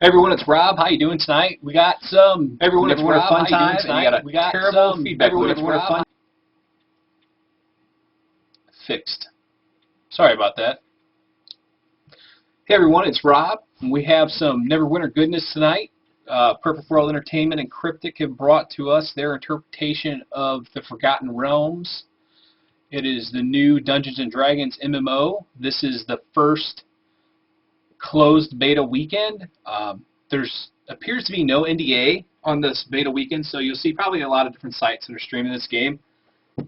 Everyone, it's Rob. How you doing tonight? We got some Neverwinter fun times, and we got terrible feedback. Neverwinter fun. Fixed. Sorry about that. Hey everyone, it's Rob. And we have some Neverwinter goodness tonight. Perfect World Entertainment and Cryptic have brought to us their interpretation of the Forgotten Realms. It is the new Dungeons & Dragons MMO. This is the first closed beta weekend. There's appears to be no NDA on this beta weekend, so you'll see probably a lot of different sites that are streaming this game. You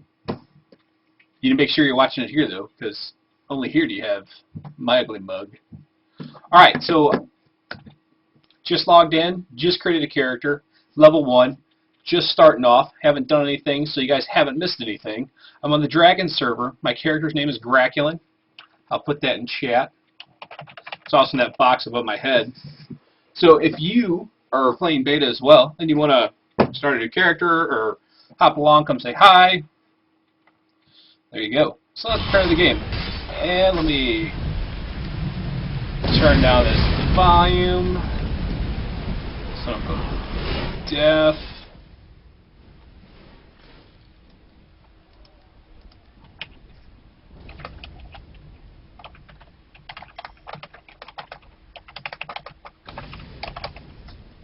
need to make sure you're watching it here, though, because only here do you have my ugly mug. Alright, so just logged in, just created a character, level 1, just starting off, haven't done anything, so you guys haven't missed anything. I'm on the Dragon server. My character's name is Graculin. I'll put that in chat. It's also in that box above my head. So if you are playing beta as well, and you want to start a new character or hop along, come say hi, there you go. So let's prepare the game. And let me turn down this volume. So I'm going deaf.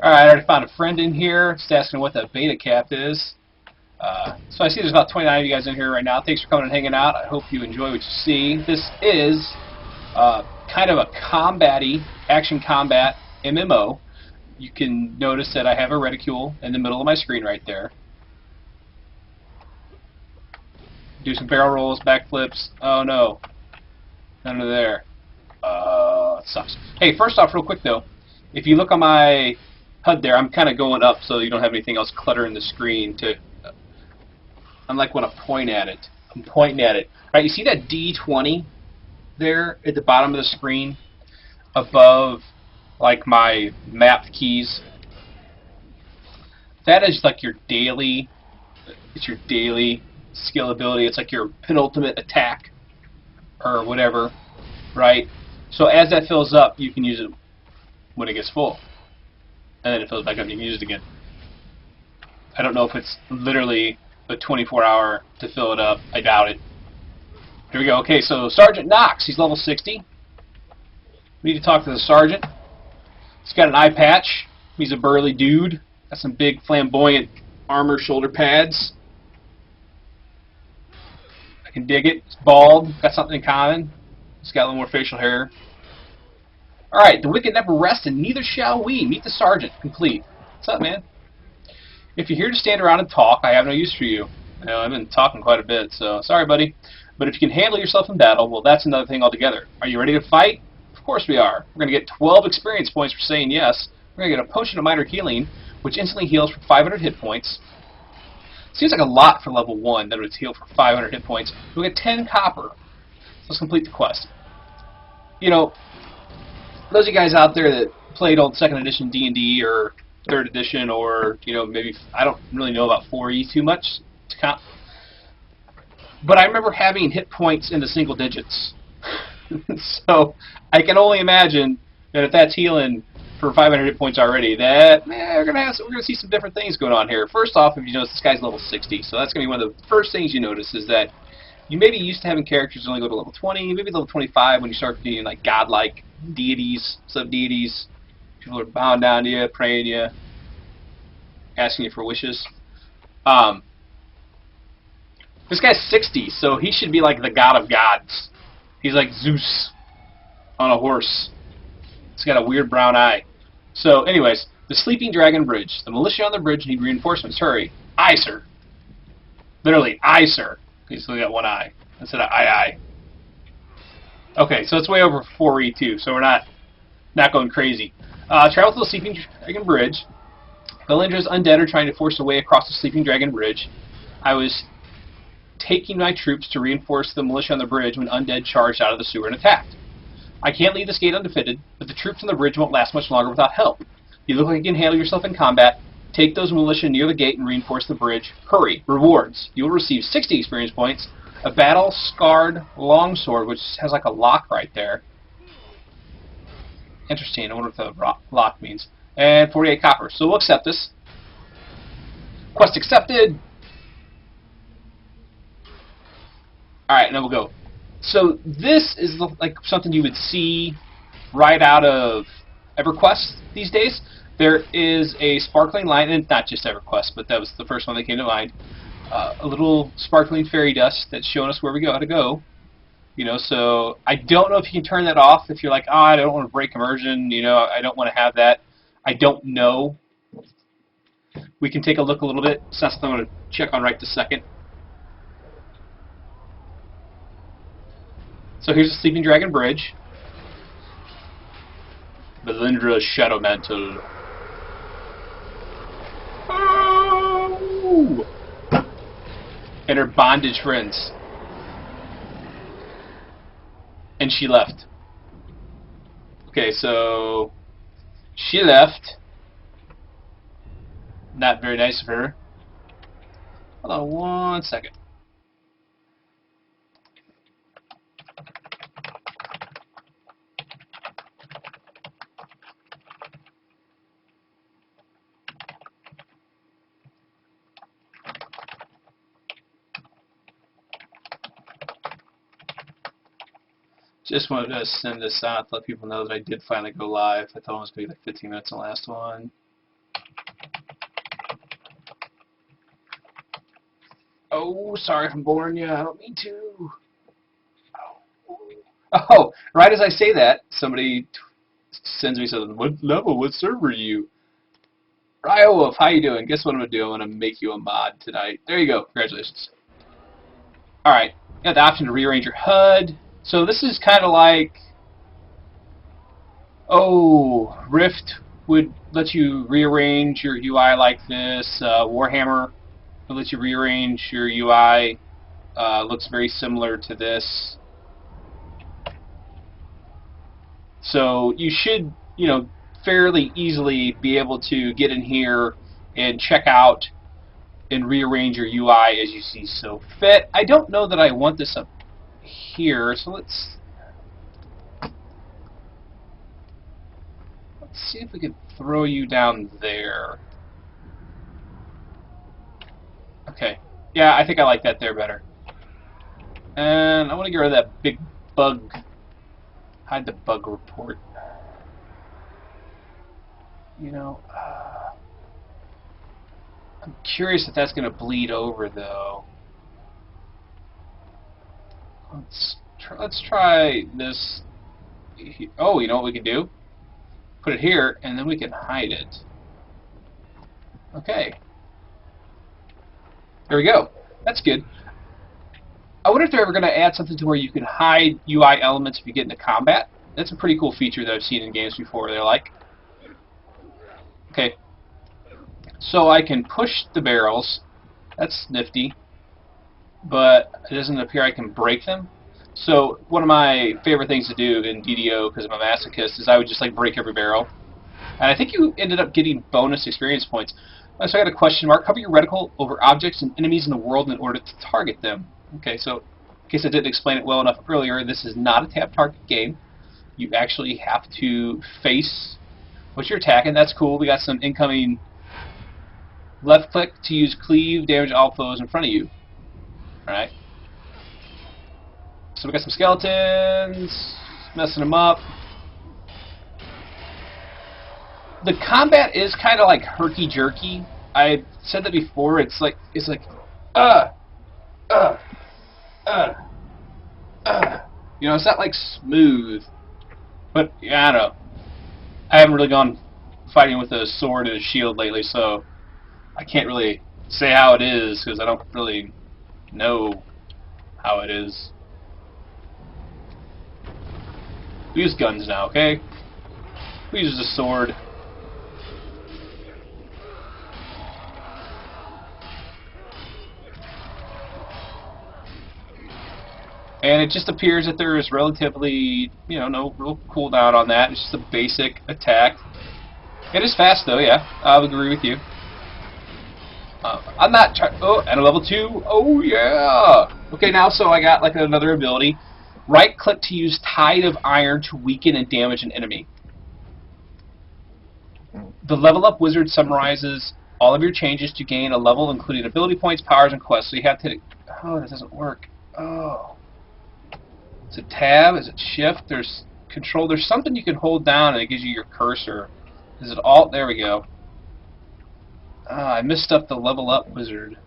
Alright, I already found a friend in here. Just asking what the beta cap is. So I see there's about 29 of you guys in here right now. Thanks for coming and hanging out. I hope you enjoy what you see. This is kind of a combat-y, action combat MMO. You can notice that I have a reticule in the middle of my screen right there. Do some barrel rolls, backflips. Oh no. None of there. It sucks. Hey, first off, real quick though, if you look on my HUD there, I'm kind of going up so you don't have anything else cluttering the screen. Unlike when I point at it. I'm pointing at it. All right, you see that D20 there at the bottom of the screen above like my mapped keys? That is like your daily, it's your daily skill ability. It's like your penultimate attack or whatever, right? So as that fills up, you can use it when it gets full. And then it fills back up, you can use it again. I don't know if it's literally a 24-hour to fill it up. I doubt it. Here we go. Okay, so Sergeant Knox, he's level 60. We need to talk to the sergeant. He's got an eye patch. He's a burly dude. Got some big flamboyant armor shoulder pads. I can dig it. He's bald. Got something in common. He's got a little more facial hair. Alright, the wicked never rest, and neither shall we. Meet the sergeant. Complete. What's up, man? If you're here to stand around and talk, I have no use for you. You know, I've been talking quite a bit, so sorry, buddy. But if you can handle yourself in battle, well, that's another thing altogether. Are you ready to fight? Of course we are. We're going to get 12 experience points for saying yes. We're going to get a potion of minor healing, which instantly heals for 500 hit points. Seems like a lot for level 1 that it would heal for 500 hit points. We'll get 10 copper. So let's complete the quest. You know, those of you guys out there that played old 2nd edition D&D or 3rd edition, or you know, maybe I don't really know about 4E too much to count, but I remember having hit points in the single digits. So I can only imagine that if that's healing for 500 hit points already, that we're gonna see some different things going on here. First off, if you notice, this guy's level 60, so that's gonna be one of the first things you notice is that you may be used to having characters only go to level 20, maybe level 25 when you start being like godlike deities, sub-deities. People are bowing down to you, praying to you, asking you for wishes. This guy's 60, so he should be like the god of gods. He's like Zeus on a horse. He's got a weird brown eye. So anyways, the Sleeping Dragon Bridge. The militia on the bridge need reinforcements. Hurry. Aye, sir. Literally, aye, sir. He's only got one eye instead of aye. Okay, so it's way over 4E2, so we're not going crazy. Travel to the Sleeping Dragon Bridge. Belindra's undead are trying to force their way across the Sleeping Dragon Bridge. I was taking my troops to reinforce the militia on the bridge when undead charged out of the sewer and attacked. I can't leave this gate undefended, but the troops on the bridge won't last much longer without help. You look like you can handle yourself in combat. Take those militia near the gate and reinforce the bridge. Hurry. Rewards. You will receive 60 experience points, a battle-scarred longsword, which has like a lock right there, Interesting. I wonder what the lock means. And 48 copper. So we'll accept this. Quest accepted. Alright, now we'll go. So this is like something you would see right out of EverQuest these days. There is a sparkling light, and not just EverQuest, but that was the first one that came to mind. A little sparkling fairy dust that's showing us where we got to go. You know, so I don't know if you can turn that off if you're like, oh, I don't want to break immersion. You know, I don't want to have that. I don't know. We can take a look a little bit. It's not something I'm going to check on right this second. So here's the Sleeping Dragon Bridge. Melindra's Shadow Mantle. Oh! And her bondage friends. And she left. Okay, so she left. Not very nice of her. Hold on one second. Just wanted to send this out to let people know that I did finally go live. I thought it was going to be like 15 minutes on the last one. Oh, sorry if I'm boring you. I don't mean to. Oh, right as I say that, somebody sends me something. What level? What server are you? Ryowolf, how you doing? Guess what I'm going to do? I'm going to make you a mod tonight. There you go. Congratulations. Alright, you got the option to rearrange your HUD. So this is kind of like, oh, Rift would let you rearrange your UI like this. Warhammer would let you rearrange your UI. Looks very similar to this. So you should, you know, fairly easily be able to get in here and check out and rearrange your UI as you see so fit. I don't know that I want this up here, so let's see if we can throw you down there. Okay, yeah, I think I like that there better. And I want to get rid of that big bug. Hide the bug report. You know, I'm curious if that's going to bleed over though. Let's try this. Oh, you know what we can do? Put it here, and then we can hide it. Okay. There we go. That's good. I wonder if they're ever going to add something to where you can hide UI elements if you get into combat. That's a pretty cool feature that I've seen in games before. They're like, okay, so I can push the barrels. That's nifty. But it doesn't appear I can break them. So one of my favorite things to do in DDO, because I'm a masochist, is I would just like break every barrel. And I think you ended up getting bonus experience points. So I got a question mark. Cover your reticle over objects and enemies in the world in order to target them. Okay, so in case I didn't explain it well enough earlier, this is not a tap target game. You actually have to face what you're attacking. That's cool. We got some incoming left click to use cleave, damage all foes in front of you. Alright. So we got some skeletons, messing them up. The combat is kind of like herky-jerky. I said that before. It's like you know, it's not like smooth. But yeah, I don't know. I haven't really gone fighting with a sword and a shield lately, so I can't really say how it is because I don't really know how it is. We use guns now, okay? We use a sword. And it just appears that there is relatively, you know, no real cooldown on that. It's just a basic attack. It is fast though, yeah. I would agree with you. I'm not trying. Oh, and a level 2. Oh yeah. Okay, now so I got like another ability. Right click to use Tide of Iron to weaken and damage an enemy. The Level Up Wizard summarizes all of your changes to gain a level, including ability points, powers, and quests. So you have to... Oh, that doesn't work. Oh. Is it tab? Is it shift? There's control. There's something you can hold down and it gives you your cursor. Is it alt? There we go. I messed up the Level Up Wizard.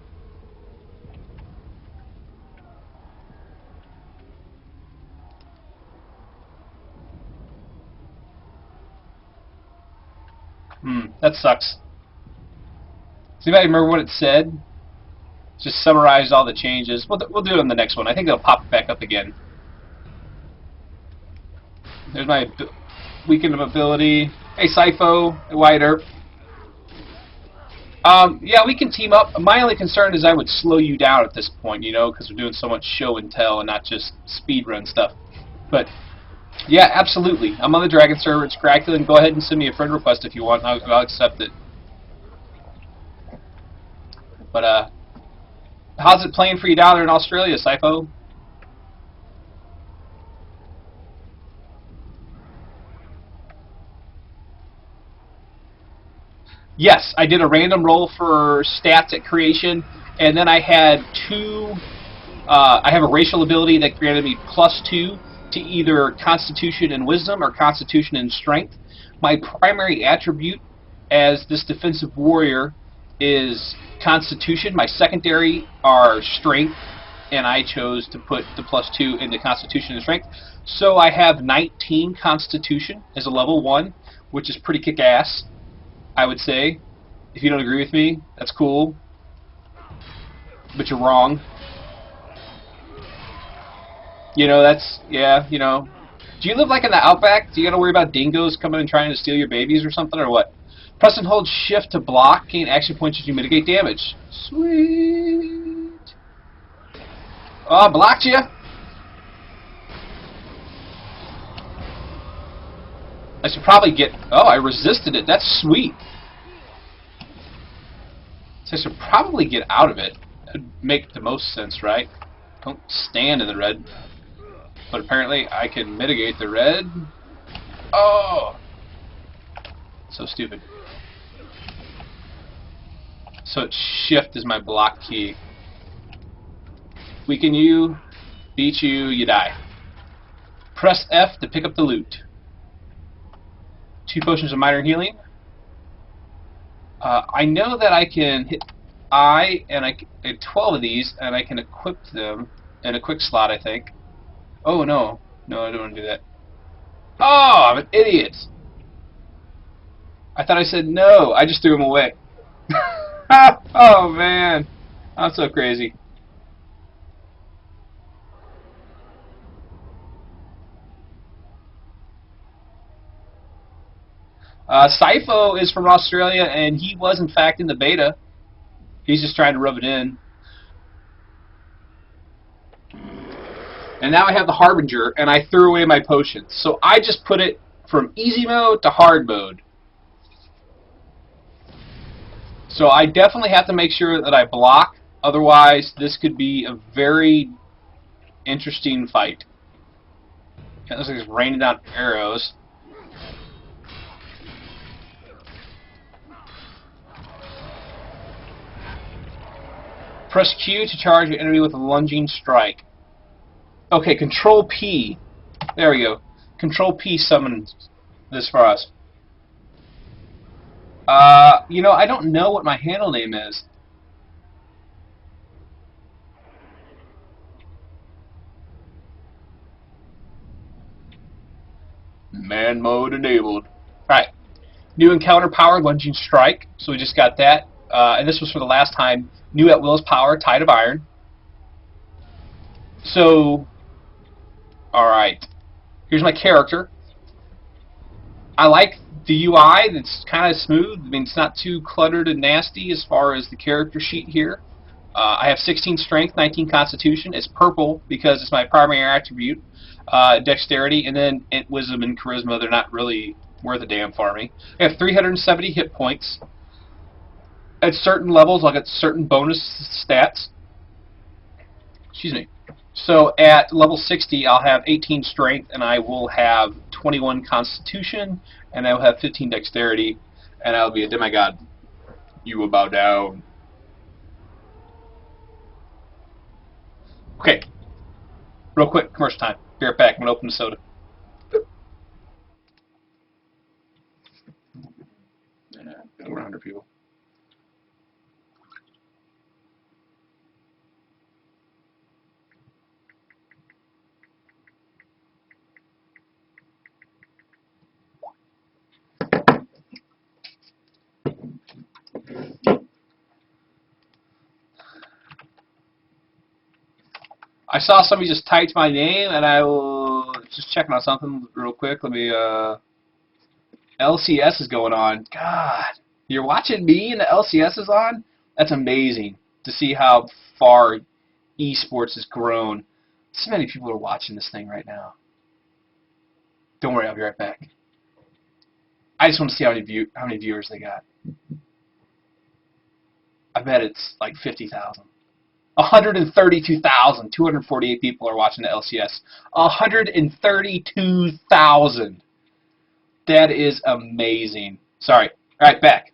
That sucks. Does anybody remember what it said? Just summarized all the changes. We'll do it on the next one. I think it'll pop back up again. There's my weaken of ability. Hey, Sipho. Hey, White Earp. Yeah, we can team up. My only concern is I would slow you down at this point, you know, because we're doing so much show and tell and not just speedrun stuff. But yeah, absolutely. I'm on the Dragon server. It's Crackulin. Go ahead and send me a friend request if you want. I'll accept it. But how's it playing for you down there in Australia, Sipho? Yes, I did a random roll for stats at creation, and then I had two. I have a racial ability that granted me +2 to either Constitution and Wisdom or Constitution and Strength. My primary attribute as this defensive warrior is Constitution. My secondary are Strength, and I chose to put the +2 into Constitution and Strength. So I have 19 Constitution as a level 1, which is pretty kick-ass, I would say. If you don't agree with me, that's cool, but you're wrong. You know, that's, yeah, you know. Do you live like in the outback? Do you gotta worry about dingoes coming and trying to steal your babies or something, or what? Press and hold shift to block, gain action points as you mitigate damage. Sweet. Oh, blocked you. I should probably get, oh, I resisted it. That's sweet. So I should probably get out of it. That would make the most sense, right? Don't stand in the red. But apparently I can mitigate the red. Oh! So stupid. So shift is my block key. Weaken you, beat you, you die. Press F to pick up the loot. 2 potions of minor healing. I know that I can hit I, and I get 12 of these, and I can equip them in a quick slot, I think. Oh, no. No, I don't want to do that. Oh, I'm an idiot. I thought I said no. I just threw them away. Oh, man. I'm so crazy. Sipho is from Australia, and he was, in fact, in the beta. He's just trying to rub it in. And now I have the Harbinger, and I threw away my potions. So I just put it from easy mode to hard mode. So I definitely have to make sure that I block. Otherwise, this could be a very interesting fight. It looks like it's raining down arrows. Press Q to charge your enemy with a lunging strike. Okay, Control P. There we go. Control P summons this for us. You know, I don't know what my handle name is. Man mode enabled. Alright. New encounter power, lunging strike. So we just got that. And this was for the last time. New at will's power, Tide of Iron. So, alright. Here's my character. I like the UI. It's kind of smooth. I mean, it's not too cluttered and nasty as far as the character sheet here. I have 16 strength, 19 constitution. It's purple because it's my primary attribute. Dexterity, and then wisdom and charisma. They're not really worth a damn for me. I have 370 hit points. At certain levels, I'll get certain bonus stats. Excuse me. So at level 60, I'll have 18 strength, and I will have 21 constitution, and I will have 15 dexterity. and I'll be a demigod. You will bow down. Okay. Real quick, commercial time. Be right back. I'm going to open the soda. Over 100 people. I saw somebody just typed my name, and I will just checking on something real quick. Let me. LCS is going on. God, you're watching me, and the LCS is on. That's amazing to see how far esports has grown. So many people are watching this thing right now. Don't worry, I'll be right back. I just want to see how many viewers they got. I bet it's like 50,000. 132,248 people are watching the LCS. 132,000. That is amazing. Sorry. All right, back.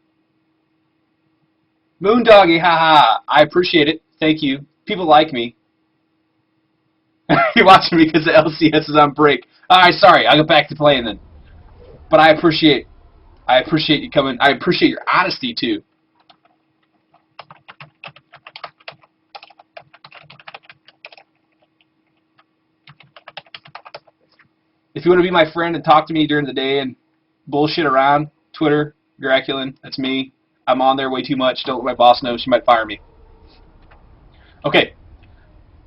Moondoggy, haha. I appreciate it. Thank you. People like me. You're watching me because the LCS is on break. All right, sorry. I'll get back to playing then. But I appreciate you coming. I appreciate your honesty too. If you want to be my friend and talk to me during the day and bullshit around, Twitter, Draculin, that's me. I'm on there way too much. Don't let my boss know. She might fire me. Okay.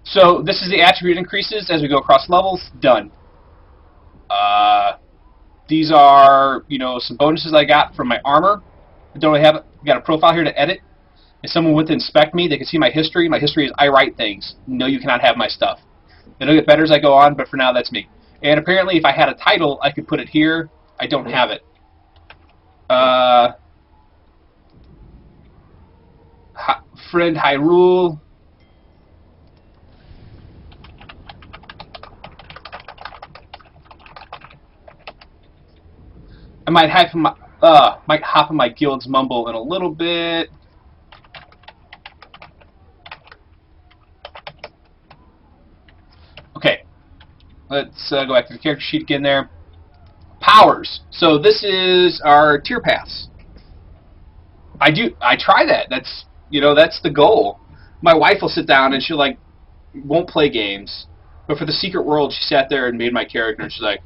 So this is the attribute increases as we go across levels. Done. These are, some bonuses I got from my armor. I don't really have it. Got a profile here to edit. If someone went to inspect me, they can see my history. My history is I write things. No, you cannot have my stuff. It'll get better as I go on, but for now, that's me. And apparently, if I had a title, I could put it here. I don't have it. Friend Hyrule. I might hop in my guild's mumble in a little bit. Okay, let's go back to the character sheet again there. Powers. So this is our tier paths. I try that. That's the goal. My wife will sit down and she won't play games, but for the secret world, she sat there and made my character, and she's like,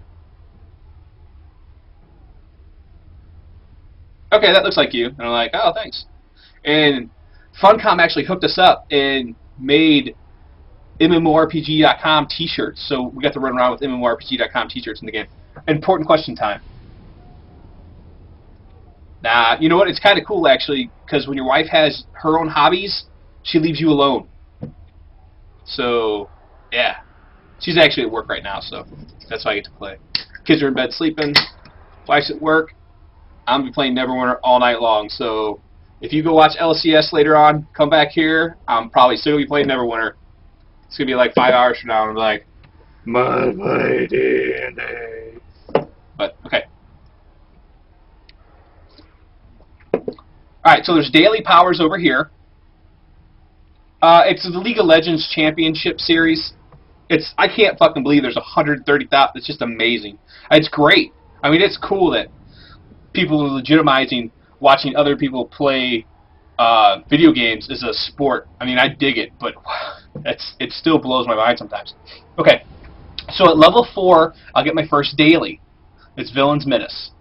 okay, that looks like you. And I'm like, oh, thanks. And Funcom actually hooked us up and made MMORPG.com t-shirts. So we got to run around with MMORPG.com t-shirts in the game. Important question time. Nah, you know what? It's kind of cool, actually, because when your wife has her own hobbies, she leaves you alone. So, yeah. She's actually at work right now, so that's why I get to play. Kids are in bed sleeping. Wife's at work. I'm going to be playing Neverwinter all night long, so if you go watch LCS later on, come back here, I'm probably still going to be playing Neverwinter. It's going to be like 5 hours from now, and I'm like, my lady. But, okay. Alright, so there's daily powers over here. It's the League of Legends Championship Series. I can't fucking believe there's 130,000. It's just amazing. It's great. I mean, it's cool that people are legitimizing watching other people play video games as a sport. I mean, I dig it, but it still blows my mind sometimes. Okay, so at level 4, I'll get my first daily. It's Villain's Menace.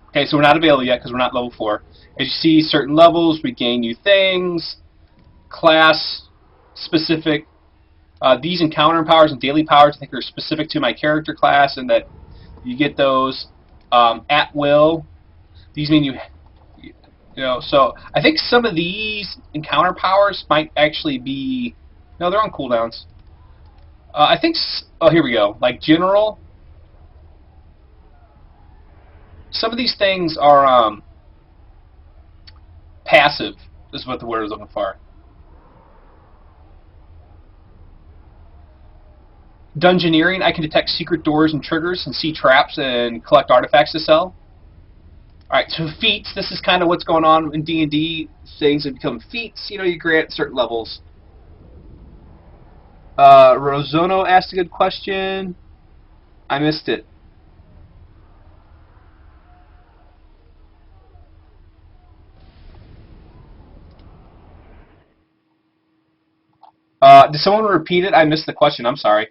Okay, so we're not available yet because we're not level 4. As you see, certain levels, we gain new things, class specific. These encounter powers and daily powers, I think, are specific to my character class, and that you get those at will. These mean so I think some of these encounter powers might actually be, no, they're on cooldowns. I think, oh, here we go, like general. Some of these things are passive, is what the word is looking for. Dungeoneering, I can detect secret doors and triggers and see traps and collect artifacts to sell. Alright, to feats. This is kind of what's going on in D&D. Things have become feats. You know, you grant certain levels. Rozono asked a good question. I missed it. Did someone repeat it? I missed the question. I'm sorry.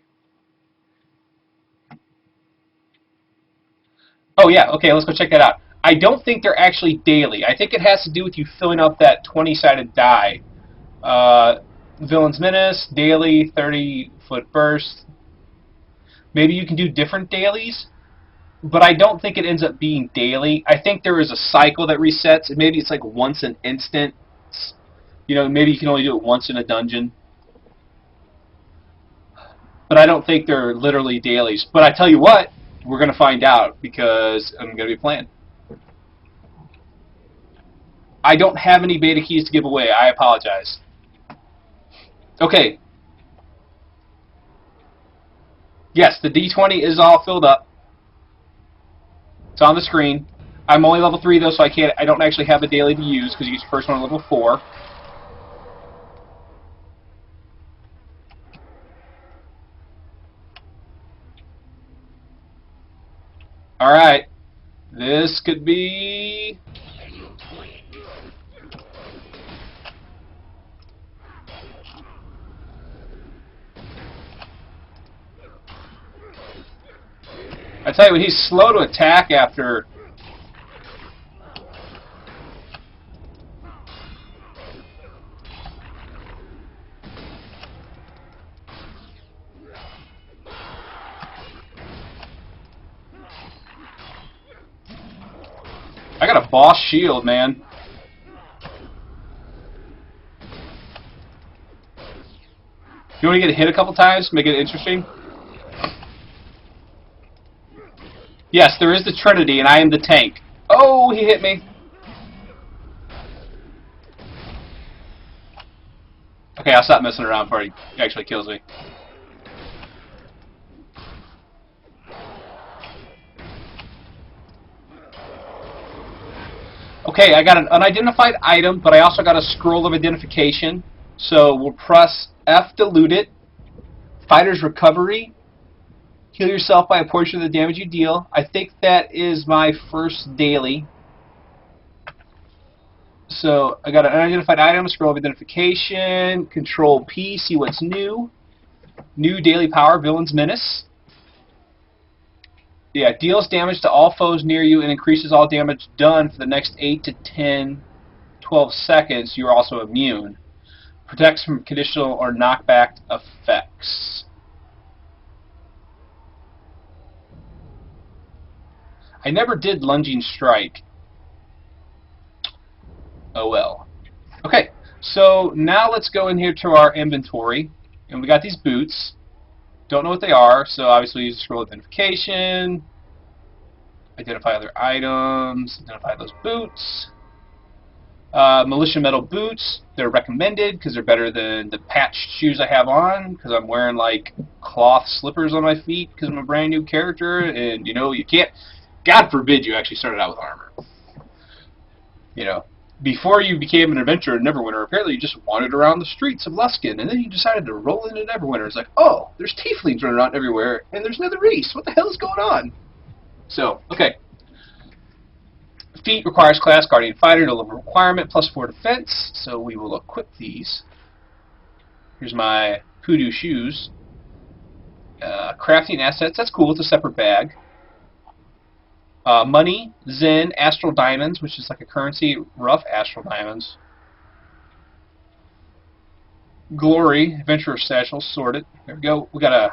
Oh, yeah. Okay, let's go check that out. I don't think they're actually daily. I think it has to do with you filling up that 20-sided die. Villain's Menace, daily, 30-foot burst. Maybe you can do different dailies, but I don't think it ends up being daily. I think there is a cycle that resets, and maybe it's like once an instant. You know, maybe you can only do it once in a dungeon. But I don't think they're literally dailies. But I tell you what, we're going to find out because I'm going to be playing. I don't have any beta keys to give away. I apologize. Okay. Yes, the D20 is all filled up. It's on the screen. I'm only level 3 though, so I don't actually have a daily to use because you get your first one at level 4. Alright. This could be... I tell you what, he's slow to attack after... I got a boss shield, man. You want to get hit a couple times, make it interesting? Yes, there is the Trinity, and I am the tank. Oh, he hit me. Okay, I'll stop messing around before he actually kills me. Okay, I got an unidentified item, but I also got a scroll of identification. So we'll press F to loot it. Fighter's recovery. Heal yourself by a portion of the damage you deal. I think that is my first daily. So I got an unidentified item, scroll of identification, control P, see what's new. New daily power, Villain's Menace. Yeah, deals damage to all foes near you and increases all damage done for the next 8 to 10, 12 seconds. You're also immune. Protects from conditional or knockback effects. I never did Lunging Strike. Oh well. Okay, so now let's go in here to our inventory. And we got these boots. Don't know what they are, so obviously use scroll identification. Identify other items. Identify those boots. Militia metal boots. They're recommended because they're better than the patched shoes I have on because I'm wearing like cloth slippers on my feet because I'm a brand new character and you know you can't. God forbid you actually started out with armor. You know, before you became an adventurer in Neverwinter, apparently you just wandered around the streets of Luskan, and then you decided to roll into Neverwinter. It's like, oh, there's tieflings running around everywhere, and there's another race. What the hell is going on? So, okay. Feat requires class Guardian Fighter, no level requirement, +4 defense. So we will equip these. Here's my hoodoo shoes. Crafting assets, that's cool. It's a separate bag. Money, Zen, Astral Diamonds, which is like a currency, rough Astral Diamonds. Glory, Adventurer's Satchel, sorted. There we go. We got a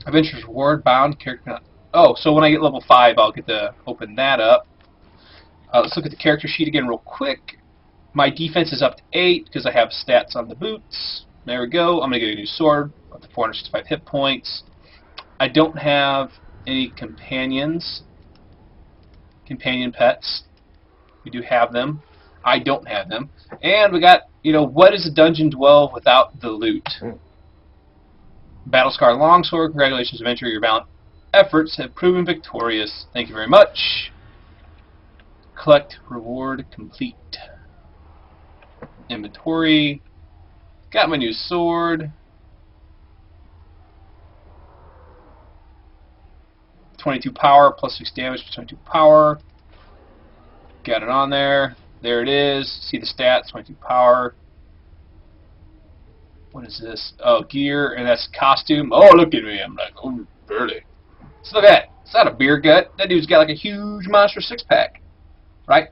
Adventurer's Reward, bound, character. Oh, so when I get level 5, I'll get to open that up. Let's look at the character sheet again real quick. My defense is up to 8 because I have stats on the boots. There we go. I'm going to get a new sword up to 465 hit points. I don't have any companions. Companion pets. We do have them. I don't have them. And we got, you know, what is a dungeon dwell without the loot? Battlescar Longsword, congratulations, adventurer. Your valiant efforts have proven victorious. Thank you very much. Collect reward complete. Inventory. Got my new sword. 22 power, plus 6 damage, 22 power. Got it on there. There it is. See the stats, 22 power. What is this? Oh, gear, and that's costume. Oh, look at me. I'm like, oh, barely. So look at that. It's not a beer gut. That dude's got like a huge monster six-pack. Right?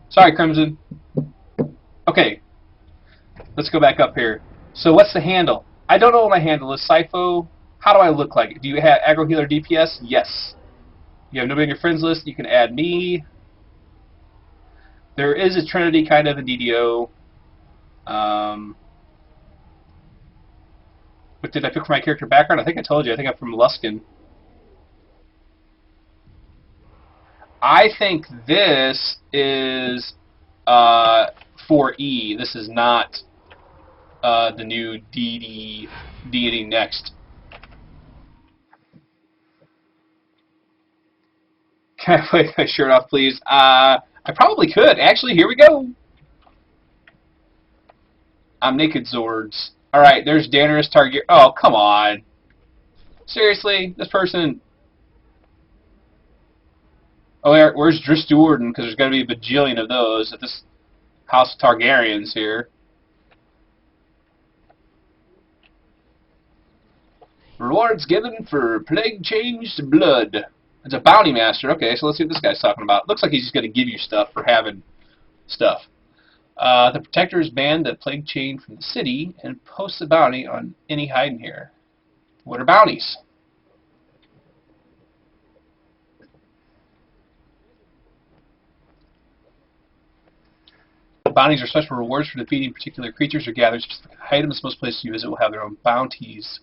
Sorry, Crimson. Okay. Let's go back up here. So what's the handle? I don't know what my handle is. Sypho. How do I look like? Do you have aggro healer DPS? Yes. You have nobody on your friends list. You can add me. There is a Trinity kind of in DDO. What did I pick for my character background? I think I told you. I think I'm from Luskin. I think this is 4E. This is not the new Deity Next. Can I play my shirt off, please? I probably could. Actually, here we go. I'm naked Zords. Alright, there's Daenerys Targaryen. Oh, come on. Seriously? This person... Oh, where's Driss Duerden? Because there's got to be a bajillion of those at this House of Targaryens here. Rewards given for plague-changed blood. It's a bounty master. Okay, so let's see what this guy's talking about. Looks like he's just going to give you stuff for having stuff. The protectors banned the plague chain from the city and post a bounty on any hiding here. What are bounties? Bounties are special rewards for defeating particular creatures or gathering specific items. Most places you visit will have their own bounties.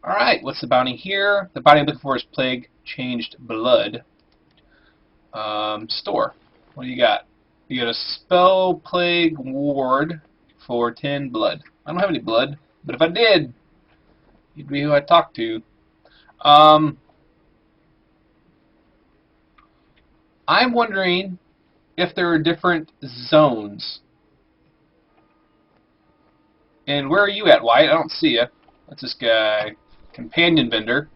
Alright, what's the bounty here? The bounty I'm looking for is Plague Changed Blood. Store. What do you got? You got a Spell Plague Ward for 10 blood. I don't have any blood, but if I did, you'd be who I'd talk to. I'm wondering if there are different zones. And where are you at, Wyatt? I don't see you. What's this guy? Companion vendor.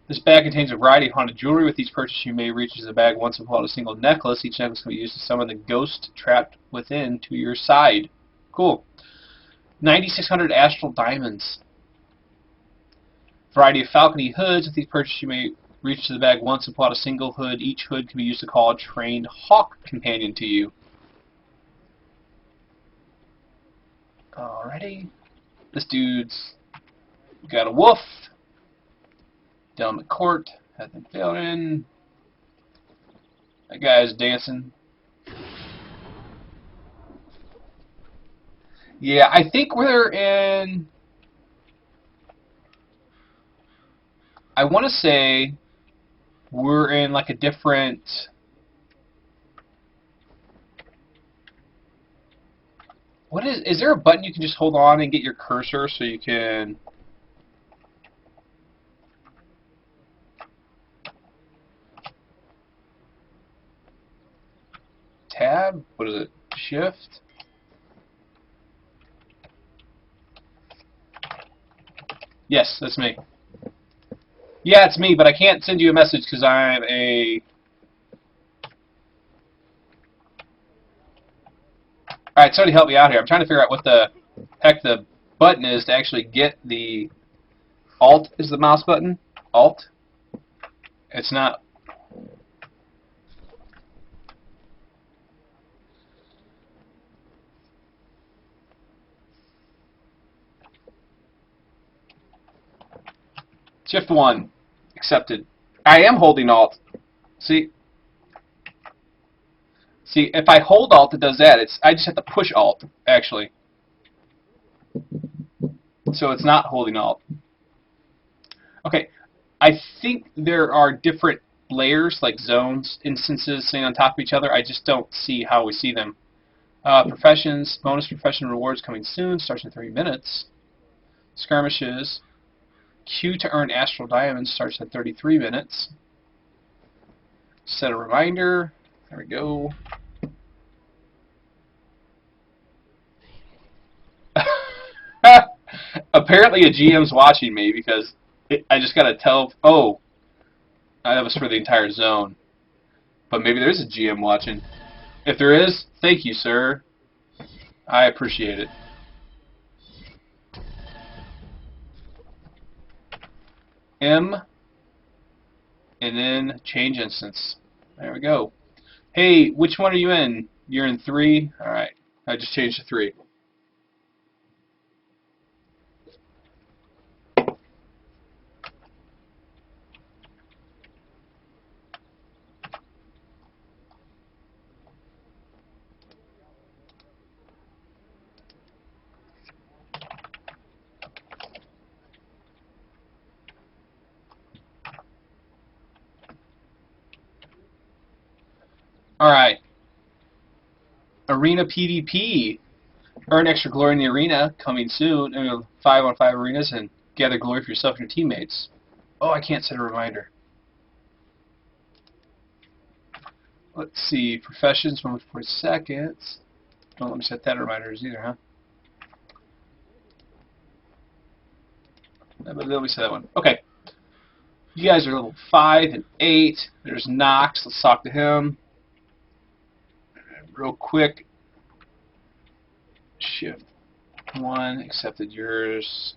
This bag contains a variety of haunted jewelry. With each purchase, you may reach the bag once and pull out a single necklace. Each necklace can be used to summon the ghost trapped within to your side. Cool. 9,600 astral diamonds. Variety of falcony hoods. With each purchase, you may reach to the bag once and pull out a single hood. Each hood can be used to call a trained hawk companion to you. Alrighty. This dude's got a wolf. Down the court. Has been failing. That guy's dancing. Yeah, I think we're in... I want to say we're in like a different... What is there a button you can just hold on and get your cursor so you can... Tab? What is it? Shift? Yes, that's me. Yeah, it's me, but I can't send you a message because I'm a... Alright, somebody help me out here. I'm trying to figure out what the heck the button is to actually get the... Alt is the mouse button? Alt? It's not... Shift 1. Accepted. I am holding Alt. See? See, if I hold Alt, it does that. I just have to push Alt, actually. So it's not holding Alt. Okay. I think there are different layers, like zones, instances sitting on top of each other. I just don't see how we see them. Professions. Bonus profession rewards coming soon. Starts in 30 minutes. Skirmishes. Queue to earn Astral Diamonds starts at 33 minutes. Set a reminder. There we go. Apparently a GM's watching me because I just got to tell... Oh, that was for the entire zone. But maybe there's a GM watching. If there is, thank you, sir. I appreciate it. M, and then change instance. There we go. Hey, which one are you in? You're in 3? Alright. I just changed to 3. Alright. Arena PvP. Earn extra glory in the arena, coming soon. 5-on-5 arenas and gather glory for yourself and your teammates. Oh, I can't set a reminder. Let's see. Professions, 1 for seconds. Don't let me set that reminders either, huh? But let me set that one. Okay. You guys are level 5 and 8. There's Knox. Let's talk to him. Real quick. Shift 1. Accepted yours.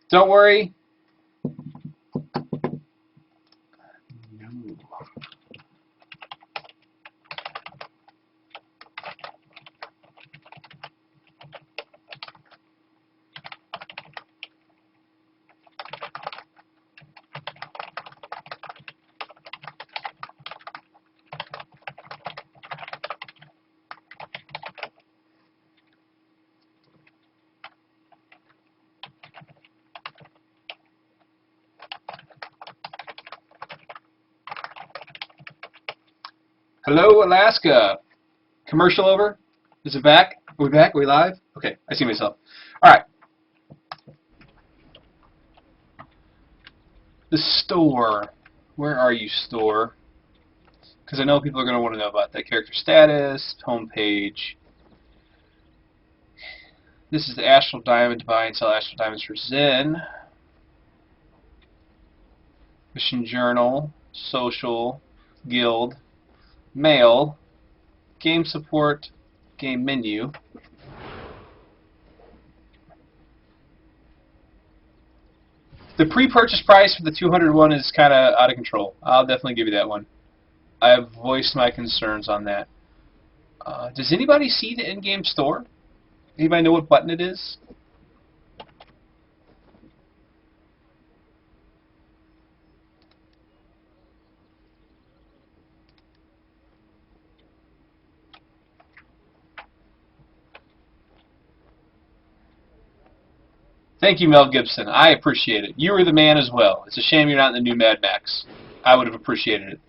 Don't worry. No. Hello, Alaska. Commercial over? Is it back? Are we back? Are we live? Okay, I see myself. Alright. The store. Where are you, store? Because I know people are going to want to know about that. Character status, home page. This is the Astral Diamond to buy and sell Astral Diamonds for Zen. Mission Journal, Social, Guild, Mail, Game Support, Game Menu. The pre-purchase price for the 201 is kind of out of control. I'll definitely give you that one. I have voiced my concerns on that. Does anybody see the in-game store? Anybody know what button it is? Thank you, Mel Gibson. I appreciate it. You were the man as well. It's a shame you're not in the new Mad Max. I would have appreciated it.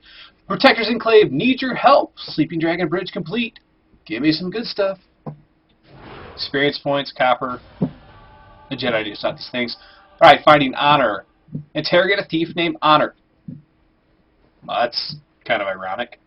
Protector's Enclave needs your help. Sleeping Dragon Bridge complete. Give me some good stuff. Experience points, copper. The Jedi do not these things. Alright, finding Honor. Interrogate a thief named Honor. Well, that's kind of ironic.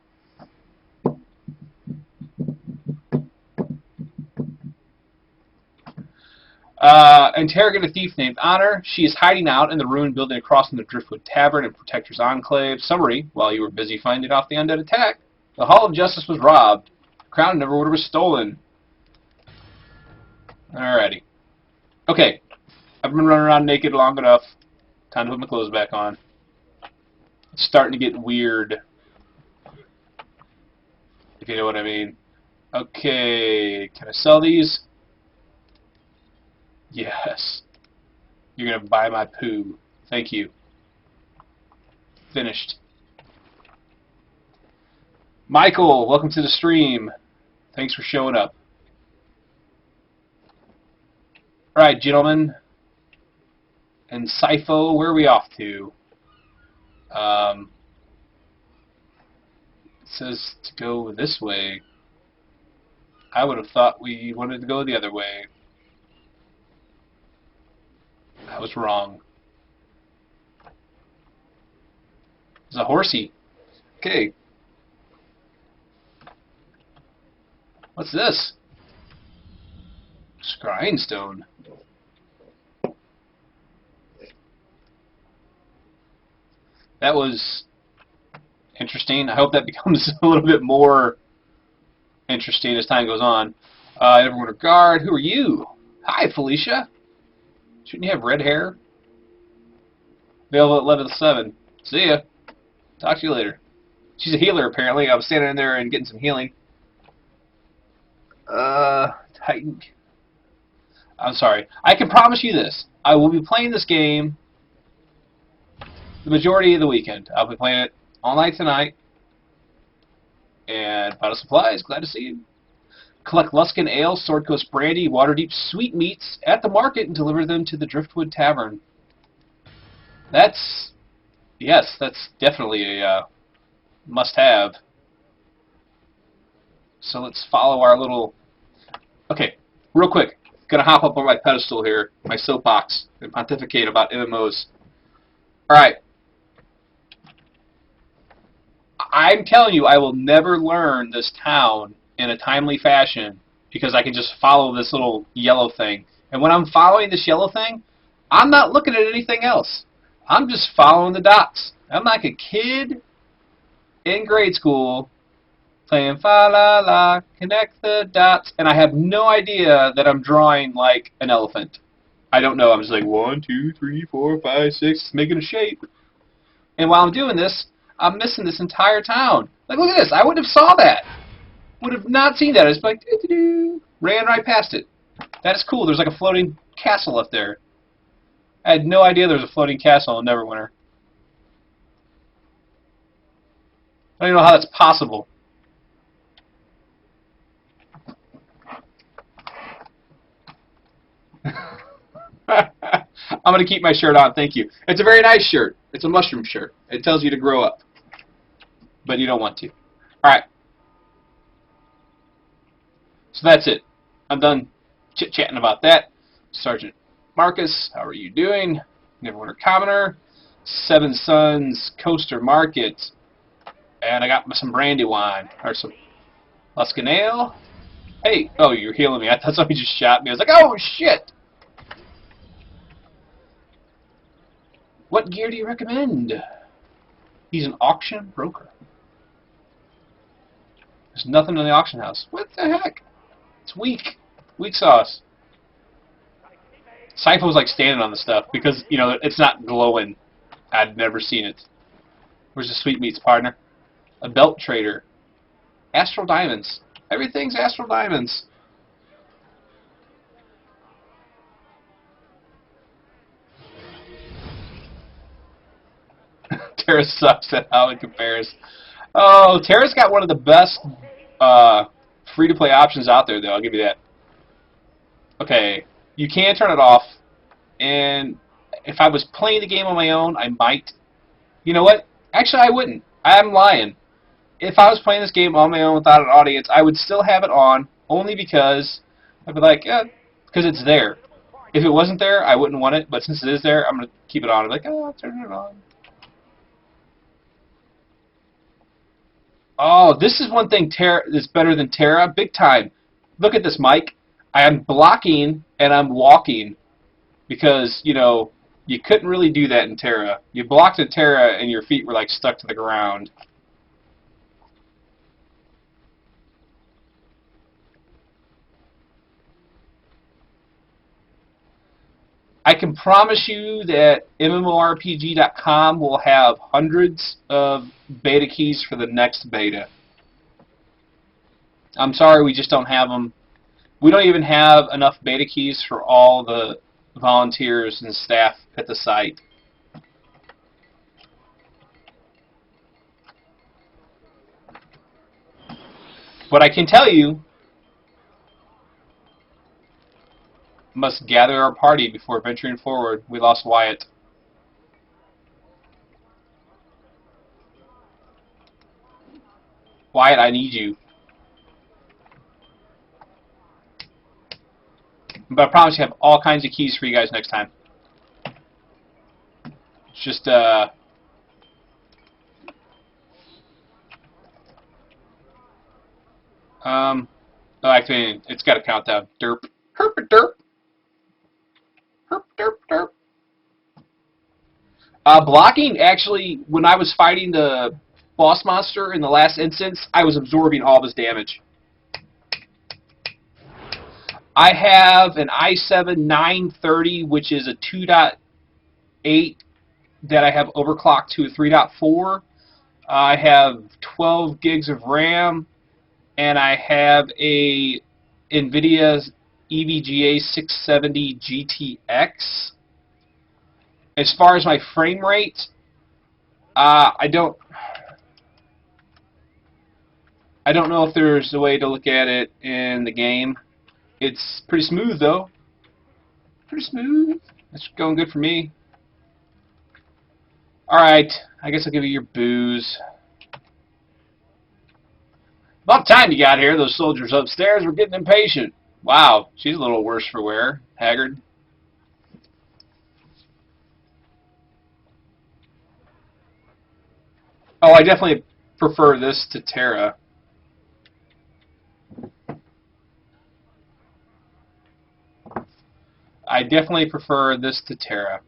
Interrogate a thief named Honor. She is hiding out in the ruined building across from the Driftwood Tavern and Protector's Enclave. Summary: while you were busy finding off the undead attack, the Hall of Justice was robbed. The crown of Neverwinter was stolen. Alrighty. Okay. I've been running around naked long enough. Time to put my clothes back on. It's starting to get weird. If you know what I mean. Okay. Can I sell these? Yes. You're going to buy my poo. Thank you. Finished. Michael, welcome to the stream. Thanks for showing up. Alright, gentlemen. And Sifo, where are we off to? It says to go this way. I would have thought we wanted to go the other way. That was wrong. It's a horsey. Okay. What's this? Grindstone. That was interesting. I hope that becomes a little bit more interesting as time goes on. Neverwinter Guard. Who are you? Hi, Felicia. Shouldn't you have red hair? Available at level 7. See ya. Talk to you later. She's a healer, apparently. I was standing in there and getting some healing. Titan. I'm sorry. I can promise you this. I will be playing this game the majority of the weekend. I'll be playing it all night tonight. And Bottle Supplies, glad to see you. Collect Luskin Ale, Sword Coast Brandy, Waterdeep Sweetmeats at the market and deliver them to the Driftwood Tavern. That's definitely a must-have. So let's follow our little... Okay, real quick. Gonna hop up on my pedestal here, my soapbox, and pontificate about MMOs. Alright. I'm telling you, I will never learn this town in a timely fashion because I can just follow this little yellow thing. And when I'm following this yellow thing, I'm not looking at anything else. I'm just following the dots. I'm like a kid in grade school playing fa la la, connect the dots, and I have no idea that I'm drawing like an elephant. I don't know. I'm just like 1, 2, 3, 4, 5, 6, making a shape. And while I'm doing this, I'm missing this entire town. Like, look at this. I wouldn't have saw that. Would have not seen that. I was like, doo-doo-doo. Ran right past it. That is cool. There's like a floating castle up there. I had no idea there was a floating castle in Neverwinter. I don't even know how that's possible. I'm going to keep my shirt on, thank you. It's a very nice shirt. It's a mushroom shirt. It tells you to grow up. But you don't want to. Alright. So that's it. I'm done chit-chatting about that. Sergeant Marcus, how are you doing? Neverwinter Commoner. Seven Sons Coaster Market. And I got some brandy wine. Or some Luskin Ale. Hey, oh, you're healing me. I thought somebody just shot me. I was like, oh, shit! What gear do you recommend? He's an auction broker. There's nothing in the auction house. What the heck? It's weak. Weak sauce. Sypho was like standing on the stuff because, you know, it's not glowing. I'd never seen it. Where's the sweetmeats, partner? A belt trader. Astral Diamonds. Everything's Astral Diamonds. Terra sucks at how it compares. Oh, Terra's got one of the best free-to-play options out there, though. I'll give you that. Okay, you can turn it off, and if I was playing the game on my own, I might. You know what? Actually, I wouldn't. I'm lying. If I was playing this game on my own without an audience, I would still have it on, only because I'd be like, yeah, because it's there. If it wasn't there, I wouldn't want it, but since it is there, I'm going to keep it on. I'm like, oh, I'll turn it on. Oh, this is one thing Terra is better than Terra, big time. Look at this, Mike. I am blocking and I'm walking because, you know, you couldn't really do that in Terra. You blocked in Terra and your feet were like stuck to the ground. I can promise you that MMORPG.com will have hundreds of beta keys for the next beta. I'm sorry, we just don't have them. We don't even have enough beta keys for all the volunteers and staff at the site. But I can tell you, must gather our party before venturing forward. We lost Wyatt. Wyatt, I need you. But I promise you have all kinds of keys for you guys next time. It's just oh, actually, it's got a countdown. Derp. Herp derp. Herp derp derp. Blocking, actually, when I was fighting the boss monster in the last instance, I was absorbing all of his damage. I have an i7-930, which is a 2.8 that I have overclocked to a 3.4. I have 12 gigs of RAM, and I have a NVIDIA EVGA 670 GTX. As far as my frame rate, I don't know if there's a way to look at it in the game. It's pretty smooth though. Pretty smooth. That's going good for me. Alright, I guess I'll give you your booze. About time you got here. Those soldiers upstairs were getting impatient. Wow, she's a little worse for wear. Haggard. Oh, I definitely prefer this to Terra. I definitely prefer this to Terra.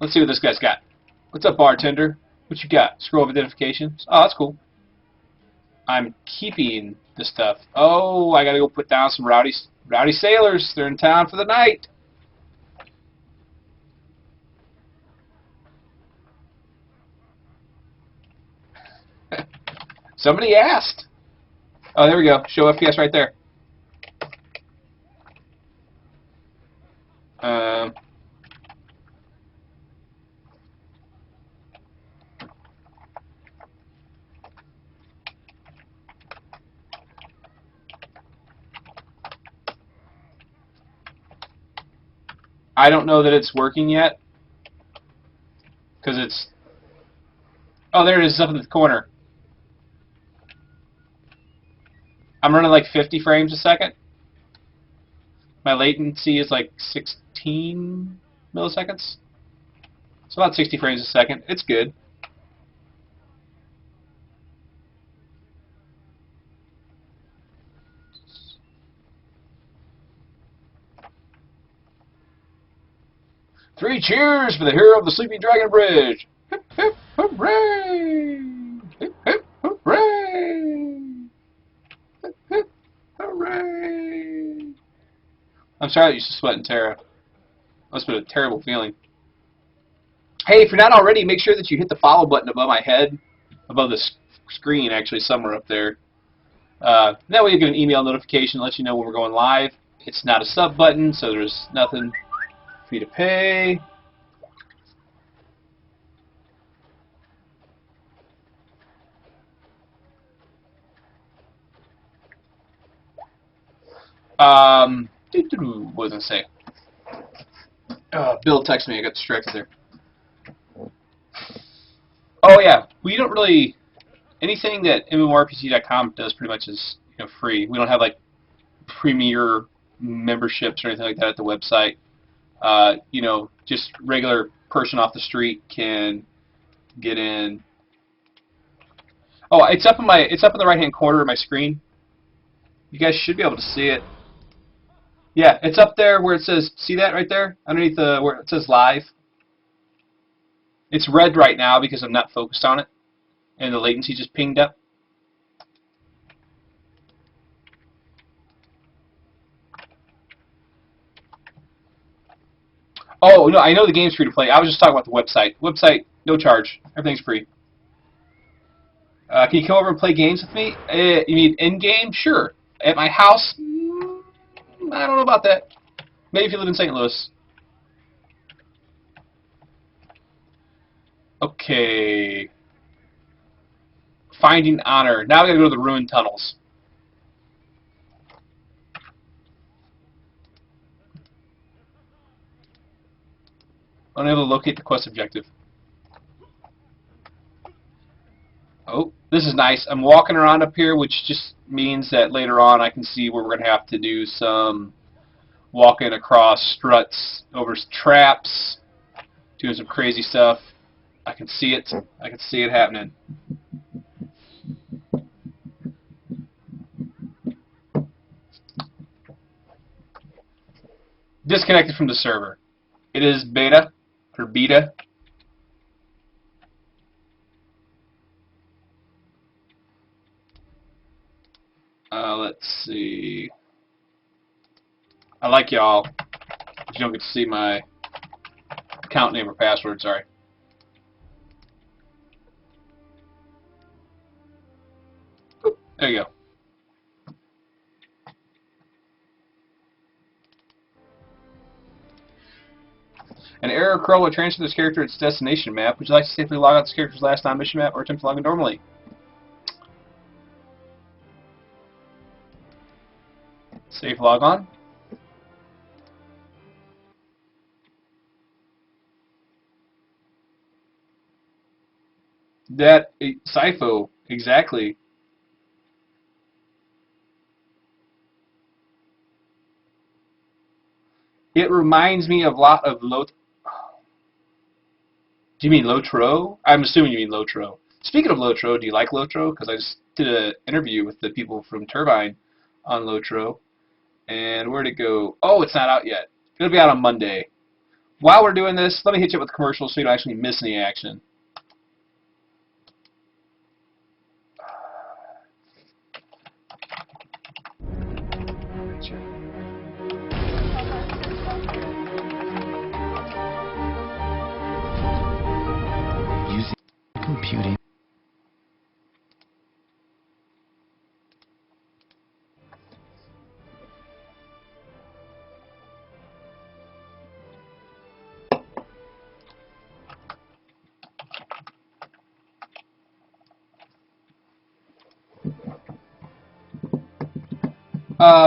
Let's see what this guy's got. What's up, bartender? What you got? Scroll of identifications. Oh, that's cool. I'm keeping the stuff. Oh, I gotta go put down some rowdy sailors. They're in town for the night. Somebody asked. Oh, there we go. Show FPS right there. I don't know that it's working yet because it's. Oh, there it is, up in the corner. I'm running like 50 frames a second. My latency is like 16 milliseconds. So about 60 frames a second. It's good. Three cheers for the hero of the Sleeping Dragon Bridge. Hip, hip, hooray! Hip, hip, hooray! Hip, hip, hooray! I'm sorry that you used to sweat in Terra. Must have been a terrible feeling. Hey, if you're not already, make sure that you hit the follow button above my head, above the screen, actually, somewhere up there. That way you get an email notification that lets you know when we're going live. It's not a sub button, so there's nothing for you to pay. What was I say? Bill texted me. I got distracted there. Oh yeah, we don't really anything that MMORPG.com does pretty much is free. We don't have like premier memberships or anything like that at the website. Just regular person off the street can get in. Oh, it's up in the right-hand corner of my screen. You guys should be able to see it. Yeah, it's up there where it says, see that right there? Underneath where it says live. It's red right now because I'm not focused on it. And the latency just pinged up. Oh, no, I know the game's free to play. I was just talking about the website. Website, no charge. Everything's free. Can you come over and play games with me? You mean in-game? Sure. At my house? I don't know about that. Maybe if you live in St. Louis. Okay. Finding honor. Now we gotta go to the ruined tunnels. Unable to locate the quest objective. Oh, this is nice. I'm walking around up here, which just means that later on I can see where we're going to have to do some walking across struts, over traps, doing some crazy stuff. I can see it. I can see it happening. Disconnected from the server. It is beta, or beta. Let's see. I like y'all, but you don't get to see my account name or password, sorry. Oop, there you go. An error curl will transfer this character to its destination map. Would you like to safely log out this character's last non-mission map or attempt to log in normally? Safe log on. That Sifo, exactly. It reminds me of a lot of Lot. Do you mean Lotro? I'm assuming you mean Lotro. Speaking of Lotro, do you like Lotro? Because I just did an interview with the people from Turbine on Lotro. And where'd it go? Oh, it's not out yet. It'll be out on Monday. While we're doing this, let me hit you up with commercials so you don't actually miss any action. Using computing.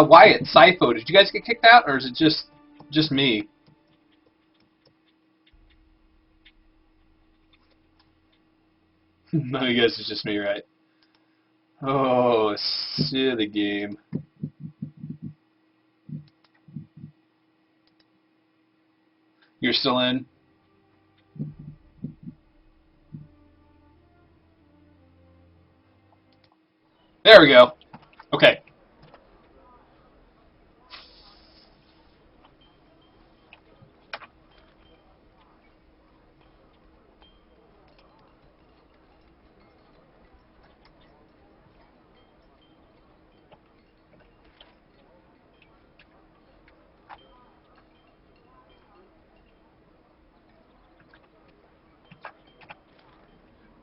Wyatt, Sifo, did you guys get kicked out, or is it just me? I guess it's just me, right? Oh, silly game. You're still in? There we go. Okay.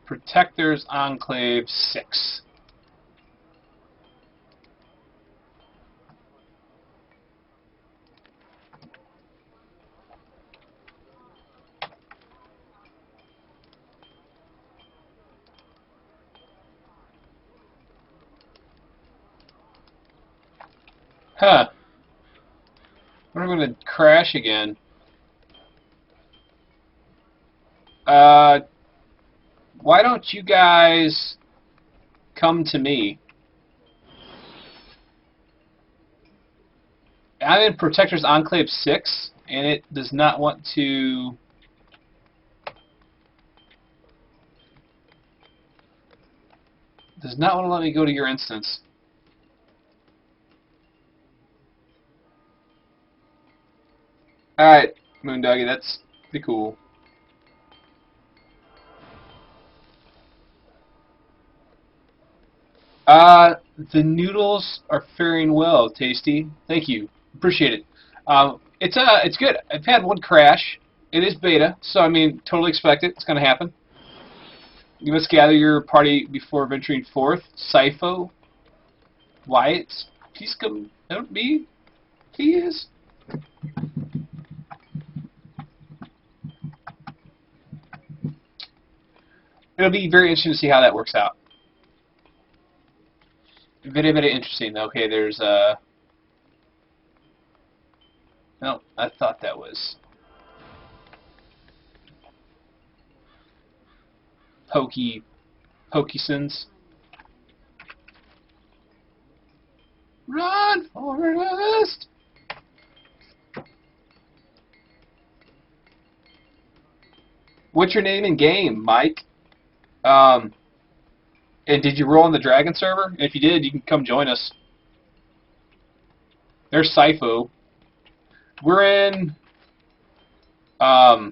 Protectors Enclave 6. Huh. We're going to crash again. Why don't you guys come to me? I'm in Protectors Enclave 6, and it does not want to... does not want to let me go to your instance. Alright, Moondoggy, that's pretty cool. The noodles are faring well, Tasty. Thank you. Appreciate it. It's good. I've had one crash. It is beta, so I mean, totally expect it. It's gonna happen. You must gather your party before venturing forth. Sifo, Wyatt, please come help me, please. It'll be very interesting to see how that works out. Very, very interesting. Okay, there's no, I thought that was Pokesons. Run, Forrest! What's your name in game, Mike? And did you roll on the Dragon server? And if you did, you can come join us. There's Saifu. We're in... I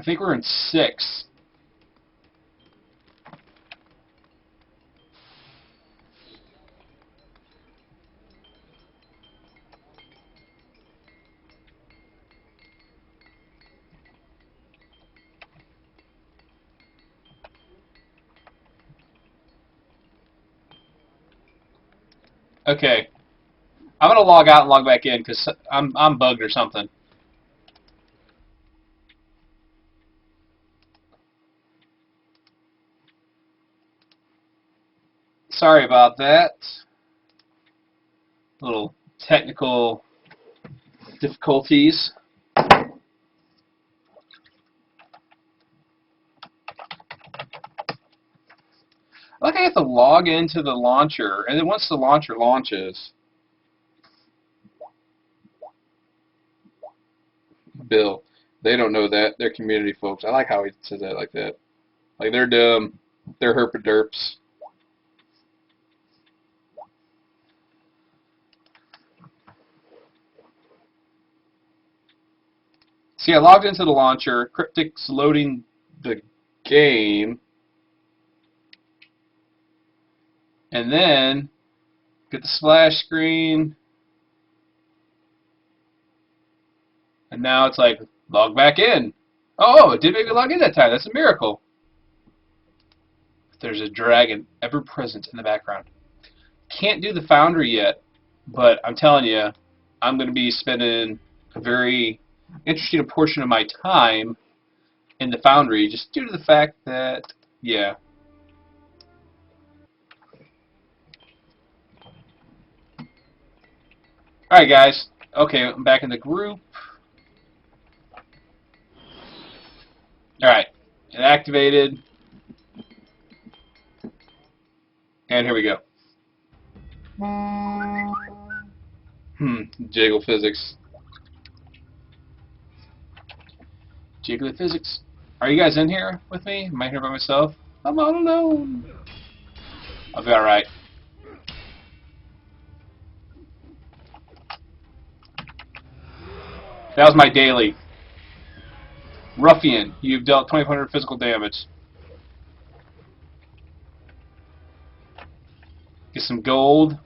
think we're in 6. Okay. I'm gonna log out and log back in because I'm bugged or something. Sorry about that. Little technical difficulties. I have to log into the launcher, and then once the launcher launches, Bill, they don't know that. They're community folks. I like how he says that like that. Like they're dumb. They're herpaderps. See, I logged into the launcher. Cryptic's loading the game. And then get the splash screen. And now it's like, log back in. Oh, it did make me log in that time. That's a miracle. There's a dragon ever present in the background. Can't do the Foundry yet, but I'm telling you, I'm going to be spending a very interesting portion of my time in the Foundry just due to the fact that, yeah. Alright guys, okay, I'm back in the group. Alright, it activated. And here we go. Jiggle physics. Jiggly physics. Are you guys in here with me? Am I here by myself? I'm all alone. I'll be alright. That was my daily. Ruffian, you've dealt 2,500 physical damage. Get some gold.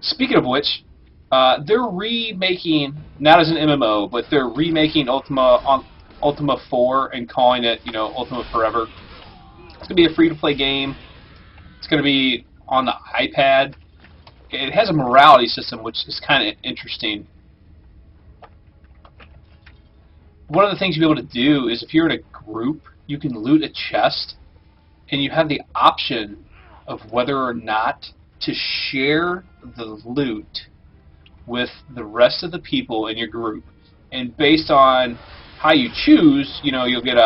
Speaking of which, they're remaking, not as an MMO, but they're remaking Ultima 4 and calling it, you know, Ultima Forever. It's going to be a free-to-play game. It's going to be on the iPad. It has a morality system, which is kind of interesting. One of the things you'll be able to do is if you're in a group, you can loot a chest, and you have the option of whether or not to share the loot with the rest of the people in your group. And based on how you choose, you know, you'll get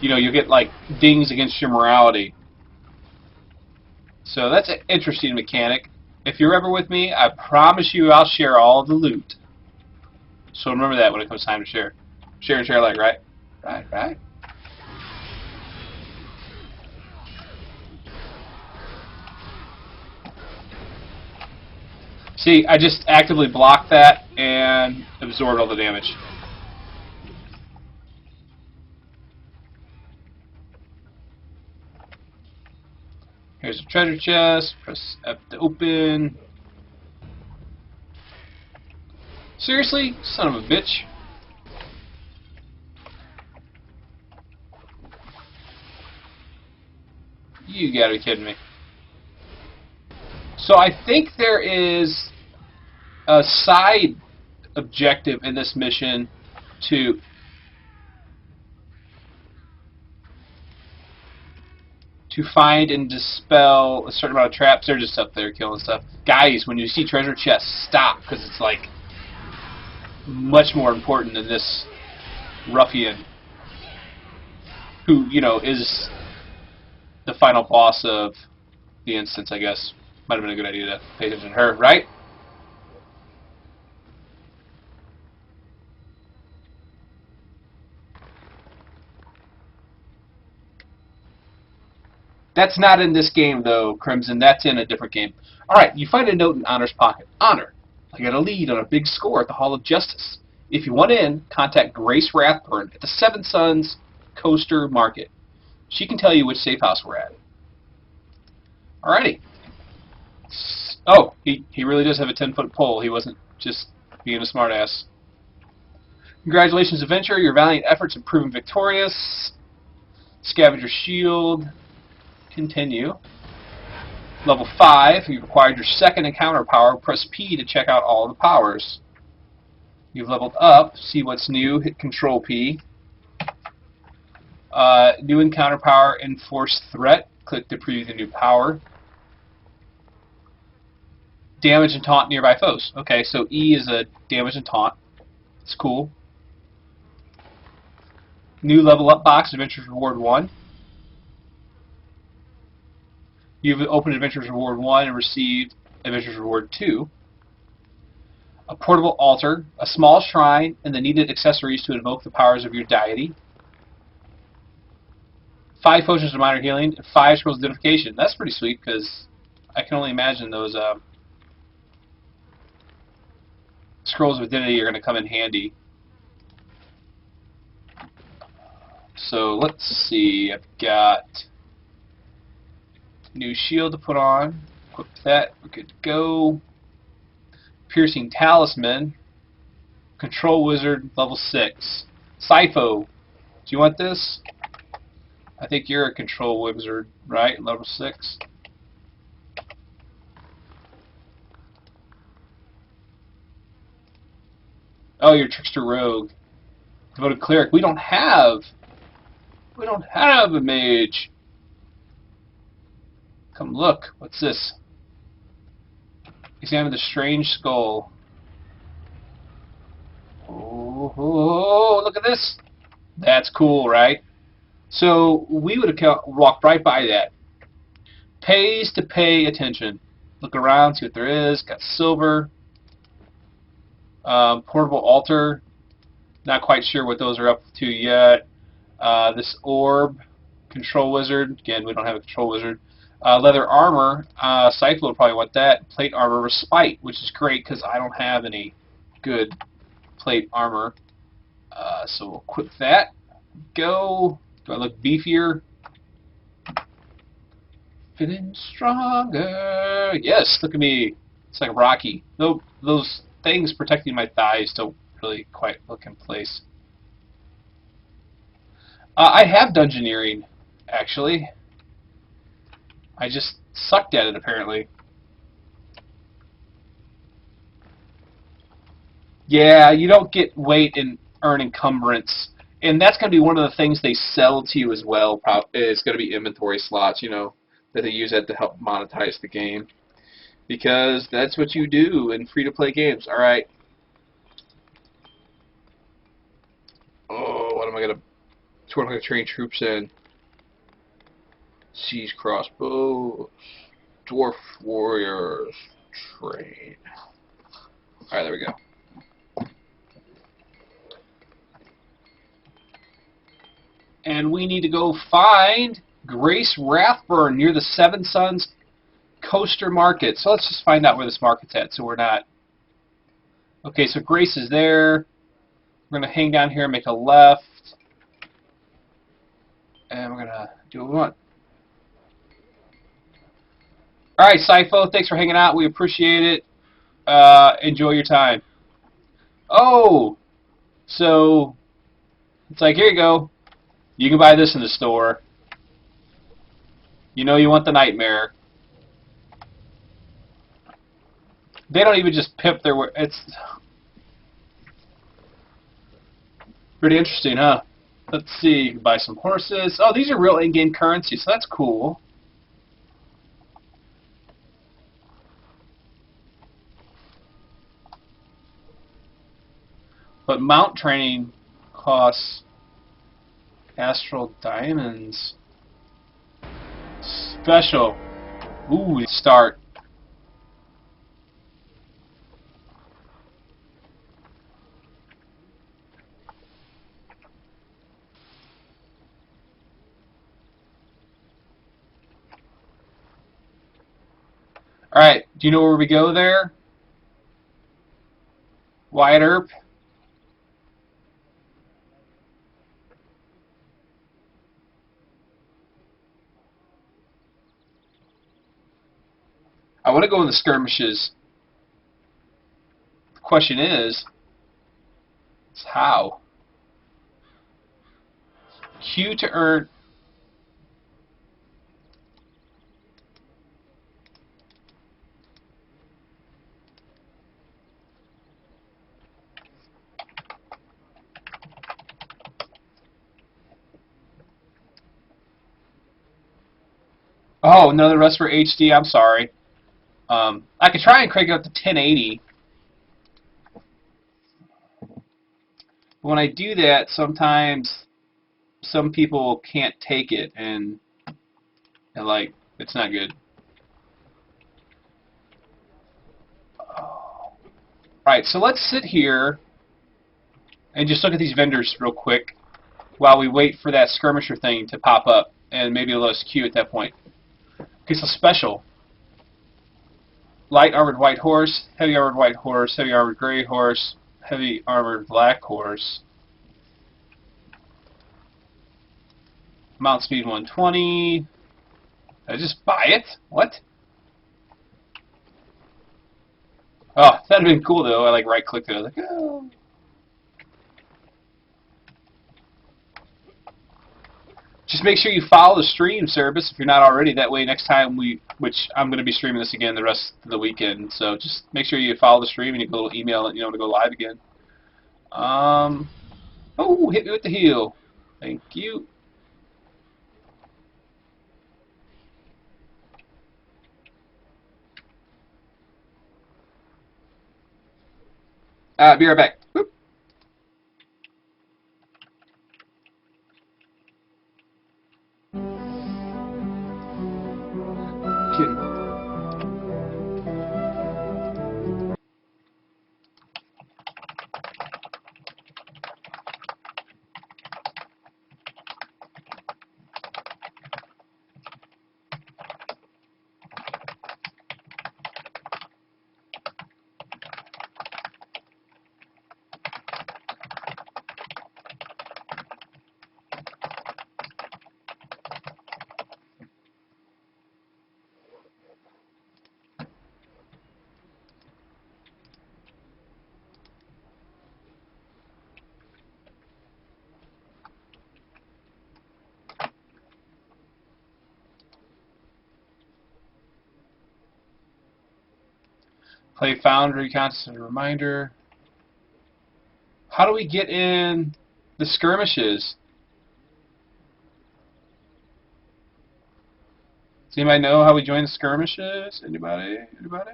you'll get like dings against your morality. So that's an interesting mechanic. If you're ever with me, I promise you I'll share all the loot. So remember that when it comes time to share. Share and share alike, right? Right. See, I just actively blocked that and absorbed all the damage. Here's a treasure chest. Press F to open. Seriously? Son of a bitch. You gotta be kidding me. So I think there is a side objective in this mission to find and dispel a certain amount of traps. They're just up there killing stuff. Guys, when you see treasure chests, stop, because it's like much more important than this ruffian who, you know, is the final boss of the instance, I guess. Might have been a good idea to pay attention to her, right? That's not in this game, though, Crimson. That's in a different game. Alright, you find a note in Honor's pocket. Honor, I got a lead on a big score at the Hall of Justice. If you want in, contact Grace Rathburn at the Seven Sons Coaster Market. She can tell you which safe house we're at. Alrighty. Oh, he really does have a 10-foot pole. He wasn't just being a smartass. Congratulations, adventurer. Your valiant efforts have proven victorious. Scavenger shield. Continue. Level 5, you've acquired your second encounter power. Press P to check out all the powers. You've leveled up. See what's new. Hit Control P. New encounter power, Enforce Threat. Click to preview the new power. Damage and taunt nearby foes. Okay, so E is a damage and taunt. It's cool. New level up box, Adventurer's Reward 1. You've opened Adventurer's Reward 1 and received Adventurer's Reward 2. A portable altar, a small shrine, and the needed accessories to invoke the powers of your deity. 5 potions of minor healing, and 5 scrolls of identification. That's pretty sweet, because I can only imagine those scrolls of identity are going to come in handy. So let's see, I've got new shield to put on. Equip that. We're good to go. Piercing Talisman. Control Wizard, level 6. Sypho. Do you want this? I think you're a Control Wizard, right? Level 6. Oh, you're Trickster Rogue. Devoted Cleric. We don't have a mage. Come look. What's this? Examine the strange skull. Oh, look at this. That's cool, right? So we would have walked right by that. Pays to pay attention. Look around, see what there is. Got silver. Portable altar. Not quite sure what those are up to yet. This orb. Control wizard. Again, we don't have a control wizard. Leather armor, Cypher will probably want that. Plate armor, respite, which is great because I don't have any good plate armor. So we'll equip that. Go. Do I look beefier? Feeling stronger. Yes, look at me. It's like Rocky. Nope, those things protecting my thighs don't really quite look in place. I have dungeoneering, actually. I just sucked at it, apparently. Yeah, you don't get weight and earn encumbrance. And that's going to be one of the things they sell to you as well. It's going to be inventory slots, you know, that they use that to help monetize the game. Because that's what you do in free-to-play games. All right. Oh, what am I going to... That's what I'm going to train troops in. Siege crossbow, dwarf warriors, train. Alright, there we go. And we need to go find Grace Rathburn near the Seven Sons Coaster Market. So let's just find out where this market's at so we're not... Okay, so Grace is there. We're going to hang down here and make a left. And we're going to do what we want. Alright, Sypho, thanks for hanging out. We appreciate it. Enjoy your time. Oh! So, it's like, here you go. You can buy this in the store. You know you want the nightmare. They don't even just pimp their... It's pretty interesting, huh? Let's see. You can buy some horses. Oh, these are real in-game currency, so that's cool. But mount training costs astral diamonds. Special. Ooh, start. Alright, do you know where we go there? Wyatt Earp? I want to go in the skirmishes. The question is how? Q to earn. Oh, no, the rest for HD. I'm sorry. I could try and crank it up to 1080. When I do that, sometimes some people can't take it, and like, it's not good. Right, so let's sit here and just look at these vendors real quick while we wait for that skirmisher thing to pop up, and maybe let us queue at that point. Okay, so special. Light armored white horse, heavy armored white horse, heavy armored gray horse, heavy armored black horse. Mount speed 120. Did I just buy it? What? Oh, that'd have been cool though. I like right clicked it. I was like, oh. Just make sure you follow the stream service if you're not already. That way, next time which I'm going to be streaming this again the rest of the weekend. So just make sure you follow the stream and you get a little email that you know to go live again. Oh, hit me with the heel. Thank you. Be right back. Whoop. Kidding. Play Foundry, constant reminder. How do we get in the skirmishes? Does anybody know how we join the skirmishes? Anybody? Anybody?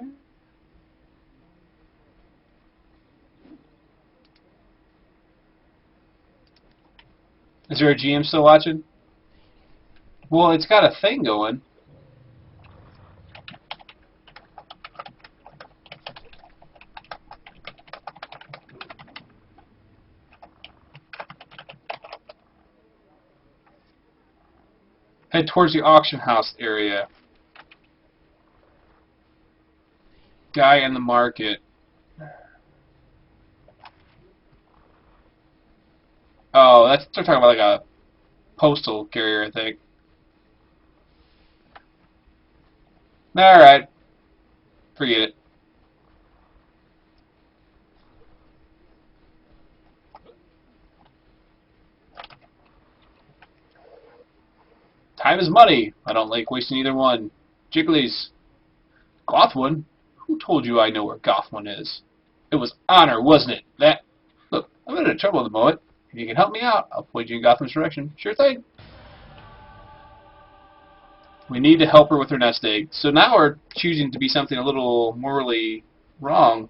Is there a GM still watching? Well, it's got a thing going. Head towards the auction house area. Guy in the market. Oh, they're talking about like a postal carrier, I think. Alright. Forget it. Time is money. I don't like wasting either one. Jiggly's. Gothwan? Who told you I know where Gothwan is? It was honor, wasn't it? That. Look, I'm in trouble at the moment. If you can help me out, I'll point you in Gotham's direction. Sure thing. We need to help her with her nest egg. So now we're choosing to be something a little morally wrong.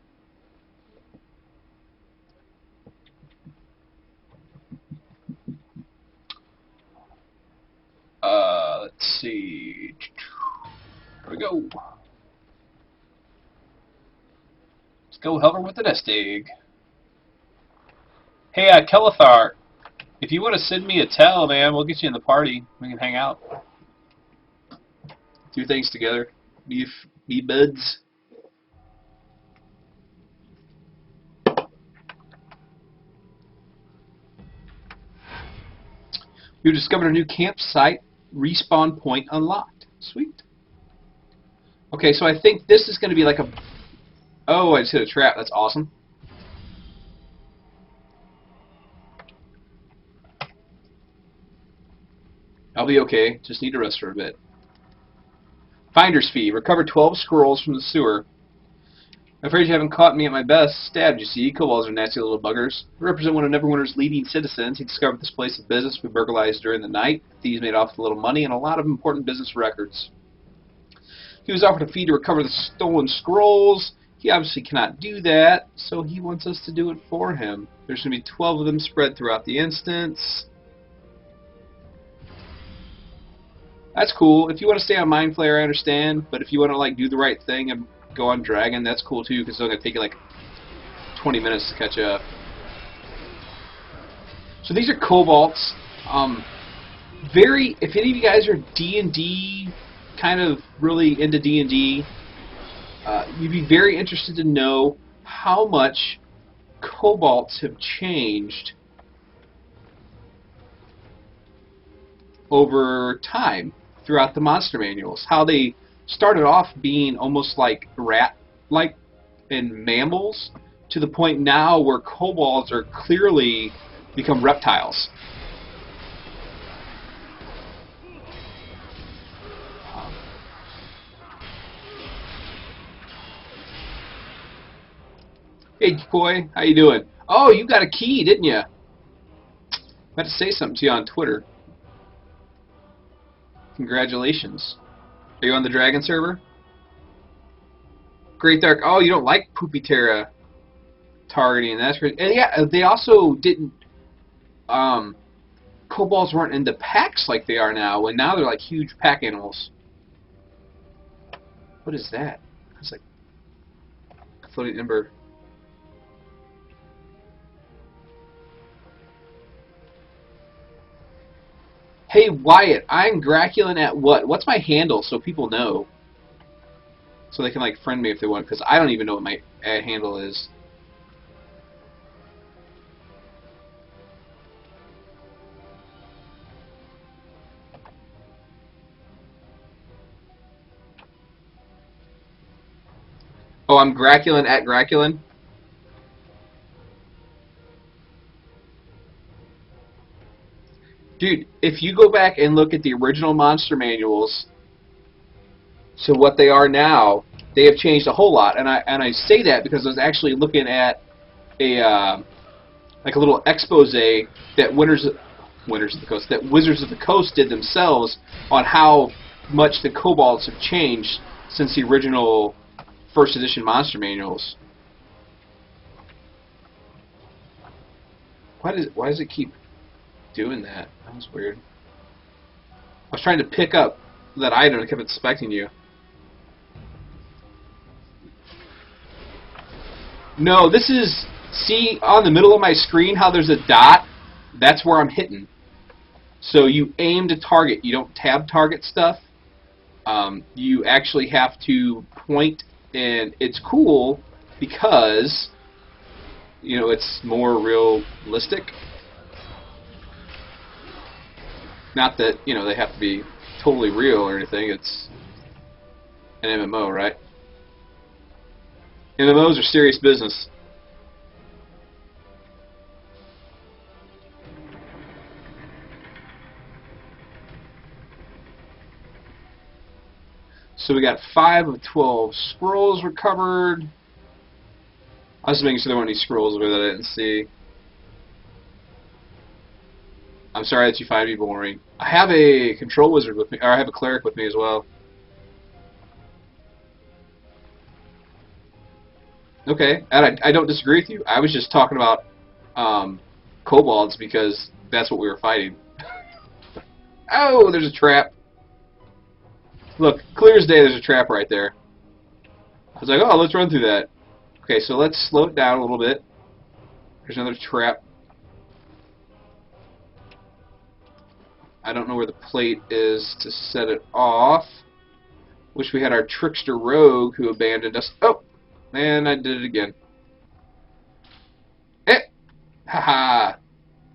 Let's see. There we go. Let's go help her with the nest egg. Hey, Kelithar, if you want to send me a tell, man, we'll get you in the party. We can hang out. Do things together. Be buds. You discovered a new campsite. Respawn point unlocked. Sweet. Okay, so I think this is going to be like a... Oh, I just hit a trap. That's awesome. I'll be okay. Just need to rest for a bit. Finder's fee. Recover 12 scrolls from the sewer. I'm afraid you haven't caught me at my best. Stabbed, you see. Kobolds are nasty little buggers. I represent one of Neverwinter's leading citizens. He discovered this place of business we burglarized during the night. Thieves made off with a little money and a lot of important business records. He was offered a fee to recover the stolen scrolls. He obviously cannot do that, so he wants us to do it for him. There's going to be 12 of them spread throughout the instance. That's cool. If you want to stay on Mind Flayer, I understand, but if you want to like do the right thing and go on Dragon, that's cool too, because it's only going to take you like 20 minutes to catch up. So these are Kobolds. If any of you guys are D&D, kind of really into D&D, you'd be very interested to know how much Kobolds have changed over time throughout the monster manuals. How they started off being almost like rat-like and mammals, to the point now where kobolds are clearly become reptiles. Hey, boy, how you doing? Oh, you got a key, didn't you? I had to say something to you on Twitter. Congratulations. Are you on the Dragon server? Great Dark. Oh, you don't like Poopy Terra targeting. That's great. And yeah, they also didn't... Kobolds weren't into packs like they are now, and now they're like huge pack animals. What is that? It's like a floating ember. Hey Wyatt, I'm Graculin at what? What's my handle so people know? So they can like friend me if they want, because I don't even know what my ad handle is. Oh, I'm Graculin at Graculin. Dude, if you go back and look at the original monster manuals to what they are now, they have changed a whole lot. And I say that because I was actually looking at a like a little expose that Wizards of the Coast did themselves on how much the kobolds have changed since the original first edition monster manuals. Why does it keep doing that? That was weird. I was trying to pick up that item and kept expecting you. No, this is... See, on the middle of my screen how there's a dot? That's where I'm hitting. So you aim to target. You don't tab target stuff. You actually have to point, and it's cool because, you know, it's more realistic. Not that, you know, they have to be totally real or anything. It's an MMO, right? MMOs are serious business. So we got 5 of 12 scrolls recovered. I was just making sure there weren't any scrolls over there that I didn't see. I'm sorry that you find me boring. I have a control wizard with me, or I have a cleric with me as well. Okay, and I don't disagree with you. I was just talking about kobolds because that's what we were fighting. Oh, there's a trap. Look, clear as day, there's a trap right there. I was like, oh, let's run through that. Okay, so let's slow it down a little bit. There's another trap. I don't know where the plate is to set it off. Wish we had our trickster rogue who abandoned us. Oh, man, I did it again. Eh! Haha!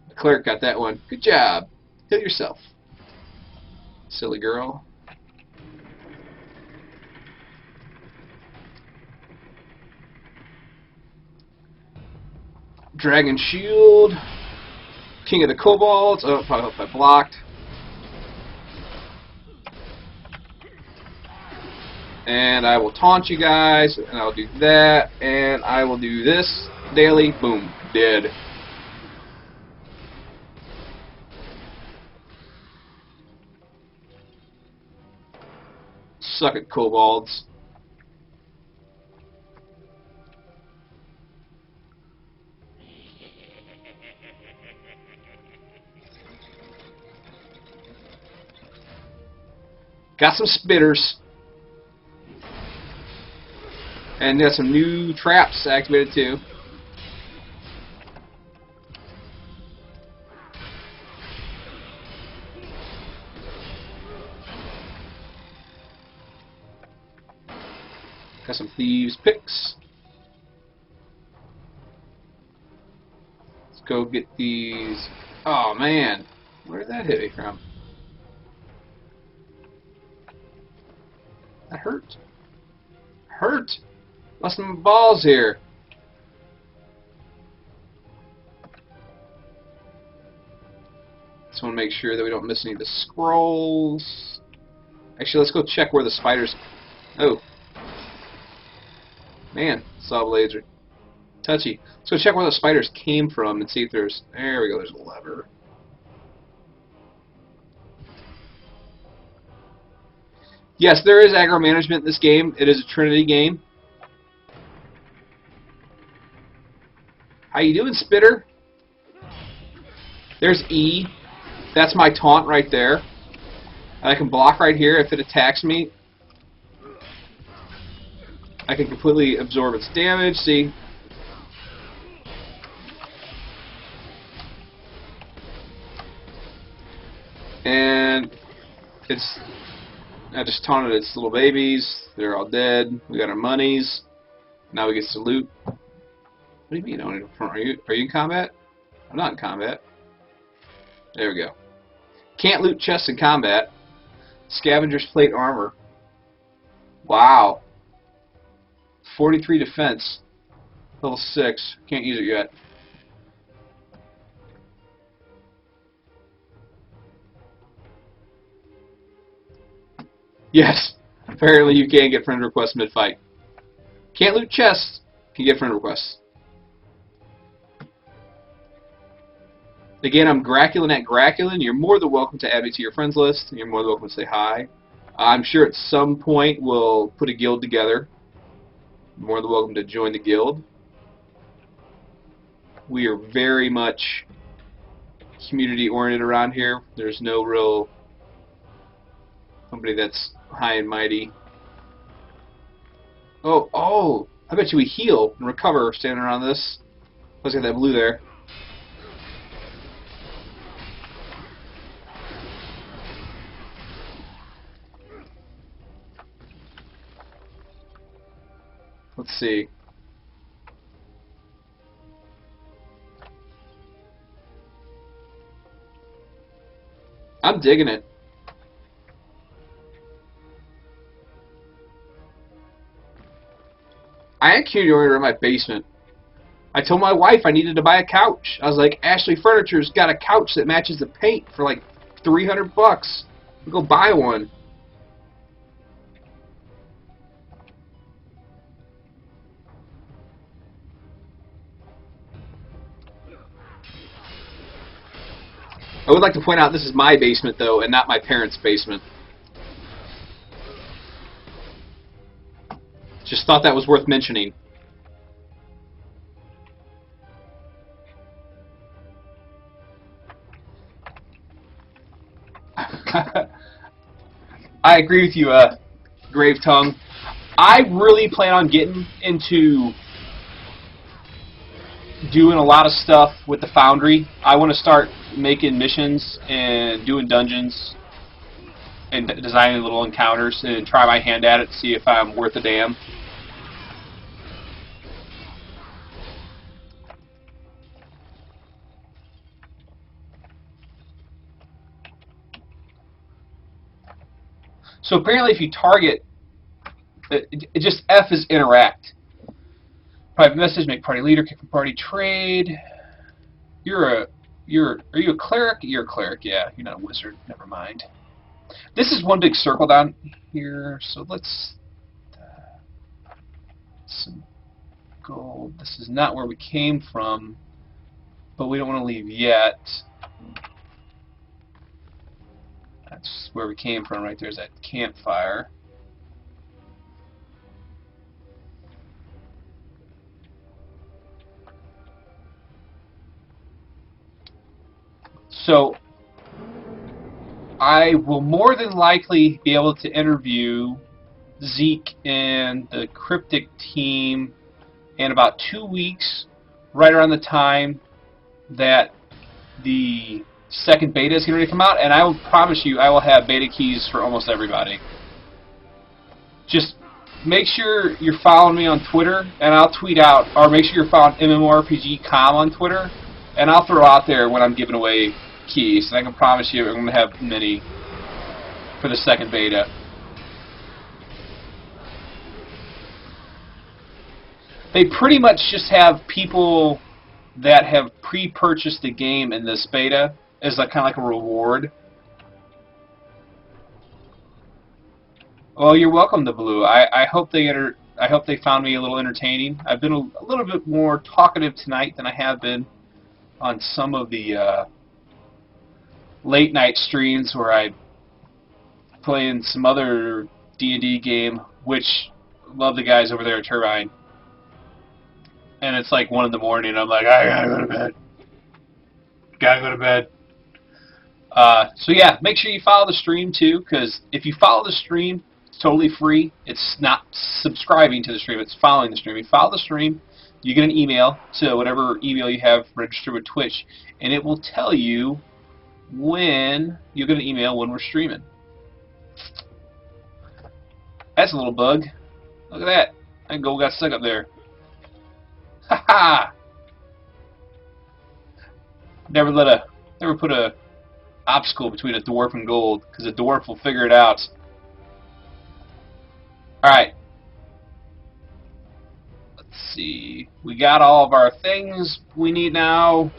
The cleric got that one. Good job. Heal yourself. Silly girl. Dragon Shield. King of the Kobolds. Oh, I hope I blocked. And I will taunt you guys, and I'll do that, and I will do this. Daily. Boom. Dead. Suck it, kobolds. Got some spitters. And got some new traps activated too. Got some thieves picks. Let's go get these. Oh man, where did that hit me from? That hurt. Hurt. Lost some balls here. Just want to make sure that we don't miss any of the scrolls. Actually, let's go check where the spiders. Oh. Man, saw blades are touchy. Let's go check where the spiders came from and see if there's... There we go, there's a lever. Yes, there is aggro management in this game. It is a Trinity game. How you doing, Spitter? There's E. That's my taunt right there. And I can block right here if it attacks me. I can completely absorb its damage, see? And it's... I just taunted its little babies. They're all dead. We got our monies. Now we get to loot. What do you mean? Are you in combat? I'm not in combat. There we go. Can't loot chests in combat. Scavenger's plate armor. Wow. 43 defense. Level 6. Can't use it yet. Yes. Apparently you can get friend requests mid-fight. Can't loot chests. Can get friend requests. Again, I'm Graculin at Graculin. You're more than welcome to add me to your friends list. You're more than welcome to say hi. I'm sure at some point we'll put a guild together. You're more than welcome to join the guild. We are very much community oriented around here. There's no real company that's high and mighty. Oh, I bet you we heal and recover standing around this. Let's get that blue there. Let's see. I'm digging it. I am community oriented in my basement. I told my wife I needed to buy a couch. I was like, Ashley Furniture's got a couch that matches the paint for like $300. Go buy one. I would like to point out this is my basement though, and not my parents' basement. Just thought that was worth mentioning. I agree with you, Grave Tongue. I really plan on getting into doing a lot of stuff with the Foundry. I want to start making missions and doing dungeons and designing little encounters and try my hand at it to see if I'm worth a damn. So apparently if you target, it just F is interact. Private message, make party leader, kick from party, trade. Are you a cleric? You're a cleric, yeah. You're not a wizard. Never mind. This is one big circle down here, so let's some gold. This is not where we came from, but we don't want to leave yet. That's where we came from right there's that campfire. So I will more than likely be able to interview Zeke and the Cryptic team in about 2 weeks, right around the time that the second beta is going to come out, and I will promise you I will have beta keys for almost everybody. Just make sure you're following me on Twitter, and I'll tweet out, or make sure you're following MMORPG.com on Twitter, and I'll throw out there when I'm giving away keys, and I can promise you I'm going to have many for the second beta. They pretty much just have people that have pre-purchased the game in this beta as kind of like a reward. Well, you're welcome to Blue. I hope they found me a little entertaining. I've been a little bit more talkative tonight than I have been on some of the late night streams where I play in some other D&D game, which love the guys over there at Turbine. And it's like 1 in the morning, and I'm like, I gotta go to bed. Gotta go to bed. So yeah, make sure you follow the stream too, because if you follow the stream, it's totally free. It's not subscribing to the stream, it's following the stream. You follow the stream, you get an email to whatever email you have registered with Twitch, and it will tell you when you'll get an email when we're streaming. That's a little bug. Look at that. That gold got stuck up there. Ha ha! Never put a obstacle between a dwarf and gold, because a dwarf will figure it out. Alright. Let's see. We got all of our things we need now.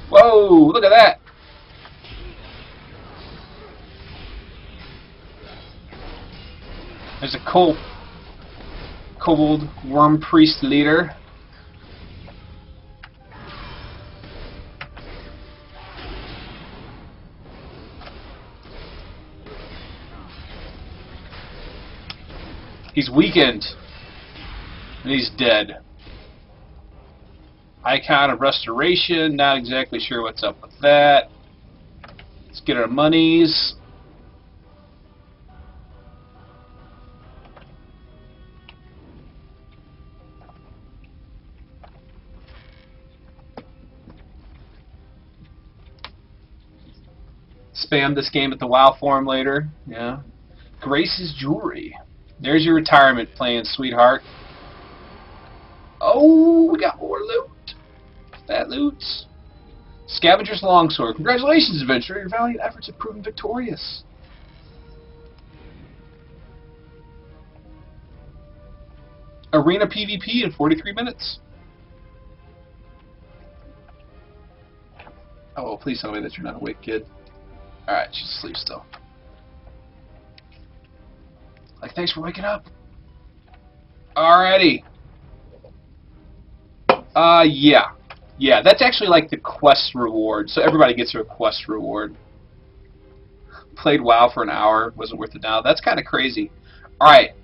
Whoa! Look at that! There's a kobold worm priest leader. He's weakened, and he's dead. Icon of Restoration, not exactly sure what's up with that. Let's get our monies. Spam this game at the WoW forum later. Yeah. Grace's Jewelry. There's your retirement plan, sweetheart. Oh, we got more loot. Fat loots. Scavenger's Longsword. Congratulations, adventurer. Your valiant efforts have proven victorious. Arena PvP in 43 minutes. Oh, please tell me that you're not awake, kid. Alright, she's asleep still. Like, thanks for waking up. Alrighty. Yeah. Yeah, that's actually like the quest reward. So everybody gets a quest reward. Played WoW for an hour. Wasn't worth it now. That's kind of crazy. Alright.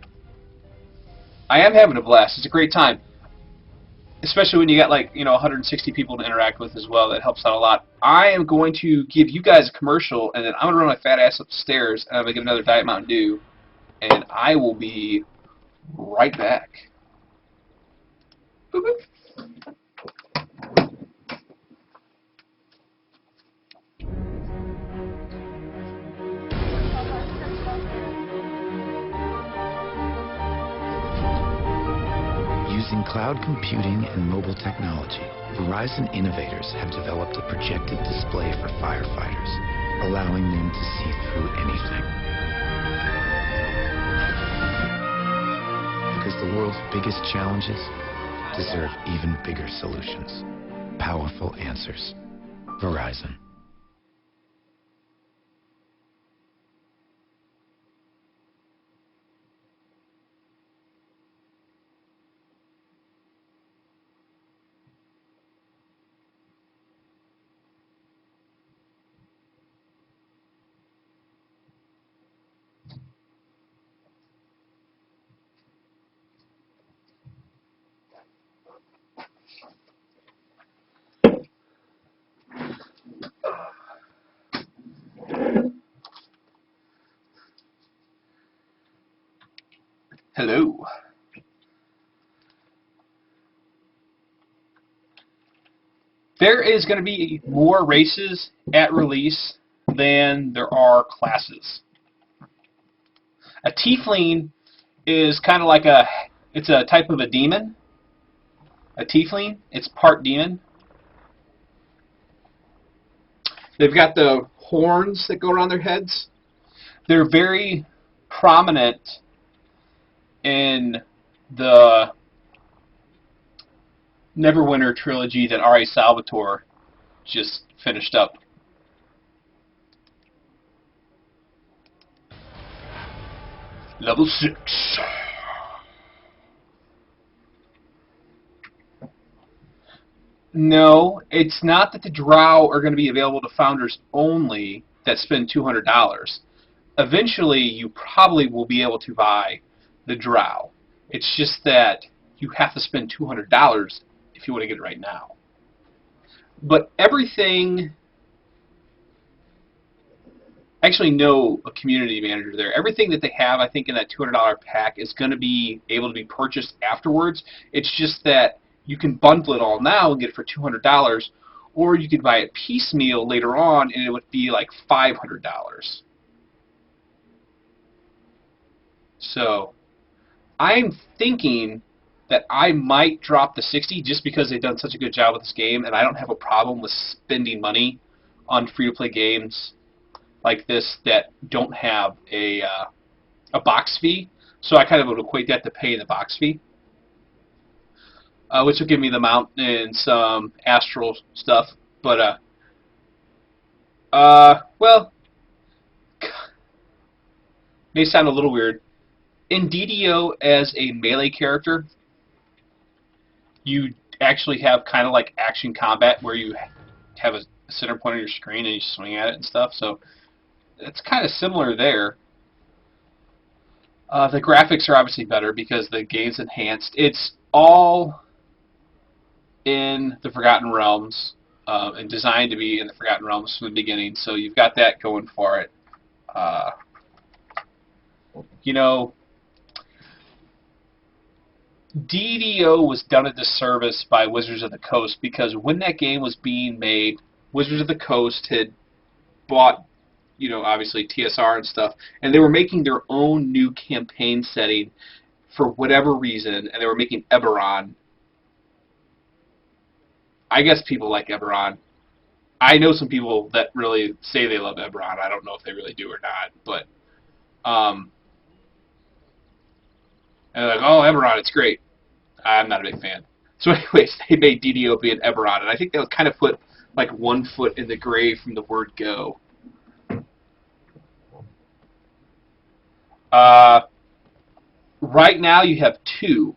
I am having a blast. It's a great time. especially when you got like 160 people to interact with as well. That helps out a lot. I am going to give you guys a commercial, and then I'm gonna run my fat ass upstairs, and I'm gonna get another Diet Mountain Dew, and I will be right back. Boop, boop. Using cloud computing and mobile technology, Verizon innovators have developed a projected display for firefighters, allowing them to see through anything. Because the world's biggest challenges deserve even bigger solutions. Powerful answers. Verizon. Hello. There is going to be more races at release than there are classes. A tiefling is kind of like it's a type of a demon. A tiefling, it's part demon. They've got the horns that go around their heads. They're very prominent in the Neverwinter trilogy that R.A. Salvatore just finished up. Level 6. No, it's not that the drow are going to be available to founders only that spend $200. Eventually, you probably will be able to buy the drow. It's just that you have to spend $200 if you want to get it right now. But everything... I actually know a community manager there. Everything that they have, I think, in that $200 pack is going to be able to be purchased afterwards. It's just that you can bundle it all now and get it for $200, or you could buy it piecemeal later on and it would be like $500. So I'm thinking that I might drop the 60 just because they've done such a good job with this game, and I don't have a problem with spending money on free-to-play games like this that don't have a box fee. So I kind of would equate that to paying the box fee, which will give me the mount and some astral stuff. But well, may sound a little weird. In DDO, as a melee character, you actually have kind of like action combat where you have a center point on your screen and you swing at it and stuff. So it's kind of similar there. The graphics are obviously better because the game's enhanced. It's all in the Forgotten Realms and designed to be in the Forgotten Realms from the beginning. So you've got that going for it. You know, DDO was done a disservice by Wizards of the Coast because when that game was being made, Wizards of the Coast had bought, obviously TSR and stuff, and they were making their own new campaign setting for whatever reason, and they were making Eberron. I guess people like Eberron. I know some people that really say they love Eberron. I don't know if they really do or not, but and they're like, oh, Eberron, it's great. I'm not a big fan. So anyways, they made DDO be an Eberron, and I think they'll kind of put like one foot in the grave from the word go. Right now you have 2.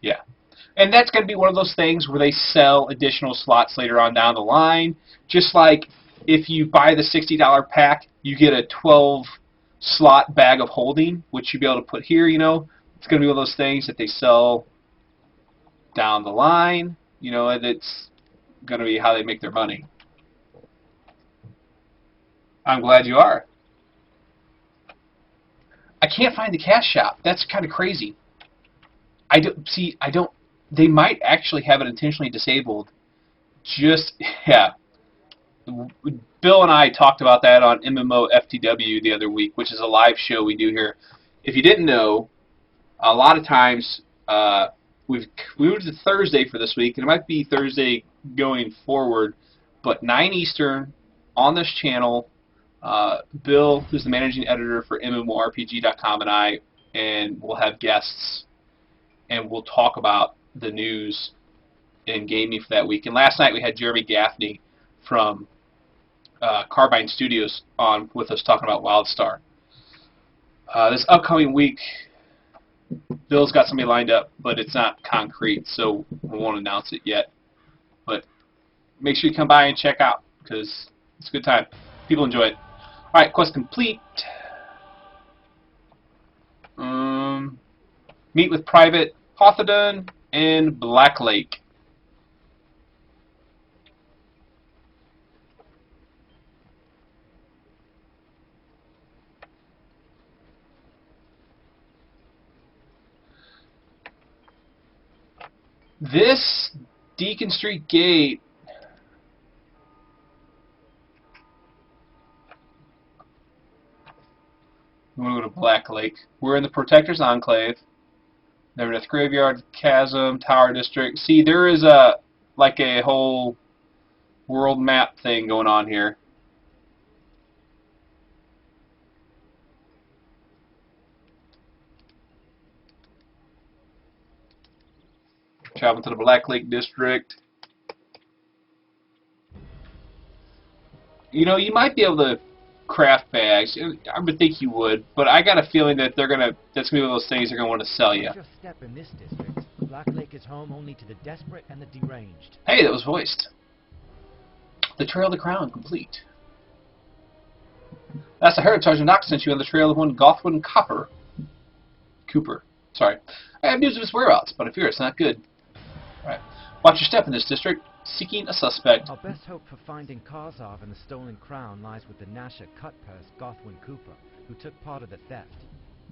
Yeah. And that's going to be one of those things where they sell additional slots later on down the line. Just like if you buy the $60 pack, you get a 12 slot bag of holding, which you'll be able to put here, you know. It's going to be one of those things that they sell down the line, you know, and it's going to be how they make their money. I'm glad you are. I can't find the cash shop. That's kind of crazy. I don't. They might actually have it intentionally disabled. Yeah. Bill and I talked about that on MMO FTW the other week, which is a live show we do here. If you didn't know, a lot of times we moved to Thursday for this week, and it might be Thursday going forward, but 9 Eastern on this channel, Bill, who's the managing editor for MMORPG.com, and we'll have guests, and we'll talk about the news in gaming for that week. And last night we had Jeremy Gaffney from Carbine Studios on with us talking about WildStar. This upcoming week, Bill's got somebody lined up, but it's not concrete, so we won't announce it yet. But make sure you come by and check out, because it's a good time. People enjoy it. Alright, quest complete. Meet with Private Hawthorne in Black Lake. This Deacon Street gate, we want to go to Black Lake. We're in the Protector's Enclave. Neverwinter Graveyard, Chasm, Tower District. See, there is like a whole world map thing going on here. Travel to the Black Lake District. You know, you might be able to craft bags. I would think you would, but I got a feeling that that's gonna be one of those things they're gonna want to sell you. Just step in this district. Black Lake is home only to the desperate and the deranged. Hey, that was voiced. The Trail of the Crown complete. That's the Heritage of Nox sent you on the trail of one Gothwin Cooper. Sorry. I have news of his whereabouts, but I fear it's not good. Alright. Watch your step in this district. Seeking a suspect. Our best hope for finding Karzov and the stolen crown lies with the Nasher cutpurse Gothwin Cooper, who took part of the theft.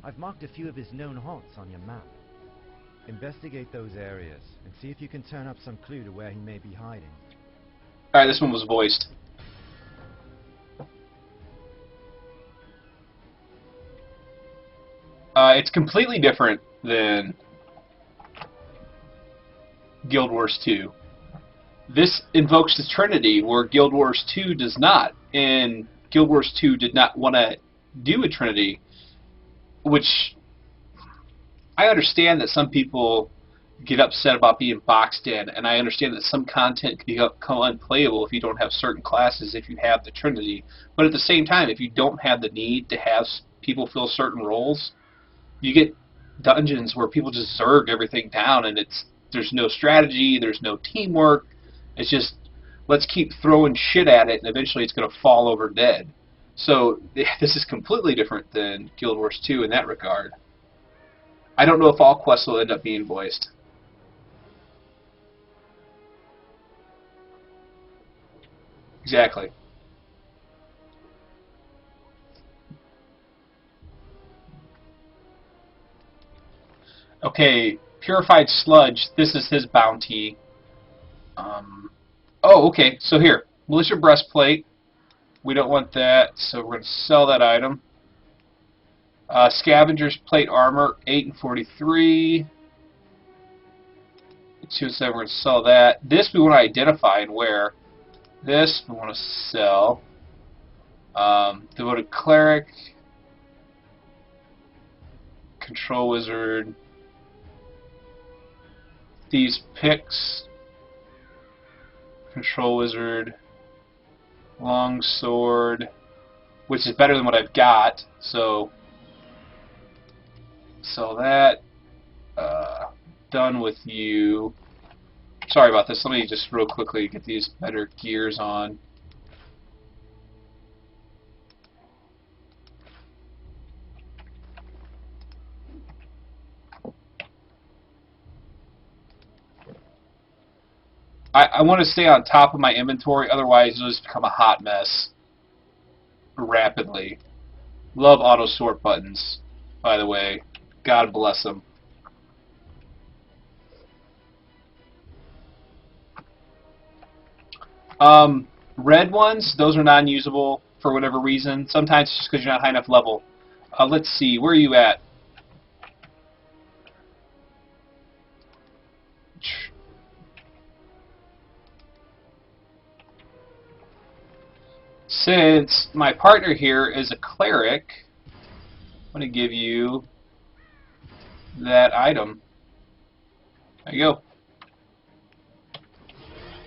I've marked a few of his known haunts on your map. Investigate those areas and see if you can turn up some clue to where he may be hiding. Alright, this one was voiced. It's completely different than Guild Wars 2. This invokes the Trinity, where Guild Wars 2 does not. And Guild Wars 2 did not want to do a Trinity, which I understand that some people get upset about being boxed in, and I understand that some content can become unplayable if you don't have certain classes if you have the Trinity. But at the same time, if you don't have the need to have people fill certain roles, you get dungeons where people just zerg everything down, and there's no strategy, there's no teamwork. It's just, let's keep throwing shit at it, and eventually it's going to fall over dead. So this is completely different than Guild Wars 2 in that regard. I don't know if all quests will end up being voiced. Exactly. Okay, Purified Sludge, this is his bounty. Oh, okay, so here, Militia Breastplate. We don't want that, so we're going to sell that item. Scavenger's Plate Armor, 8 and 43. 2 and 7, we're going to sell that. This we want to identify and wear. This we want to sell. Devoted Cleric. Control Wizard. These picks. Control Wizard. Long Sword. Which is better than what I've got. So sell that. done with you. Sorry about this. Let me just real quickly get these better gears on. I want to stay on top of my inventory, otherwise it'll just become a hot mess rapidly. Love auto sort buttons, by the way. God bless them. Red ones, those are non-usable for whatever reason. Sometimes it's just because you're not high enough level. Let's see, where are you at? Since my partner here is a cleric, I'm going to give you that item. There you go.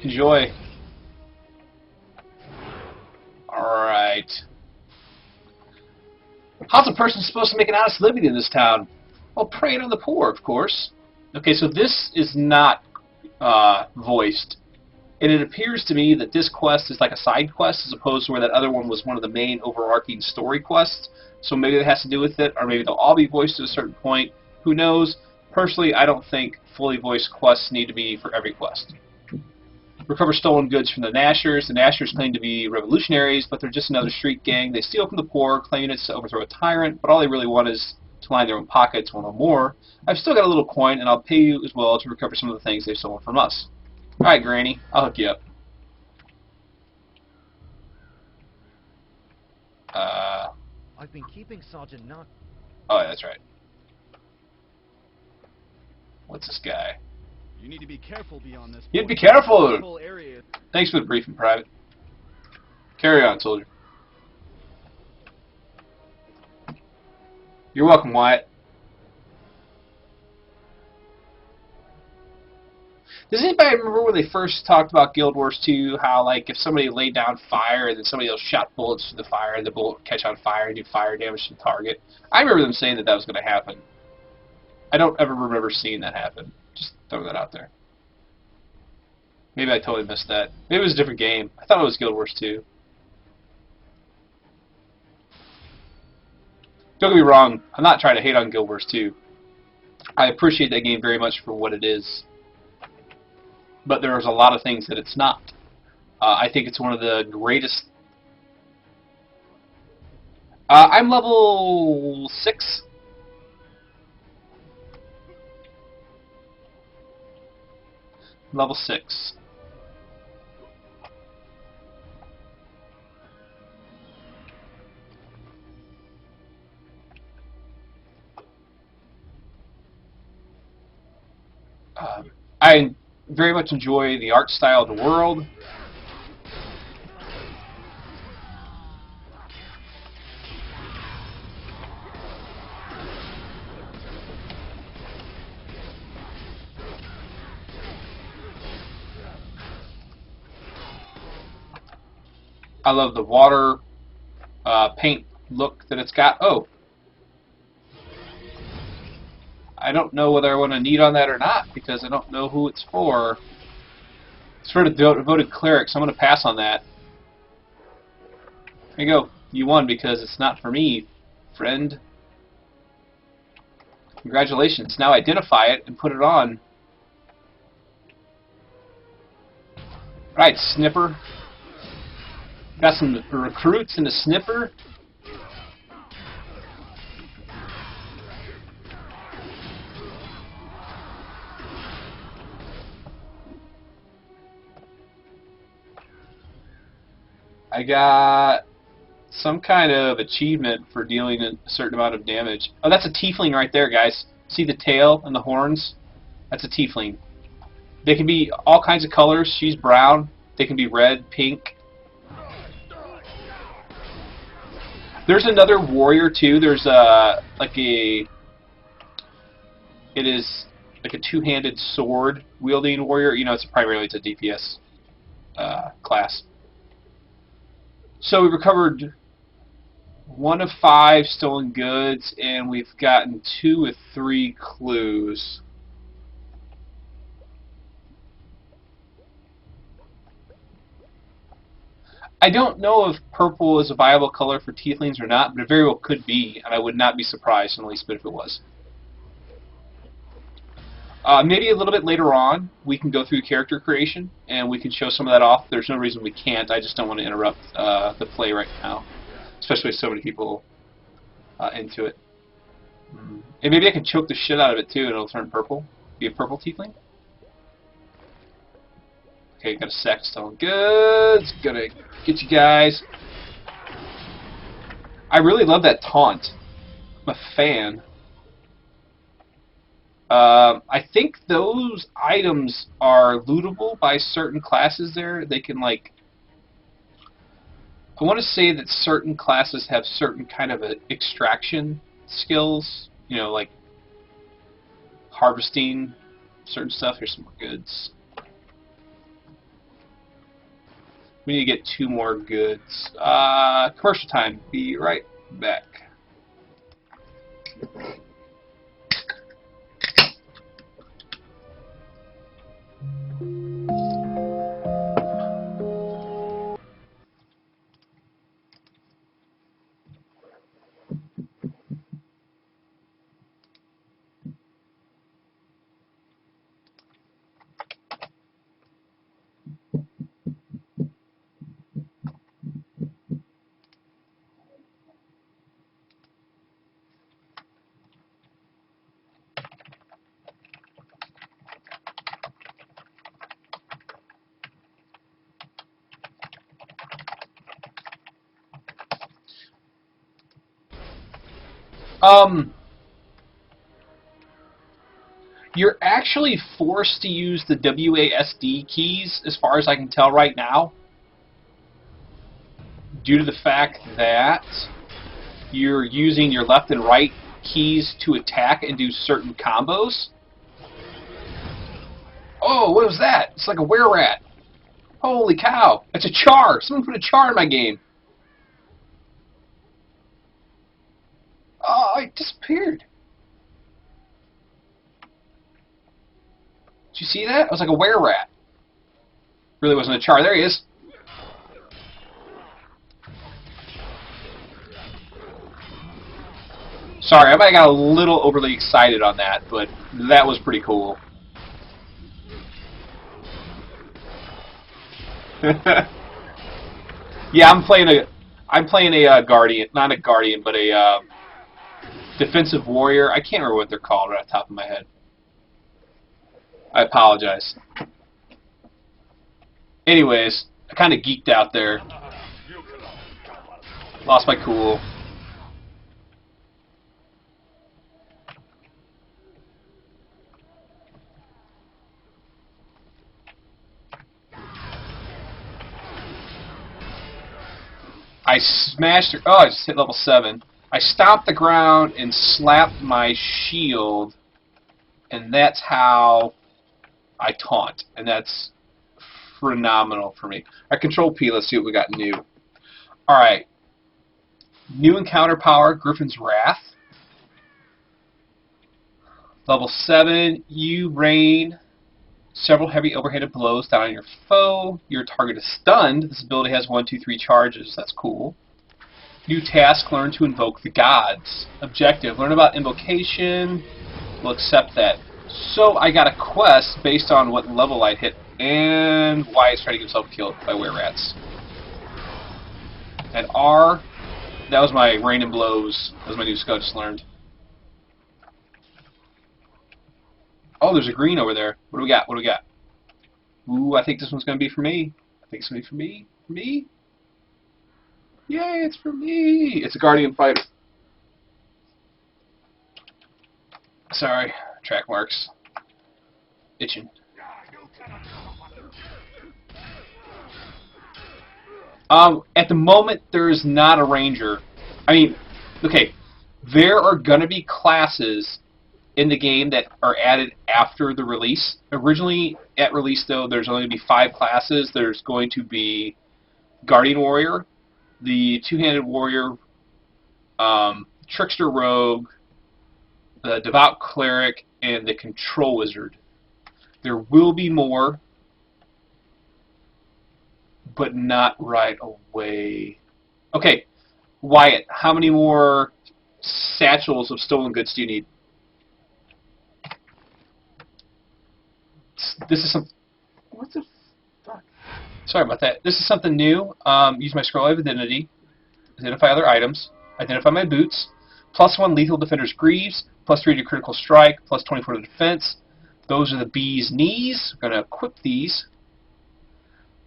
Enjoy. Alright. How's a person supposed to make an honest living in this town? Well, preying on the poor, of course. Okay, so this is not voiced. And it appears to me that this quest is like a side quest as opposed to where that other one was one of the main overarching story quests. So maybe that has to do with it, or maybe they'll all be voiced at a certain point. Who knows? Personally, I don't think fully voiced quests need to be for every quest. Recover stolen goods from the Nashers. The Nashers claim to be revolutionaries, but they're just another street gang. They steal from the poor, claiming it's to overthrow a tyrant, but all they really want is to line their own pockets or no more. I've still got a little coin, and I'll pay you as well to recover some of the things they've stolen from us. Alright, Granny. I'll hook you up. I've been keeping Sergeant Knock. Oh, yeah, that's right. What's this guy? You need to be careful beyond this. You'd be careful! Whole area. Thanks for the briefing, Private. Carry on, soldier. You're welcome, Wyatt. Does anybody remember when they first talked about Guild Wars 2, how like if somebody laid down fire and then somebody else shot bullets through the fire and the bullet would catch on fire and do fire damage to the target? I remember them saying that that was going to happen. I don't ever remember seeing that happen. Just throw that out there. Maybe I totally missed that. Maybe it was a different game. I thought it was Guild Wars 2. Don't get me wrong, I'm not trying to hate on Guild Wars 2. I appreciate that game very much for what it is. But there's a lot of things that it's not. I think it's one of the greatest... I'm level 6. Level 6. I very much enjoy the art style of the world. I love the water paint look that it's got. Oh, I don't know whether I want to need on that or not because I don't know who it's for. It's for the devoted cleric, so I'm going to pass on that. There you go. You won because it's not for me, friend. Congratulations. Now identify it and put it on. Right, Snipper. Got some recruits in the Snipper. I got some kind of achievement for dealing a certain amount of damage. Oh, that's a tiefling right there, guys. See the tail and the horns? That's a tiefling. They can be all kinds of colors. She's brown. They can be red, pink. There's another warrior too. There's it is like a two-handed sword wielding warrior. You know, it's primarily a DPS class. So we recovered 1 of 5 stolen goods, and we've gotten 2 of 3 clues. I don't know if purple is a viable color for tieflings or not, but it very well could be, and I would not be surprised in the least bit if it was. Maybe a little bit later on, we can go through character creation, and we can show some of that off. There's no reason we can't. I just don't want to interrupt the play right now, especially with so many people into it. And maybe I can choke the shit out of it, too, and it'll turn purple. Be a purple tiefling. Okay, got a sackstone. Good. It's gonna get you guys. I really love that taunt. I'm a fan. I think those items are lootable by certain classes there. They can, like... I want to say that certain classes have certain kind of extraction skills. You know, like harvesting certain stuff. Here's some more goods. We need to get 2 more goods. Commercial time. Be right back. You're actually forced to use the WASD keys, as far as I can tell right now, due to the fact that you're using your left and right keys to attack and do certain combos. Oh, what was that? It's like a were-rat. Holy cow! It's a char! Someone put a char in my game. Oh, it disappeared. Did you see that? It was like a were-rat. Really wasn't a char. There he is. Sorry, I might have got a little overly excited on that, but that was pretty cool. Yeah, I'm playing a guardian, not a guardian, but a defensive warrior. I can't remember what they're called right off the top of my head. I apologize. Anyways, I kind of geeked out there. Lost my cool. I smashed her. Oh, I just hit level 7. I stomped the ground and slapped my shield, and that's how I taunt, and that's phenomenal for me. Alright, Control P, let's see what we got new. Alright. New encounter power, Griffin's Wrath. Level 7, you rain several heavy overhanded blows down on your foe. Your target is stunned. This ability has 1, 2, 3 charges. That's cool. New task, learn to invoke the gods. Objective, learn about invocation. We'll accept that. So I got a quest based on what level I hit and why he's trying to get himself killed by were-rats. And R, that was my rain and blows. That was my new skill I just learned. Oh, there's a green over there. What do we got? What do we got? Ooh, I think this one's going to be for me. I think it's going to be for me. For me? Yay, it's for me. It's a Guardian Fighter. Sorry, track marks. Itching. At the moment, there's not a ranger. I mean, okay, there are going to be classes in the game that are added after the release. Originally, at release, though, there's only going to be 5 classes. There's going to be Guardian Warrior, the Two-Handed Warrior, Trickster Rogue, the Devout Cleric, and the Control Wizard. There will be more. but not right away. Okay, Wyatt, how many more satchels of stolen goods do you need? This is some. What the fuck? Sorry about that. This is something new. Use my scroll of identity. Identify other items. Identify my boots. +1 lethal defender's greaves. +3 to critical strike. +24 to defense. Those are the bee's knees. I'm going to equip these.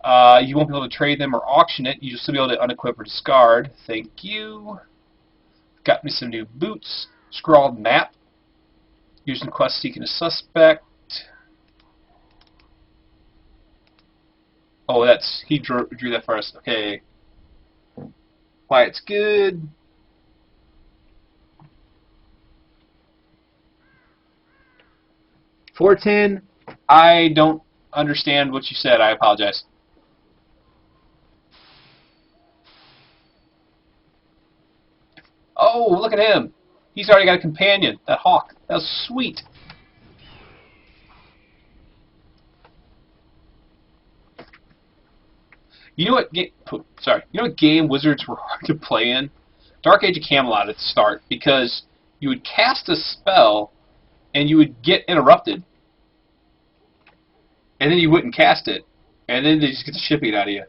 You won't be able to trade them or auction it. You'll still be able to unequip or discard. Thank you. Got me some new boots. Scrawled map. Using quest seeking a suspect. Oh, he drew that for us. Okay. Wyatt's good. $4.10. I don't understand what you said. I apologize. Oh, look at him. He's already got a companion. That hawk. That was sweet. You know what? Sorry. You know what game wizards were hard to play in? Dark Age of Camelot at the start, because you would cast a spell and you would get interrupted, and then you wouldn't cast it, and then they just get the shit beat out of you.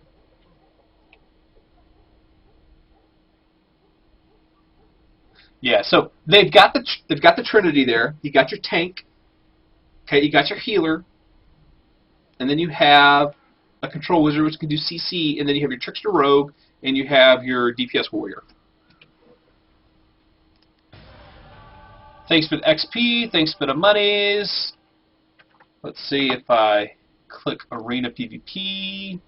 Yeah, so they've got the Trinity there. You got your tank. Okay, you got your healer, and then you have a control wizard which can do CC, and then you have your trickster rogue, and you have your DPS warrior. Thanks for the XP. Thanks for the monies. Let's see if I click Arena PvP.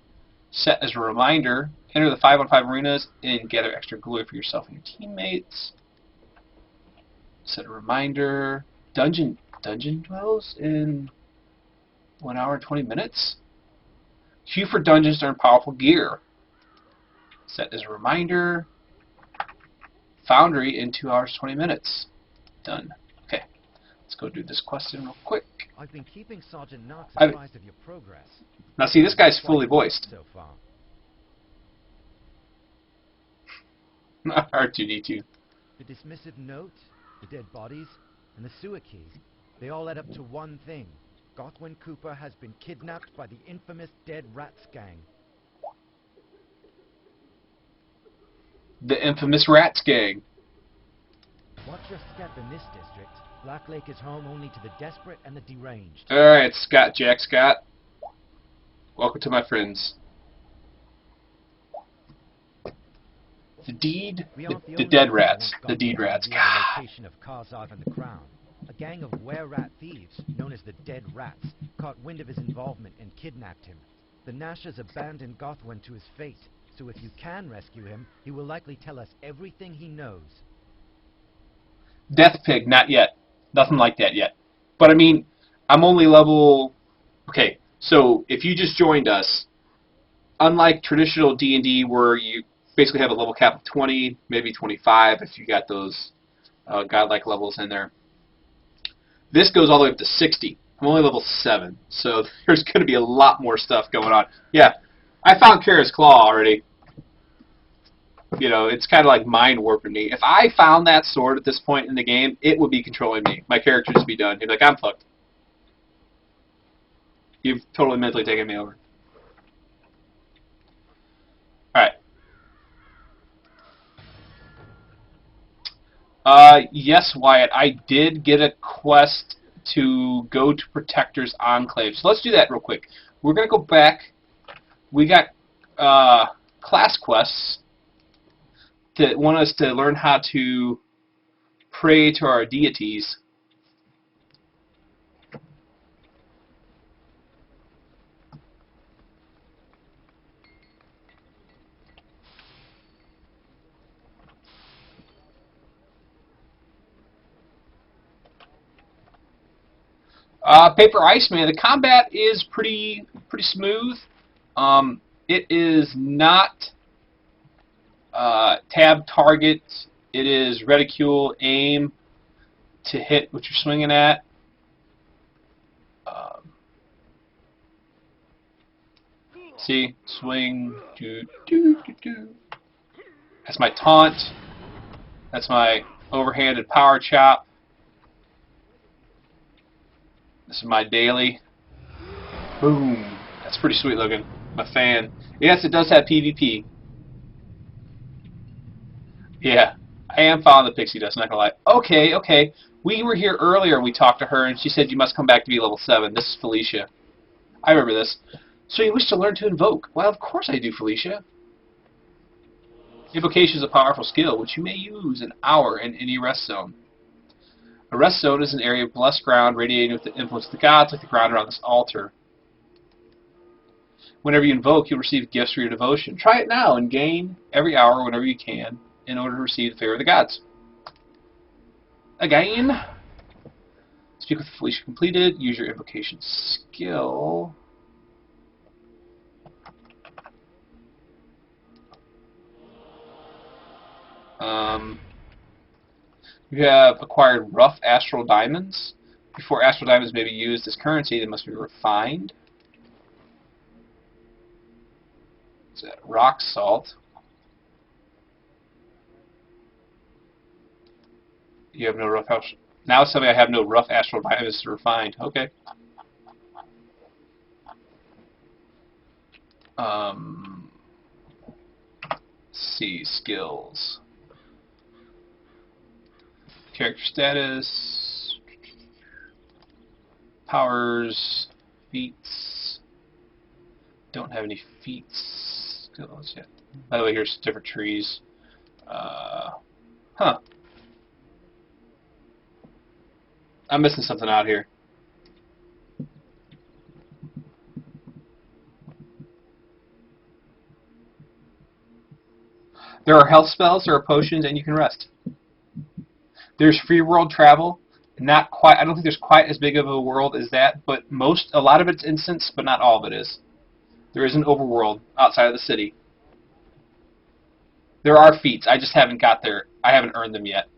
Set as a reminder. Enter the 5-on-5 arenas and gather extra glory for yourself and your teammates. Set a reminder. Dungeon dwells in 1 hour and 20 minutes. Queue for dungeons to earn powerful gear. Set as a reminder. Foundry in 2 hours 20 minutes. Done. Okay. Let's go do this question real quick. I've been keeping Sergeant Knox apprised of your progress. Now see, this guy's fully voiced. So far. R2-D2. The dismissive note, the dead bodies, and the sewer key, they all led up to one thing. Gothwin Cooper has been kidnapped by the infamous Dead Rats gang. The infamous Rats gang. Watch your step in this district. Black Lake is home only to the desperate and the deranged. Alright, Jack Scott. Welcome to my friends. The dead rats. The deed rats. The location of Karzag and the Crown. A gang of were-rat thieves, known as the Dead Rats, caught wind of his involvement and kidnapped him. The Nashers abandoned Gothwin to his fate, so if you can rescue him, he will likely tell us everything he knows. Death Pig, not yet. Nothing like that yet. But I mean, I'm only level... Okay, so if you just joined us, unlike traditional D&D where you basically have a level cap of 20, maybe 25 if you got those godlike levels in there, this goes all the way up to 60. I'm only level 7, so there's going to be a lot more stuff going on. Yeah, I found Kara's Claw already. You know, it's kind of like mind warping me. If I found that sword at this point in the game, it would be controlling me. My character would just be done. He'd be like, I'm fucked. You've totally mentally taken me over. Alright. Yes, Wyatt, I did get a quest to go to Protector's Enclave. So let's do that real quick. We're going to go back. We got class quests that want us to learn how to pray to our deities. Paper Iceman, the combat is pretty smooth. It is not tab target. It is reticule aim to hit what you're swinging at. See? Swing. Do, do, do, do. That's my taunt. That's my overhanded power chop. This is my daily. Boom. That's pretty sweet looking. I'm a fan. Yes, it does have PvP. Yeah. I am following the pixie dust, not gonna lie. Okay, okay. We were here earlier and we talked to her and she said you must come back to be level 7. This is Felicia. I remember this. So you wish to learn to invoke? Well, of course I do, Felicia. Invocation is a powerful skill which you may use an hour in any rest zone. A rest zone is an area of blessed ground radiating with the influence of the gods like the ground around this altar. Whenever you invoke, you'll receive gifts for your devotion. Try it now and gain every hour whenever you can in order to receive the favor of the gods. Again, speak with Felicia completed. Use your invocation skill. You have acquired rough astral diamonds. Before astral diamonds may be used as currency, they must be refined. What's that? Rock salt. You have no rough astral. Now it's telling me I have no rough astral diamonds refined. Okay. Let's see, skills. Character status. Powers. Feats. Don't have any feats skills yet. By the way, here's different trees. Huh. I'm missing something out here. There are health spells, there are potions, and you can rest. There's free world travel. Not quite. I don't think there's quite as big of a world as that, but a lot of it's instance, but not all of it is. There is an overworld outside of the city. There are feats. I just haven't got there. I haven't earned them yet.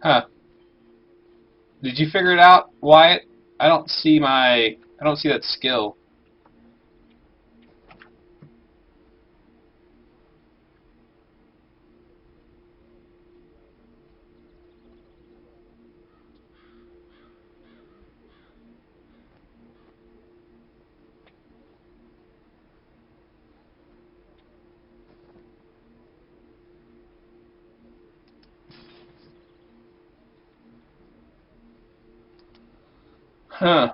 Huh. Did you figure it out, Wyatt? I don't see that skill. Huh.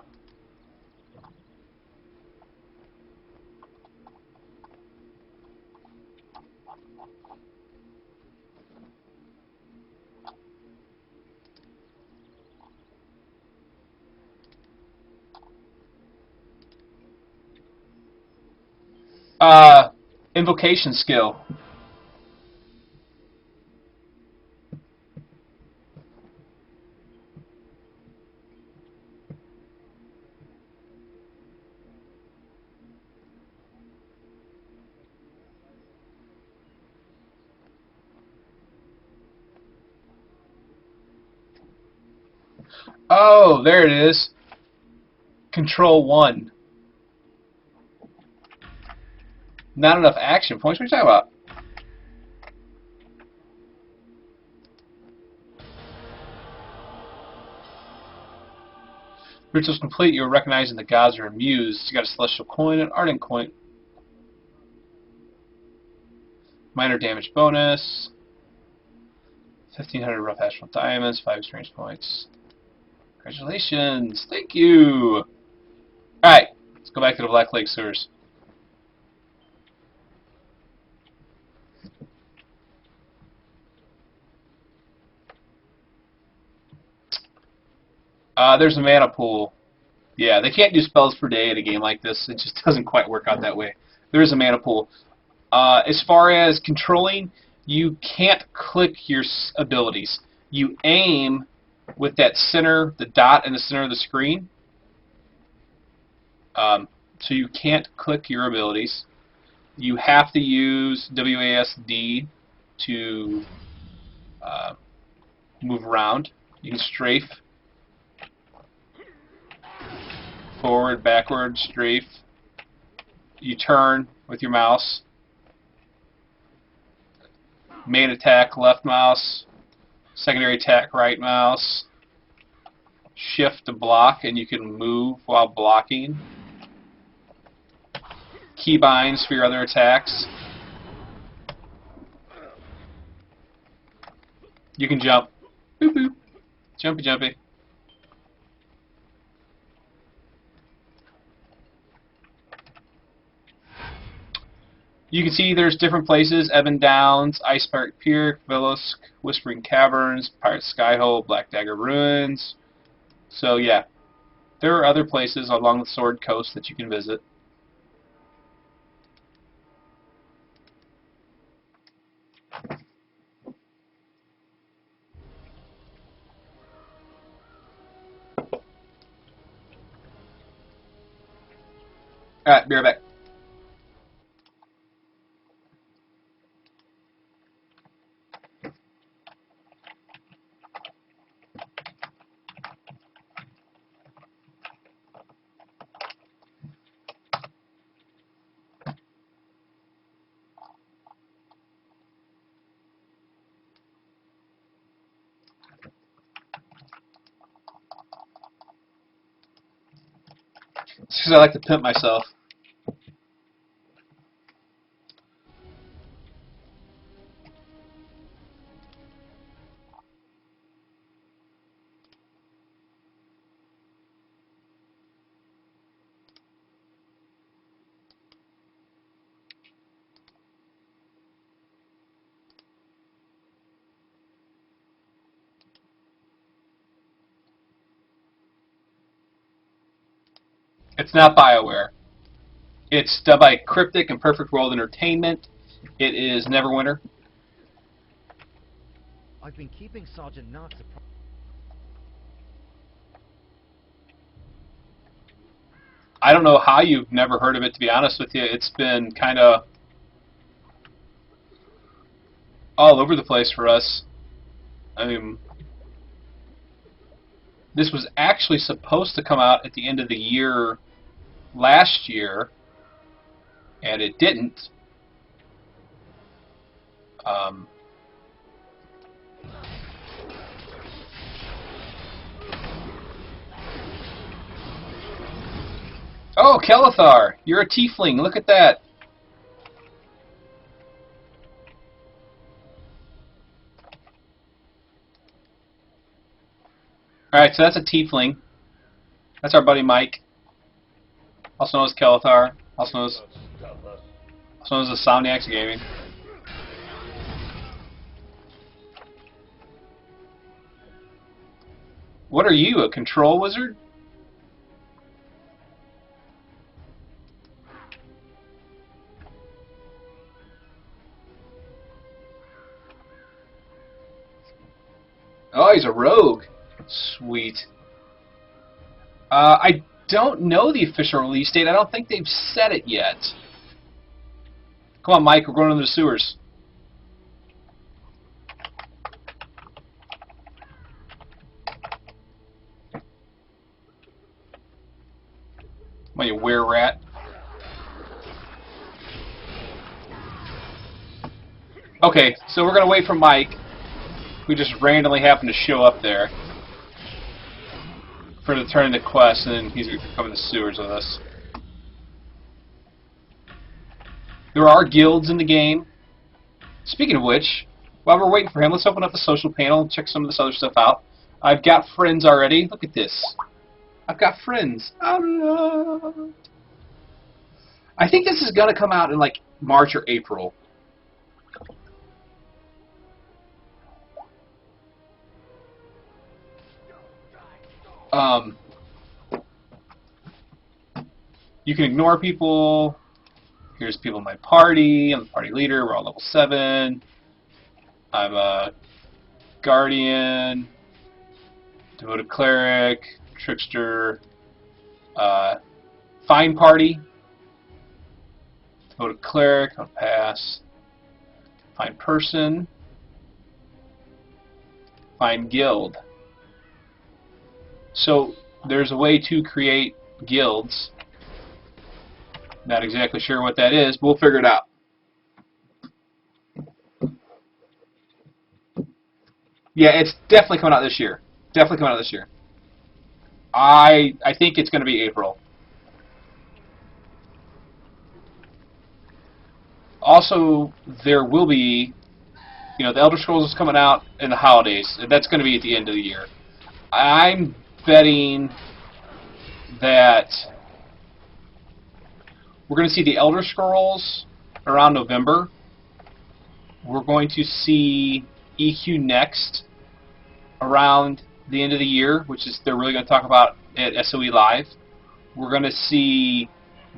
Invocation skill. Oh, there it is. Control 1. Not enough action points. What are you talking about? Rituals complete. You are recognizing the gods are amused. You got a celestial coin, an ardent coin. Minor damage bonus. 1,500 rough astral diamonds. 5 experience points. Congratulations. Thank you. Alright. Let's go back to the Black Lake sewers. There's a mana pool. Yeah, they can't do spells per day in a game like this. It just doesn't quite work out that way. There is a mana pool. As far as controlling, you can't click your abilities. You aim with that center, the dot in the center of the screen. So you can't click your abilities. You have to use WASD to move around. You can strafe. Forward, backward, strafe. You turn with your mouse. Main attack, left mouse. Secondary attack, right mouse. Shift to block, and you can move while blocking. Keybinds for your other attacks. You can jump. Boop boop. Jumpy jumpy. You can see there's different places: Ebon Downs, Ice Pirate Pier, Velosk, Whispering Caverns, Pirate Skyhole, Black Dagger Ruins. So yeah, there are other places along the Sword Coast that you can visit. Alright, be right back. It's because I like to pimp myself. It's not BioWare. It's done by Cryptic and Perfect World Entertainment. It is Neverwinter. I've been keeping Sergeant Knox apprised. I don't know how you've never heard of it, to be honest with you. It's been kind of all over the place for us. I mean, this was actually supposed to come out at the end of the year last year, and it didn't. Oh, Kelithar, you're a tiefling. Look at that. Alright, so that's a tiefling. That's our buddy Mike. Also known as Kelithar. Also known as the Somniacs Gaming. What are you, a control wizard? Oh, he's a rogue. Sweet. I don't know the official release date. I don't think they've set it yet. Come on, Mike. We're going into the sewers. Come on, you were-rat. Okay, so we're going to wait for Mike, who just randomly happened to show up there, for the turn of the quest, and then he's going to come in the sewers with us. There are guilds in the game. Speaking of which, while we're waiting for him, let's open up the social panel and check some of this other stuff out. I've got friends already. Look at this. I've got friends. I think this is going to come out in like March or April. You can ignore people. Here's people in my party. I'm the party leader. We're all level 7. I'm a guardian, devoted cleric, trickster, fine party, devoted cleric, I'll pass. Fine person, fine guild. So there's a way to create guilds. Not exactly sure what that is, but we'll figure it out. Yeah, it's definitely coming out this year. Definitely coming out this year. I think it's going to be April. Also, there will be, the Elder Scrolls is coming out in the holidays. That's going to be at the end of the year. I'm betting that we're going to see the Elder Scrolls around November. We're going to see EQ Next around the end of the year, which is they're really going to talk about at SOE Live. We're going to see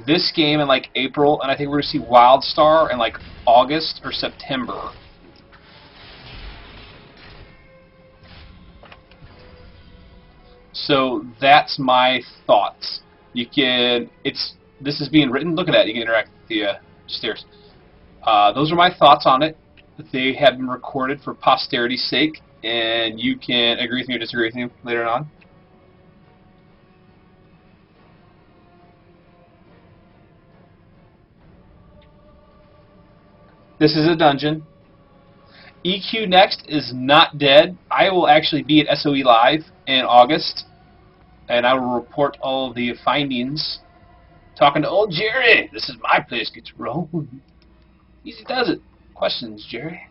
this game in like April, and I think we're going to see WildStar in like August or September. So that's my thoughts. You can, this is being written. Look at that. You can interact with the stairs. Those are my thoughts on it. They have been recorded for posterity's sake, and you can agree with me or disagree with me later on. This is a dungeon. EQ Next is not dead. I will actually be at SOE Live in August, and I will report all of the findings. Talking to old Jerry. This is my place. Gets rolling. Easy does it. Questions, Jerry?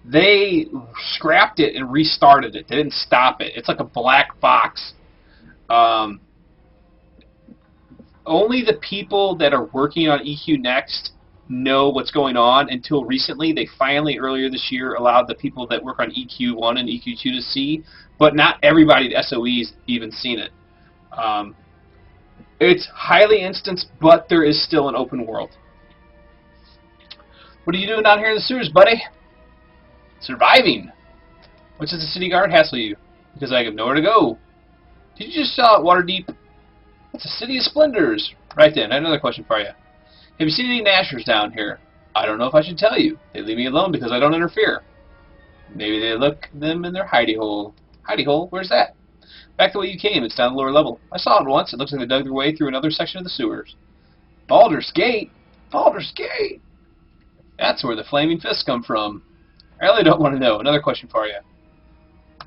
They scrapped it and restarted it. They didn't stop it. It's like a black box. Only the people that are working on EQ Next know what's going on. Until recently, they finally, earlier this year, allowed the people that work on EQ1 and EQ2 to see, but not everybody at SOE's even seen it. It's highly instanced, but there is still an open world. What are you doing down here in the sewers, buddy? Surviving. What does the city guard hassle you? Because I have nowhere to go. Did you just sell out Waterdeep? It's a city of splendors. Right then, I have another question for you. Have you seen any Nashers down here? I don't know if I should tell you. They leave me alone because I don't interfere. Maybe they look them in their hidey hole. Hidey hole? Where's that? Back the way you came. It's down the lower level. I saw it once. It looks like they dug their way through another section of the sewers. Baldur's Gate? Baldur's Gate? That's where the flaming fists come from. I really don't want to know. Another question for you.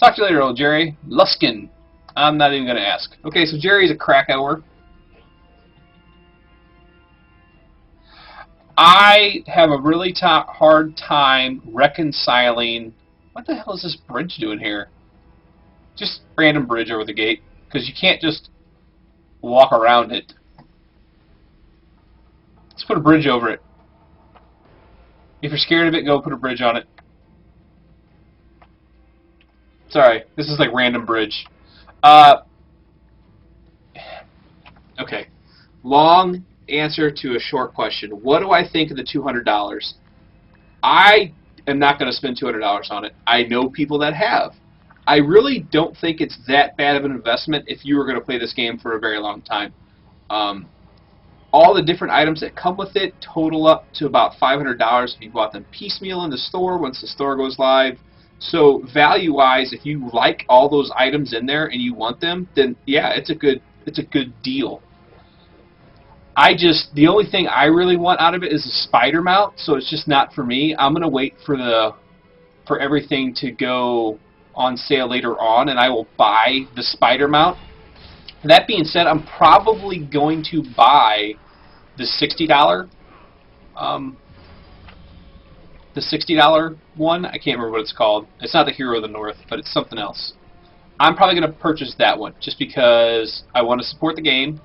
Talk to you later, old Jerry. Luskin. I'm not even going to ask. Okay, so Jerry's a Krakauer. I have a really hard time reconciling... What the hell is this bridge doing here? Just random bridge over the gate. Because you can't just walk around it. Let's put a bridge over it. If you're scared of it, go put a bridge on it. Sorry, this is like random bridge. Okay. Long answer to a short question. What do I think of the $200? I am not going to spend $200 on it. I know people that have. I really don't think it's that bad of an investment if you were going to play this game for a very long time. All the different items that come with it total up to about $500 if you bought them piecemeal in the store once the store goes live. So value-wise, if you like all those items in there and you want them, then yeah, it's a good deal. The only thing I really want out of it is a spider mount, so it's just not for me. I'm gonna wait for everything to go on sale later on, and I will buy the spider mount. That being said, I'm probably going to buy the $60 one. I can't remember what it's called. It's not the Hero of the North, but it's something else. I'm probably going to purchase that one just because I want to support the game.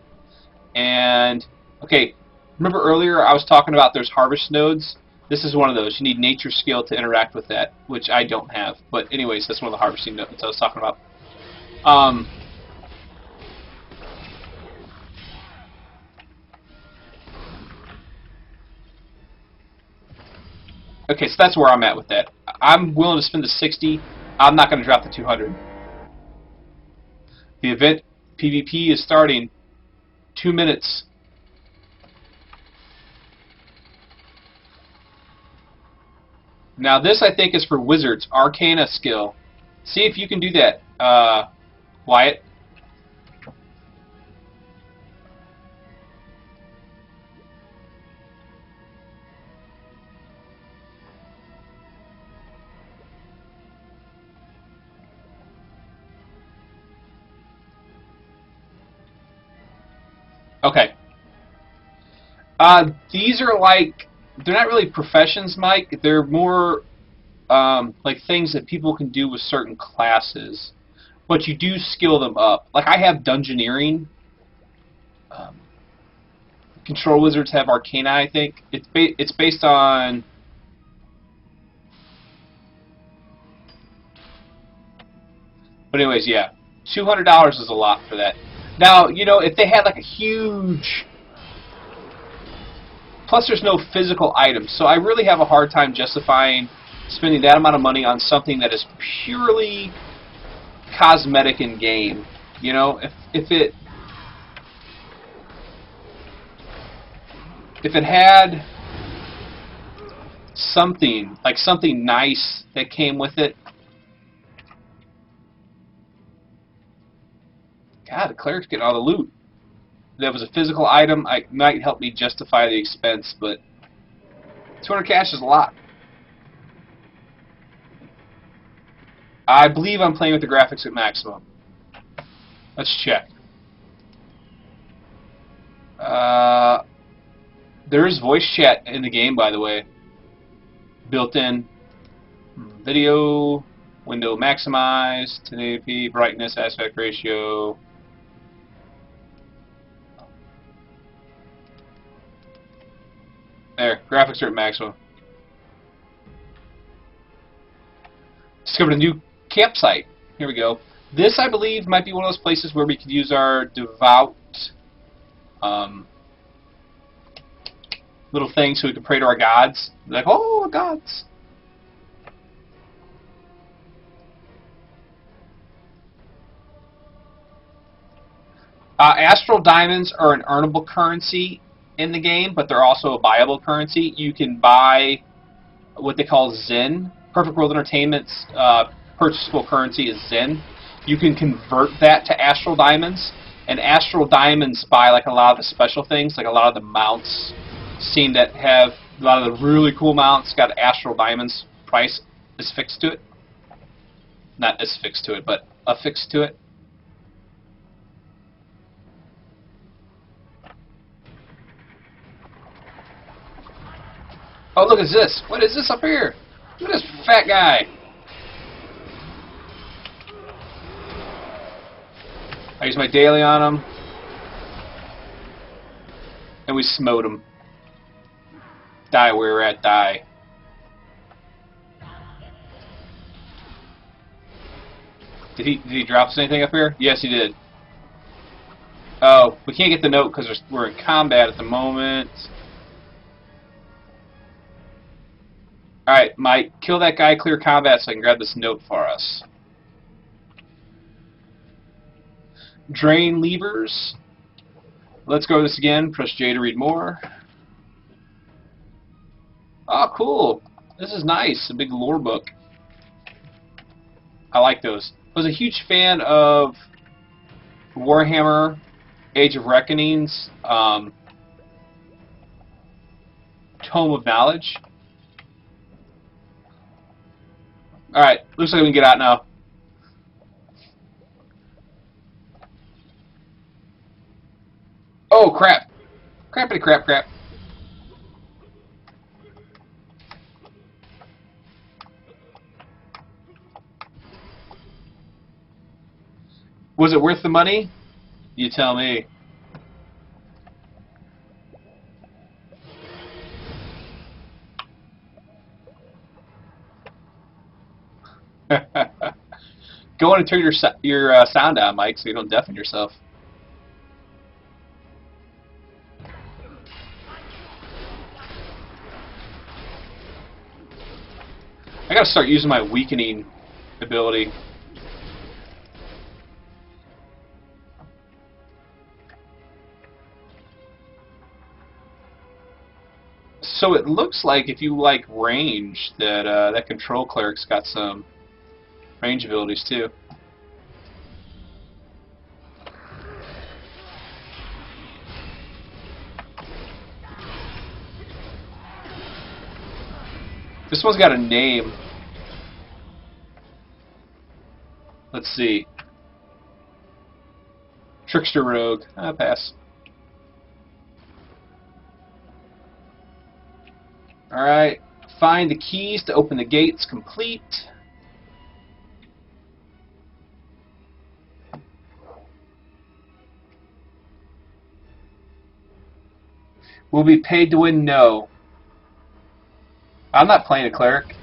And, okay, remember earlier I was talking about there's harvest nodes? This is one of those. You need nature skill to interact with that, which I don't have. But anyways, that's one of the harvesting nodes I was talking about. Okay, so that's where I'm at with that. I'm willing to spend the 60. I'm not going to drop the 200. The event PvP is starting. 2 minutes. Now this I think is for wizards. Arcana skill. See if you can do that, Wyatt. Okay. These are like, they're not really professions, Mike. They're more like things that people can do with certain classes. But you do skill them up. Like I have Dungeoneering. Control Wizards have Arcana, I think. It's based on... But anyways, yeah. $200 is a lot for that. Now, you know, if they had like a huge... Plus there's no physical items, so I really have a hard time justifying spending that amount of money on something that is purely cosmetic in game. You know, if it had something, like something nice that came with it. God, the cleric's getting all the loot. If that was a physical item, it might help me justify the expense, but 200 cash is a lot. I believe I'm playing with the graphics at maximum. Let's check. There is voice chat in the game, by the way. Built in. Video, window maximized, 1080p, brightness, aspect ratio. There, graphics are at maximum. Discovered a new campsite. Here we go. This, I believe, might be one of those places where we could use our devout little things so we can pray to our gods. Like, oh, gods. Astral diamonds are an earnable currency in the game, but they're also a buyable currency. You can buy what they call Zen. Perfect World Entertainment's purchasable currency is Zen. You can convert that to Astral diamonds, and Astral diamonds buy like a lot of the special things, like a lot of the mounts. Seen that have a lot of the really cool mounts got Astral diamonds price affixed to it. Not affixed to it, but affixed to it. Oh, look at this. What is this up here? Look at this fat guy. I use my daily on him. And we smote him. Die where we're at, die. Did he drop us anything up here? Yes, he did. Oh, we can't get the note because we're in combat at the moment. Alright, Mike, kill that guy, clear combat so I can grab this note for us. Drain levers. Let's go over this again. Press J to read more. Oh, cool. This is nice. A big lore book. I like those. I was a huge fan of Warhammer Age of Reckoning's Tome of Knowledge. Alright, looks like we can get out now. Oh, crap. Crappity crap crap. Was it worth the money? You tell me. Go on and turn your sound down, Mike, so you don't deafen yourself. I gotta start using my weakening ability. So it looks like if you like range, that that control cleric's got some range abilities too. This one's got a name. Let's see. Trickster Rogue. Pass. Alright. Find the keys to open the gates. Complete. Will be paid to win? No. I'm not playing a cleric.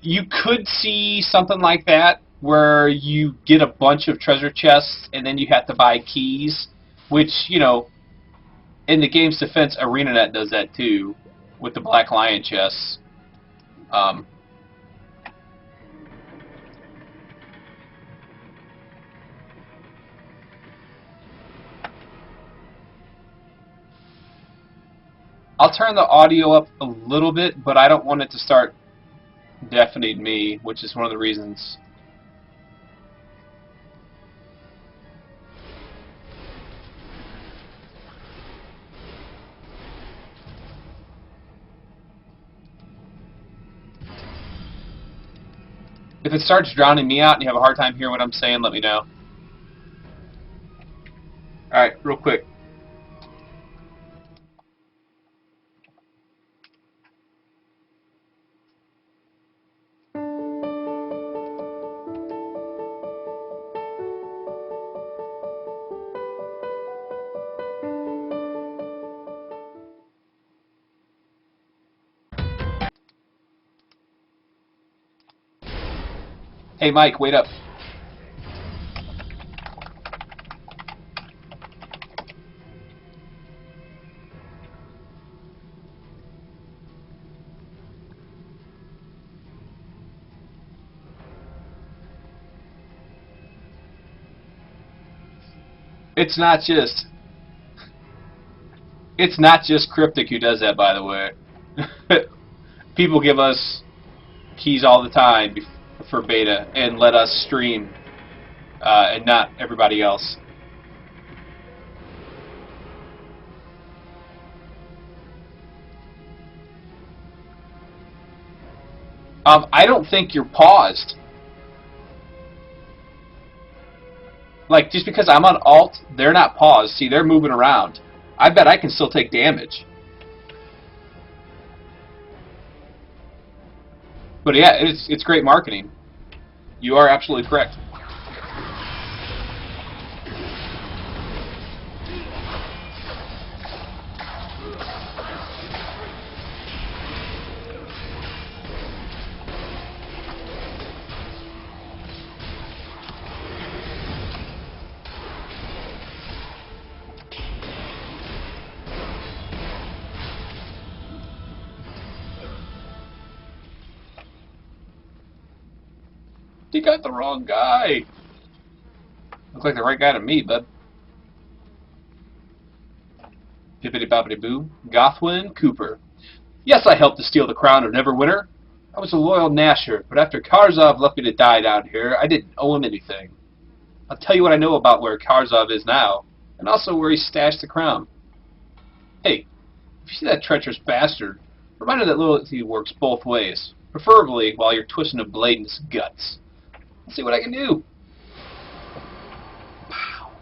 You could see something like that where you get a bunch of treasure chests and then you have to buy keys, which, you know, in the game's defense, ArenaNet does that too with the Black Lion chests. I'll turn the audio up a little bit, but I don't want it to start deafening me, which is one of the reasons. If it starts drowning me out and you have a hard time hearing what I'm saying, let me know. Alright, real quick. Hey Mike, wait up. It's not just Cryptic who does that, by the way. People give us keys all the time for beta and let us stream, and not everybody else. I don't think you're paused. Like, just because I'm on alt, they're not paused. See, they're moving around. I bet I can still take damage. But yeah, it's great marketing. You are absolutely correct. You got the wrong guy. Looks like the right guy to me, bud. Bippity boppity boo. Gothwin Cooper. Yes, I helped to steal the crown of Neverwinter. I was a loyal Nasher, but after Karzov left me to die down here, I didn't owe him anything. I'll tell you what I know about where Karzov is now, and also where he stashed the crown. Hey, if you see that treacherous bastard, remind him that loyalty works both ways, preferably while you're twisting a blade in his guts. Let's see what I can do. Pow.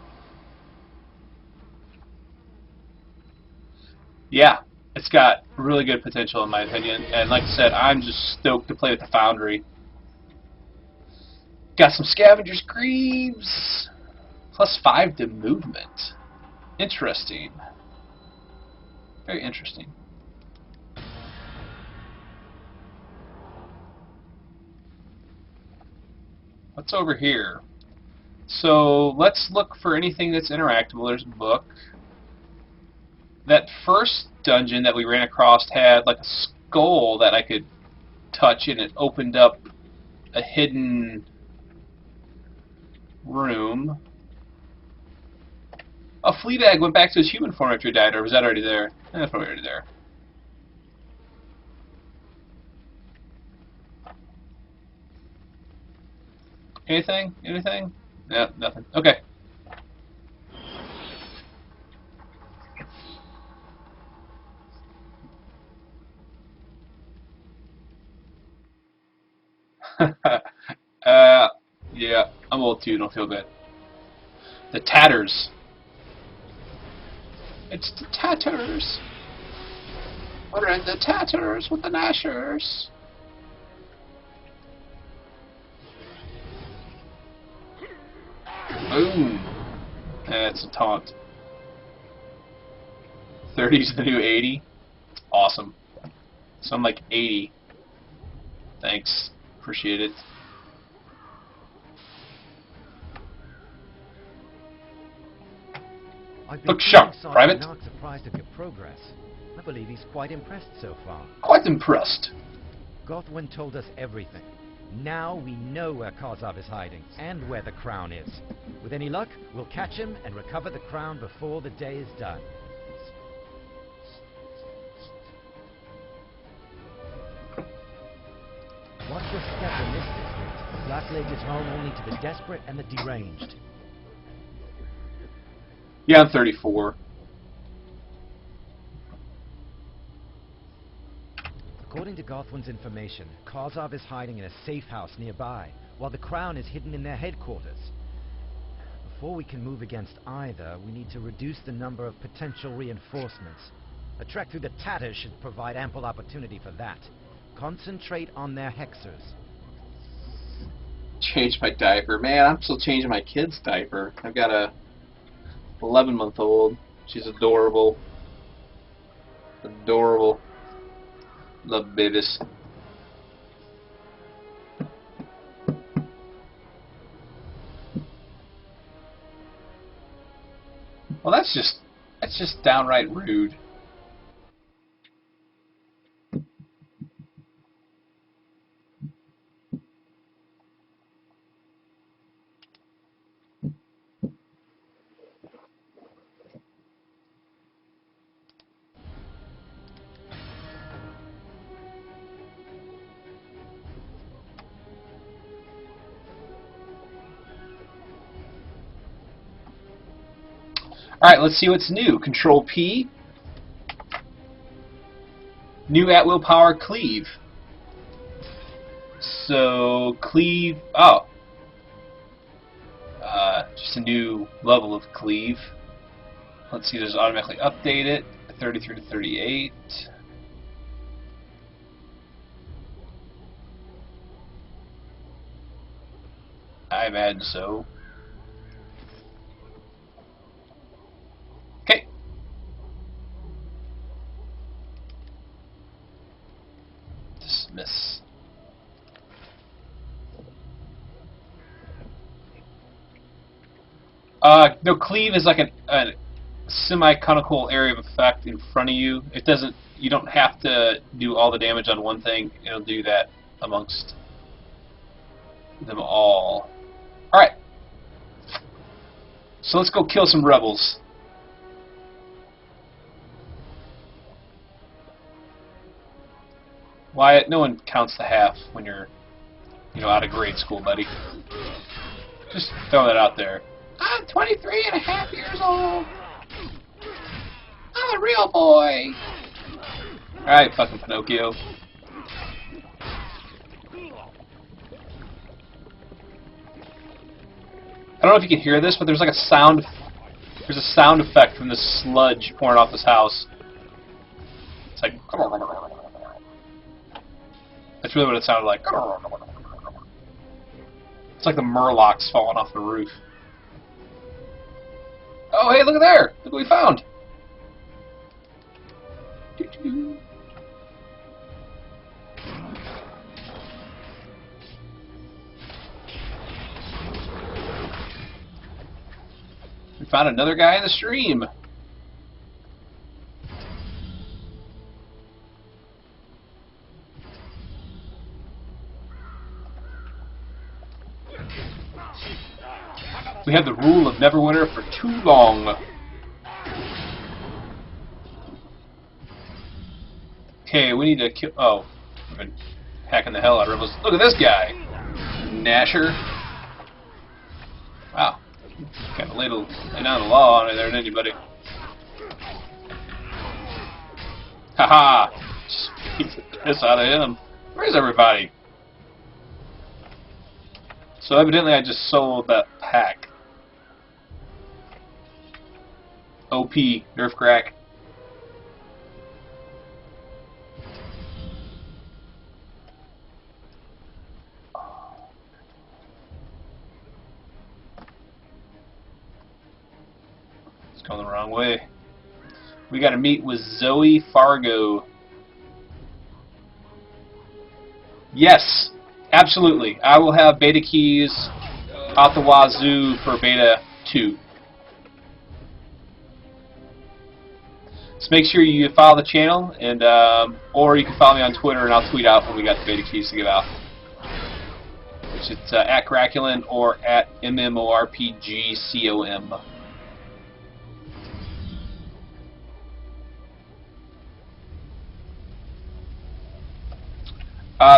Yeah, it's got really good potential in my opinion, and like I said, I'm just stoked to play with the Foundry. Got some Scavenger's Greaves, +5 to movement. Interesting. Very interesting. What's over here? So let's look for anything that's interactable. There's a book. That first dungeon that we ran across had like a skull that I could touch, and it opened up a hidden room. Oh, Fleabag went back to his human form after he died, or was that already there? That's probably already there. Anything? Anything? No, nothing. Okay. Yeah, I'm old too, don't feel good. The Tatters. It's the Tatters. We're in the Tatters with the Nashers. Boom. That's a taunt. 30's the new 80. Awesome. So I'm like 80. Thanks. Appreciate it. Look sharp, Private. Not surprised at your progress. I believe he's quite impressed so far. Quite impressed. Gothwin told us everything. Now we know where Kozov is hiding, and where the crown is. With any luck, we'll catch him and recover the crown before the day is done. Watch your step in this district. Blackleg is home only to the desperate and the deranged. Yeah, I'm 34. According to Gothwin's information, Kozov is hiding in a safe house nearby, while the crown is hidden in their headquarters. Before we can move against either, we need to reduce the number of potential reinforcements. A trek through the Tatters should provide ample opportunity for that. Concentrate on their hexers. Change my diaper. Man, I'm still changing my kid's diaper. I've got a 11-month-old. She's adorable. Adorable. Love babies. Well, that's just downright rude. Alright, let's see what's new. Control P. New at-will power cleave. So, cleave... Oh. Just a new level of cleave. Let's see, does it automatically update it? 33 to 38. I imagine so. Okay. Dismiss. No, cleave is like a semi-conical area of effect in front of you. It doesn't. You don't have to do all the damage on one thing. It'll do that amongst them all. All right. So let's go kill some rebels. Wyatt, no one counts the half when you're, out of grade school, buddy. Just throw that out there. I'm 23 and a half years old. I'm a real boy. Alright, fucking Pinocchio. I don't know if you can hear this, but there's like a sound. There's a sound effect from this sludge pouring off this house. It's like. That's really what it sounded like. It's like the Murlocs falling off the roof. Oh, hey, look at there! Look what we found! We found another guy in the stream. We have the rule of Neverwinter for too long. Okay, we need to kill... Oh, I've been hacking the hell out of Rebels. Look at this guy! Nasher. Wow. Kind of lay down the law on me there, didn't you, buddy? Haha! Just beat the piss out of him. Where's everybody? So evidently I just sold that pack. OP, nerf crack. It's going the wrong way. We gotta meet with Zoe Fargo. Yes, absolutely. I will have beta keys out the wazoo for beta 2. So make sure you follow the channel, and or you can follow me on Twitter, and I'll tweet out when we got the beta keys to give out. Which it's at Craculin or at MMORPGCOM.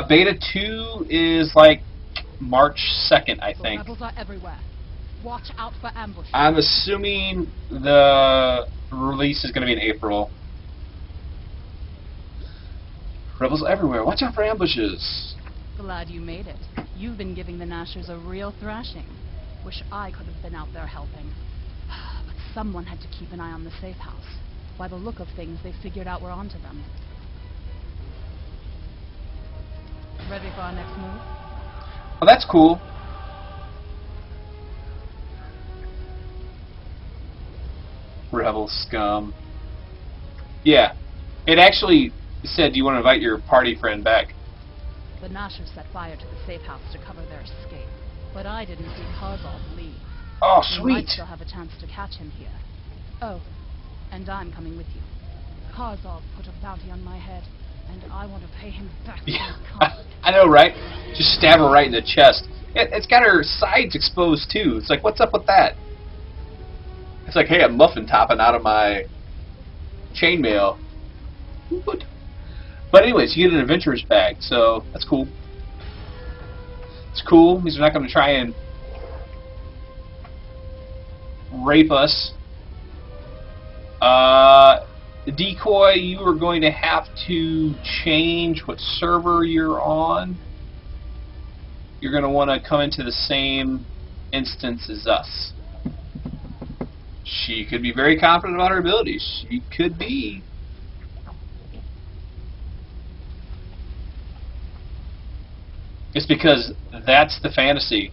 Beta 2 is like March 2nd, I think. Rebels are everywhere. Watch out for ambush. I'm assuming the release is going to be in April. Rebels everywhere. Watch out for ambushes. Glad you made it. You've been giving the Nashers a real thrashing. Wish I could have been out there helping. But someone had to keep an eye on the safe house. By the look of things, they figured out we're onto them. Ready for our next move? Oh, that's cool. Rebel scum. Yeah. It actually said, do you want to invite your party friend back? The Nashers set fire to the safe house to cover their escape. But I didn't see Karzal leave. Oh, We sweet. might still have a chance to catch him here. Oh, and I'm coming with you. Karzal put a bounty on my head, and I want to pay him back. Yeah, when it I know, right? Just stab her right in the chest. It's got her sides exposed, too. It's like, what's up with that? It's like, hey, a muffin topping out of my chainmail. What? But anyways, you get an adventurer's bag, so that's cool. It's cool. Means they're not going to try and rape us. The decoy, you are going to have to change what server you're on. You're going to want to come into the same instance as us. She could be very confident about her abilities. She could be. It's because that's the fantasy.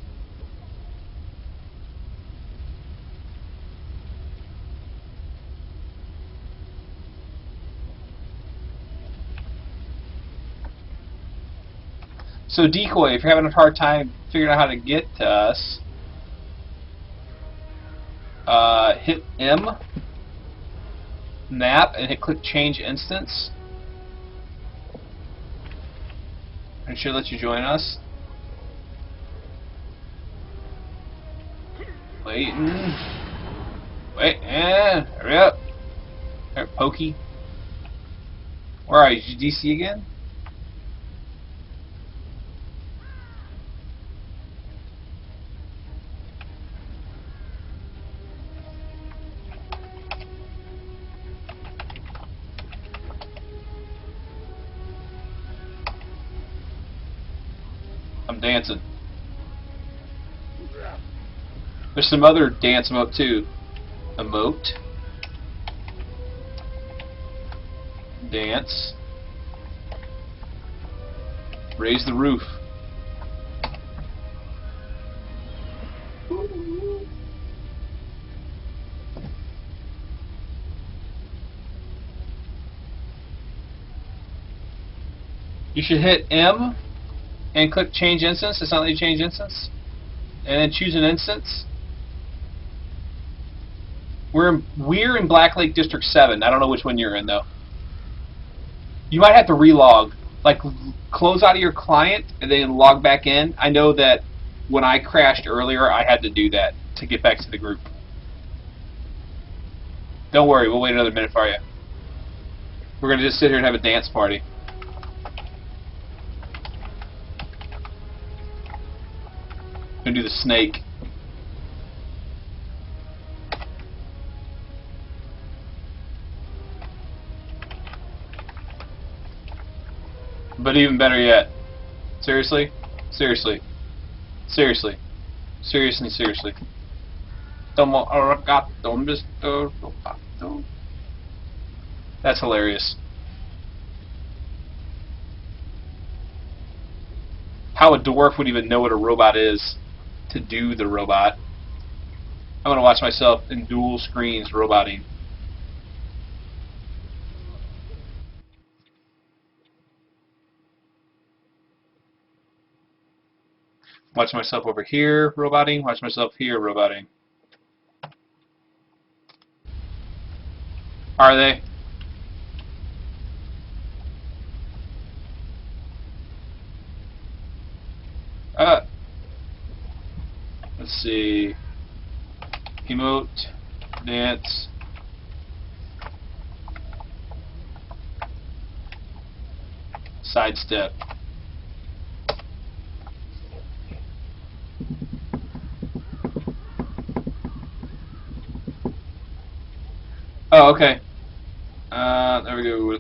So decoy, if you're having a hard time figuring out how to get to us, hit M, map, and hit click change instance. And it should let you join us. Waiting. Wait, and hurry up. There, Pokey. Where are you? DC again? I'm dancing. There's some other dance emote too. Emote. Dance. Raise the roof. You should hit M and click change instance. It's not letting you change instance. And then choose an instance. We're in Black Lake District 7. I don't know which one you're in though. You might have to relog. Like close out of your client and then log back in. I know that when I crashed earlier, I had to do that to get back to the group. Don't worry, we'll wait another minute for you. We're going to just sit here and have a dance party. Gonna do the snake. But even better yet, seriously? Seriously. Seriously. Seriously, seriously. Tomo arigato, Mr. Roboto. That's hilarious. How a dwarf would even know what a robot is to do the robot. I'm gonna watch myself in dual screens roboting. Watch myself over here roboting, watch myself here roboting. Are they? Let's see. Emote, dance. Sidestep. Oh, okay. There we go.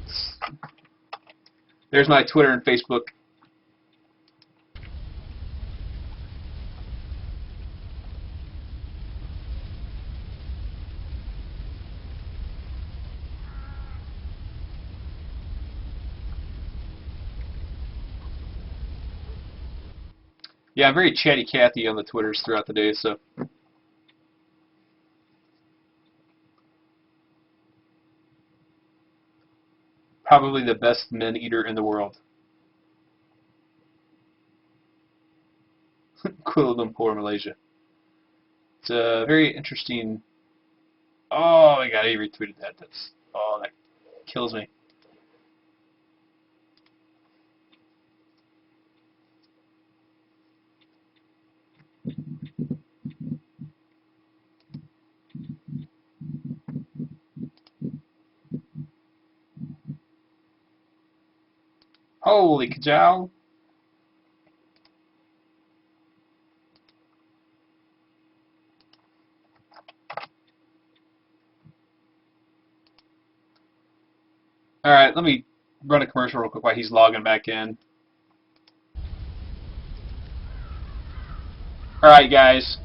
There's my Twitter and Facebook. Yeah, I'm very chatty Cathy on the Twitters throughout the day, so. Probably the best men eater in the world. Kuala Lumpur, Malaysia. It's a very interesting. Oh my god, he retweeted that. That kills me. Holy cow. Alright, let me run a commercial real quick while he's logging back in. Alright, guys.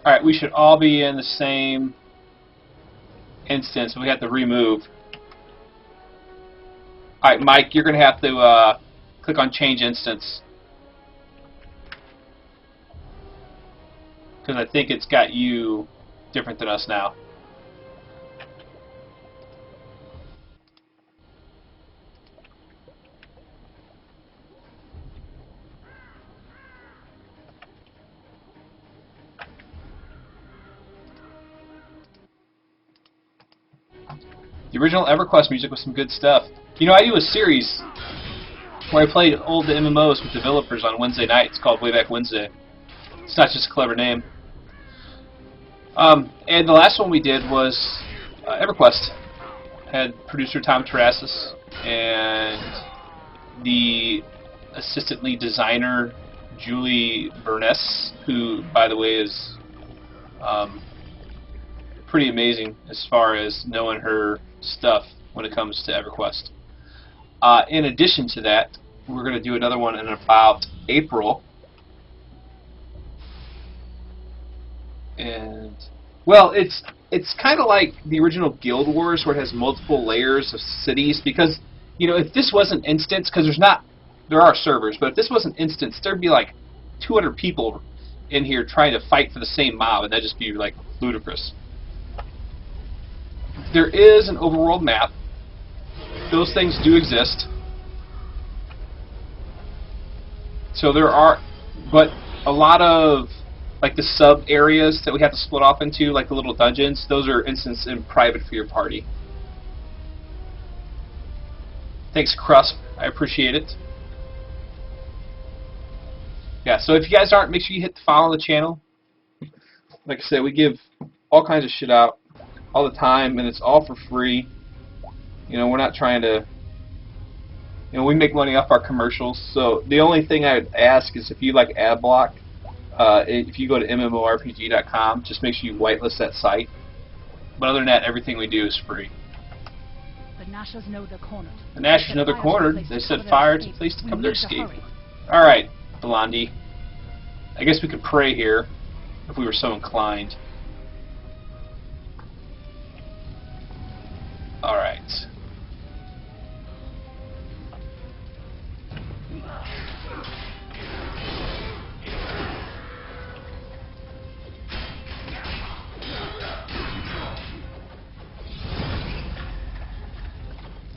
Alright, we should all be in the same instance. We have to remove. Alright, Mike, you're going to have to click on Change Instance. Because I think it's got you different than us now. The original EverQuest music was some good stuff. You know, I do a series where I played old MMOs with developers on Wednesday nights called Way Back Wednesday. It's not just a clever name. And the last one we did was EverQuest. Had producer Tom Terrassus and the assistant lead designer Julie Burness, who, by the way, is pretty amazing as far as knowing her stuff when it comes to EverQuest. In addition to that, we're going to do another one in about April. And well, it's kind of like the original Guild Wars, where it has multiple layers of cities. Because you know, if this wasn't instance, because there are servers, but if this wasn't instance, there'd be like 200 people in here trying to fight for the same mob, and that'd just be like ludicrous. There is an overworld map. Those things do exist. So there are, but a lot of like the sub areas that we have to split off into, like the little dungeons, those are instanced in private for your party. Thanks, Crusp. I appreciate it. Yeah, so if you guys aren't, make sure you hit the follow on the channel. Like I said, we give all kinds of shit out all the time, and it's all for free. You know, we're not trying to... You know, we make money off our commercials, so the only thing I would ask is if you like ad block, if you go to mmorpg.com, just make sure you whitelist that site. But other than that, everything we do is free. The Nashers know they're cornered. The Nashers know they're cornered. They said fire is a place to cover their escape. Alright, Blondie. I guess we could pray here, if we were so inclined. Alright.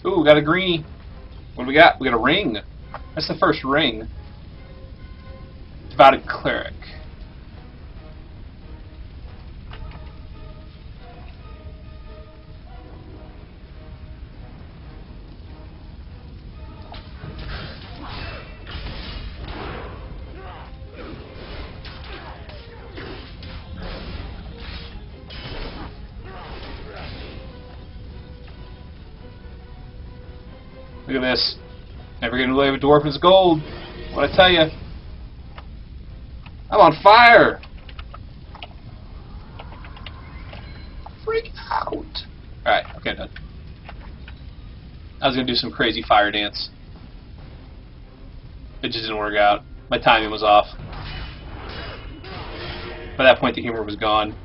Ooh, we got a greenie. What do we got? We got a ring. That's the first ring. Devoted Cleric. Look at this. Never gonna believe a dwarf is gold. What I tell you? I'm on fire! Freak out! Alright, okay, done. I was gonna do some crazy fire dance. It just didn't work out. My timing was off. By that point, the humor was gone.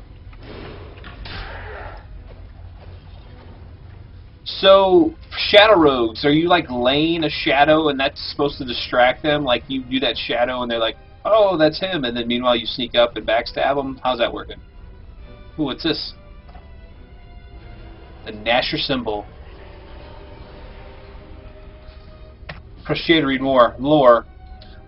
So, shadow rogues, are you like laying a shadow and that's supposed to distract them? Like you do that shadow and they're like, oh, that's him, and then meanwhile you sneak up and backstab them? How's that working? Ooh, what's this? The Nasher symbol. Press J to read more. Lore.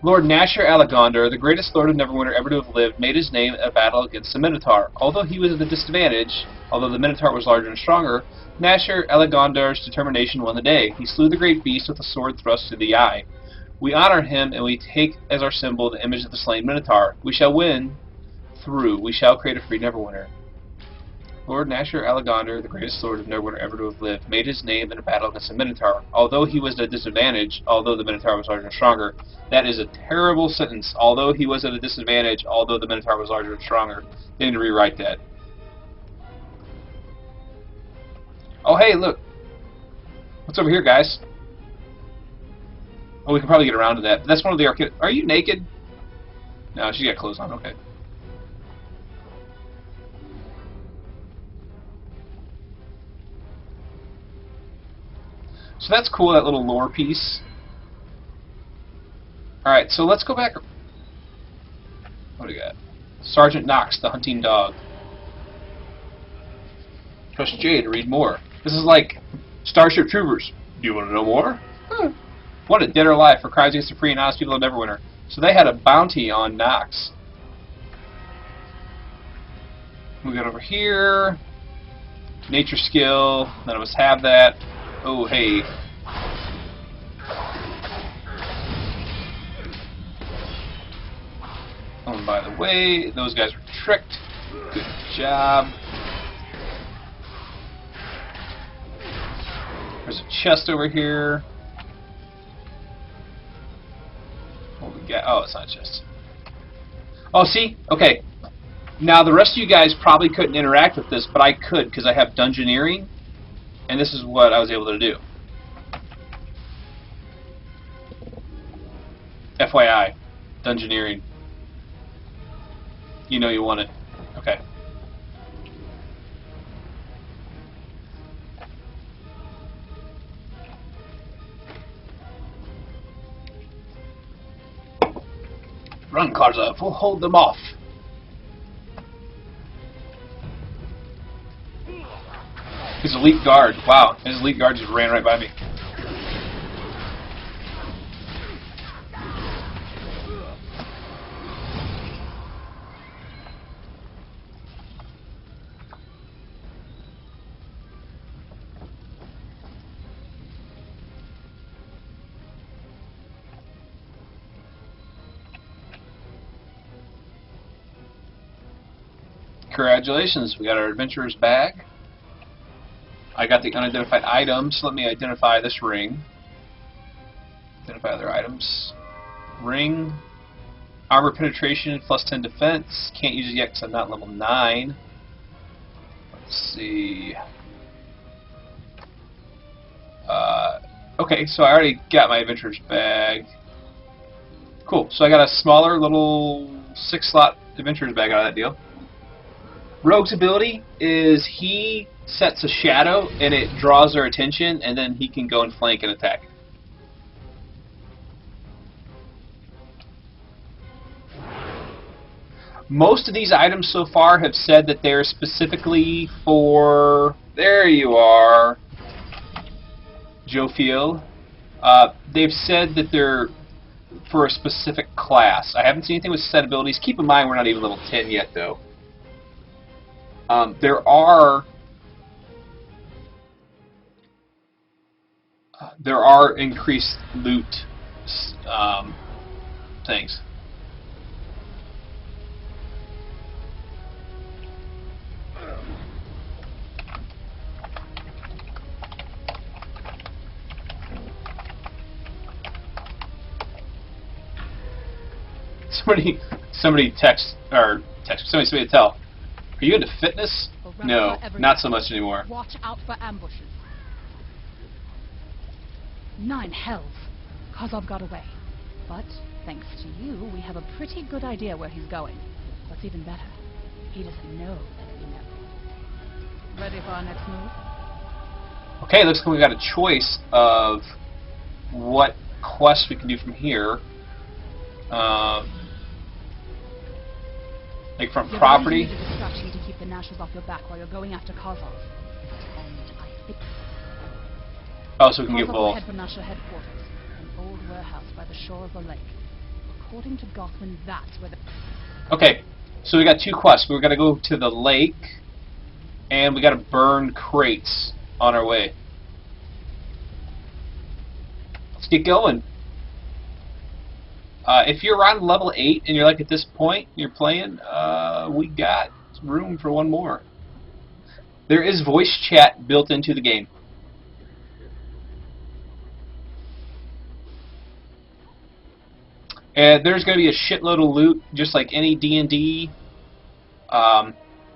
Lord Nasher Alagondar, the greatest lord of Neverwinter ever to have lived, made his name in a battle against the Minotaur. Although he was at a disadvantage, although the Minotaur was larger and stronger, Nasher Alagondar's determination won the day. He slew the great beast with a sword thrust through the eye. We honor him, and we take as our symbol the image of the slain Minotaur. We shall win through. We shall create a free Neverwinter. Lord Nasher Alagondar, the greatest lord of Neverwinter ever to have lived, made his name in a battle against the Minotaur. Although he was at a disadvantage, although the Minotaur was larger and stronger. That is a terrible sentence. Although he was at a disadvantage, although the Minotaur was larger and stronger. They need to rewrite that. Oh, hey, look. What's over here, guys? Oh, we can probably get around to that. That's one of the arcade... Are you naked? No, she got clothes on. Okay. So that's cool, that little lore piece. Alright, so let's go back. What do we got? Sergeant Knox, the hunting dog. Press J to read more. This is like Starship Troopers. Do you want to know more? Wanted, dead or alive, for crimes against the free and honest people of Neverwinter. So they had a bounty on Knox. We got over here. Nature skill. None of us have that. Oh, hey. Oh, and by the way, those guys were tricked. Good job. There's a chest over here. What we got? Oh, it's not a chest. Oh, see? Okay. Now, the rest of you guys probably couldn't interact with this, but I could because I have Dungeoneering. And this is what I was able to do. FYI, Dungeoneering. You know you want it. Okay. Run, Karza. We'll hold them off. His elite guard. Wow, his elite guard just ran right by me. Congratulations, we got our adventurer's bag. I got the unidentified items. Let me identify this ring. Identify other items. Ring. Armor penetration, plus 10 defense. Can't use it yet because I'm not level 9. Let's see. Okay, so I already got my adventurer's bag. Cool, so I got a smaller little 6-slot adventurer's bag out of that deal. Rogue's ability is he sets a shadow and it draws their attention, and then he can go and flank and attack. Most of these items so far have said that they're specifically for... There you are, Joe Field. They've said that they're for a specific class. I haven't seen anything with set abilities. Keep in mind we're not even level 10 yet, though. There are increased loot things. Somebody to tell. Are you into fitness? No, not so much anymore. Watch out for ambushes. 9 hells. Kozov got away. But, thanks to you, we have a pretty good idea where he's going. What's even better, he doesn't know that we know. Ready for our next move? Okay, looks like we got a choice of what quest we can do from here. Like from property. You need a distraction to keep the Nashers off your back while you're going after Kozov. And I think... Oh, so we can get both. Head for Nasher headquarters, an old warehouse by the shore of the lake. According to Gothwin, that's where the... Okay, so we got 2 quests. We got to go to the lake, and we got to burn crates on our way. Let's get going. If you're around level 8 and you're like at this point, you're playing, we got room for one more. There is voice chat built into the game. And there's going to be a shitload of loot, just like any D&D,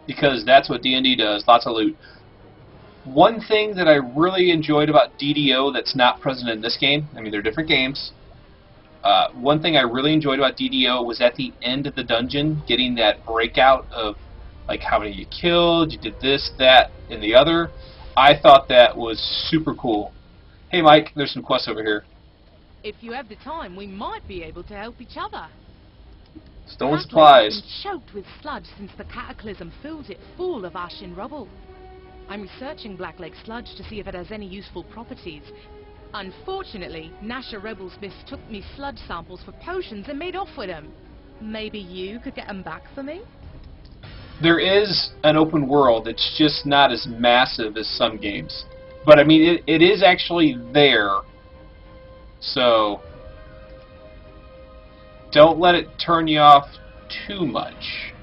because that's what D&D does, lots of loot. One thing that I really enjoyed about DDO that's not present in this game, I mean they're different games, one thing I really enjoyed about DDO was at the end of the dungeon, getting that breakout of like how many you killed, you did this, that, and the other. I thought that was super cool. Hey Mike, there's some quests over here. If you have the time, we might be able to help each other. Stolen supplies. Black Lake's been choked with sludge since the cataclysm filled it full of ash and rubble. I'm researching Black Lake sludge to see if it has any useful properties. Unfortunately, Nasher rebels mistook me sludge samples for potions and made off with them. Maybe you could get them back for me? There is an open world. It's just not as massive as some games. But I mean, it is actually there. So don't let it turn you off too much.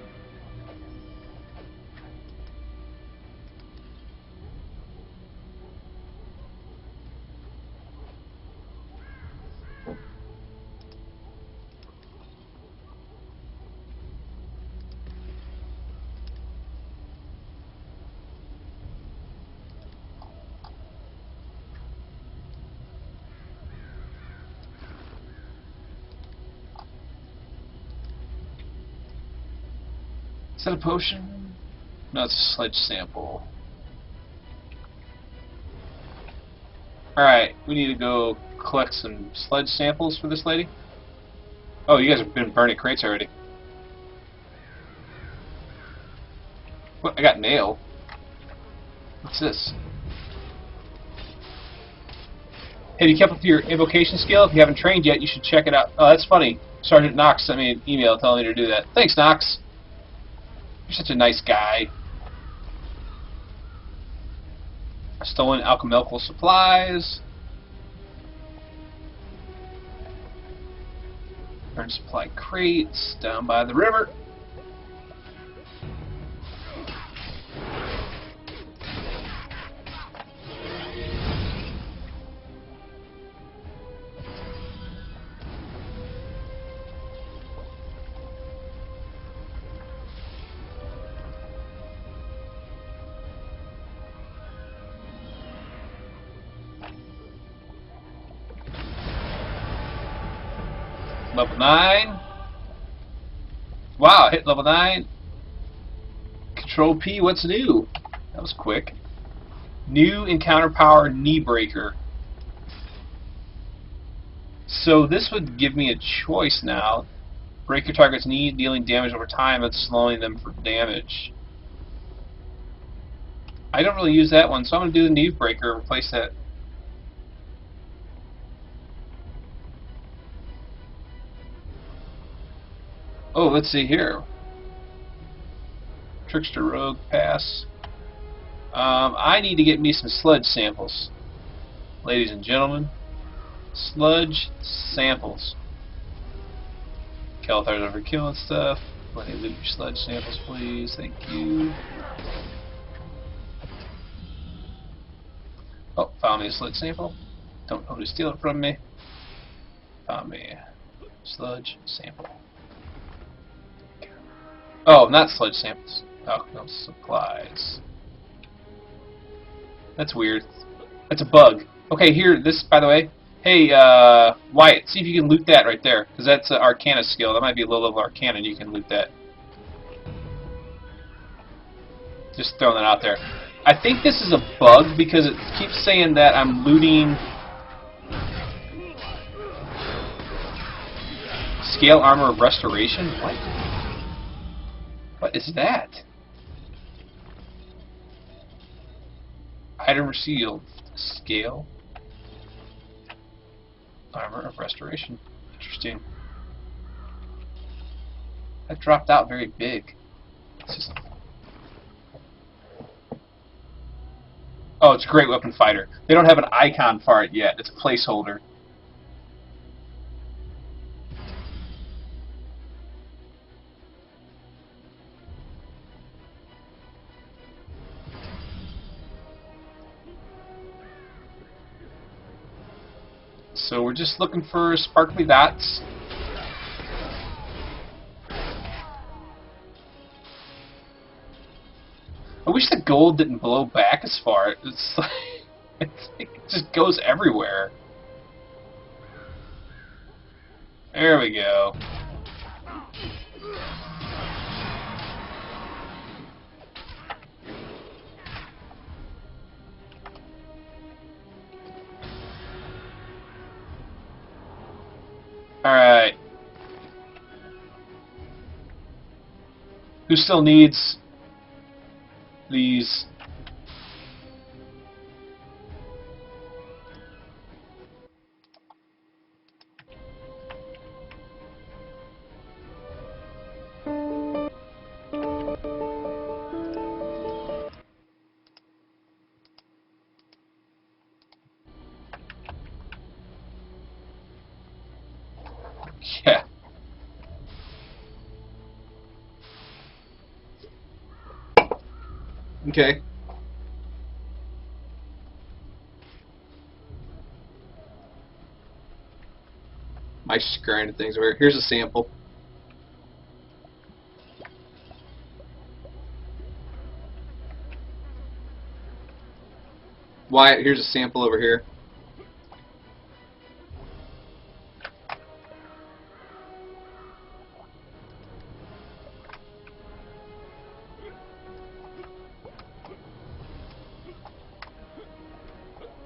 Is that a potion? No, it's a sledge sample. Alright, we need to go collect some sledge samples for this lady. Oh, you guys have been burning crates already. What? I got nail. What's this? Have you kept up with your invocation skill? If you haven't trained yet, you should check it out. Oh, that's funny. Sergeant Knox sent me an email telling me to do that. Thanks, Knox. You're such a nice guy. Stolen alchemical supplies. Burn supply crates down by the river. Level 9. Wow, hit level 9. Control P, what's new? That was quick. New encounter power knee breaker. So this would give me a choice now. Break your target's knee, dealing damage over time and slowing them for damage. I don't really use that one, so I'm going to do the knee breaker, replace that. Oh, let's see here. Trickster Rogue pass. I need to get me some sludge samples. Ladies and gentlemen, sludge samples. Kelthar's over killing stuff. Let me loot your sludge samples, please. Thank you. Oh, found me a sludge sample. Don't know who to steal it from me. Found me a sludge sample. Oh, not sludge samples. Oh, no, supplies. That's weird. That's a bug. Okay, here, this, by the way. Hey, Wyatt, see if you can loot that right there. Because that's an Arcana skill. That might be a low-level Arcana, and you can loot that. Just throwing that out there. I think this is a bug because it keeps saying that I'm looting Scale Armor of Restoration? What? What is that? Item received. Scale Armor of Restoration. Interesting. That dropped out very big. It's just... Oh, it's a great weapon fighter. They don't have an icon for it yet. It's a placeholder. So we're just looking for sparkly dots. I wish the gold didn't blow back as far. It's like it just goes everywhere. There we go. Alright. Who still needs these? Yeah. Okay. My grinding things over here. Here's a sample. Wyatt, here's a sample over here.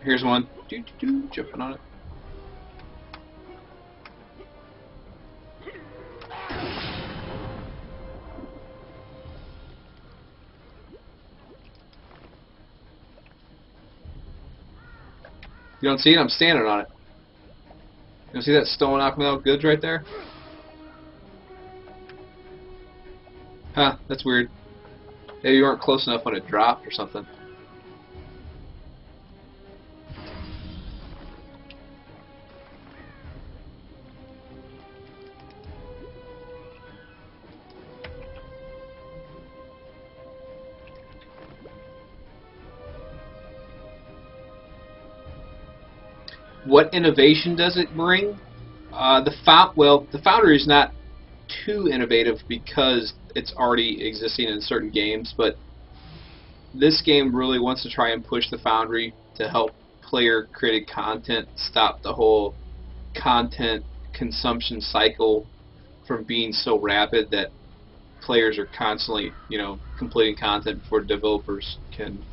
Here's one. Jumping on it. You don't see it? I'm standing on it. You don't see that stolen alchemical goods right there? Huh, that's weird. Maybe you weren't close enough when it dropped or something. What innovation does it bring? The Foundry is not too innovative because it's already existing in certain games, but this game really wants to try and push the Foundry to help player-created content stop the whole content consumption cycle from being so rapid that players are constantly, you know, completing content before developers can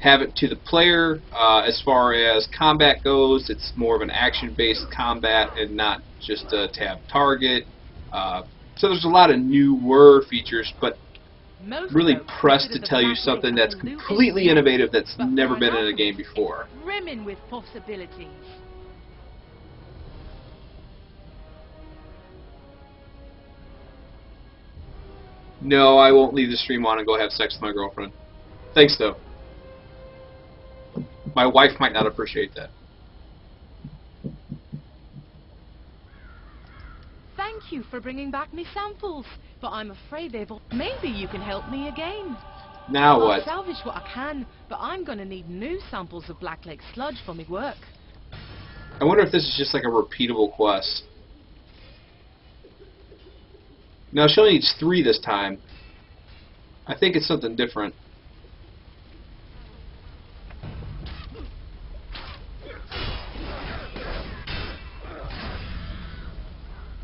have it to the player. As far as combat goes, it's more of an action-based combat and not just a tab target. So there's a lot of newer features, but Most really folks pressed to consider the tell you Black Lake something a that's polluted completely mess, innovative that's but never for been an in a game alchemist, before. it's brimming with possibilities. No, I won't leave the stream on and go have sex with my girlfriend. Thanks, though. My wife might not appreciate that. Thank you for bringing back me samples, but I'm afraid they've all... Maybe you can help me again. Now I'll what? salvage what I can, but I'm going to need new samples of Black Lake sludge for me work. I wonder if this is just like a repeatable quest. Now she only needs 3 this time. I think it's something different.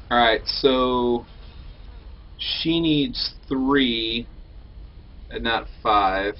Alright, so she needs 3 and not 5.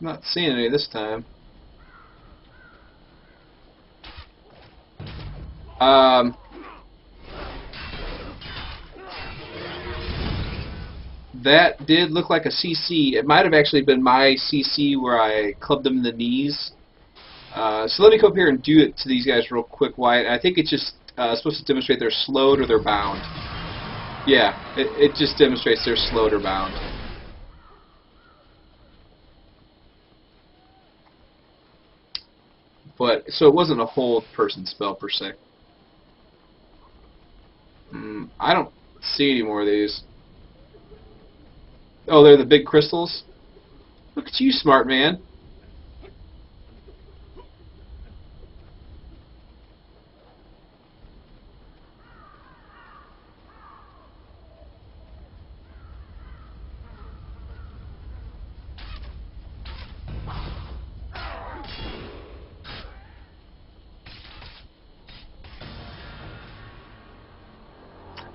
Not seeing any this time. That did look like a CC. It might have actually been my CC where I clubbed them in the knees. So let me come up here and do it to these guys real quick, Wyatt. I think it's just supposed to demonstrate they're slowed or they're bound. Yeah, it just demonstrates they're slowed or bound. But so it wasn't a hold person spell per se. I don't see any more of these. Oh, they're the big crystals? Look at you, smart man.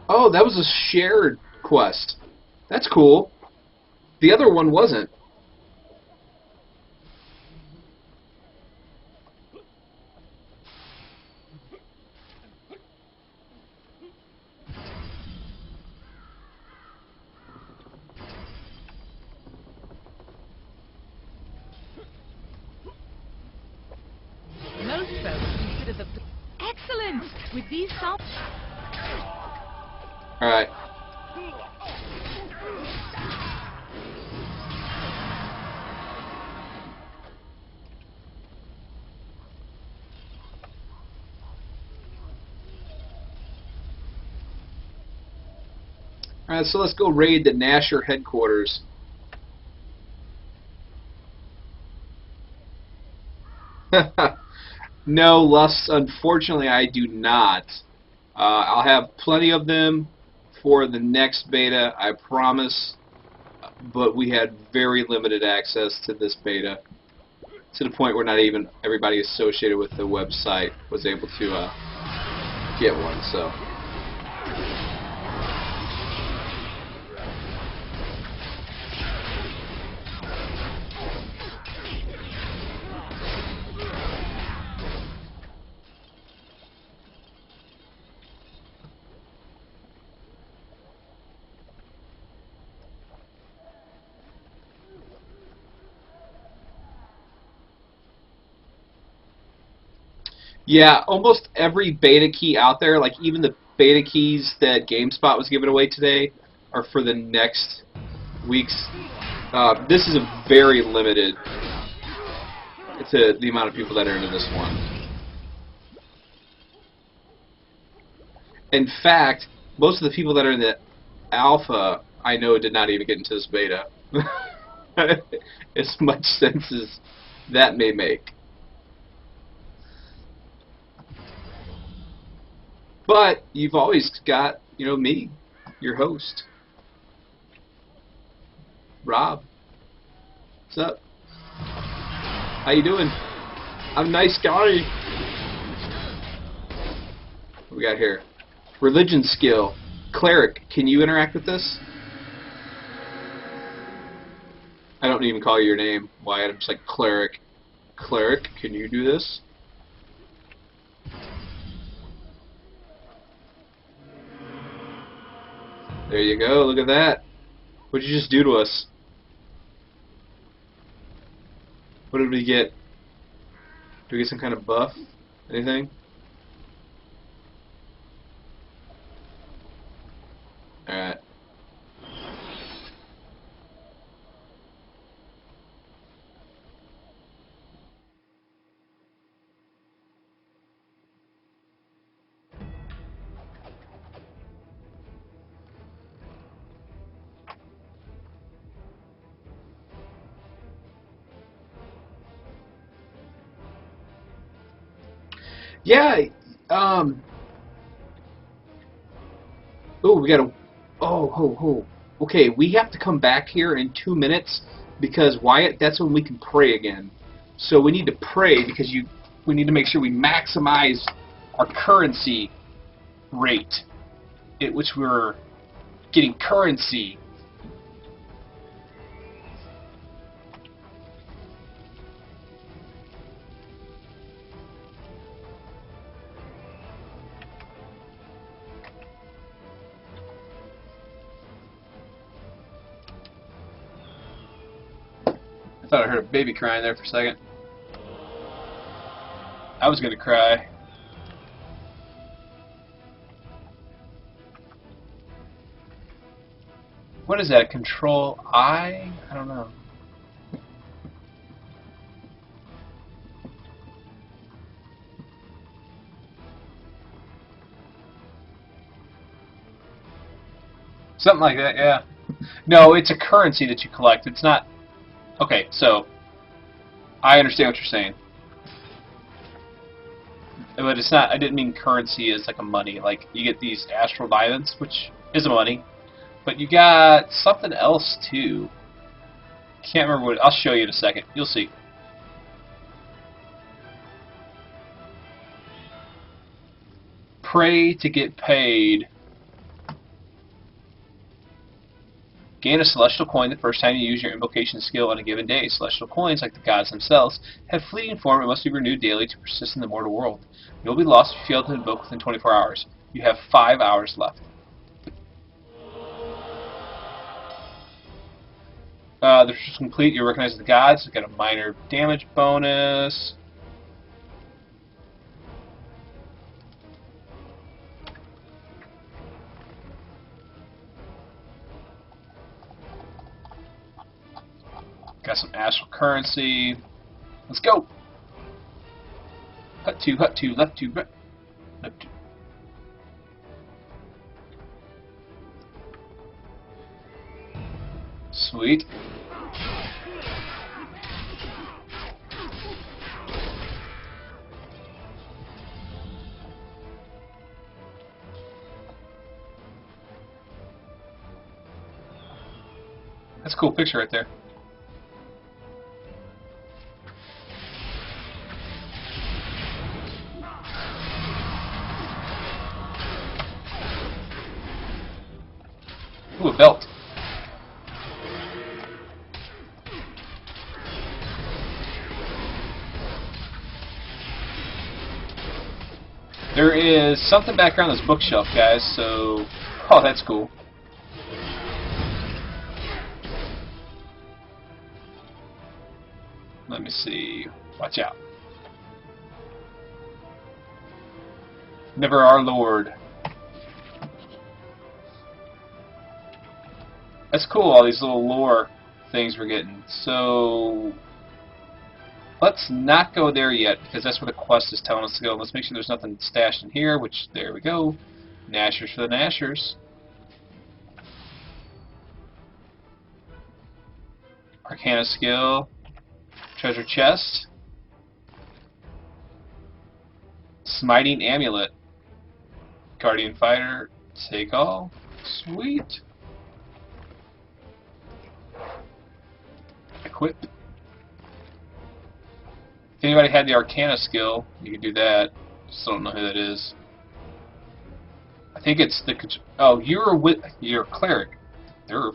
Oh, that was a shared quest. That's cool. The other one wasn't. Most folks consider the... Excellent! With these samples... Alright. Alright, so let's go raid the Nasher headquarters. No, lusts, unfortunately I do not. I'll have plenty of them for the next beta, I promise. But we had very limited access to this beta, to the point where not even everybody associated with the website was able to get one. So. Yeah, almost every beta key out there, like even the beta keys that GameSpot was giving away today, are for the next week's. This is a very limited to the amount of people that are into this one. In fact, most of the people that are in the alpha, I know, did not even get into this beta. As much sense as that may make. But you've always got, you know, me, your host, Rob. What's up? How you doing? I'm a nice guy. What we got here? Religion skill. Cleric, can you interact with this? I don't even call you your name, Wyatt. I'm just like, Cleric. Cleric, can you do this? There you go, look at that. What did you just do to us? What did we get? Do we get some kind of buff? Anything? Alright. Yeah, oh, we gotta, okay, we have to come back here in 2 minutes, because Wyatt, that's when we can pray again. So we need to pray, because we need to make sure we maximize our currency rate, at which we're getting currency. I thought I heard a baby crying there for a second. I was gonna cry. What is that? Control I? I don't know. Something like that, yeah. No, it's a currency that you collect. It's not... Okay, so... I understand what you're saying. But it's not... I didn't mean currency as like a money. Like, you get these astral diamonds, which is a money. But you got something else, too. Can't remember what... I'll show you in a second. You'll see. Pray to get paid. Gain a celestial coin the first time you use your invocation skill on a given day. Celestial coins, like the gods themselves, have fleeting form and must be renewed daily to persist in the mortal world. You'll be lost if you fail to invoke within 24 hours. You have 5 hours left. This is complete. You recognize the gods. You got a minor damage bonus. Got some astral currency. Let's go. Hut 2, left 2, right. Left 2. Sweet. That's a cool picture right there. Ooh, a belt. There is something back around this bookshelf, guys, so... Oh, that's cool. Let me see. Watch out. Never our lord. That's cool, all these little lore things we're getting. So let's not go there yet, because that's where the quest is telling us to go. Let's make sure there's nothing stashed in here, which, there we go. Nashers for the Nashers. Arcana skill. Treasure chest. Smiting amulet. Guardian fighter. Take all. Sweet. Equip. If anybody had the Arcana skill, you could do that. Just don't know who that is. I think it's the... Oh, you're a cleric. They're...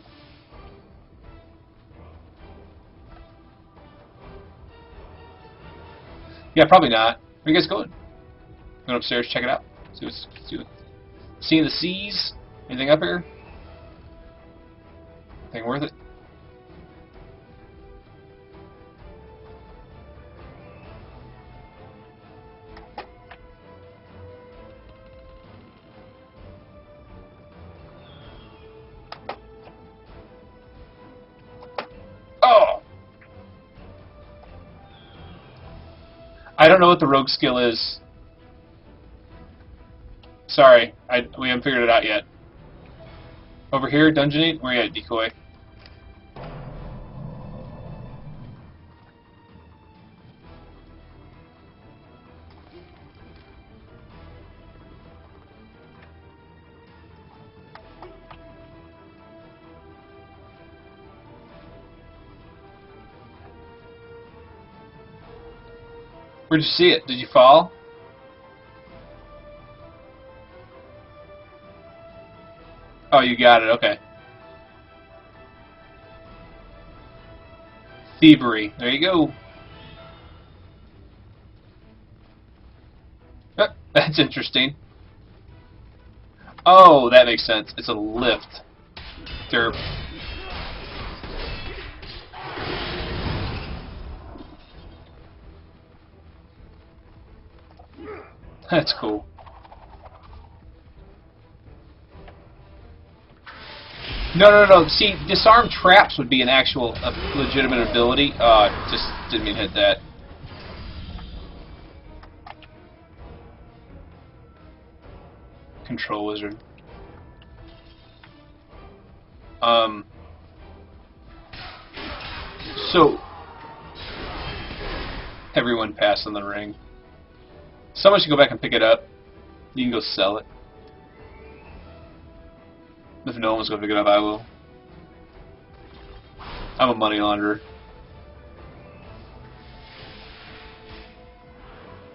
Yeah, probably not. Where you guys going? Going upstairs, check it out. See what's... Seeing the seas? Anything up here? Anything worth it? Oh! I don't know what the rogue skill is. Sorry, we haven't figured it out yet. Over here, dungeoning? Where you at, decoy? Where'd you see it? Did you fall? Oh, you got it. Okay. Thievery. There you go. That's interesting. Oh, that makes sense. It's a lift. Derp. That's cool. No. See, disarm traps would be an actual, legitimate ability. Just didn't mean to hit that. Control wizard. So everyone passed on the ring. Someone should go back and pick it up. You can go sell it. If no one's going to pick it up, I will. I'm a money launderer.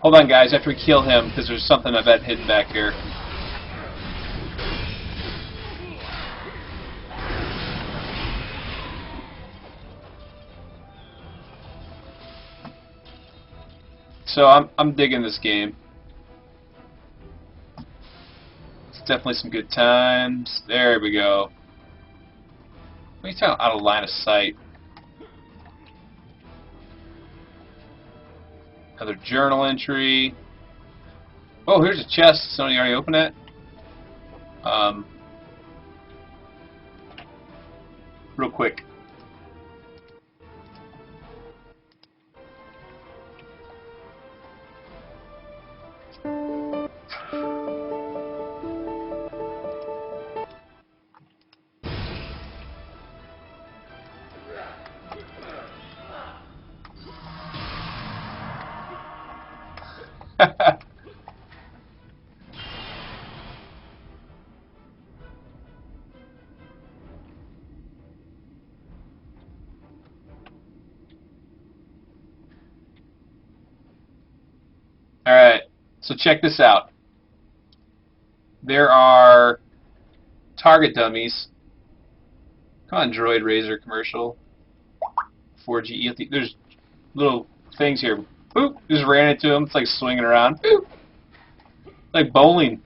Hold on, guys. After we kill him, because there's something I bet hidden back here. So I'm digging this game. It's definitely some good times. There we go. What are you talking out of line of sight? Another journal entry. Oh, here's a chest. Somebody already opened it. Real quick. Alright, so check this out. There are target dummies. Come on, Droid Razor commercial. 4G. There's little things here. Boop! Just ran into them. It's like swinging around. Boop! Like bowling.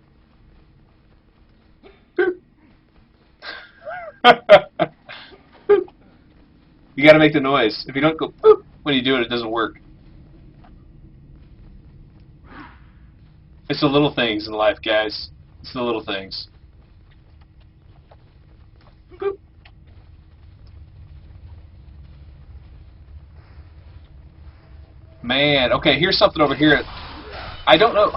Boop! Boop! You gotta make the noise. If you don't go boop when you do it, it doesn't work. It's the little things in life, guys. It's the little things. Boop. Man, okay, here's something over here. I don't know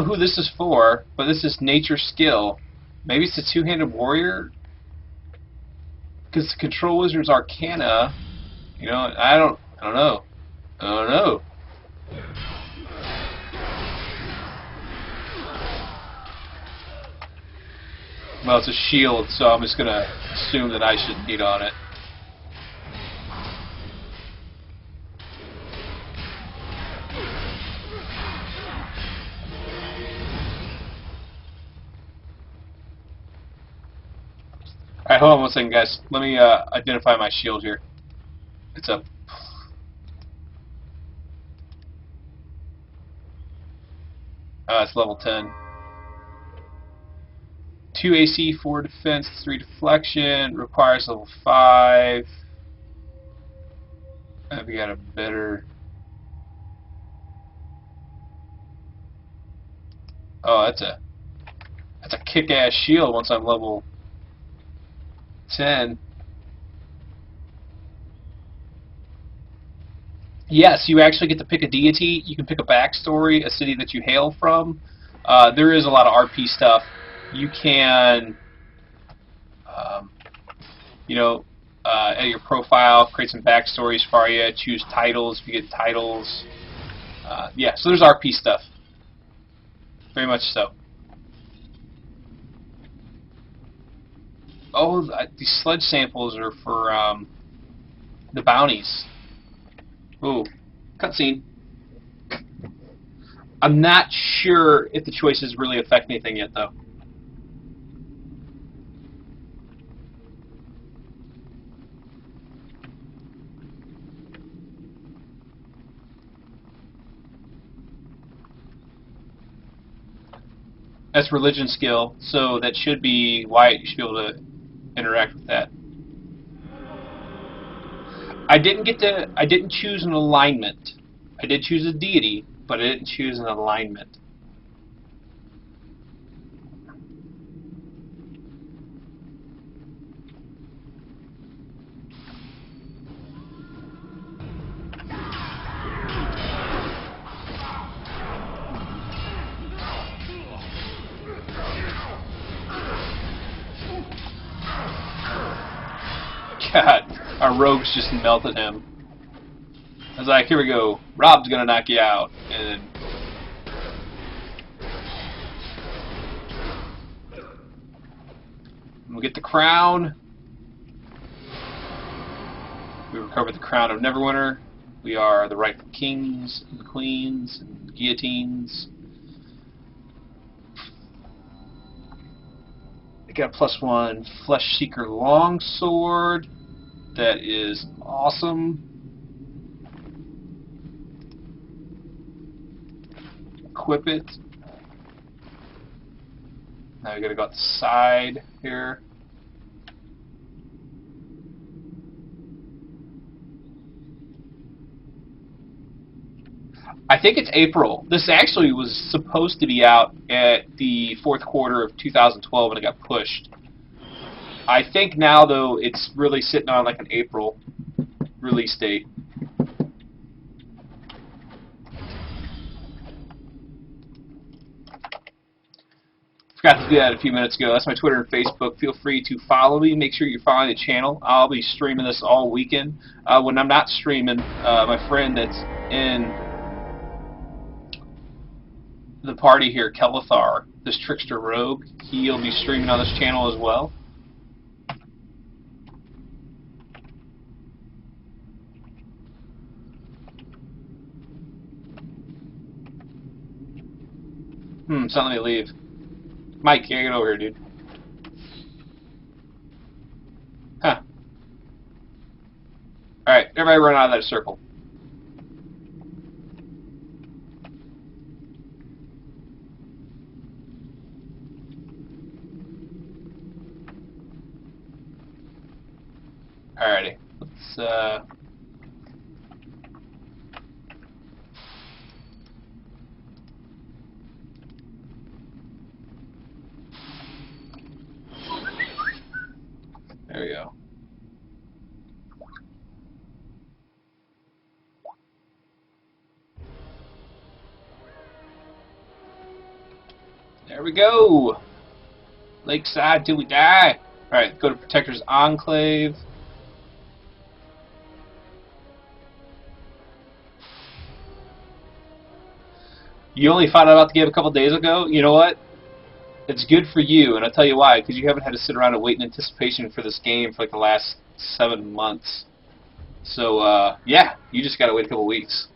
who this is for, but this is nature skill. Maybe it's a two-handed warrior? Because the control wizard's arcana. You know, I don't know. I don't know. Well, it's a shield, so I'm just gonna assume that I should beat on it. Alright, hold on one second, guys. Let me identify my shield here. It's up. It's level 10. 2 AC, 4 defense, 3 deflection. Requires level 5. I've got a better... Oh, that's a kick-ass shield once I'm level 10. Yes, you actually get to pick a deity. You can pick a backstory, a city that you hail from. There is a lot of RP stuff. You can, edit your profile, create some backstories for you, choose titles if you get titles. Yeah, so there's RP stuff. Very much so. Oh, these sledge samples are for the bounties. Ooh, cutscene. I'm not sure if the choices really affect anything yet, though. That's religion skill, so that should be Wyatt. You should be able to interact with that. I didn't choose an alignment. I did choose a deity, but I didn't choose an alignment. God, our rogues just melted him. I was like, here we go. Rob's gonna knock you out. And we'll get the crown. We recovered the crown of Neverwinter. We are the rightful kings and queens and guillotines. We got +1 Flesh Seeker longsword. That is awesome. Equip it. Now we gotta go out the side here. I think it's April. This actually was supposed to be out at the 4th quarter of 2012 and it got pushed. I think now, though, it's really sitting on like an April release date. Forgot to do that a few minutes ago. That's my Twitter and Facebook. Feel free to follow me. Make sure you're following the channel. I'll be streaming this all weekend. When I'm not streaming, my friend that's in the party here, Kelithar, this trickster rogue, he'll be streaming on this channel as well. So let me leave. Mike, you gotta get over here, dude. Huh. Alright, everybody run out of that circle. Alrighty. Let's There we go. Lakeside till we die. Alright, go to Protector's Enclave. You only found out about the game a couple days ago? You know what? It's good for you, and I'll tell you why. Because you haven't had to sit around and wait in anticipation for this game for like the last 7 months. So, yeah, you just gotta wait a couple weeks.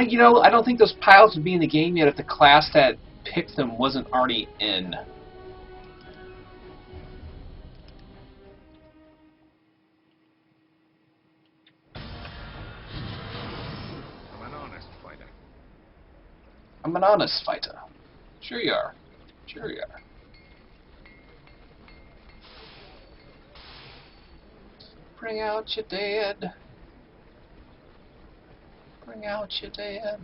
You know, I don't think those pilots would be in the game yet if the class that picked them wasn't already in. I'm an honest fighter. I'm an honest fighter. Sure you are. Sure you are. Bring out your dead. Bring out your dead.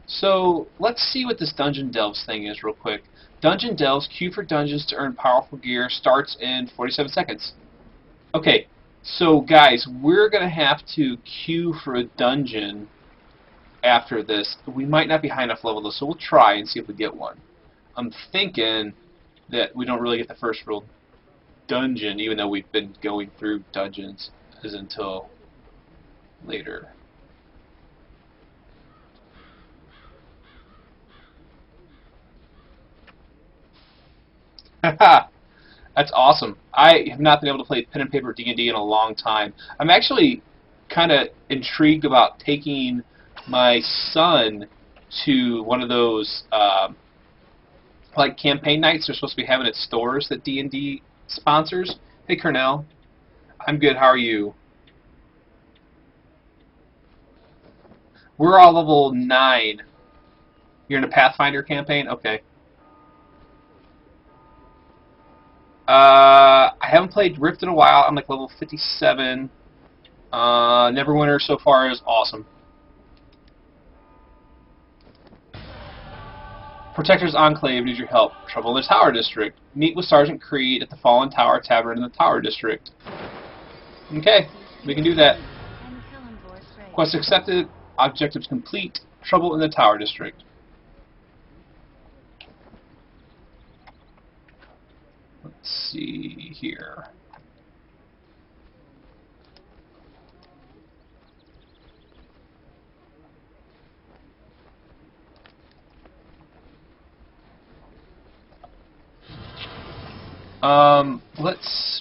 So, let's see what this Dungeon Delves thing is real quick. Dungeon Delves, queue for dungeons to earn powerful gear, starts in 47 seconds. Okay, so guys, we're going to have to queue for a dungeon after this. We might not be high enough level though, so we'll try and see if we get one. I'm thinking that we don't really get the first real dungeon, even though we've been going through dungeons, is until later. Haha, that's awesome. I have not been able to play pen and paper D&D in a long time. I'm actually kind of intrigued about taking my son to one of those like campaign nights they're supposed to be having at stores that D&D sponsors. Hey Cornell, I'm good. How are you? We're all level 9. You're in a Pathfinder campaign? Okay. I haven't played Rift in a while. I'm like level 57. Neverwinter so far is awesome. Protector's Enclave needs your help. Trouble in the Tower District. Meet with Sergeant Creed at the Fallen Tower Tavern in the Tower District. Okay, we can do that. Quest accepted. Objectives complete. Trouble in the Tower District. Let's see here.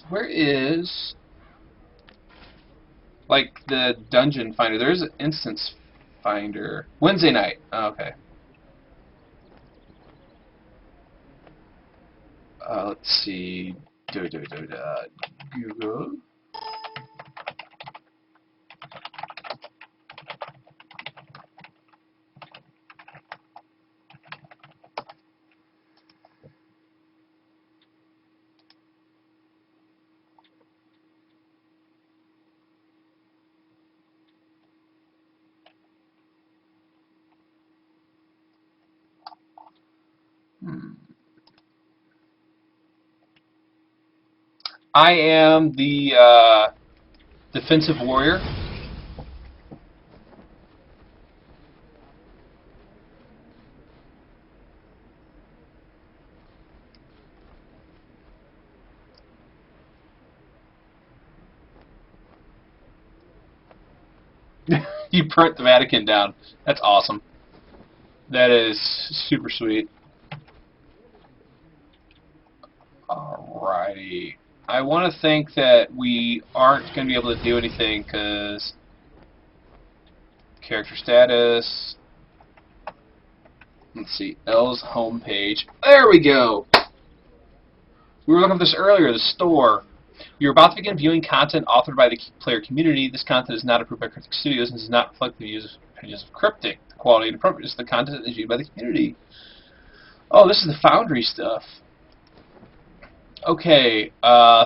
Where is, like, the dungeon finder? There's an instance finder. Wednesday night. Oh, okay. Let's see. Google. I am the defensive warrior. You burnt the Vatican down. That's awesome. That is super sweet. Alrighty. I want to think that we aren't going to be able to do anything because character status. Let's see. L's homepage. There we go. We were looking at this earlier. The store. You're about to begin viewing content authored by the player community. This content is not approved by Cryptic Studios and does not reflect the views of Cryptic. The quality and appropriateness of the content is viewed by the community. Oh, this is the Foundry stuff. Okay,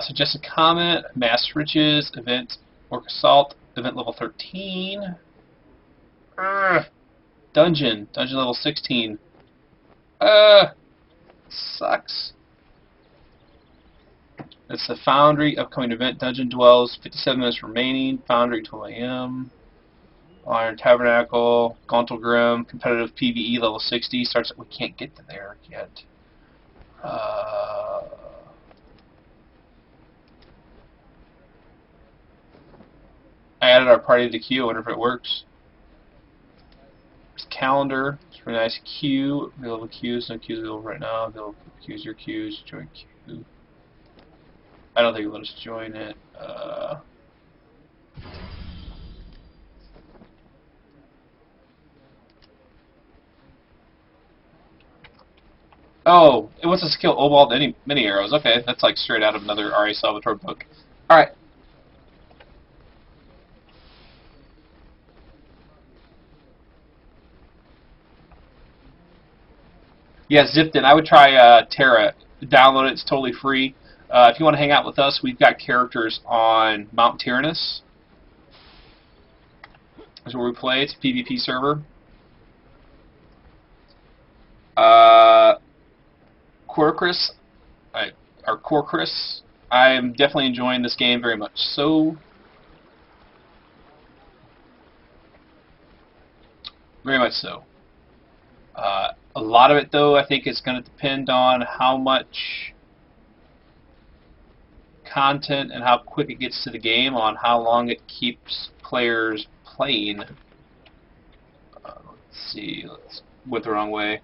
suggested comment, Mass Riches, Event, Orc Assault, Event level 13. Dungeon level 16. Sucks. That's the Foundry, upcoming event, Dungeon Dwells, 57 minutes remaining, Foundry 12 AM. Iron Tabernacle, Gauntlgrim, competitive PvE level 60 starts. We can't get to there yet. I added our party to the queue. I wonder if it works. There's calendar. It's really nice. Queue. Available queues. No queues available right now. Available queues. Your queues. Join queue. I don't think it'll let us join it. Oh, it wants us to kill Obald mini arrows. Okay, that's like straight out of another R.A. Salvatore book. Alright. Yeah, Zipton. I would try Terra. Download it. It's totally free. If you want to hang out with us, we've got characters on Mount Tyrannus. That's where we play. It's a PvP server. Corcris, or Corcris. I am definitely enjoying this game very much. So, very much so. A lot of it, though, I think is going to depend on how much content and how quick it gets to the game, on how long it keeps players playing. Let's see. Went the wrong way.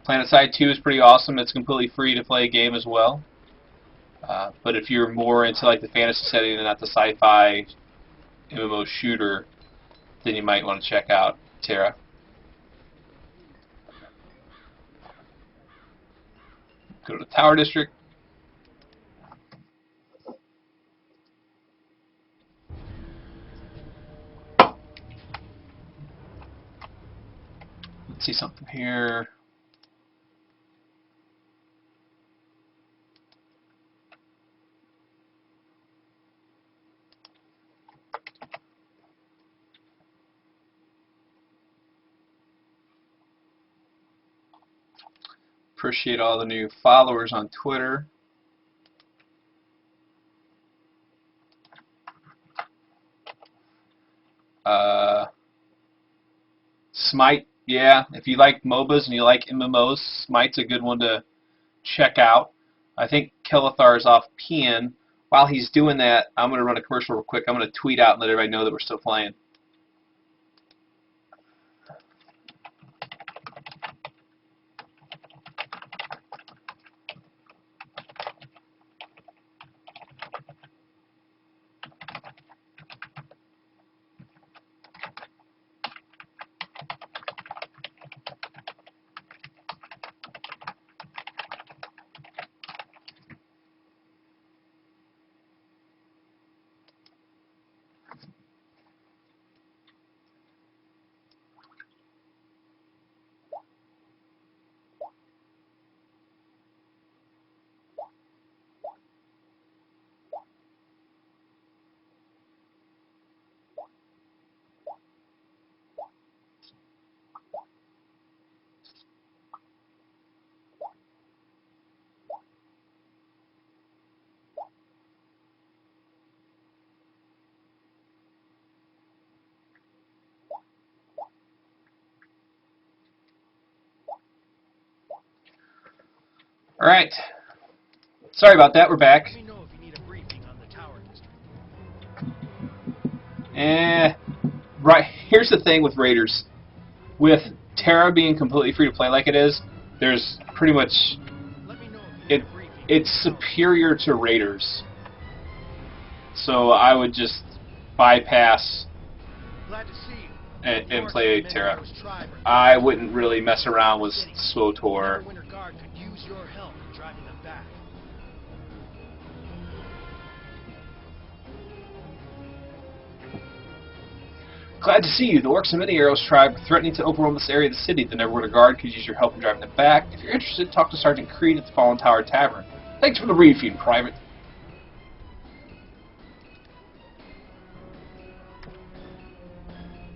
PlanetSide 2 is pretty awesome. It's completely free to play a game as well. But if you're more into like the fantasy setting and not the sci-fi MMO shooter, then you might want to check out Terra. Go to the Tower District. Let's see something here. Appreciate all the new followers on Twitter. Smite, yeah, if you like MOBAs and you like MMOs, Smite's a good one to check out. I think Kelithar is off peeing. While he's doing that, I'm going to run a commercial real quick. I'm going to tweet out and let everybody know that we're still playing. All right. Sorry about that. We're back. Let me know if you need a briefing on the Tower District. Right. Here's the thing with Raiders. With Terra being completely free to play like it is, there's pretty much Let me know if you need a briefing on it's the Tower superior to Raiders. So I would just bypass District. Glad to see you. and play North Terra. Meadows Tribe are I wouldn't really mess around with SWTOR. Neverwinter Guard could use your help in driving them back. Glad to see you. The Orcs and Many Arrows tribe are threatening to overwhelm this area of the city. The Neverwinter Guard could use your help in driving them back. If you're interested, talk to Sergeant Creed at the Fallen Tower Tavern. Thanks for the briefing, Private.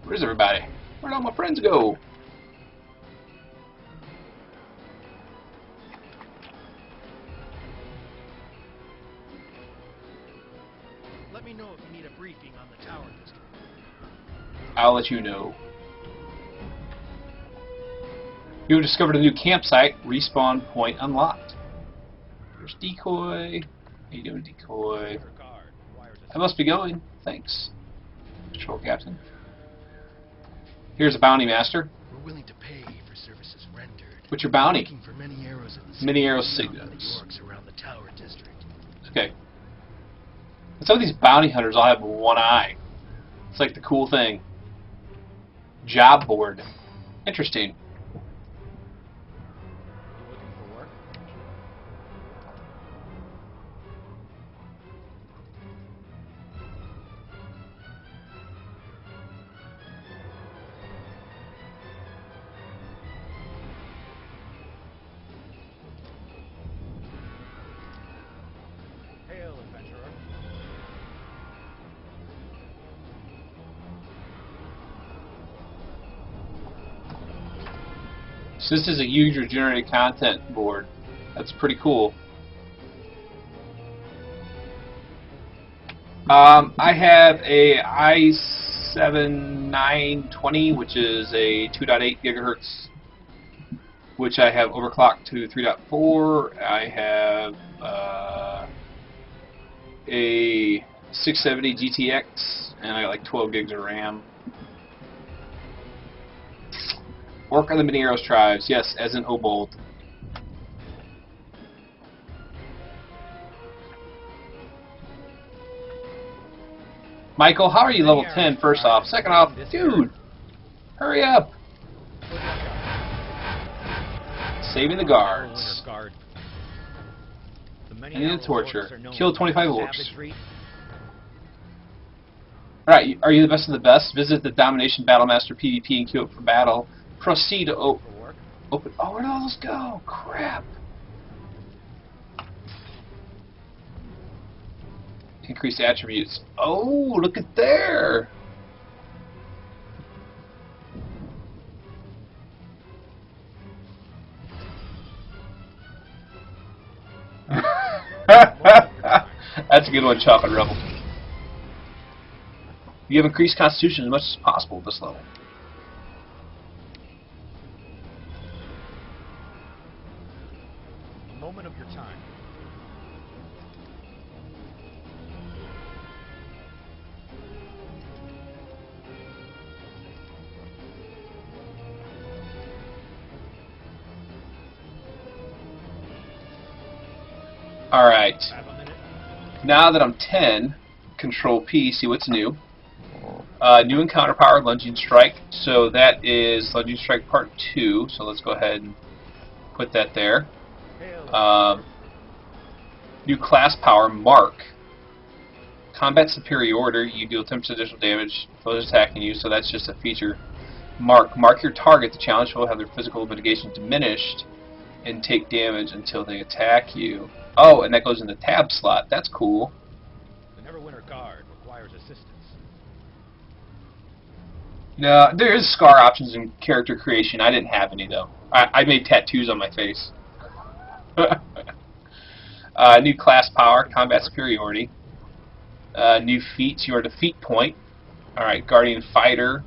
Where's everybody? Where'd all my friends go? Let me know if you need a briefing on the Tower District. I'll let you know. You discovered a new campsite. Respawn point unlocked. There's Decoy. How you doing, Decoy? I must be going. Thanks. Patrol Captain. Here's a bounty master. We're willing to pay for services rendered. What's your bounty? Looking for many arrows of the Many arrow signals signals. around the Tower District. Okay. And some of these bounty hunters all have one eye. It's like the cool thing. Job board. Interesting. Hail, adventurer. So this is a user-generated content board. That's pretty cool. I have a i7-920, which is a 2.8 gigahertz, which I have overclocked to 3.4. I have a 670 GTX, and I got like 12 gigs of RAM. Work on the mini arrows tribes, yes, as in Obold. Michael, how are you level 10, first off? Second off, dude, hurry up. Saving the guards. I need a torture. Kill 25 orcs. Alright, are you the best of the best? Visit the Domination Battlemaster PvP and queue up for battle. Proceed to open. Oh, where'd all those go? Crap. Increase attributes. Oh, look at there. That's a good one, Chocolate Rebel. You have increased Constitution as much as possible at this level. A moment of your time. Alright. Now that I'm 10, Control P, see what's new. New encounter power, Lunging Strike. So that is Lunging Strike Part 2. So let's go ahead and put that there. New class power, Mark. Combat superiority, you deal 10% additional damage to those attacking you, so that's just a feature. Mark. Mark your target. The challenge will have their physical mitigation diminished and take damage until they attack you. Oh, and that goes in the tab slot. That's cool. The Neverwinter Guard requires assistance. No, there is scar options in character creation. I didn't have any though. I made tattoos on my face. New class power, combat superiority. New feats, your defeat point. Alright, Guardian Fighter.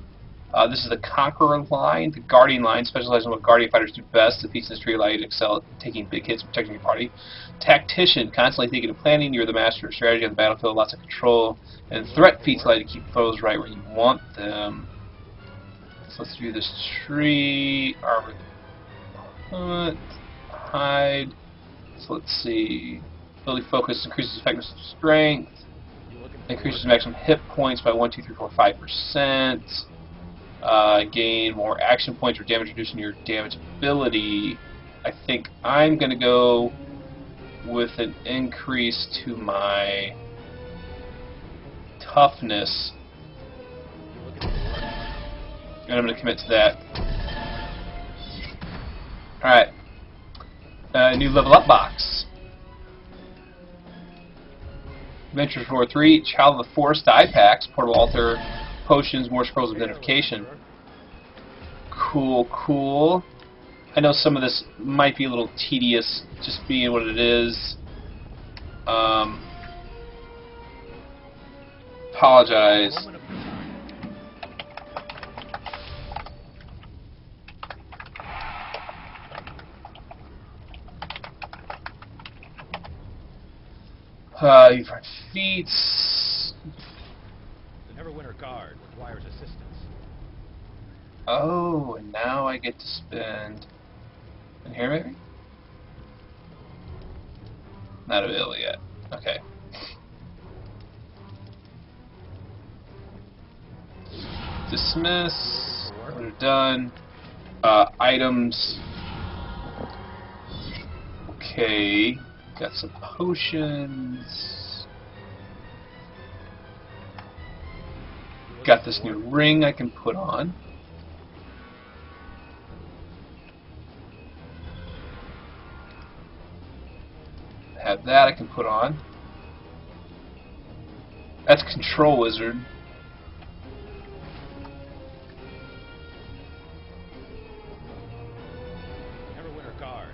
This is the Conqueror line. The Guardian line specializes in what Guardian Fighters do best. The feats in this tree allow you to excel at taking big hits and protecting your party. Tactician, constantly thinking of planning. You're the master of strategy on the battlefield, lots of control. And threat feats allow you to keep foes right where you want them. So let's do this tree. Armor. Hunt. Hide. So let's see. Ability focus increases effectiveness of strength. Increases maximum hit points by 1, 2, 3, 4, 5%. Gain more action points or damage, reducing your damage ability. I think I'm going to go with an increase to my toughness. And I'm going to commit to that. Alright. New level up box. Adventure 4-3, Child of the Forest dye packs, portable altar, potions, more scrolls of identification. Cool, cool. I know some of this might be a little tedious, just being what it is. apologize. Moment of time. You've run feats. The Neverwinter Guard requires assistance. Oh, and now I get to spend. In here, maybe? Not available yet. Okay. Dismiss. We're done. Items. Okay. Got some potions. Got this new ring I can put on. Have that I can put on. That's Control Wizard. Neverwinter Guard.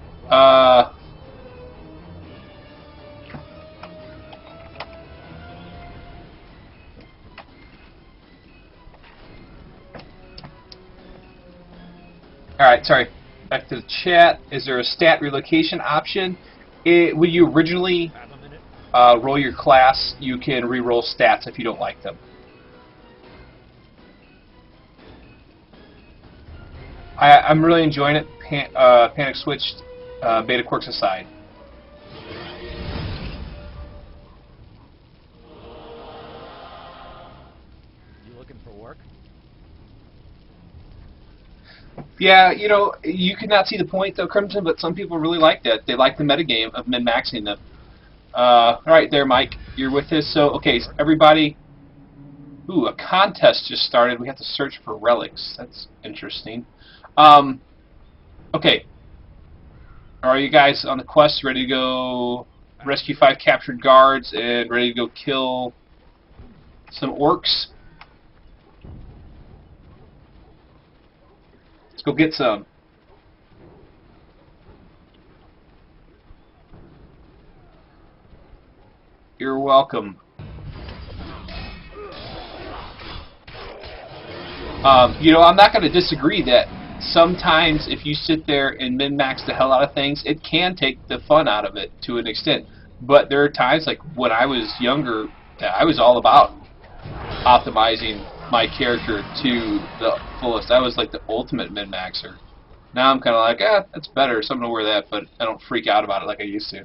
Alright, sorry. Back to the chat. Is there a stat relocation option? When you originally Have a minute. roll your class, you can re-roll stats if you don't like them. I'm really enjoying it. Panic switched, beta quirks aside. You looking for work? Yeah, you know, you could not see the point though, Crimson, but some people really like that. They like the metagame of min-maxing them. Alright there, Mike. You're with us. So, okay, so everybody... Ooh, a contest just started. We have to search for relics. That's interesting. Okay. Are you guys on the quest ready to go rescue 5 captured guards and ready to go kill some orcs? Let's go get some. You're welcome. You know, I'm not going to disagree that sometimes if you sit there and min-max the hell out of things, it can take the fun out of it to an extent. But there are times, like when I was younger, that I was all about optimizing my character to the fullest. I was like the ultimate min-maxer. Now I'm kind of like, that's better, something to wear that, but I don't freak out about it like I used to.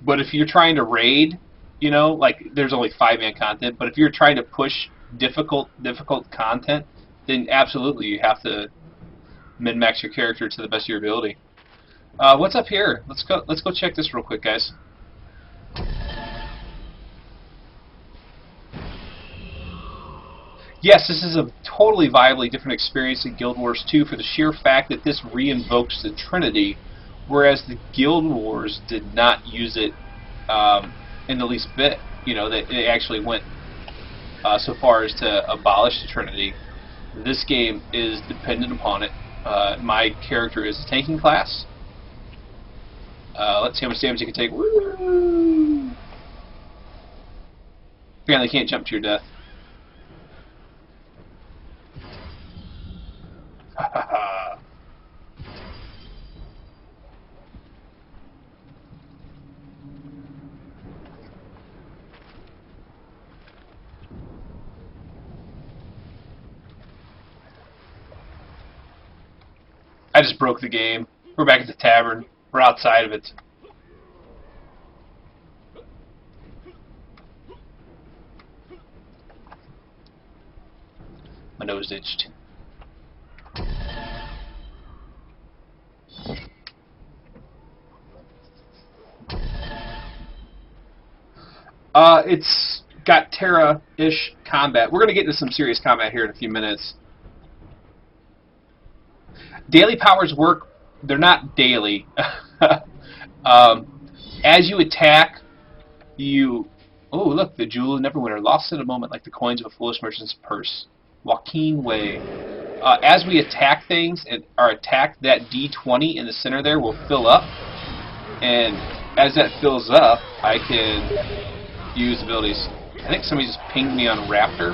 But if you're trying to raid, you know, like there's only 5-man content, but if you're trying to push difficult content, then absolutely you have to min-max your character to the best of your ability. What's up here? Let's go check this real quick, guys. Yes, this is a totally viably different experience in Guild Wars 2 for the sheer fact that this re-invokes the Trinity, whereas the Guild Wars did not use it in the least bit. You know, they actually went so far as to abolish the Trinity. This game is dependent upon it. My character is a tanking class. Let's see how much damage you can take. Woo! Apparently can't jump to your death. I just broke the game. We're back at the tavern. We're outside of it. My nose itched. It's got Terra-ish combat. We're going to get into some serious combat here in a few minutes. Daily powers work. They're not daily. As you attack, you... Oh, look, the Jewel of Neverwinter. Lost in a moment like the coins of a foolish merchant's purse. Joaquin Way. As we attack things and are attacked, that D20 in the center there will fill up. And as that fills up, I can use abilities. I think somebody just pinged me on Raptor.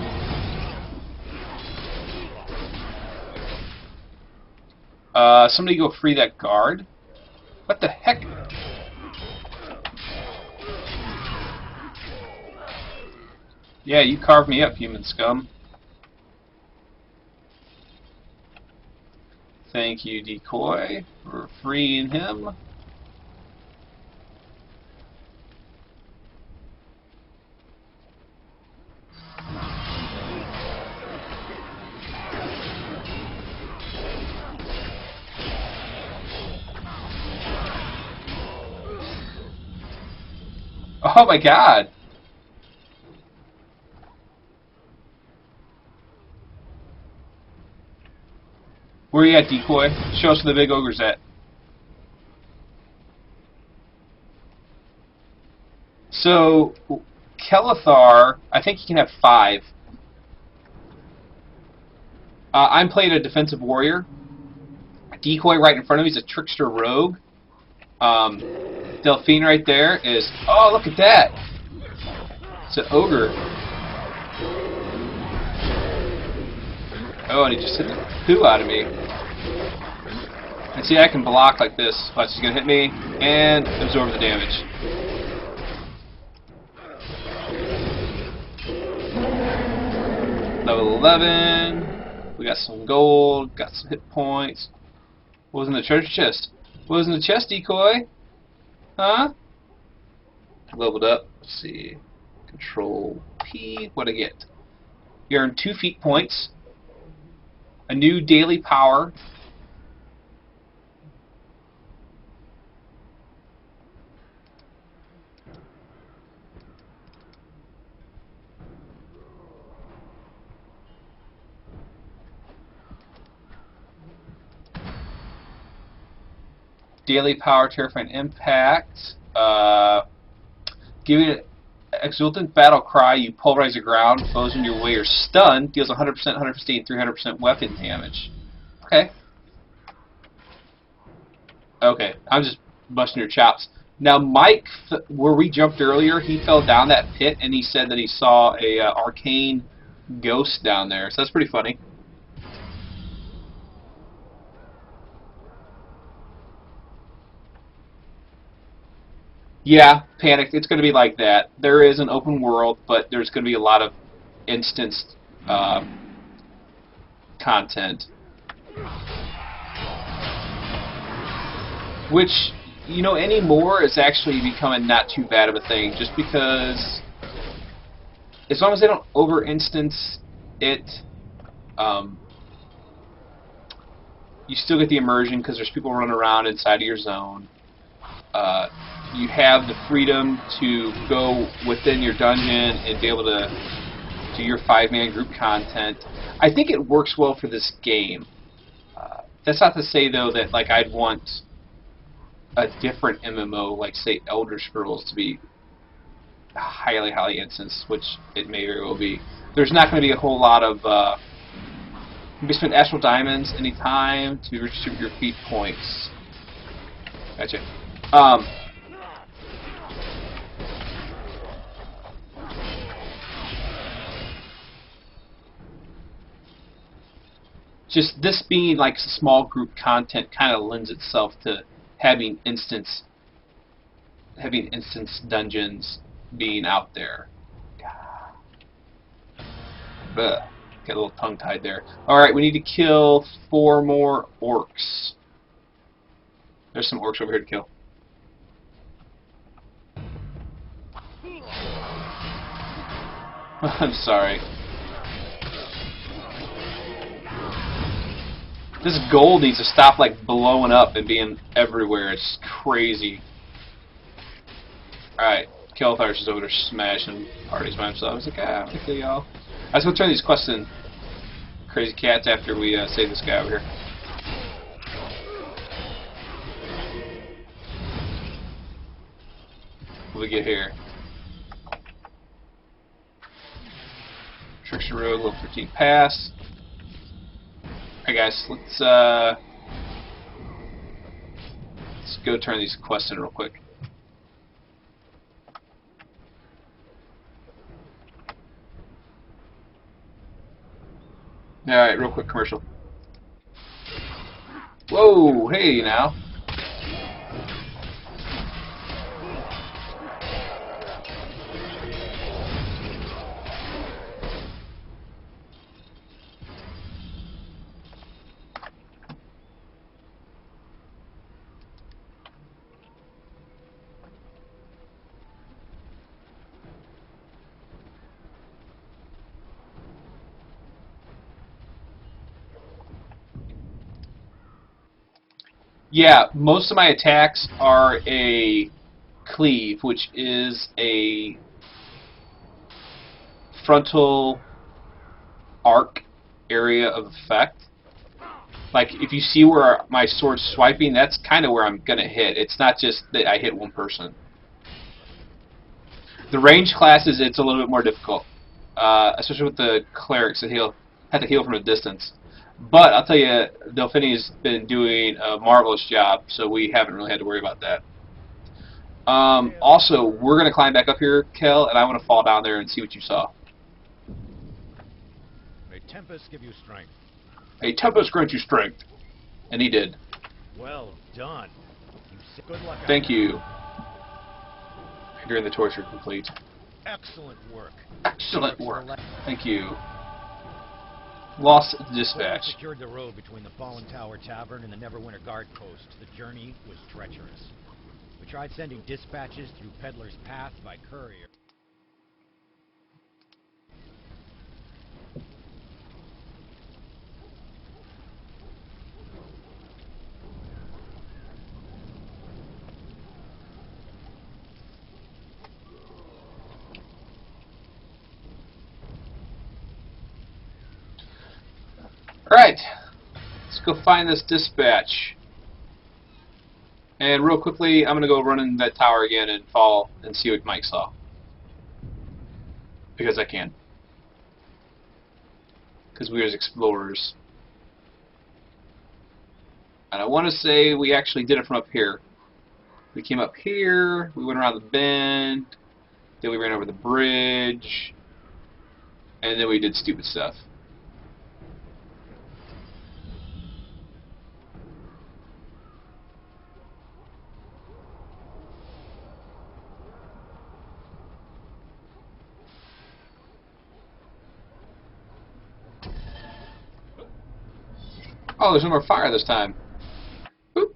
Somebody go free that guard. What the heck? Yeah, you carved me up, human scum. Thank you, Decoy, for freeing him. Oh my god! Where you at, Decoy? Show us where the big ogre's at. So, Kelithar, I think he can have 5. I'm playing a defensive warrior. Decoy right in front of me is a trickster rogue. Delphine right there is... Oh, look at that! It's an ogre. Oh, and he just hit the poo out of me. And see, I can block like this. Watch, he's going to hit me and absorb the damage. Level 11. We got some gold, got some hit points. What was in the treasure chest? What was in the chest, Decoy? Huh? Leveled up. Let's see. Control P. What'd I get? You earn 2 feat points. A new daily power. Daily power, terrifying impact. Giving it exultant battle cry, you pulverize the ground. Foes in your way are stunned. Deals 100%, 115, 300% weapon damage. Okay. Okay, I'm just busting your chops. Now, Mike, where we jumped earlier, he fell down that pit and he said that he saw a arcane ghost down there. So that's pretty funny. Yeah, Panicked. It's going to be like that. There is an open world, but there's going to be a lot of instanced content. Which, you know, anymore is actually becoming not too bad of a thing, just because as long as they don't over-instance it, you still get the immersion because there's people running around inside of your zone. You have the freedom to go within your dungeon and be able to do your 5-man group content. I think it works well for this game. That's not to say, though, that like I'd want a different MMO, like, say, Elder Scrolls, to be highly, highly instanced, which it may very well be. There's not going to be a whole lot of... you can spend Astral Diamonds anytime to redistribute your feat points. Gotcha. Just this being like small group content kind of lends itself to having instance dungeons being out there. Ugh, get a little tongue-tied there. Alright, we need to kill 4 more orcs. There's some orcs over here to kill. I'm sorry. This gold needs to stop like blowing up and being everywhere. It's crazy. Alright, Kelithar's just over there smashing parties by himself. I was like, ah, I'll kill y'all. Let's go turn these quests in. Crazy cats after we save this guy over here. What do we get here? Trickster Rogue, level 13 pass. Alright guys, let's go turn these quests in real quick. Alright, real quick commercial. Whoa, hey now. Yeah, most of my attacks are a cleave, which is a frontal arc area of effect. Like, if you see where my sword's swiping, that's kind of where I'm going to hit. It's not just that I hit one person. The range classes, it's a little bit more difficult. Especially with the clerics that have to heal from a distance. But I'll tell you, Delphini's been doing a marvelous job, so we haven't really had to worry about that. Also, we're going to climb back up here, Kel, and I want to fall down there and see what you saw. May Tempest give you strength. A Tempest grant you strength. And he did. Well done. Good luck. Thank you. During the torture complete. Excellent work. Excellent work. Thank you. Lost dispatch. We secured the road between the Fallen Tower Tavern and the Neverwinter Guard Post. The journey was treacherous. We tried sending dispatches through Peddler's Path by courier. Alright, let's go find this dispatch. And real quickly, I'm going to go run in that tower again and fall and see what Mike saw. Because I can. Because we are explorers. And I want to say we actually did it from up here. We came up here, we went around the bend, then we ran over the bridge, and then we did stupid stuff. Oh, there's no more fire this time. Boop.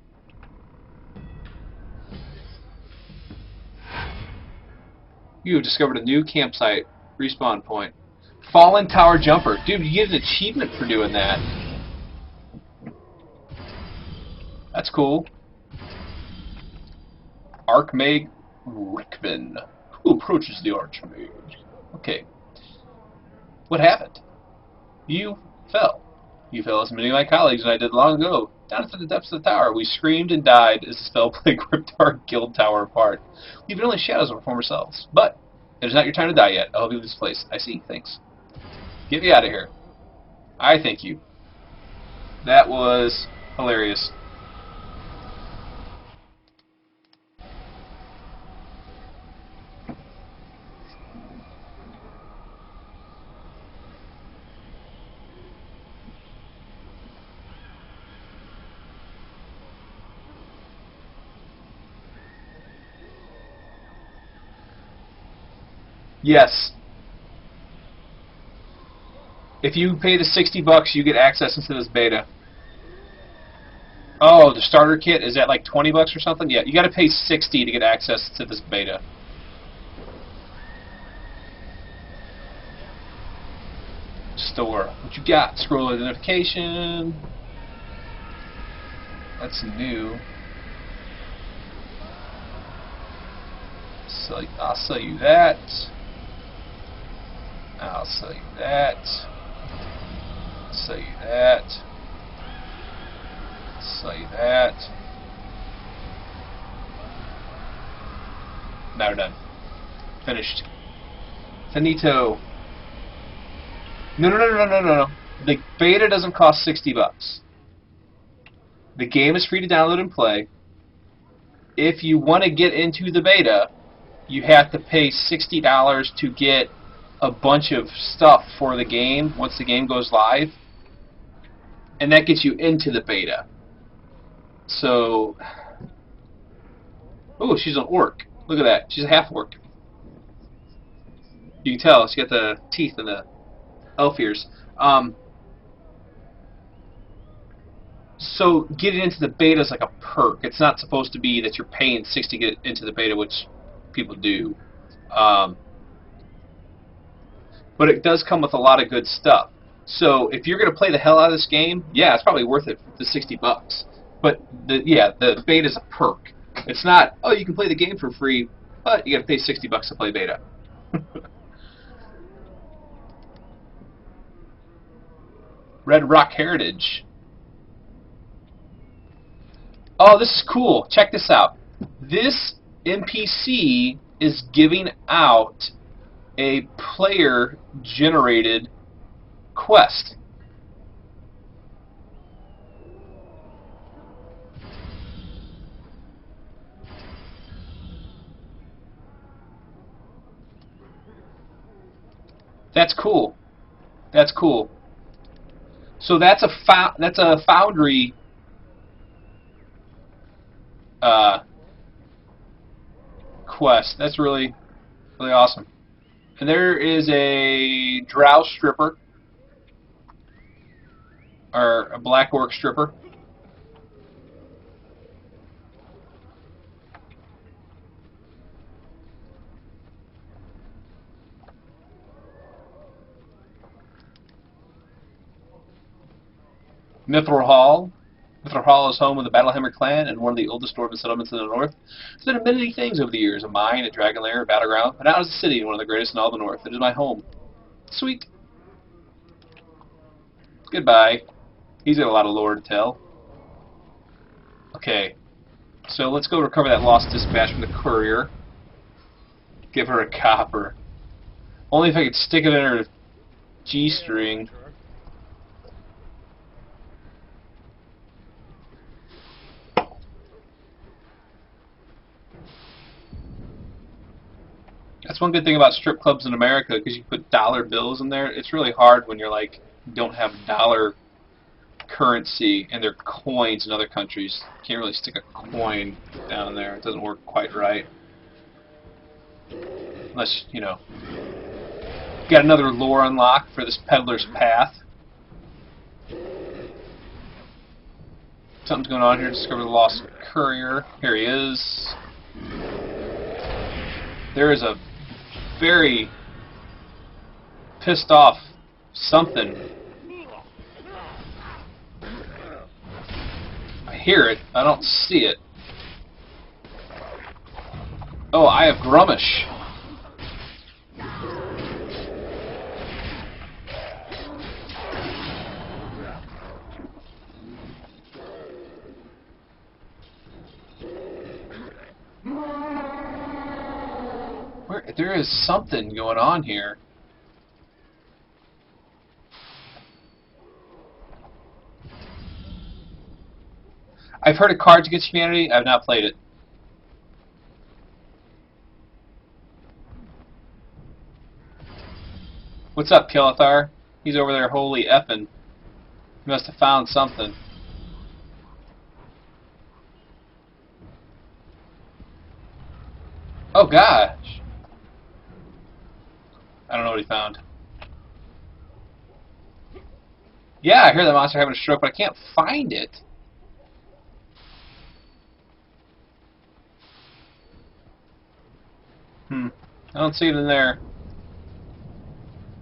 You have discovered a new campsite. Respawn point. Fallen Tower Jumper. Dude, you get an achievement for doing that. That's cool. Archmage Rickman. Who approaches the Archmage? Okay. What happened? You fell. You fell as many of my colleagues and I did long ago. Down into the depths of the tower, we screamed and died as the spell plague ripped our guild tower apart, leaving only shadows of our former selves. But it is not your time to die yet. I'll leave this place. I see. Thanks. Get me out of here. I thank you. That was hilarious. Yes. If you pay the $60, you get access into this beta. Oh, the starter kit is at like $20 or something. Yeah, you got to pay $60 to get access to this beta. Store. What you got? Scroll identification. That's new. So I'll sell you that. I'll sell you that. Sell you that. Sell you that. Now we're done. Finished. Finito. No. The beta doesn't cost $60. The game is free to download and play. If you want to get into the beta, you have to pay $60 to get a bunch of stuff for the game once the game goes live. and that gets you into the beta. So, oh, she's an orc. Look at that. She's a half orc. You can tell she got the teeth and the elf ears. So getting into the beta is like a perk. It's not supposed to be that you're paying $60 to get into the beta, which people do. But it does come with a lot of good stuff. So if you're going to play the hell out of this game, yeah, it's probably worth it, the $60. But the beta is a perk. It's not, oh, you can play the game for free, but you got to pay $60 to play beta. Red Rock Heritage. Oh, this is cool. Check this out. This NPC is giving out a player-generated quest. That's cool. That's cool. So that's a Foundry quest. That's really awesome. And there is a drow stripper, or a black orc stripper. Mithril Hall. Mithril Hall is home of the Battlehammer clan and one of the oldest dwarven settlements in the north. It's been many things over the years: a mine, a dragon lair, a battleground, but now it's a city and one of the greatest in all the north. It is my home. Sweet. Goodbye. He's got a lot of lore to tell. Okay, so let's go recover that lost dispatch from the courier. Give her a copper. Only if I could stick it in her G-string. That's one good thing about strip clubs in America, because you put dollar bills in there. It's really hard when you're like, don't have dollar currency and they're coins in other countries. You can't really stick a coin down there. It doesn't work quite right. Unless, you know, you got another lore unlock for this Peddler's Path. Something's going on here. Discover the lost courier. Here he is. There is a very pissed off something. I hear it. I don't see it. Oh, I have Grummish. There is something going on here. I've heard of Cards Against Humanity. I've not played it. What's up, Kilithar? He's over there holy effing. He must have found something. Oh gosh. I don't know what he found. Yeah, I hear that monster having a stroke, but I can't find it. I don't see it in there.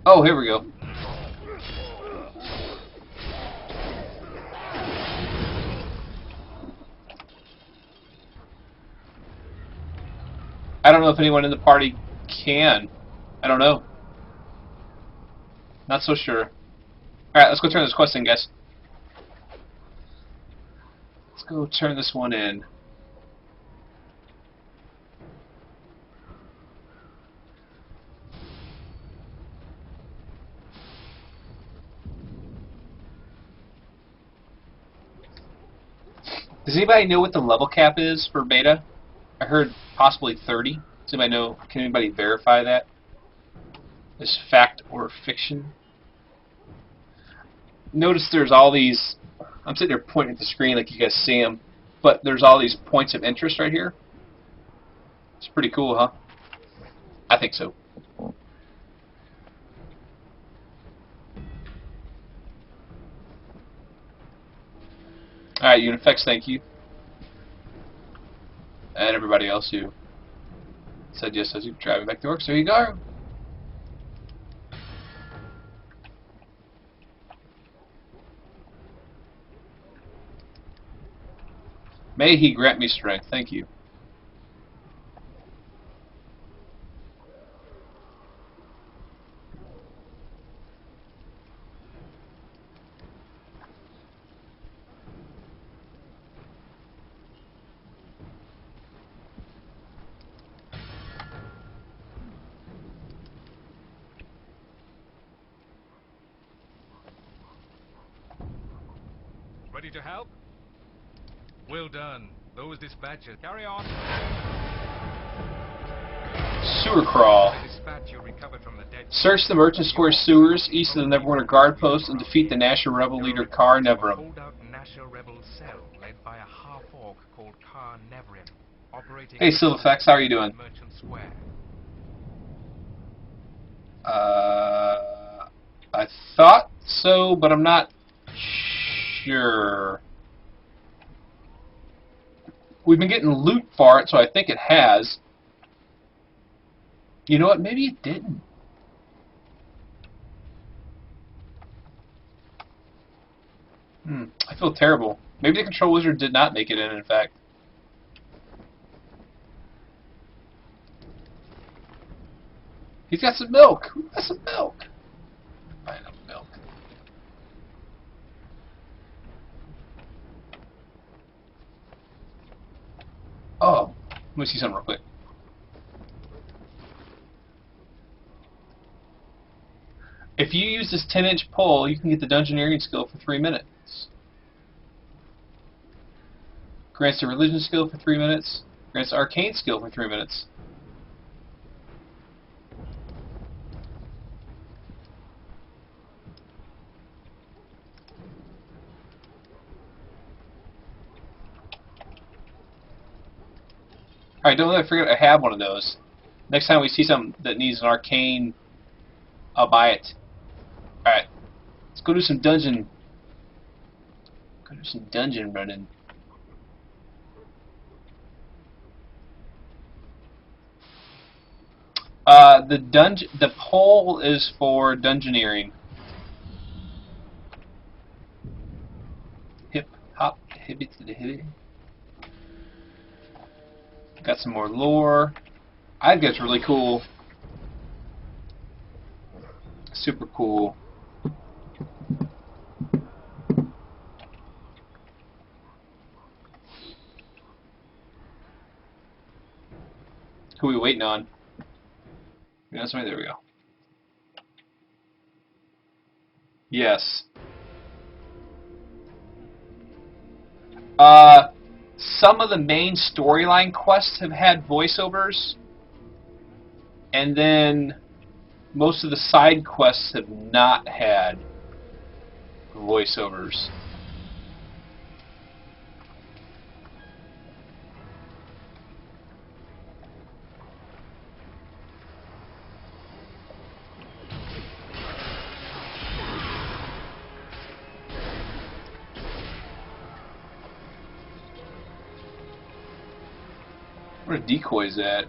Oh, here we go. I don't know if anyone in the party can. I don't know. Not so sure. Alright, let's go turn this quest in, guys. Let's go turn this one in. Does anybody know what the level cap is for beta? I heard possibly 30. Does anybody know? Can anybody verify that? Is fact or fiction? Notice there's all these I'm sitting there pointing at the screen like you guys see them, but there's all these points of interest right here. It's pretty cool, huh? I think so. Alright, Unifex, thank you. And everybody else who said yes as you driving back to work. So there you go. May he grant me strength. Thank you. Ready to help? Well done. Those dispatches. Carry on. Sewer crawl. The dispatch you recovered from the dead. Search the Merchant Square sewers east of the Neverwinter guard post and defeat the Nasher rebel leader Car Neverim. Hold out Nasher rebel cell led by a half-orc called Car Neverim, operating. Hey Silverfax, how are you doing? Merchant Square. I thought so, but I'm not sure. We've been getting loot for it, so I think it has. You know what? Maybe it didn't. I feel terrible. Maybe the Control Wizard did not make it in fact. He's got some milk. Who got some milk? Buying up milk. Oh, let me see something real quick. If you use this 10-inch pole, you can get the Dungeoneering skill for 3 minutes. Grants the Religion skill for 3 minutes. Grants the Arcane skill for 3 minutes. Alright, don't let me forget I have one of those. Next time we see something that needs an arcane, I'll buy it. Alright. Let's go do some dungeon. Go do some dungeon running. The pole is for dungeoneering. Hip hop hibbit to the hibbit. Got some more lore. I think that's really cool. Super cool. Who are we waiting on? Yeah, somebody. There we go. Yes. Some of the main storyline quests have had voiceovers, and then most of the side quests have not had voiceovers. Where are decoys at?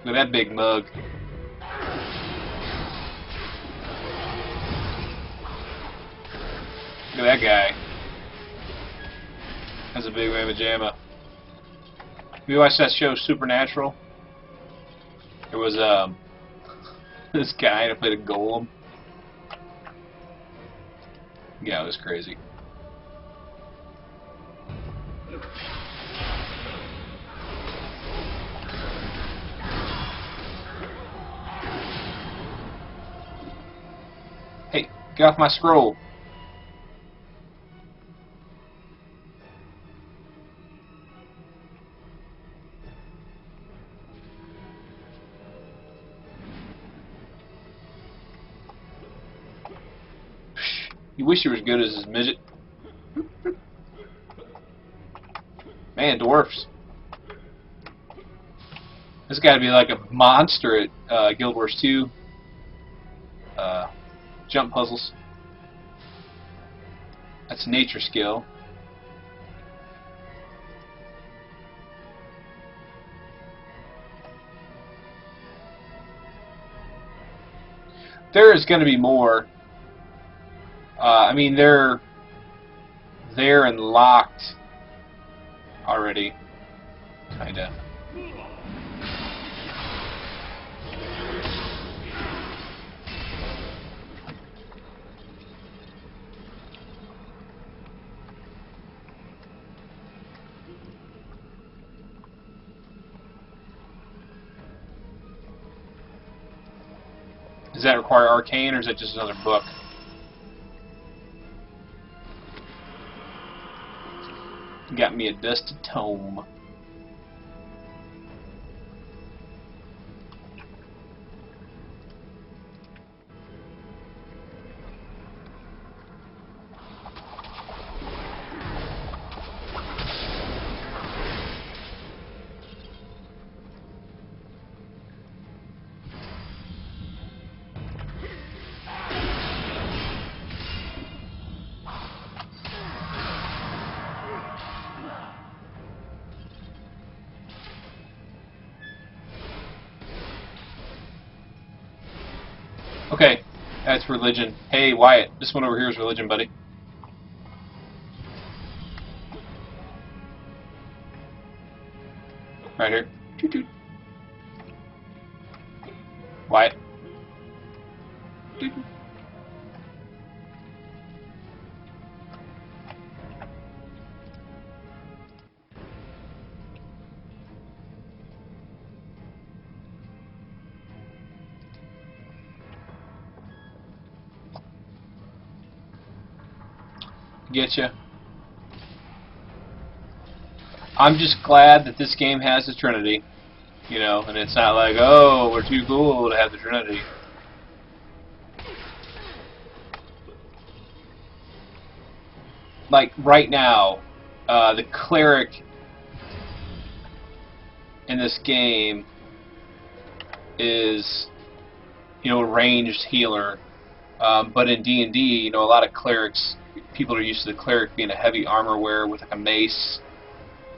Look at that big mug. Look at that guy. That's a big mamma jamma. You watched that show Supernatural? There was this guy that played a golem. Yeah, it was crazy. Hey, get off my scroll. You wish you were as good as his midget. Man, dwarfs. This got to be like a monster at Guild Wars 2. Jump puzzles. That's nature skill. There is going to be more. I mean, they're there and locked already, kinda. Does that require arcane, or is that just another book? Got me a dusty tome. Okay, that's religion. Hey, Wyatt, this one over here is religion, buddy. Right here. Toot toot. Wyatt. Toot toot. Getcha. I'm just glad that this game has the Trinity, you know, and it's not like, oh, we're too cool to have the Trinity. Like right now, the cleric in this game is, you know, a ranged healer, but in D&D, you know, a lot of clerics, people are used to the cleric being a heavy armor wearer with like a mace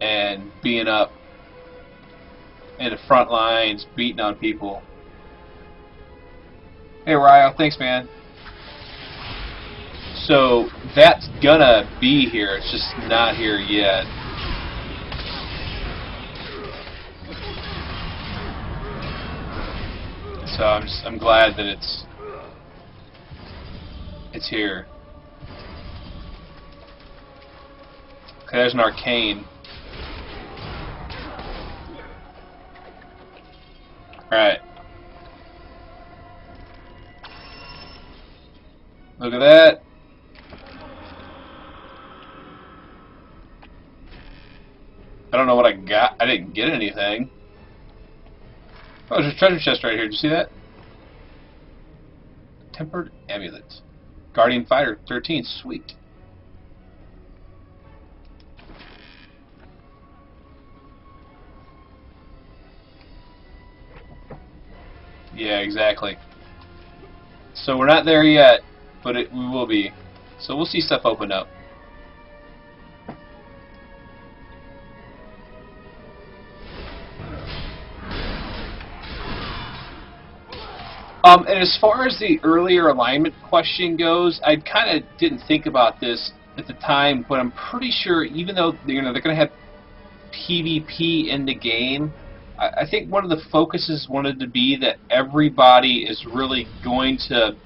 and being up in the front lines, beating on people. Hey Ryo, thanks man. So that's gonna be here, it's just not here yet. So I'm glad that it's here. Okay, there's an arcane. Alright. Look at that. I don't know what I got. I didn't get anything. Oh, there's a treasure chest right here. Did you see that? Tempered amulet. Guardian Fighter 13. Sweet. Yeah, exactly. So we're not there yet, but we will be. So we'll see stuff open up. And as far as the earlier alignment question goes, I kind of didn't think about this at the time, but I'm pretty sure, even though they're going to have PvP in the game, I think one of the focuses wanted to be that everybody is really going to,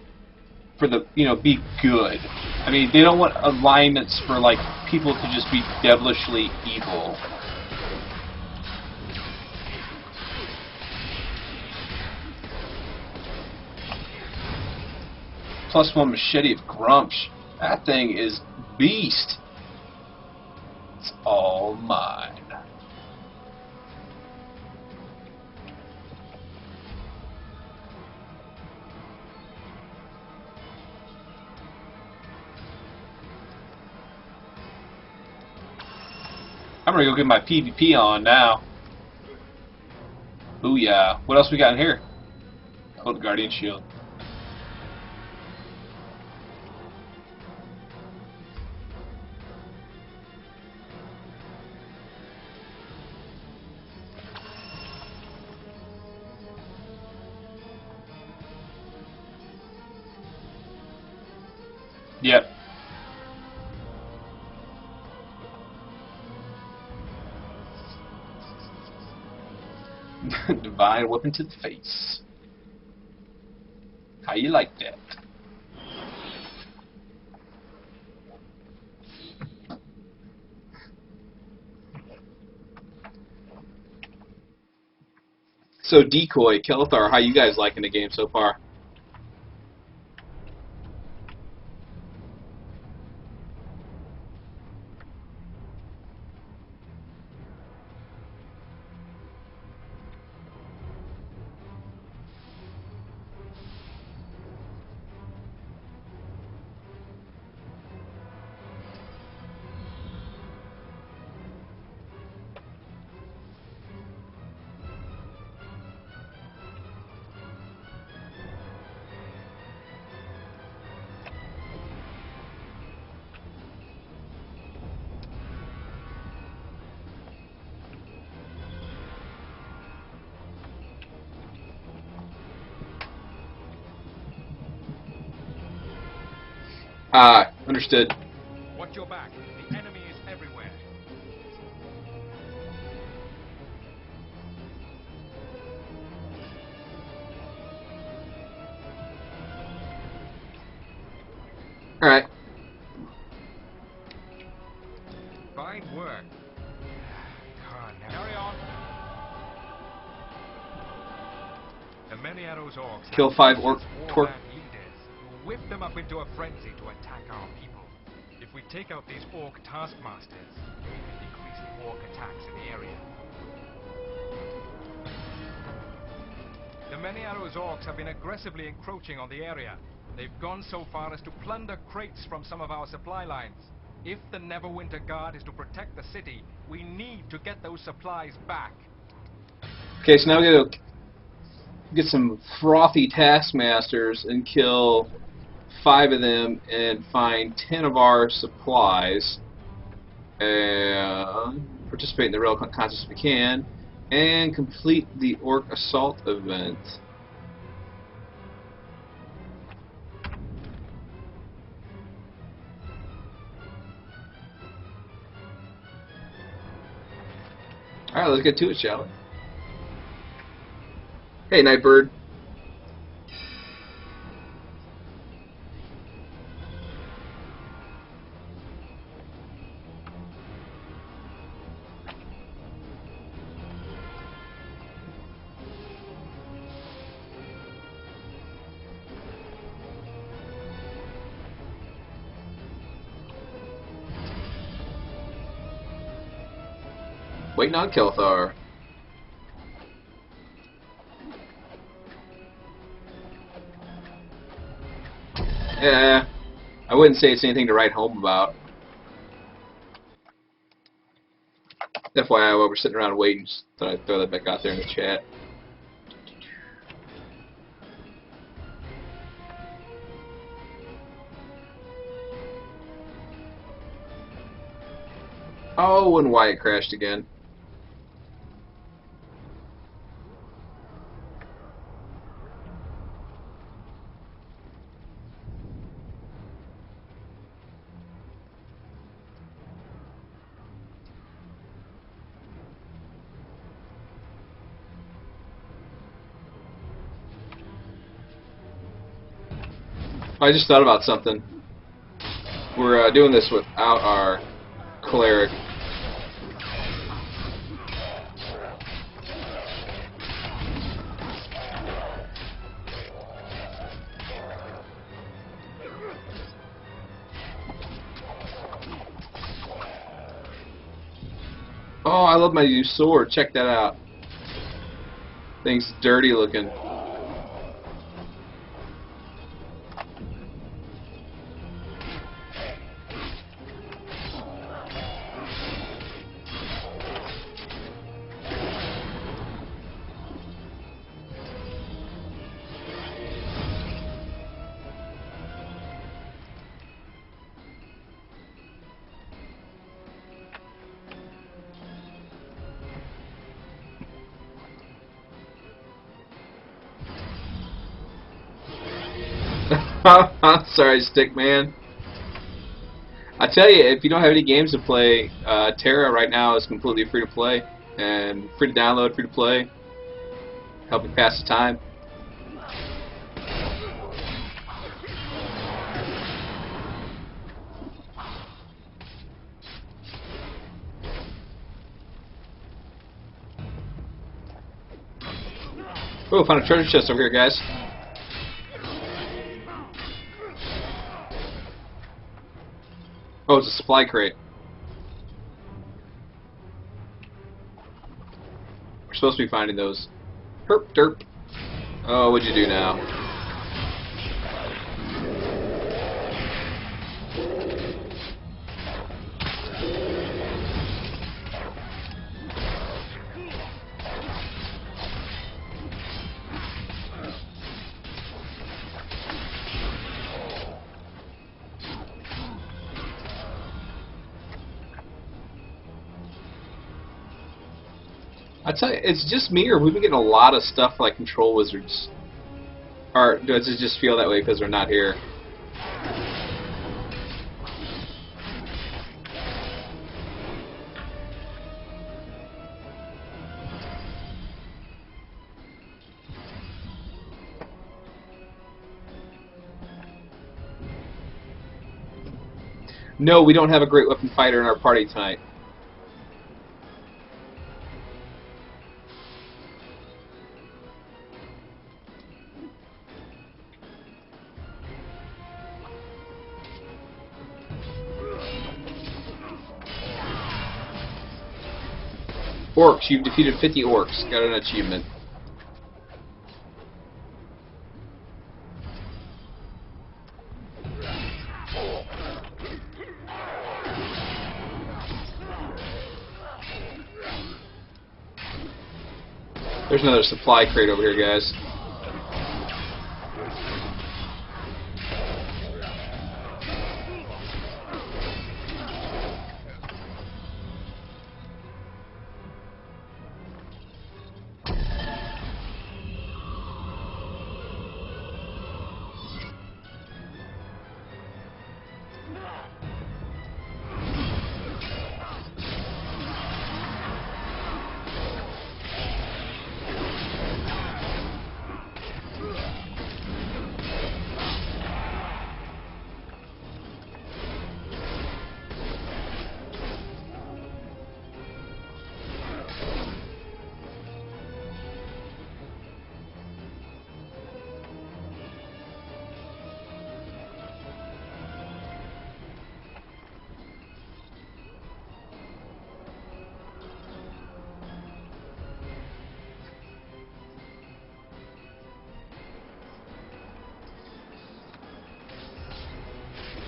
be good. I mean, they don't want alignments for like people to just be devilishly evil. +1 machete of Grumsh. That thing is beast. It's all mine. I'm gonna go get my PvP on now. Booyah. What else we got in here? Oh, the Guardian Shield. Yep. Divine weapon to the face. How you like that? So Decoy, Kelthar, how you guys liking the game so far? Understood. Watch your back. The enemy is everywhere. Alright. Fine work. Carry on. The many arrows orcs Kill have 5 vicious orc warlord leaders who whip them up into a frenzy to attack our people. If we take out these orc taskmasters, we can decrease the orc attacks in the area. The many arrows orcs have been aggressively encroaching on the area. They've gone so far as to plunder crates from some of our supply lines. If the Neverwinter Guard is to protect the city, we need to get those supplies back. Okay, so now we gotta get some frothy taskmasters and kill 5 of them and find 10 of our supplies and participate in the rail contest if we can and complete the orc assault event. Alright, let's get to it, shall we? Hey, Nightbird. Waiting on Kelthar. Yeah, I wouldn't say it's anything to write home about. FYI, while we're sitting around waiting, just thought I'd throw that back out there in the chat. Oh, and why it crashed again. I just thought about something. We're doing this without our cleric. Oh, I love my new sword. Check that out. Thing's dirty looking. Sorry, Stickman. I tell you, if you don't have any games to play, Terra right now is completely free to play and free to download, free to play, help you pass the time. Oh, found a treasure chest over here, guys. Oh, it's a supply crate. We're supposed to be finding those. Herp derp. Oh, what'd you do now? I tell you, it's just me, or we've been getting a lot of stuff like control wizards. Or does it just feel that way because they're not here? No, we don't have a great weapon fighter in our party tonight. Orcs, you've defeated 50 orcs. Got an achievement. There's another supply crate over here, guys.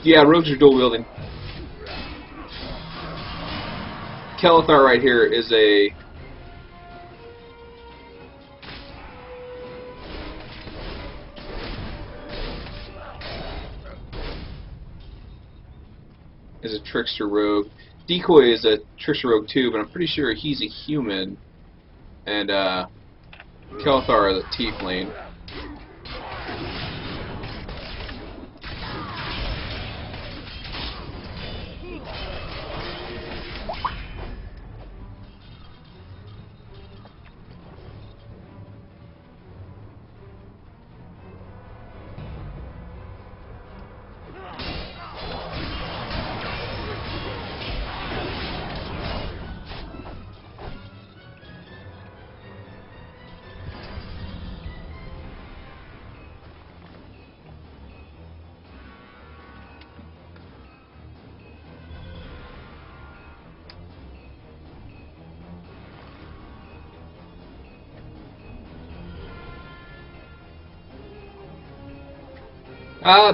Yeah, rogues are dual wielding. Kelethar right here is a trickster rogue. Decoy is a trickster rogue too, but I'm pretty sure he's a human, and Kelethar is a tiefling.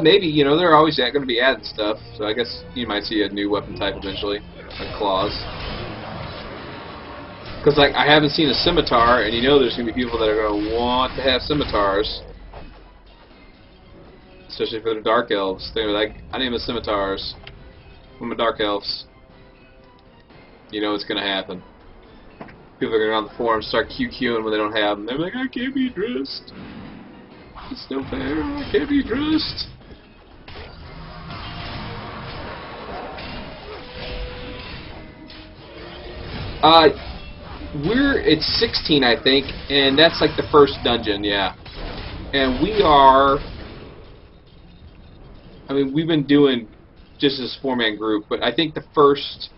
Maybe, you know, they're always going to be adding stuff, so I guess you might see a new weapon type eventually, like claws. Because, like, I haven't seen a scimitar, and you know there's going to be people that are going to want to have scimitars. Especially for the dark elves. They're like, I need my scimitars. I'm a dark elves. You know what's going to happen. People are going to go on the forums, start QQing when they don't have them. They're like, I can't be dressed. It's no fair, I can't be dressed. We're at 16, I think, and that's like the first dungeon, yeah. And we are... I mean, we've been doing just this 4-man group, but I think the first...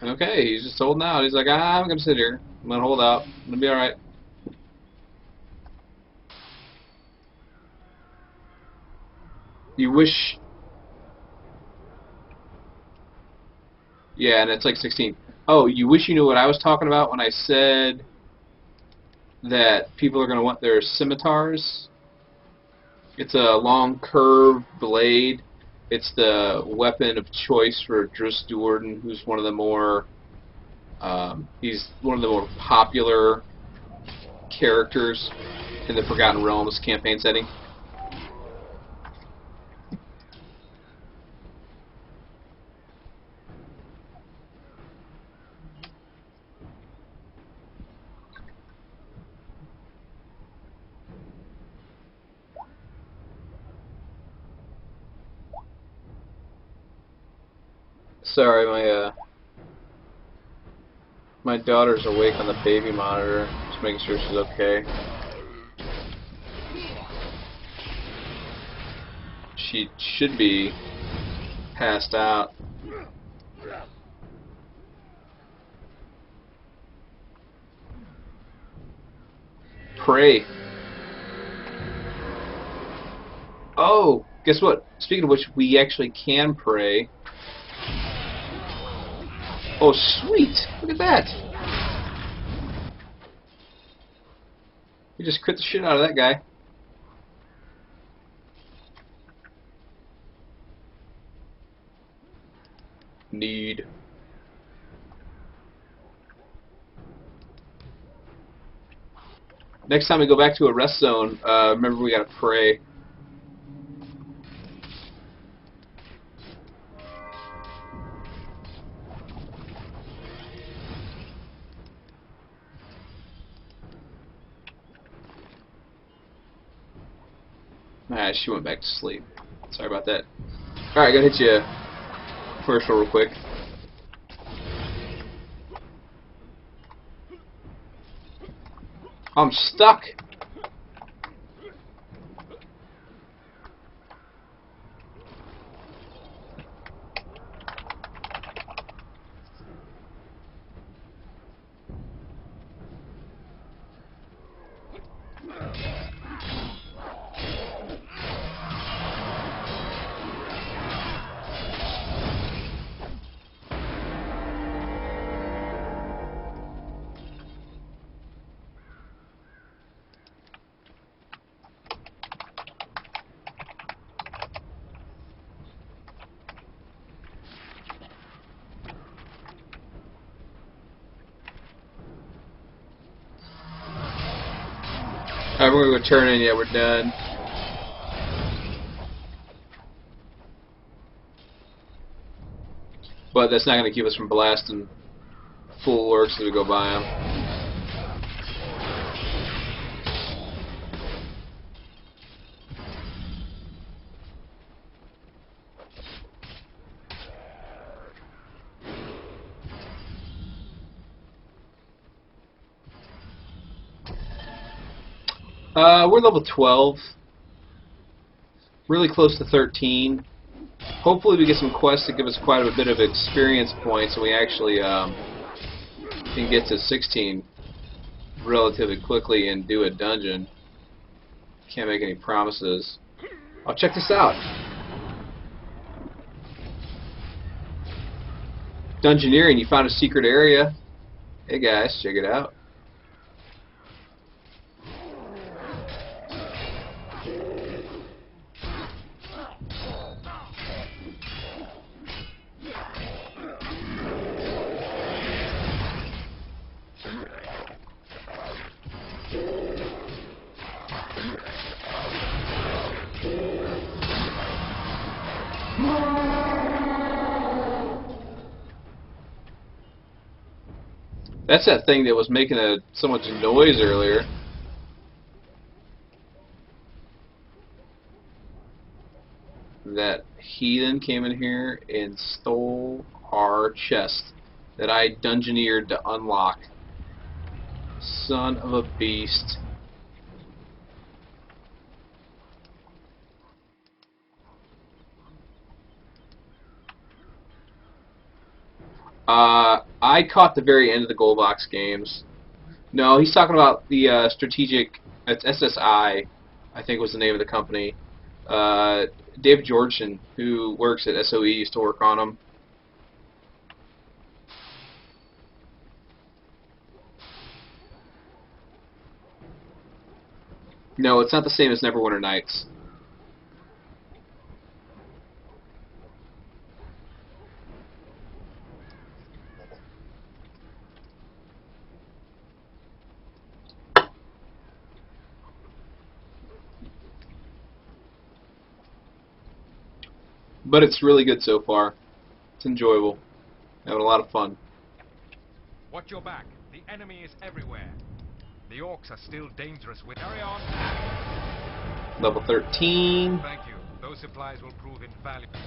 okay, he's just holding out. He's like, I'm going to sit here. I'm going to hold out. I'm going to be alright. You wish... Yeah, and it's like 16. Oh, you wish you knew what I was talking about when I said that people are going to want their scimitars. It's a long curved blade. It's the weapon of choice for Dris Duerden, who's one of the more he's one of the more popular characters in the Forgotten Realms campaign setting. Sorry, my daughter's awake on the baby monitor, just making sure she's okay. She should be passed out. Pray. Oh, guess what? Speaking of which, we actually can pray. Oh, sweet! Look at that! We just crit the shit out of that guy. Need. Next time we go back to a rest zone, remember we gotta pray. Ah, she went back to sleep. Sorry about that. Alright, gotta hit you a commercial real quick. I'm stuck! Alright, we're gonna go turn in. Yeah, we're done. But that's not gonna keep us from blasting full orcs as we go by them. We're level 12. Really close to 13. Hopefully we get some quests that give us quite a bit of experience points and we actually can get to 16 relatively quickly and do a dungeon. Can't make any promises. Oh, check this out. Dungeoneering, you found a secret area. Hey guys, check it out. That's that thing that was making so much noise earlier. That heathen came in here and stole our chest that I dungeoneered to unlock. Son of a beast. I caught the very end of the Gold Box games. No, he's talking about the strategic. It's SSI, I think was the name of the company. David Georgeson, who works at SOE, used to work on them. No, it's not the same as Neverwinter Nights. But it's really good so far. It's enjoyable. Having a lot of fun. Watch your back. The enemy is everywhere. The orcs are still dangerous with... Carry on. Level 13. Thank you. Those supplies will prove invaluable.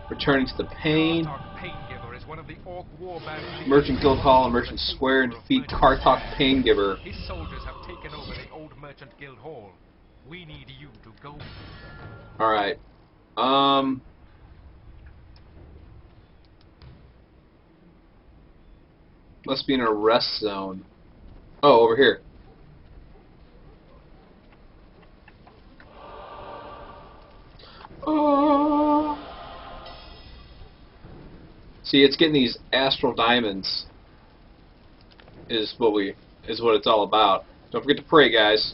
Returning to the Pain. Paingiver is one of the orc war bands. Merchant Guild Hall and Merchant Square and defeat Kartok Paingiver. His soldiers have taken over the old Merchant Guild Hall. We need you to go. Alright. Must be in a rest zone. Oh, over here. Oh. See, it's getting these astral diamonds. Is what it's all about. Don't forget to pray, guys.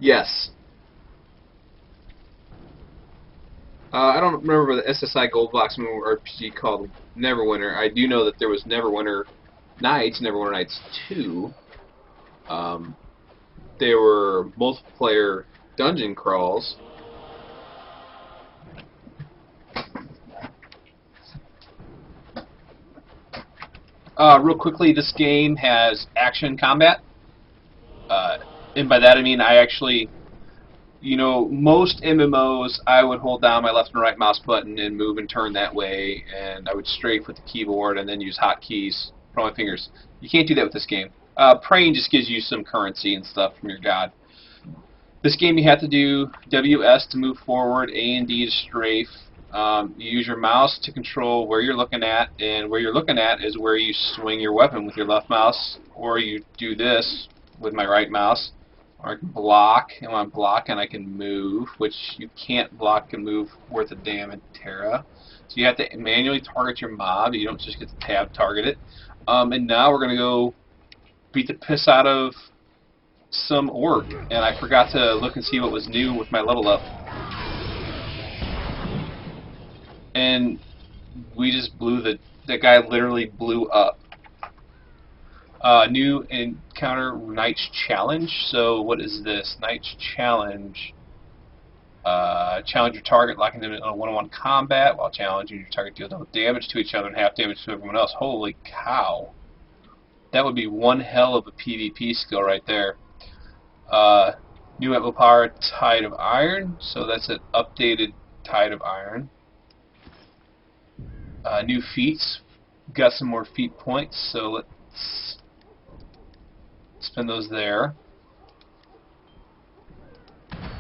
Yes. I don't remember the SSI Gold Box RPG called Neverwinter. I do know that there was Neverwinter Nights, Neverwinter Nights 2. They were multiplayer dungeon crawls. Real quickly, this game has action combat. And by that I mean I actually... You know, most MMOs, I would hold down my left and right mouse button and move and turn that way, and I would strafe with the keyboard and then use hotkeys from my fingers. You can't do that with this game. Praying just gives you some currency and stuff from your god. This game you have to do WS to move forward, A and D to strafe. You use your mouse to control where you're looking at, and where you're looking at is where you swing your weapon with your left mouse, or you do this with my right mouse. Or I can block, and when I'm blocking I can move, which you can't block and move worth a damn in Terra. So you have to manually target your mob, you don't just get to tab target it. And now we're going to go beat the piss out of some orc, and I forgot to look and see what was new with my level up. And we just blew that guy literally blew up. New encounter, Knight's Challenge. So what is this? Knight's Challenge. Challenge your target, locking them in a one-on-one combat while challenging your target to deal double damage to each other and half damage to everyone else. Holy cow. That would be one hell of a PvP skill right there. New Evo Power, Tide of Iron. So that's an updated Tide of Iron. New feats. Got some more feat points, so let's spend those there.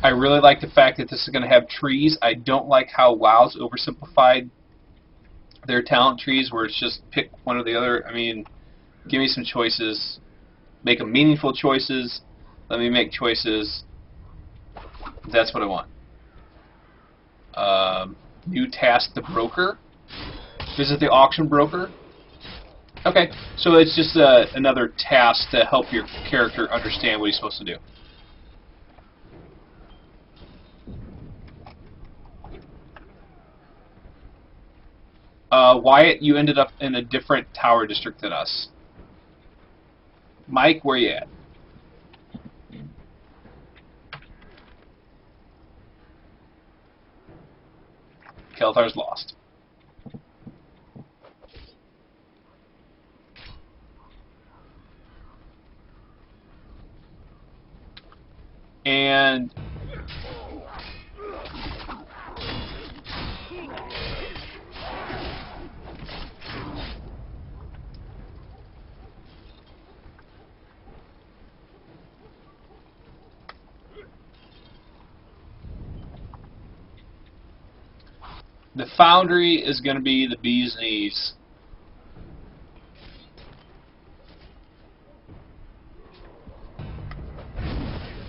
I really like the fact that this is going to have trees. I don't like how WoW's oversimplified their talent trees, where it's just pick one or the other. I mean, give me some choices. Make them meaningful choices. Let me make choices. That's what I want. New task, the broker. Visit the auction broker. Okay, so it's just another task to help your character understand what he's supposed to do. Wyatt, you ended up in a different tower district than us. Mike, where you at? Keltar's lost. The foundry is going to be the bee's knees.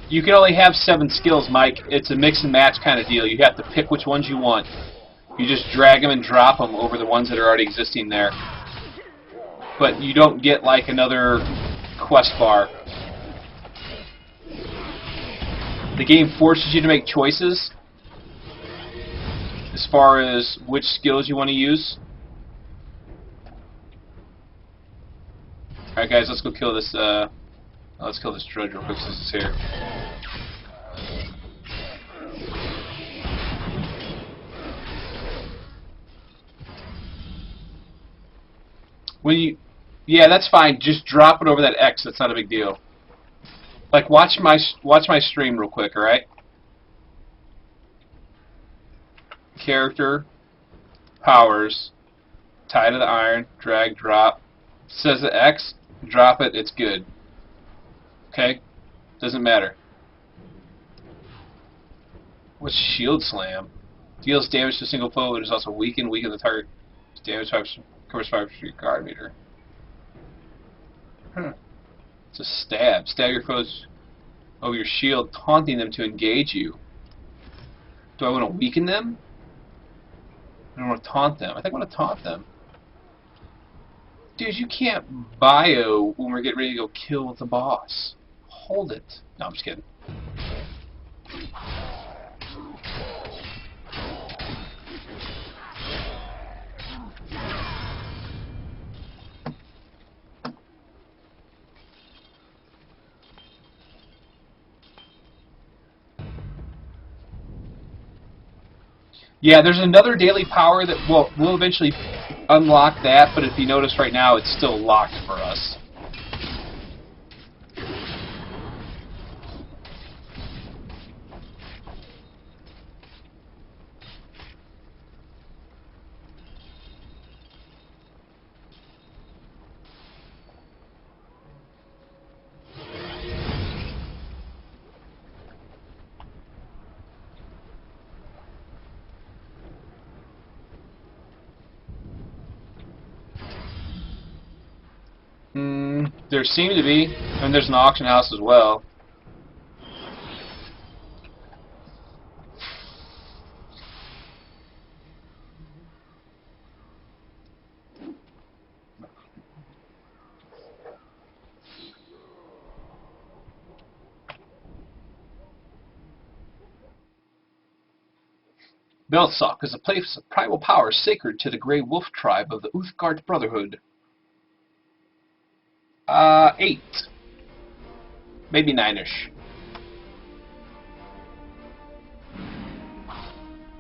You can only have 7 skills, Mike. It's a mix and match kind of deal. You have to pick which ones you want. You just drag them and drop them over the ones that are already existing there. But you don't get like another quest bar. The game forces you to make choices as far as which skills you want to use. Alright guys, let's go kill this let's kill this drudge real quick since it's here. When you, yeah, that's fine. Just drop it over that X. That's not a big deal. Like, watch my stream real quick, all right? Character, powers, tie to the iron, drag, drop. Says the X, drop it. It's good. Okay, doesn't matter. What's shield slam? Deals damage to a single foe, but is also weaken the target. Damage 5%. Covers 5% guard meter. Huh. It's a stab. Stab your foes over your shield, taunting them to engage you. Do I want to weaken them? I don't want to taunt them. I think I want to taunt them. Dude, you can't bio when we're getting ready to go kill the boss. Hold it. No, I'm just kidding. Yeah, there's another daily power that will eventually unlock that, but if you notice right now, it's still locked for us. There seem to be, and there's an auction house as well. Belsock is a place of primal power sacred to the Grey Wolf tribe of the Uthgard Brotherhood. 8. Maybe 9-ish.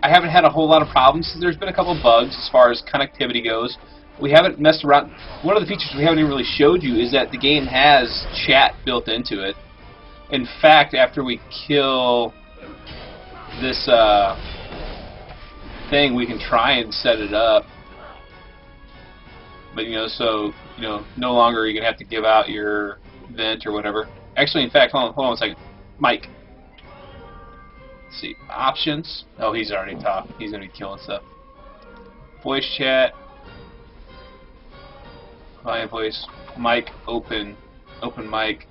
I haven't had a whole lot of problems. There's been a couple of bugs as far as connectivity goes. We haven't messed around. One of the features we haven't even really showed you is that the game has chat built into it. In fact, after we kill this thing, we can try and set it up. But, you know, so, you know, no longer are you going to have to give out your vent or whatever. Actually, in fact, hold on a second. Mike. Let's see. Options. Oh, he's already top. He's going to be killing stuff. Voice chat. Client voice. Mic open. Open mic.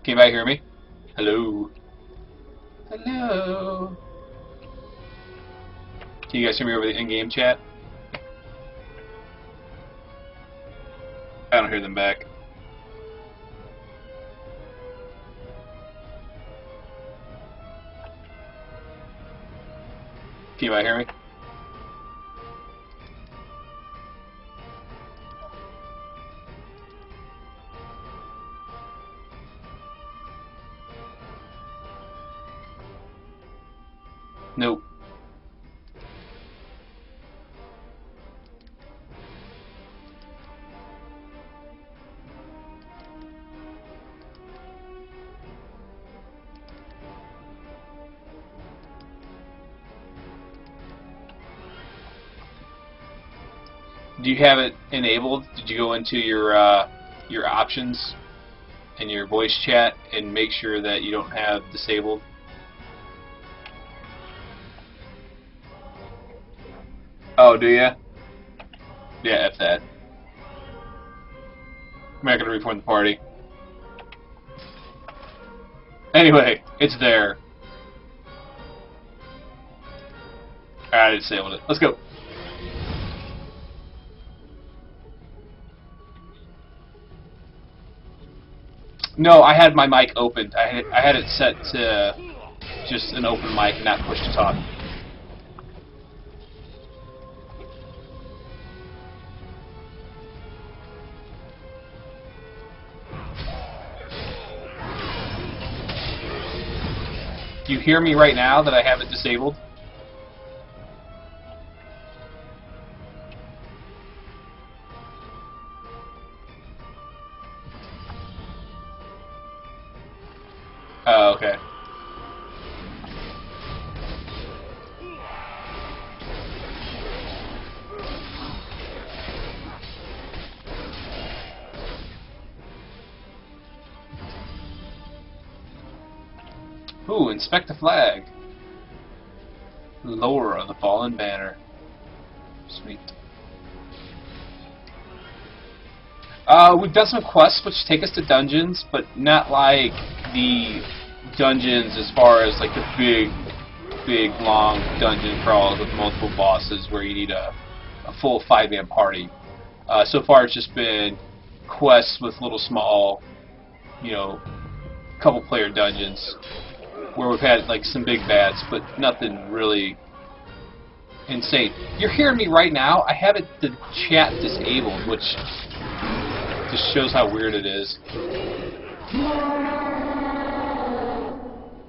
Can anybody hear me? Hello? Hello? Can you guys hear me over the in-game chat? I don't hear them back. Can anybody hear me? Nope. Do you have it enabled? Did you go into your options and your voice chat and make sure that you don't have disabled? Oh, do ya? Yeah, F that. I'm not gonna reform the party. Anyway, it's there. Alright, I disabled it. Let's go. No, I had my mic opened. I had it set to just an open mic, not push to talk. Do you hear me right now that I have it disabled? Oh, okay. Ooh, inspect the flag. Lore of the Fallen Banner. Sweet. We've done some quests which take us to dungeons, but not like the dungeons as far as like the big, long dungeon crawls with multiple bosses where you need a full 5-man party. So far it's just been quests with little small, you know, couple player dungeons where we've had like some big bads, but nothing really insane. You're hearing me right now. I have it the chat disabled, which just shows how weird it is.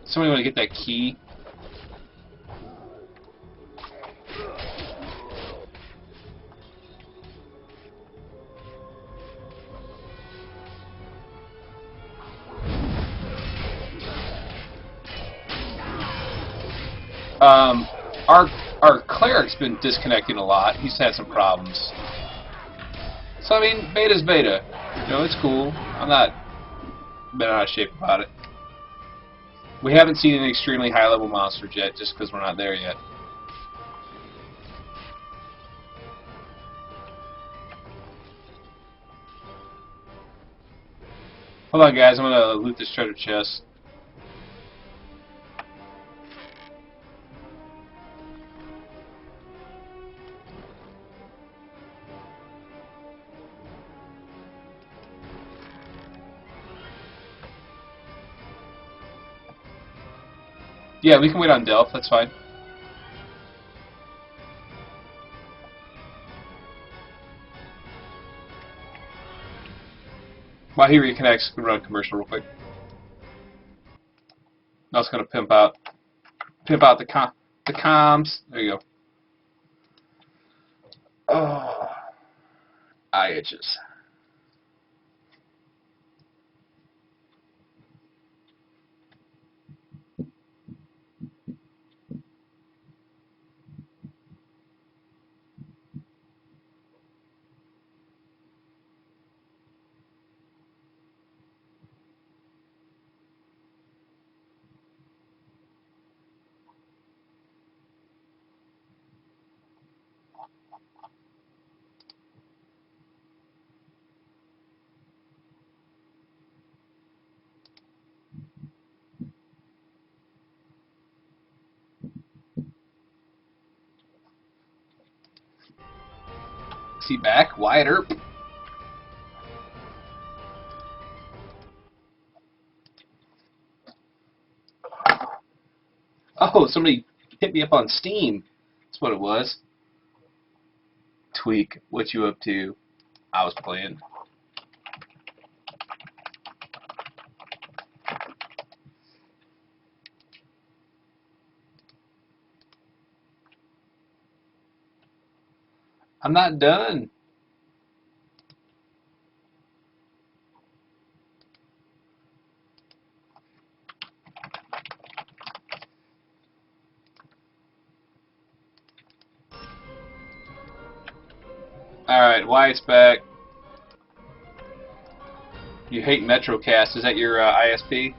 Somebody want to get that key? Our cleric's been disconnecting a lot. He's had some problems. So I mean, beta's beta. You know, it's cool. I'm not been out of shape about it. We haven't seen any extremely high level monsters yet, just because we're not there yet. Hold on, guys. I'm gonna loot this treasure chest. Yeah, we can wait on Delph, that's fine. While he reconnects, we can run a commercial real quick. Now it's gonna pimp out the comms. There you go. Oh, eye itches. See back, Wyatt Earp. Oh, somebody hit me up on Steam. That's what it was. Tweak, what you up to? I was playing. I'm not done. Alright, Wyatt's back. You hate Metrocast. Is that your ISP?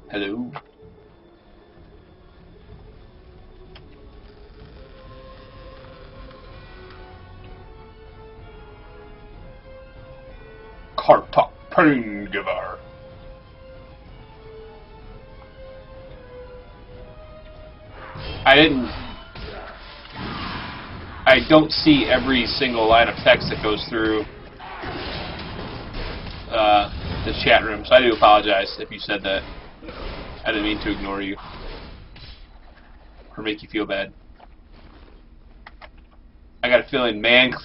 Hello? Kartok Paingiver. I don't see every single line of text that goes through the chat room, so I do apologize if you said that. I didn't mean to ignore you or make you feel bad. I got a feeling Man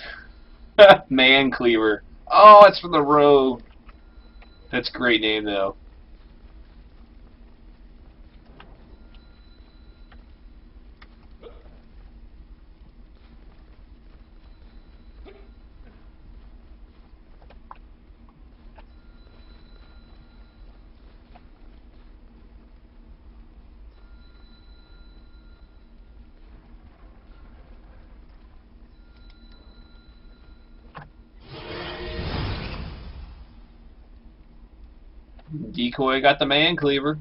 Cleaver. Oh, it's from the road. That's a great name, though. Decoy got the Man Cleaver.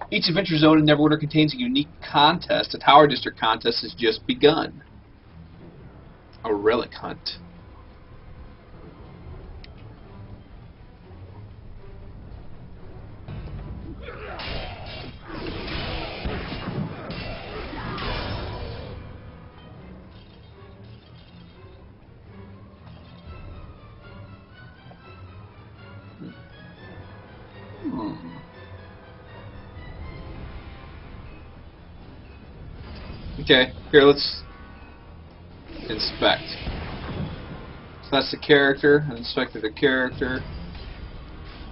Each adventure zone in Neverwinter contains a unique contest. The Tower District contest has just begun. A relic hunt. Okay, here, let's inspect. So that's the character. I inspected the character.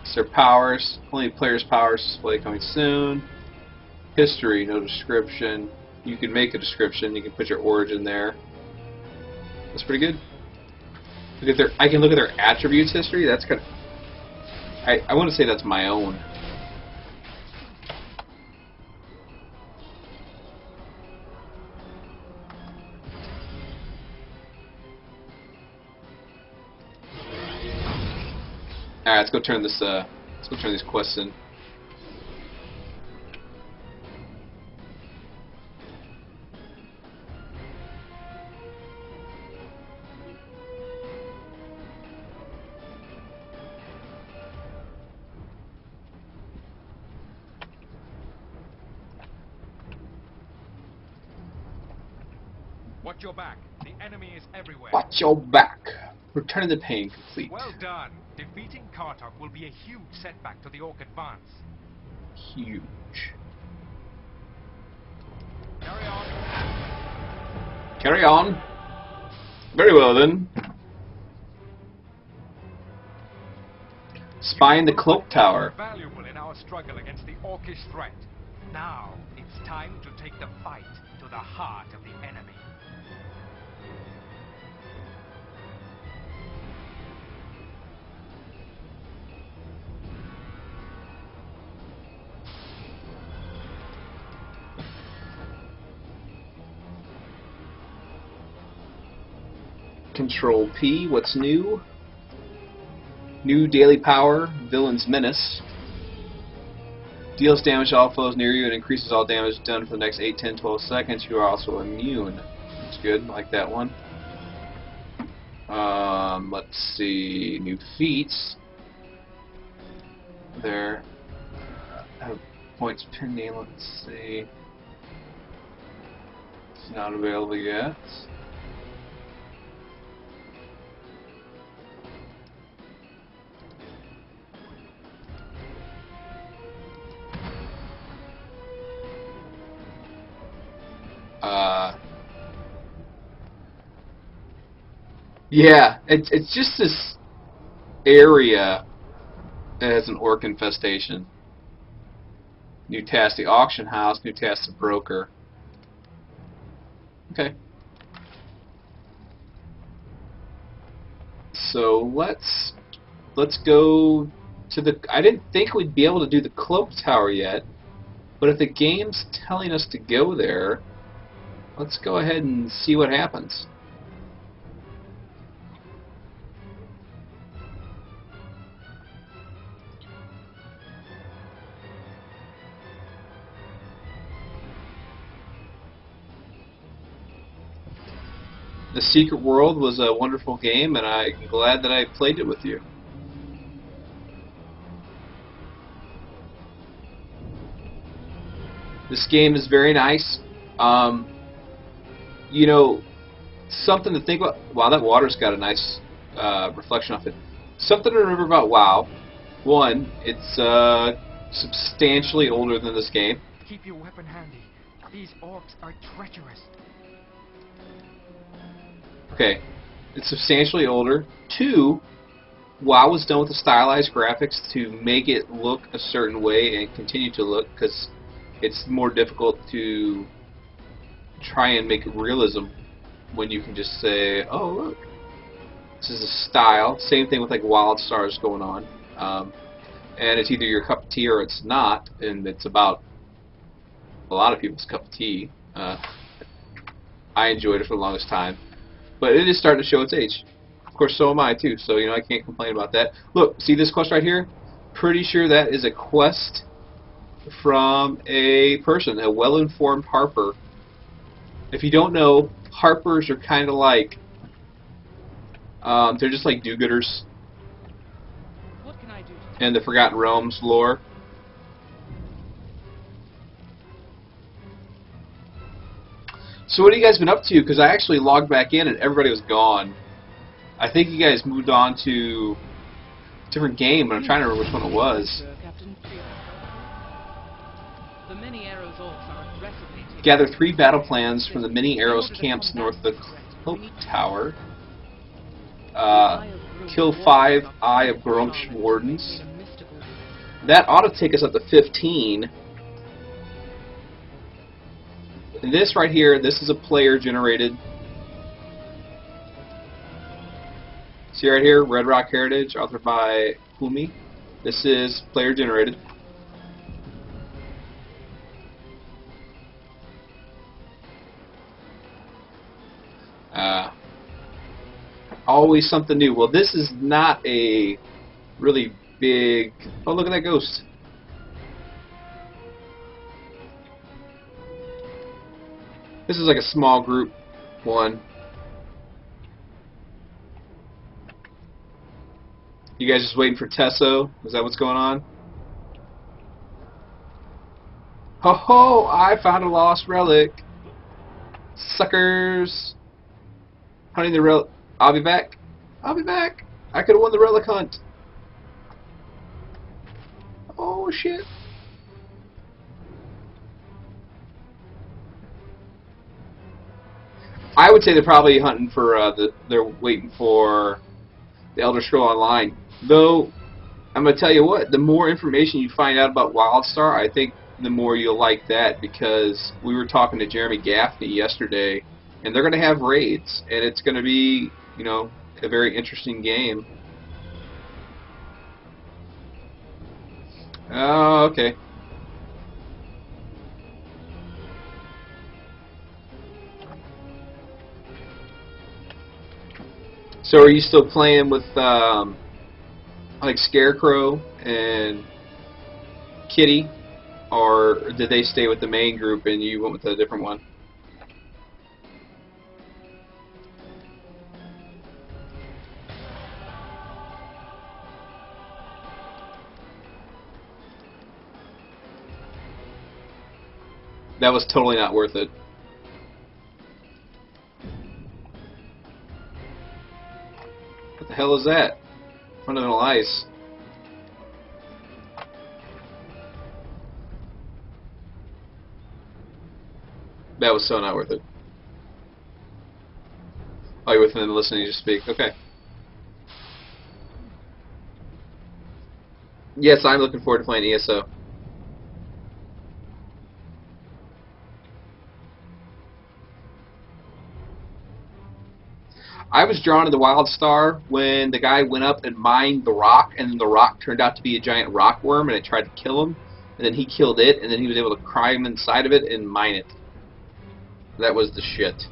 It's their powers. Only player's powers display coming soon. History, no description. You can make a description. You can put your origin there. That's pretty good. Look at their. I can look at their attributes history. That's kind of. I want to say that's my own. Alright, let's go turn this these quests in. Watch your back. The enemy is everywhere. Watch your back. Return the pain complete. Well done. Defeating Kartok will be a huge setback to the Orc advance. Huge. Carry on. Carry on. Very well then. Spying the Cloak Tower. Valuable in our struggle against the Orcish threat. Now it's time to take the fight to the heart of the enemy. Control P, what's new? New daily power, Villain's Menace. Deals damage to all foes near you and increases all damage done for the next 8, 10, 12 seconds. You are also immune. That's good, I like that one. Let's see, new feats. There. Points pending, let's see. It's not available yet. Yeah, it's just this area that has an orc infestation. New task, the auction house. New task, the broker. Okay. So let's go to the... I didn't think we'd be able to do the Cloak Tower yet, but if the game's telling us to go there, let's go ahead and see what happens. The Secret World was a wonderful game, and I'm glad that I played it with you. This game is very nice. You know, something to think about. Wow, that water's got a nice reflection off it. Something to remember about WoW. One, it's substantially older than this game. Keep your weapon handy. These orcs are treacherous. Okay, it's substantially older. Two, WoW was done with the stylized graphics to make it look a certain way and continue to look, because it's more difficult to try and make realism when you can just say, oh look, this is a style. Same thing with like Wild Stars going on. And it's either your cup of tea or it's not, and it's about a lot of people's cup of tea. I enjoyed it for the longest time. But it is starting to show its age. Of course, so am I too, so you know I can't complain about that. Look, see this quest right here? Pretty sure that is a quest from a person, a well-informed Harper. If you don't know, Harpers are kind of like, they're just like do-gooders What can I do? in the Forgotten Realms lore. So what have you guys been up to? Because I actually logged back in and everybody was gone. I think you guys moved on to a different game, but I'm trying to remember which one it was. Captain. The many arrows orcs are aggressively taking... Gather 3 battle plans from the many arrows camps north of the Cloak Tower. Kill 5 Eye of Grumsh wardens. That ought to take us up to 15. And this right here, this is a player generated. See right here, Red Rock Heritage, authored by Fumi. This is player generated. Always something new. Well, this is not a really big... Oh, look at that ghost. This is like a small group one. You guys just waiting for Tesso? Is that what's going on? Ho ho! I found a lost relic. Suckers! Hunting the relic. I'll be back. I'll be back. I could have won the relic hunt. Oh shit. I would say they're probably hunting for they're waiting for the Elder Scroll Online. Though I'm gonna tell you what, the more information you find out about WildStar, I think the more you'll like that, because we were talking to Jeremy Gaffney yesterday, and they're gonna have raids, and it's gonna be, you know, a very interesting game. Oh, okay. So are you still playing with like Scarecrow and Kitty, or did they stay with the main group and you went with a different one? That was totally not worth it. What the hell is that? Fundamental ice. That was so not worth it. Oh, you're with them listening to speak. Okay. Yes, I'm looking forward to playing ESO. I was drawn to the Wild Star when the guy went up and mined the rock, and the rock turned out to be a giant rock worm, and it tried to kill him, and then he killed it, and then he was able to climb inside of it and mine it. That was the shit.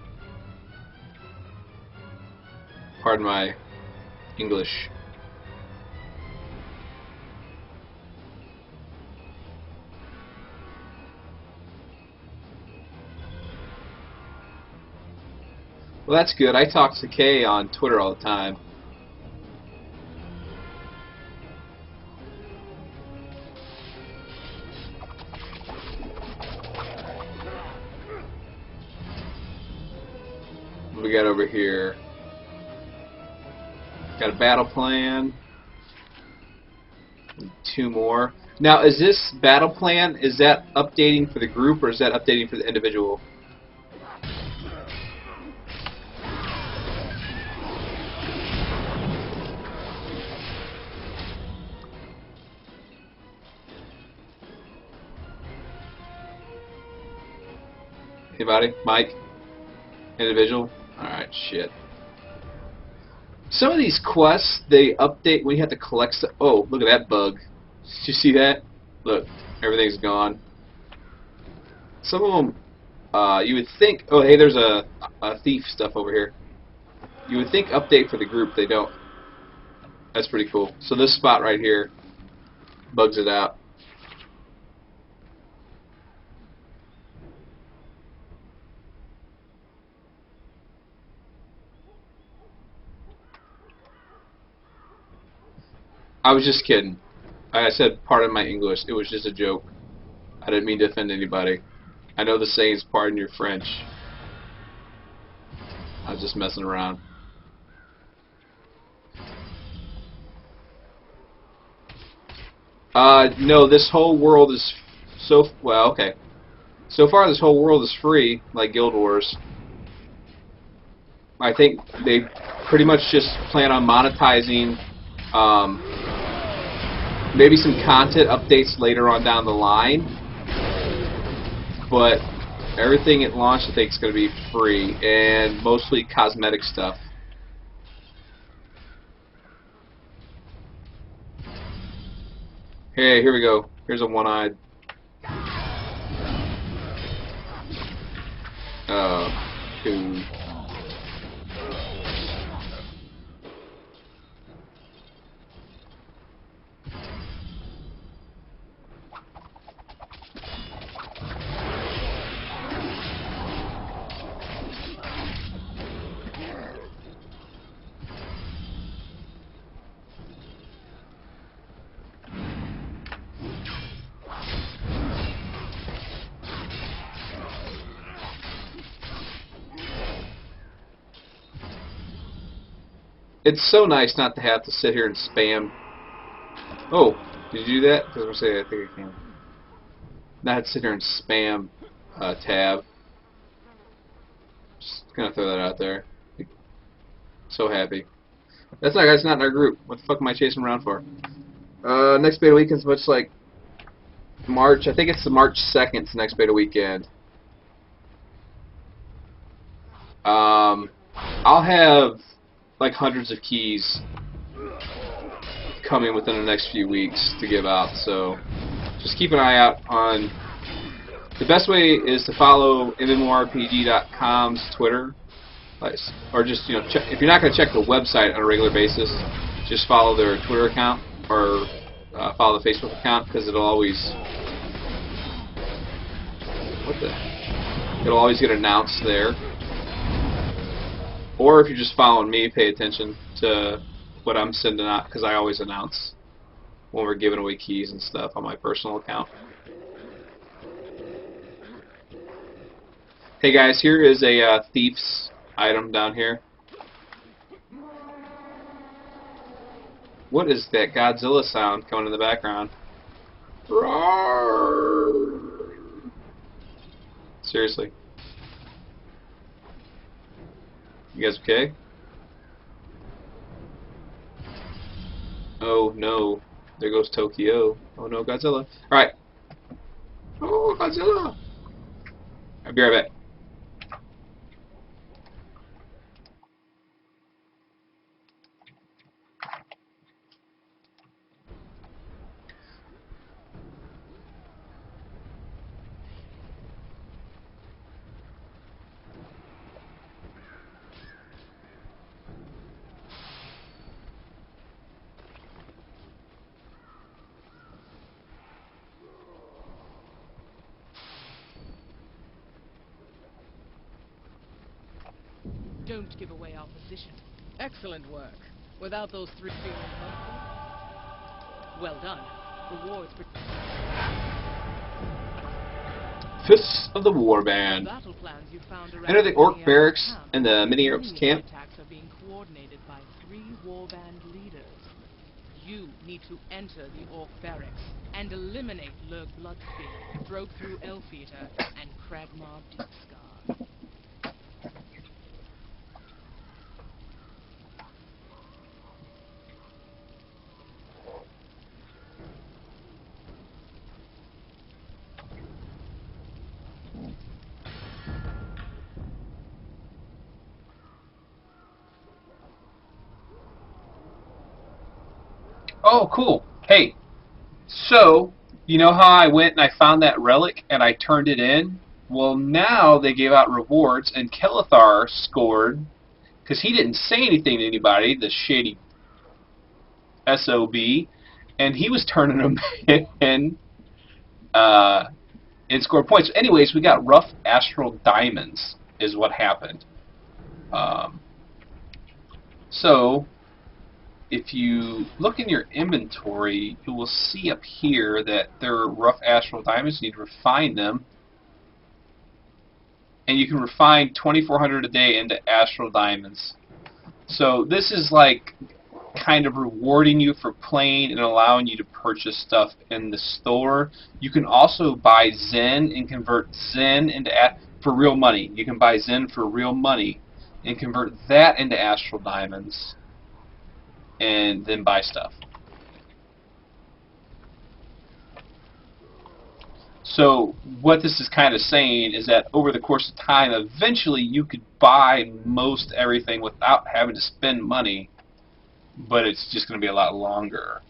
Pardon my English. Well, that's good. I talk to Kay on Twitter all the time. What we got over here? Got a battle plan. 2 more. Now, is this battle plan, is that updating for the group or is that updating for the individual? Anybody? Mike? Individual? Alright, shit. Some of these quests, they update when you have to collect stuff. Oh, look at that bug. Did you see that? Look, everything's gone. Some of them, you would think, oh hey, there's a thief stuff over here. You would think update for the group, they don't. That's pretty cool. So this spot right here bugs it out. I was just kidding. I said pardon my English. It was just a joke. I didn't mean to offend anybody. I know the saying is pardon your French. I was just messing around. No, this whole world is so... Well, okay. So far this whole world is free, like Guild Wars. I think they pretty much just plan on monetizing... maybe some content updates later on down the line, but everything at launch I think is going to be free, and mostly cosmetic stuff. Hey, here we go. Here's a one-eyed. Cool. It's so nice not to have to sit here and spam. Oh, did you do that? Because I'm saying I think I can. Not have to sit here and spam tab. Just gonna throw that out there. So happy. That's not in our group. What the fuck am I chasing around for? Next beta weekend's much like March. I think it's the March 2nd. Next beta weekend. I'll have like hundreds of keys coming within the next few weeks to give out, so just keep an eye out on. The best way is to follow MMORPG.com's Twitter, or just check, if you're not going to check the website on a regular basis, just follow their Twitter account or follow the Facebook account, because it'll always it'll always get announced there. Or if you're just following me, pay attention to what I'm sending out, because I always announce when we're giving away keys and stuff on my personal account. Hey guys, here is a thief's item down here. What is that Godzilla sound coming in the background? Roar! Seriously. You guys okay? Oh no. There goes Tokyo. Oh no, Godzilla. Alright. Oh, Godzilla! I'll be right back. Don't give away our position. Excellent work. Without those 3 feeling well done. Rewards for Fists of the Warband. battle plans you found around Enter the Orc Mini barracks camp. in the Mini Arabs Enemy camp. attacks are being coordinated by 3 warband leaders. You need to enter the Orc barracks and eliminate Lurg Bloodspear, Broke Through Elf Eater, and Kragmaw Deepscar. Oh, cool. Hey, so, you know how I went and I found that relic and I turned it in? Well, now they gave out rewards, and Kelithar scored, because he didn't say anything to anybody, the shady SOB, and he was turning them in and scored points. Anyways, we got rough astral diamonds, is what happened. So, if you look in your inventory, you will see up here that there are rough astral diamonds. You need to refine them. And you can refine 2,400 a day into astral diamonds. So this is like kind of rewarding you for playing and allowing you to purchase stuff in the store. You can also buy Zen and convert Zen into for real money. You can buy Zen for real money and convert that into astral diamonds, and then buy stuff. So what this is kind of saying is that over the course of time, eventually you could buy most everything without having to spend money, but it's just going to be a lot longer.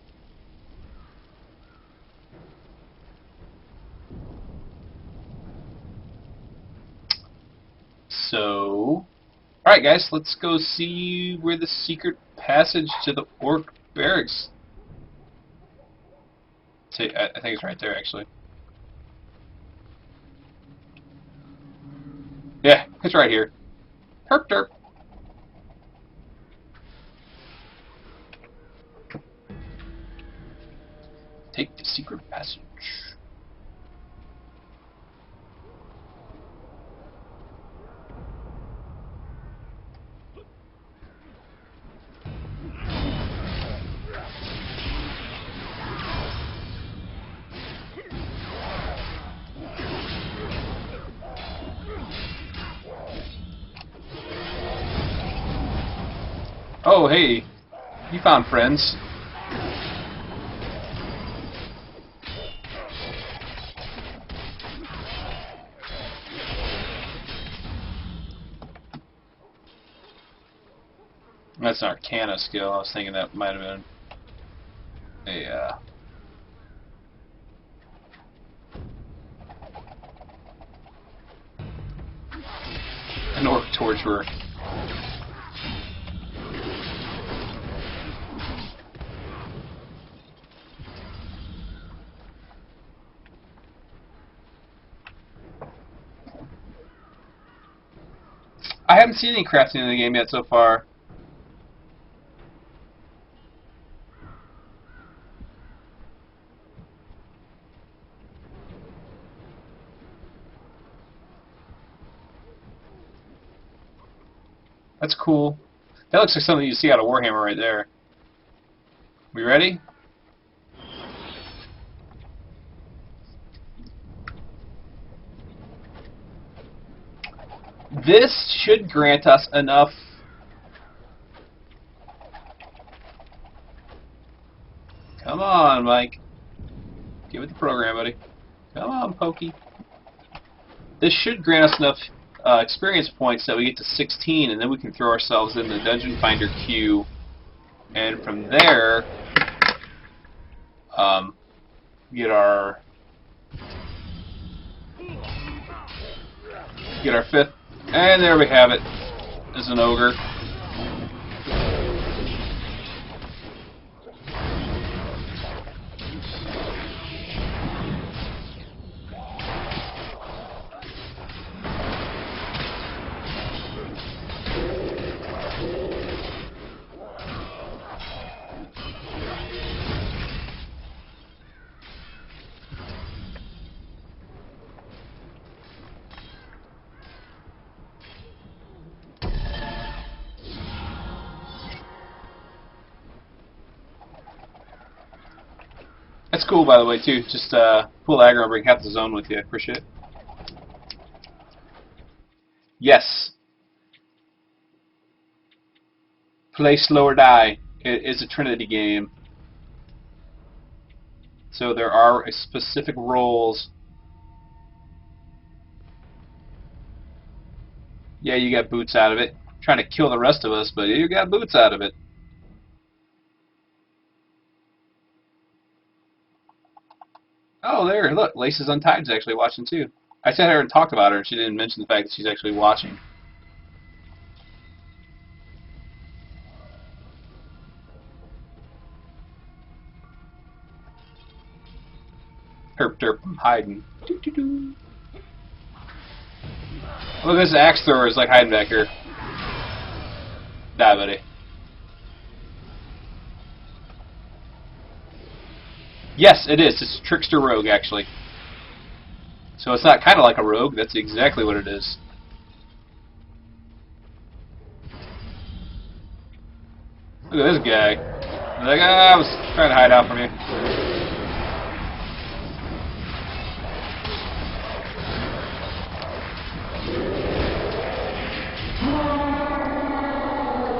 So, alright guys, let's go see where the secret passage to the Orc barracks. See, I think it's right there actually. Yeah, it's right here. Herp derp. Take the secret passage. Oh, hey, you found friends. That's an Arcana skill. I was thinking that might have been a an Orc torturer. I haven't seen any crafting in the game yet so far. That's cool. That looks like something you see out of Warhammer right there. We ready? This should grant us enough. Come on, Mike. Give it the program, buddy. Come on, Pokey. This should grant us enough experience points that we get to 16, and then we can throw ourselves in the Dungeon Finder queue, and from there, get our 5th. And there we have it. There's an ogre. That's cool, by the way, too. Just pull aggro and bring half the zone with you. Appreciate it. Yes. Play slow or die. It is a Trinity game. So there are specific roles. Yeah, you got boots out of it. Trying to kill the rest of us, but you got boots out of it. Oh, there, look, Laces Untied's actually watching too. I sat here and talked about her, and she didn't mention the fact that she's actually watching. Herp derp, I'm hiding. Doo -doo -doo. Look, this axe thrower is like hiding back here. Die, buddy. Yes, it is. It's a trickster rogue, actually. So it's not kind of like a rogue. That's exactly what it is. Look at this guy. He's like, I was trying to hide out from you.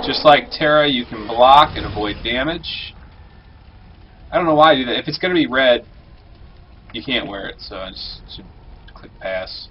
Just like Terra, you can block and avoid damage. I don't know why I do that. If it's going to be red, you can't wear it, so I just should click pass.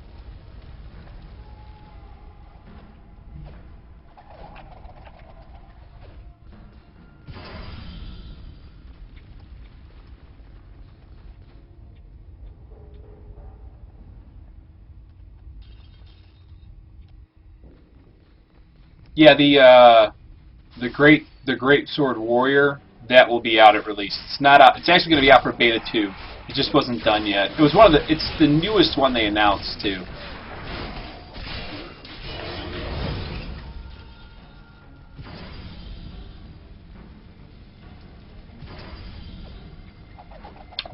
Yeah, the great sword warrior, that will be out at release. It's not out. It's actually going to be out for beta 2. It just wasn't done yet. It was one of the. It's the newest one they announced too.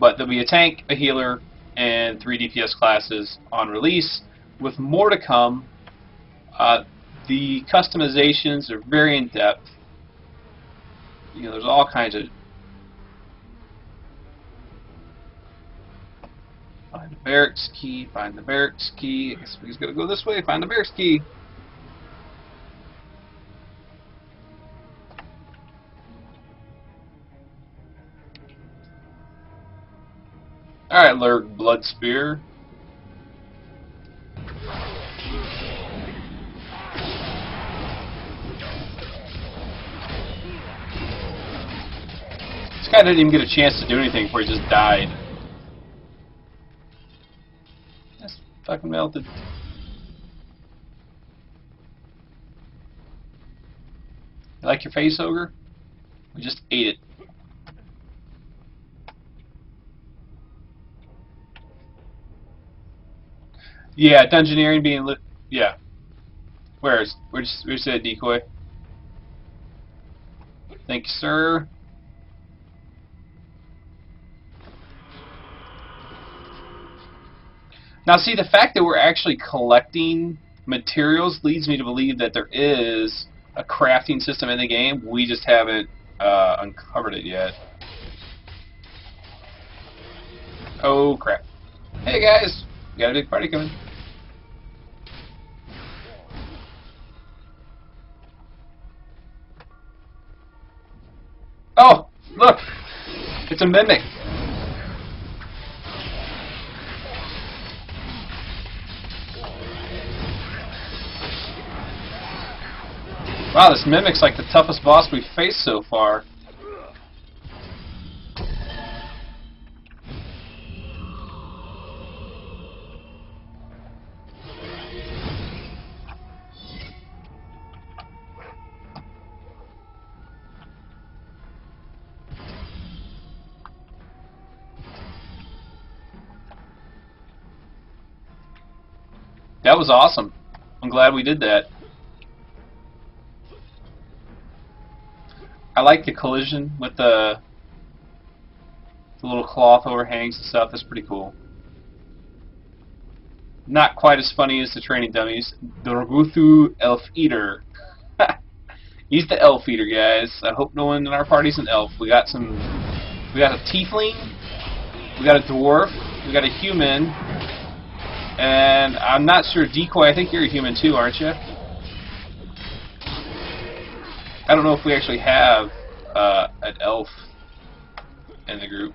But there'll be a tank, a healer, and 3 DPS classes on release, with more to come. The customizations are very in depth. You know, there's all kinds of. Find the barracks key. Find the barracks key. I guess we're just gonna go this way. Find the barracks key. All right, Lurg Blood Spear. This guy didn't even get a chance to do anything before he just died. That's fucking melted. You like your face, Ogre? We just ate it. Yeah, dungeoneering being lit. Yeah. Where's that decoy? Thank you, sir. Now, see, the fact that we're actually collecting materials leads me to believe that there is a crafting system in the game. We just haven't uncovered it yet. Oh, crap. Hey, guys. We got a big party coming. Oh, look. It's a mimic. Wow, this mimic's like the toughest boss we've faced so far. That was awesome. I'm glad we did that. I like the collision with the little cloth overhangs and stuff. That's pretty cool. Not quite as funny as the training dummies. Dorguthu Elf Eater. He's the Elf Eater, guys. I hope no one in our party's an elf. We got a tiefling We got a dwarf. We got a human. And I'm not sure, Decoy, I think you're a human too, aren't you? I don't know if we actually have an elf in the group.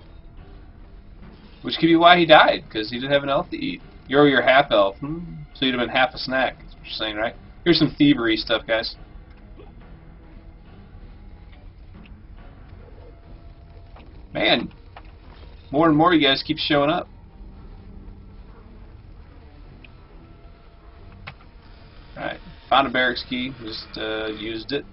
Which could be why he died, because he didn't have an elf to eat. You're half elf. So you'd have been half a snack, that's what you're saying, right? Here's some thievery stuff, guys. Man, more and more you guys keep showing up. Alright, found a barracks key, just used it.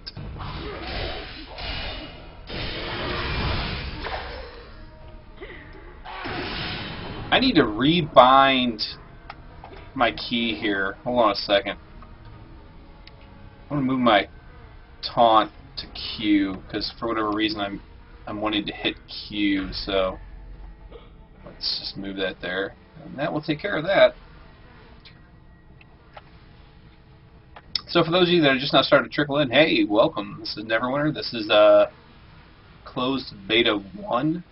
I need to rebind my key here. Hold on a second. I'm gonna move my taunt to Q because for whatever reason I'm wanting to hit Q, so let's just move that there. And that will take care of that. So for those of you that are just now starting to trickle in, hey, welcome. This is Neverwinter. This is closed beta 1.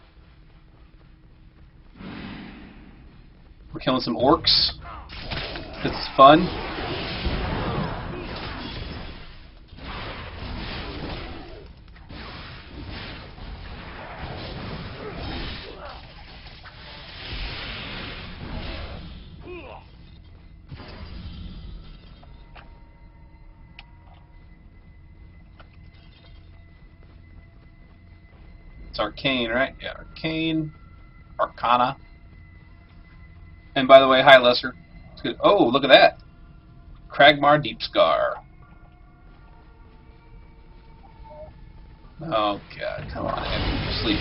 We're killing some orcs. It's fun. It's arcane, right? Yeah, arcane, arcana. And by the way, hi Lesser. It's good. Oh, look at that. Cragmar Deep Scar. Oh god, come on, Abby, sleep.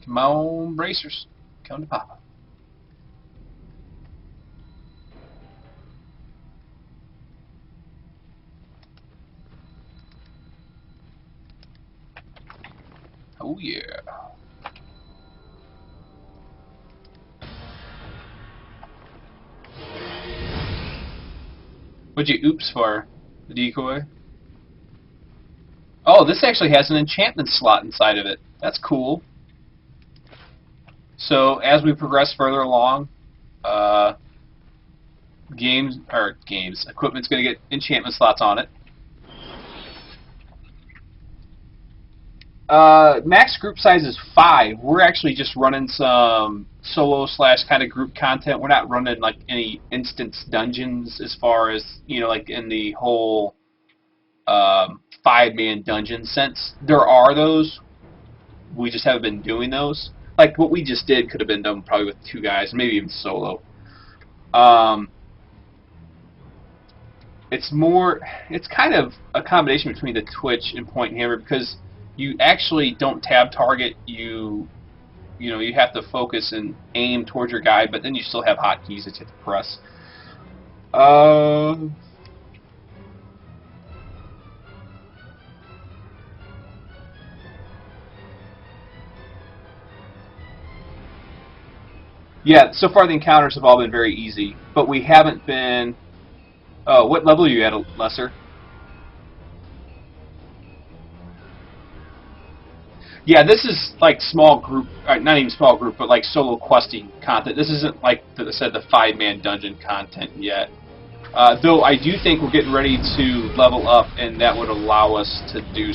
Come on, bracers. Come to Papa. Oh yeah. What'd you oops for? The decoy? Oh, this actually has an enchantment slot inside of it. That's cool. So as we progress further along, equipment's going to get enchantment slots on it. Max group size is 5. We're actually just running some solo / kind of group content. We're not running like any instance dungeons as far as, you know, like in the whole 5-man dungeon sense. There are those. We just haven't been doing those. Like what we just did could have been done probably with 2 guys, maybe even solo. It's kind of a combination between the Twitch and Point and Hammer because you actually don't tab target. You have to focus and aim towards your guy, but then you still have hotkeys that you have to press. Yeah, so far the encounters have all been very easy, but we haven't been... what level are you at, Lesser? Yeah, this is like small group, not even small group, but like solo questing content. This isn't like, I said, the 5-man dungeon content yet. Though I do think we're getting ready to level up, and that would allow us to do...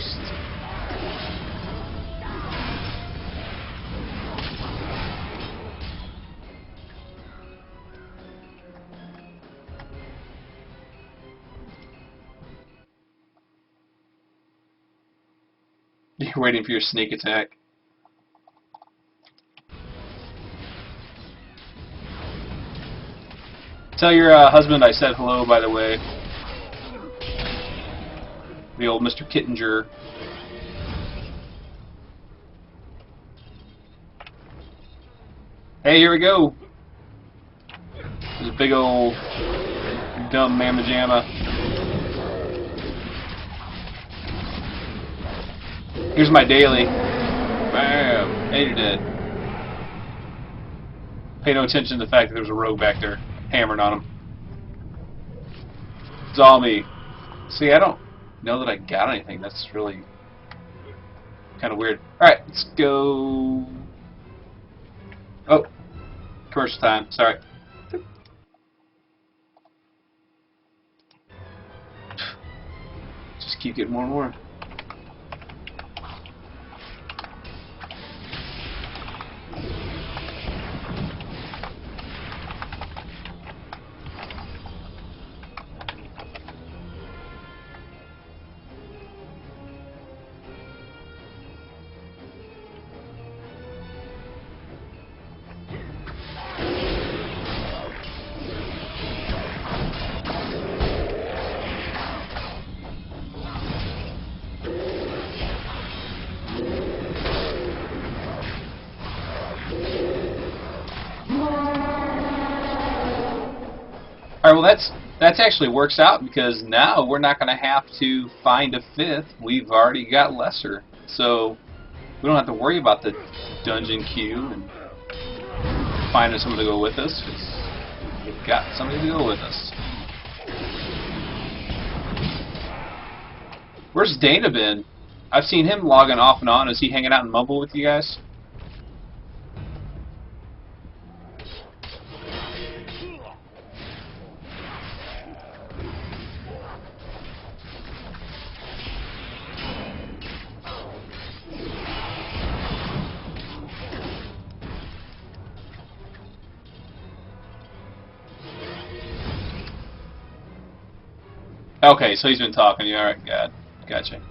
You're waiting for your sneak attack. Tell your husband I said hello, by the way. The old Mr. Kittinger. Hey, here we go. There's a big old dumb mamma jamma. Here's my daily. Bam. And you're dead. Pay no attention to the fact that there's a rogue back there hammering on him. It's all me. See, I don't know that I got anything. That's really kind of weird. Alright, let's go. Oh, commercial time. Sorry. Just keep getting more and more. Alright, well that's actually works out because now we're not going to have to find a fifth. We've already got lesser. So we don't have to worry about the dungeon queue and finding someone to go with us because we've got somebody to go with us. Where's Dana been? I've seen him logging off and on. Is he hanging out in Mumble with you guys? Okay, so he's been talking to you. Alright, gotcha.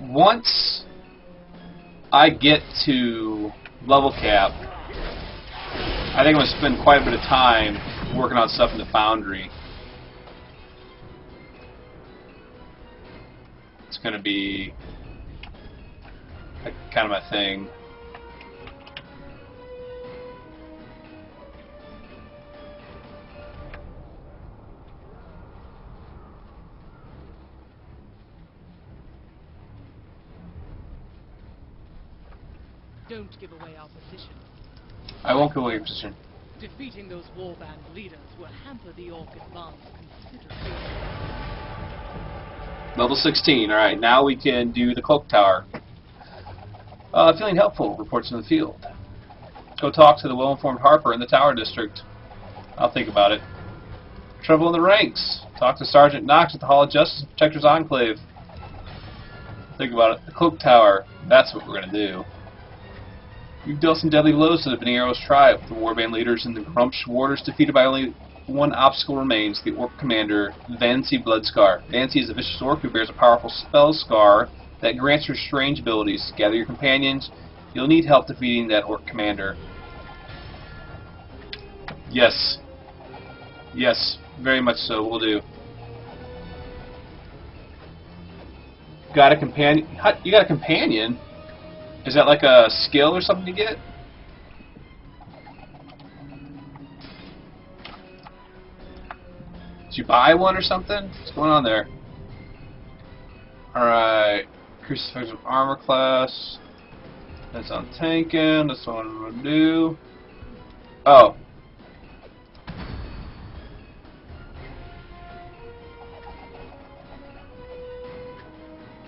Once I get to level cap, I think I'm going to spend quite a bit of time working on stuff in the foundry. It's going to be like, kind of my thing. Don't give away our position. I won't give away your position. Defeating those warband leaders will hamper the Orc advance considerably. Level 16. Alright, now we can do the Cloak Tower. Feeling helpful, reports in the field. Go talk to the well-informed Harper in the Tower District. I'll think about it. Trouble in the ranks. Talk to Sergeant Knox at the Hall of Justice Protector's Enclave. Think about it. The Cloak Tower. That's what we're going to do. You've dealt some deadly blows to the Venero's tribe. The warband leaders and the Grumpsh warders defeated by only one obstacle remains, the Orc commander, Vancy Bloodscar. Vancy is a vicious Orc who bears a powerful spell scar that grants her strange abilities. Gather your companions. You'll need help defeating that Orc commander. Yes. Yes, very much so. We'll do. Got a companion? You got a companion? Is that like a skill or something to get? Did you buy one or something? What's going on there? Alright. Crucifix of Armor class. That's on tanking. That's what I'm going to do. Oh.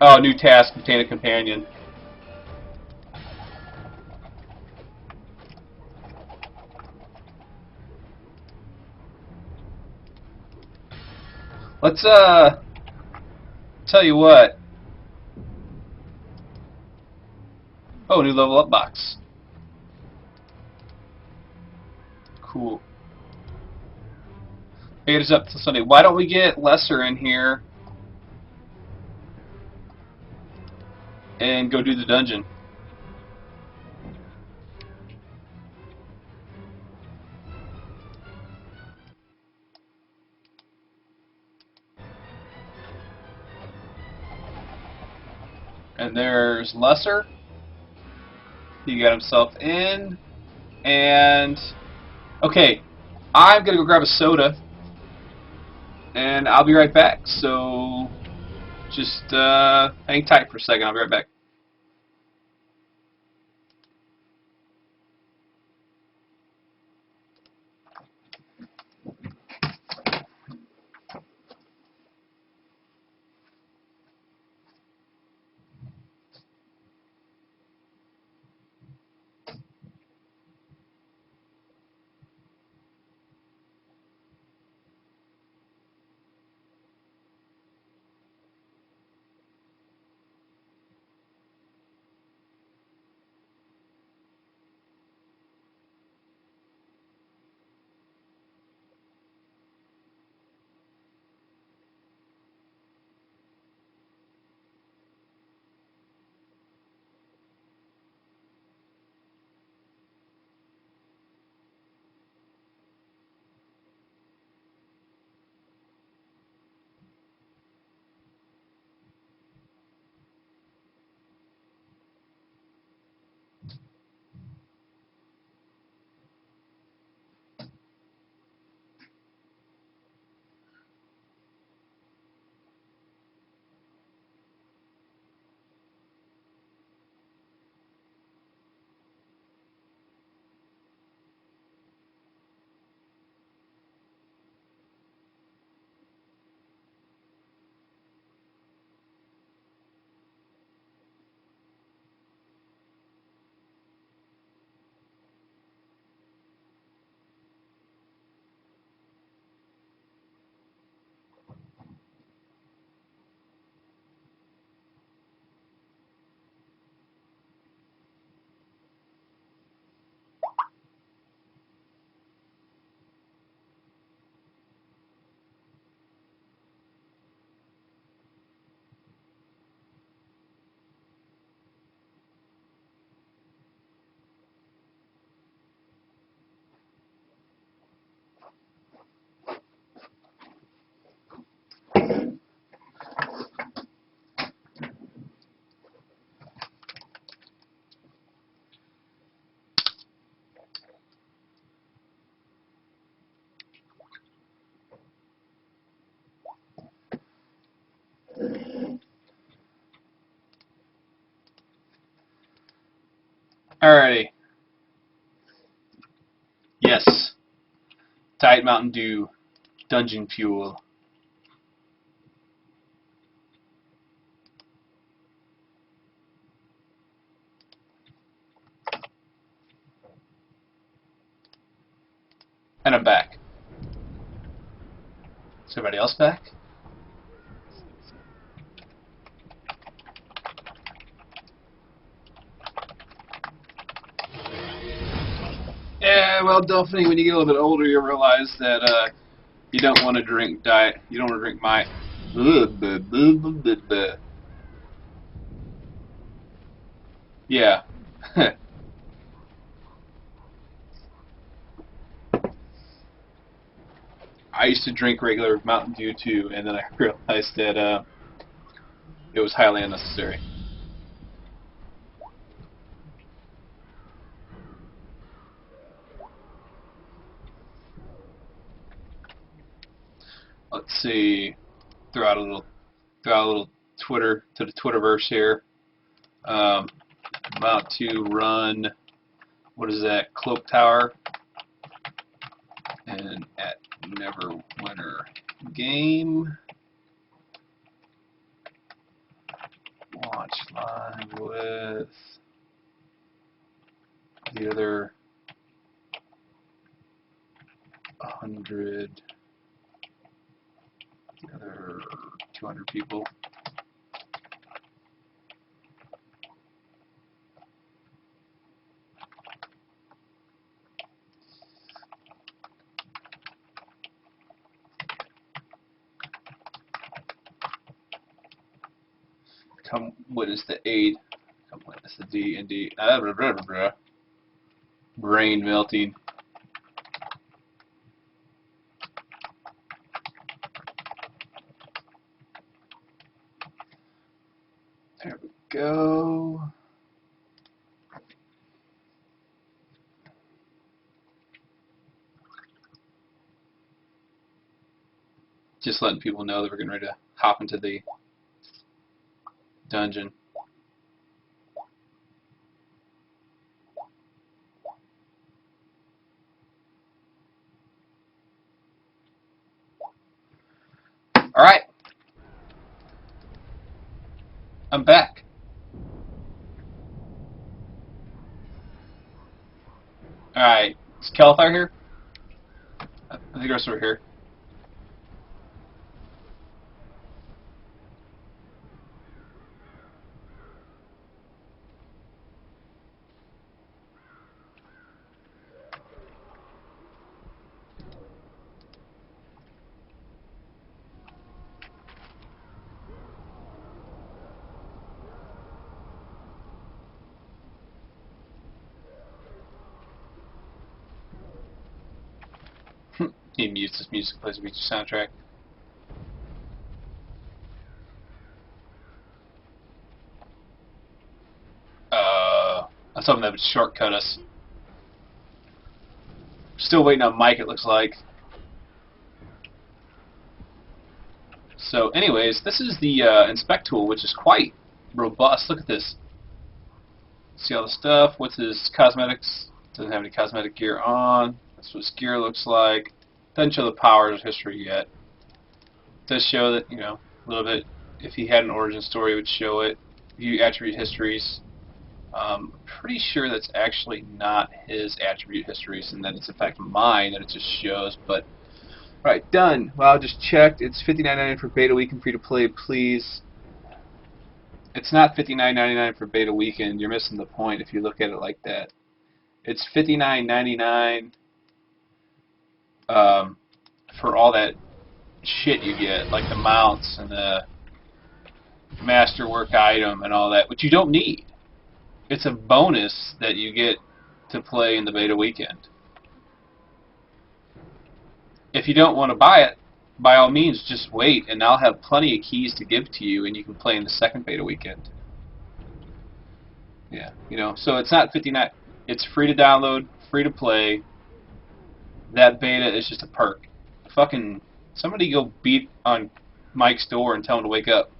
Oh, new task. Obtain a companion. Let's, tell you what. Oh, new level up box. Cool. It is up till Sunday. Why don't we get Lesser in here and go do the dungeon? And there's Lesser. He got himself in. And, okay, I'm going to go grab a soda. And I'll be right back. So, just hang tight for a second. I'll be right back. Alrighty. Yes. Diet Mountain Dew. Dungeon Fuel. And I'm back. Is everybody else back? Yeah, well, definitely when you get a little bit older, you realize that you don't want to drink diet. You don't want to drink my. Yeah. I used to drink regular Mountain Dew too, and then I realized that it was highly unnecessary. Let's see. Throw out a little Twitter to the Twitterverse here. About to run. What is that? Cloak Tower. And at Neverwinter game. Watch live with the other 100, the other 200 people. Come witness the aid. Come witness the D&D. Brain melting. There we go. Just letting people know that we're getting ready to hop into the dungeon. Alright. I'm back. Alright. Is Califire here? I think the rest are here. He mutes his music, plays a beach soundtrack. I was hoping that would shortcut us. Still waiting on Mike, it looks like. So anyways, this is the inspect tool, which is quite robust. Look at this. See all the stuff. What's his cosmetics? Doesn't have any cosmetic gear on. That's what his gear looks like. Doesn't show the powers history yet. Does show that, you know, a little bit. If he had an origin story, it would show it. View attribute histories. Pretty sure that's actually not his attribute histories, and that it's in fact mine, and it just shows. But right, done. Well, I just checked. It's $59.99 for beta weekend, free to play, please. It's not $59.99 for beta weekend. You're missing the point if you look at it like that. It's $59.99 for all that shit you get, like the mounts and the masterwork item and all that, which you don't need. It's a bonus that you get to play in the beta weekend. If you don't want to buy it, by all means, just wait, and I'll have plenty of keys to give to you, and you can play in the second beta weekend. Yeah, you know, so it's not $59. It's free to download, free to play. That beta is just a perk. Fucking somebody go beat on Mike's door and tell him to wake up.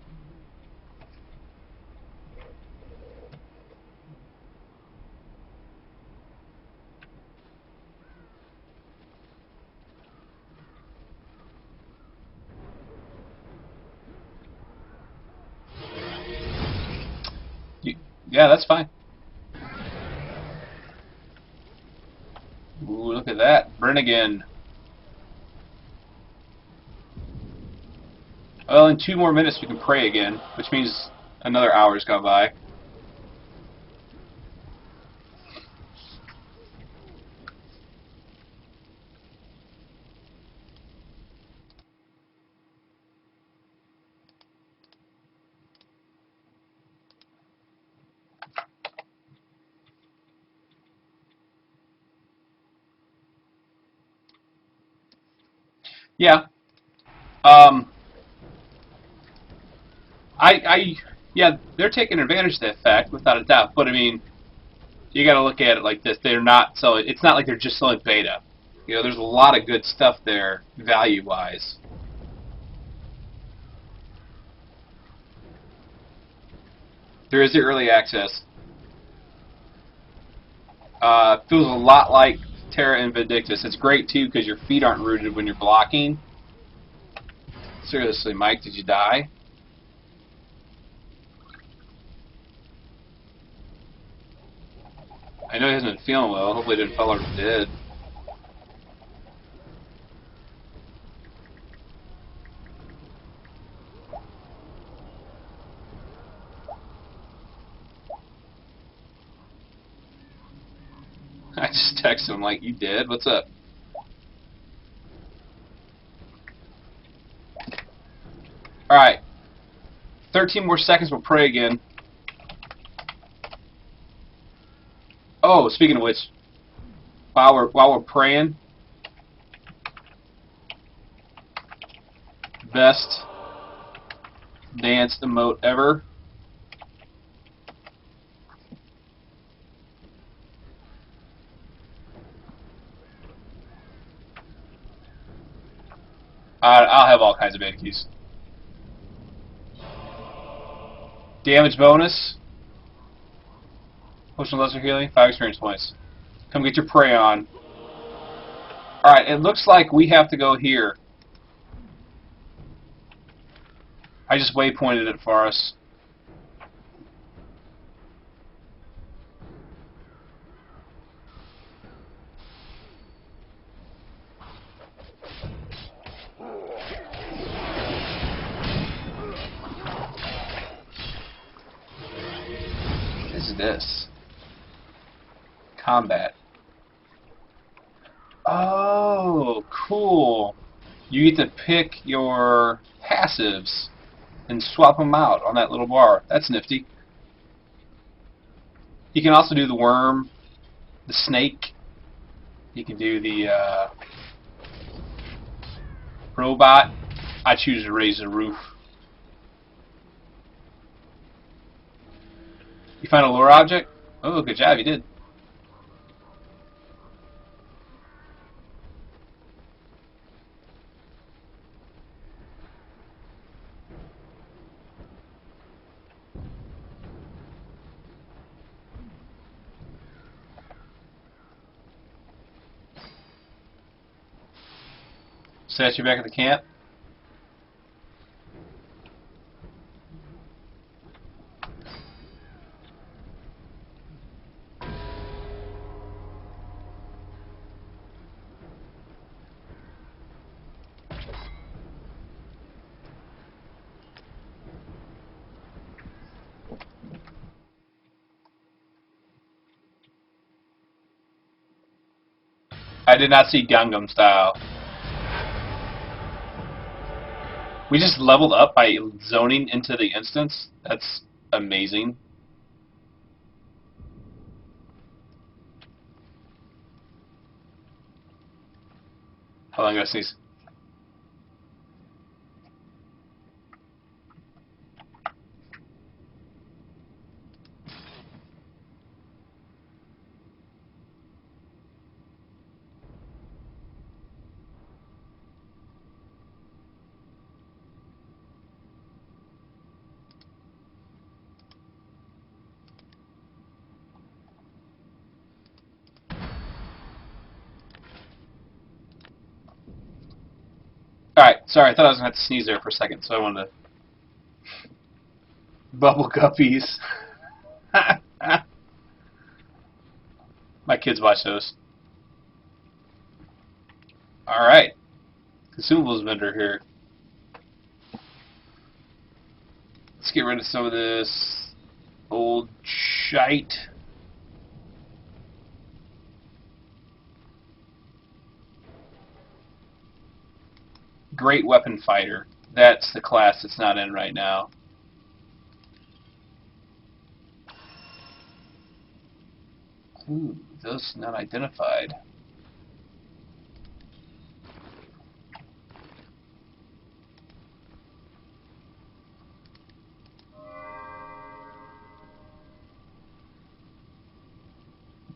Yeah, that's fine. Ooh, look at that. Brennigan. Well, in 2 more minutes we can pray again, which means another hour's gone by. Yeah. Yeah, they're taking advantage of that fact, without a doubt. But I mean, you got to look at it like this: they're not selling. It's not like they're just selling beta. You know, there's a lot of good stuff there, value-wise. There is the early access. Feels a lot like Terra Invictus. It's great too because your feet aren't rooted when you're blocking. Seriously, Mike, did you die? I know he hasn't been feeling well. Hopefully he didn't fall over dead. I just texted him like, you dead? What's up? Alright. 13 more seconds, we'll pray again. Oh, speaking of which, while we're praying, best dance emote ever. I'll have all kinds of beta keys. Damage bonus. Potion lesser healing. 5 experience points. Come get your prey on. Alright, it looks like we have to go here. I just waypointed it for us. What is this? Combat. Oh, cool. You get to pick your passives and swap them out on that little bar. That's nifty. You can also do the worm, the snake. You can do the robot. I choose to raise the roof. You find a lure object? Oh, good job, you did. Set you back at the camp. I did not see Gangnam Style. We just leveled up by zoning into the instance. That's amazing. Hold on, I'm gonna sneeze. Alright, sorry, I thought I was going to have to sneeze there for a second, so I wanted to... Bubble guppies. My kids watch those. Alright. Consumables vendor here. Let's get rid of some of this old shite. Great weapon fighter. That's the class it's not in right now. Ooh, those not identified.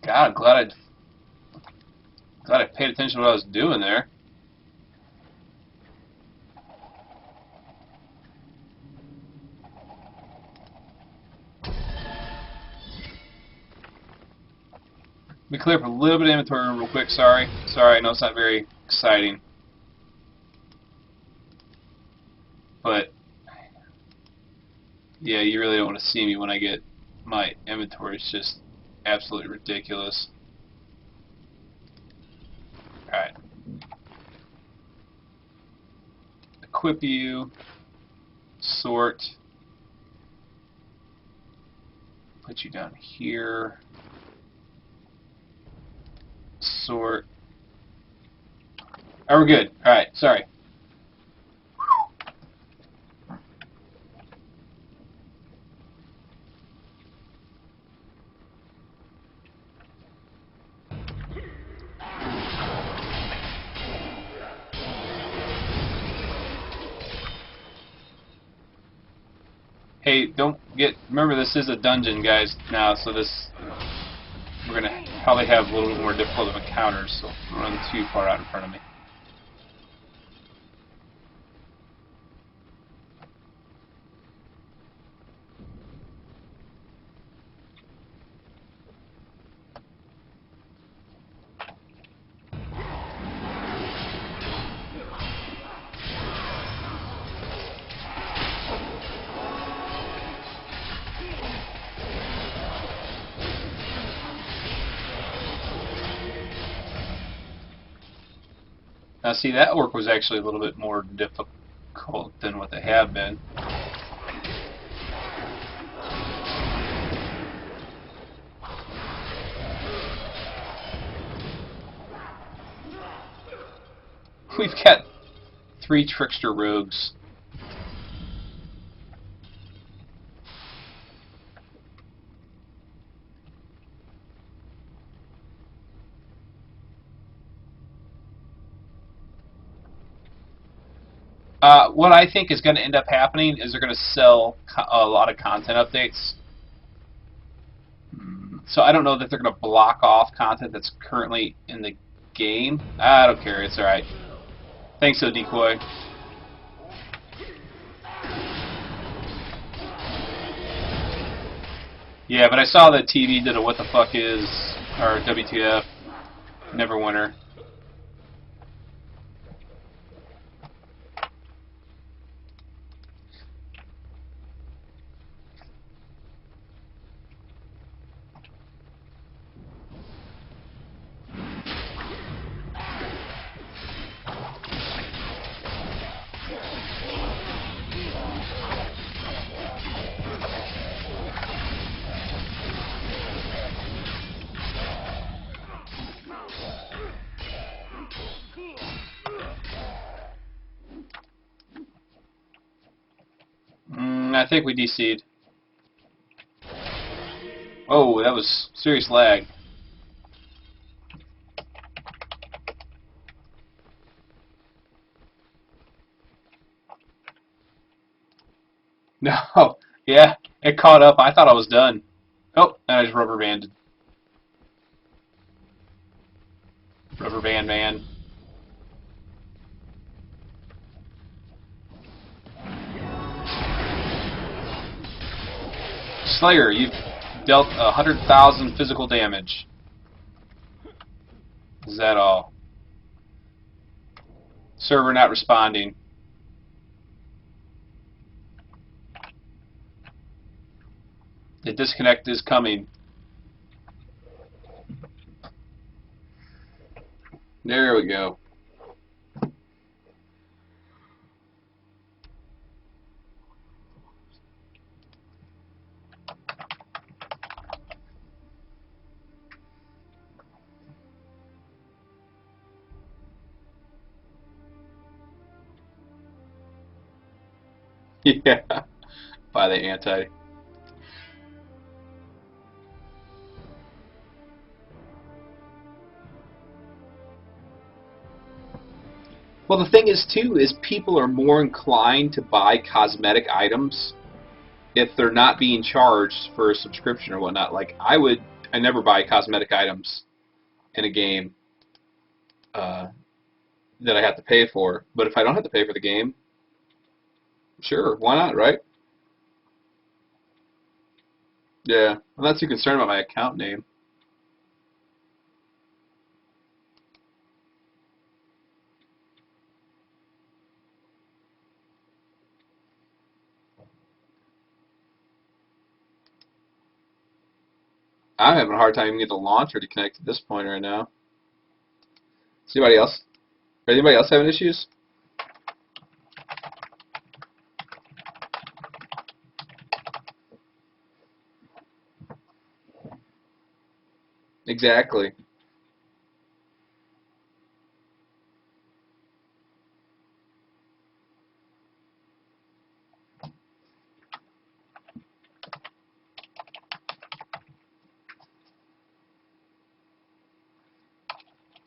God, I'm glad I paid attention to what I was doing there. Let me clear up a little bit of inventory real quick, sorry. Sorry, I know it's not very exciting. But, yeah, you really don't want to see me when I get my inventory. It's just absolutely ridiculous. Alright. Equip you. Sort. Put you down here. Sort. Oh, we're good. Alright, sorry. Hey, don't get... Remember, this is a dungeon, guys, now, so this... We're going to probably have a little bit more difficult of encounters, so don't run too far out in front of me. Now see, that orc was actually a little bit more difficult than what they have been. We've got 3 trickster rogues. What I think is going to end up happening is they're going to sell a lot of content updates. So I don't know that they're going to block off content that's currently in the game. I don't care. It's alright. Thanks, so decoy. Yeah, but I saw that TV did a what the fuck is, or WTF, Neverwinter. I think we DC'd. Oh, that was serious lag. No, yeah, it caught up. I thought I was done. Oh, and I just rubber banded. Rubber band man. Slayer, you've dealt 100,000 physical damage. Is that all? Server not responding. The disconnect is coming. There we go. Yeah, by the anti. Well, the thing is, too, is people are more inclined to buy cosmetic items if they're not being charged for a subscription or whatnot. Like, I never buy cosmetic items in a game that I have to pay for. But if I don't have to pay for the game, sure, why not, right? Yeah, I'm not too concerned about my account name. I'm having a hard time even getting the launcher to connect at this point right now. Is anybody else? Anybody else having issues? Exactly.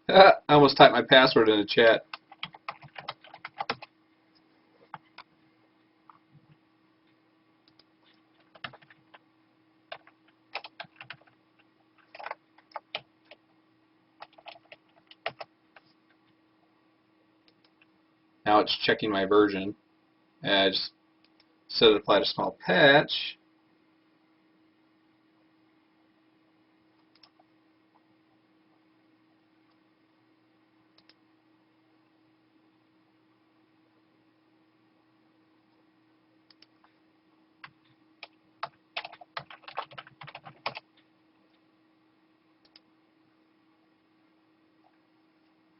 I almost typed my password in the chat. Now it's checking my version. And I just set it apply to small patch.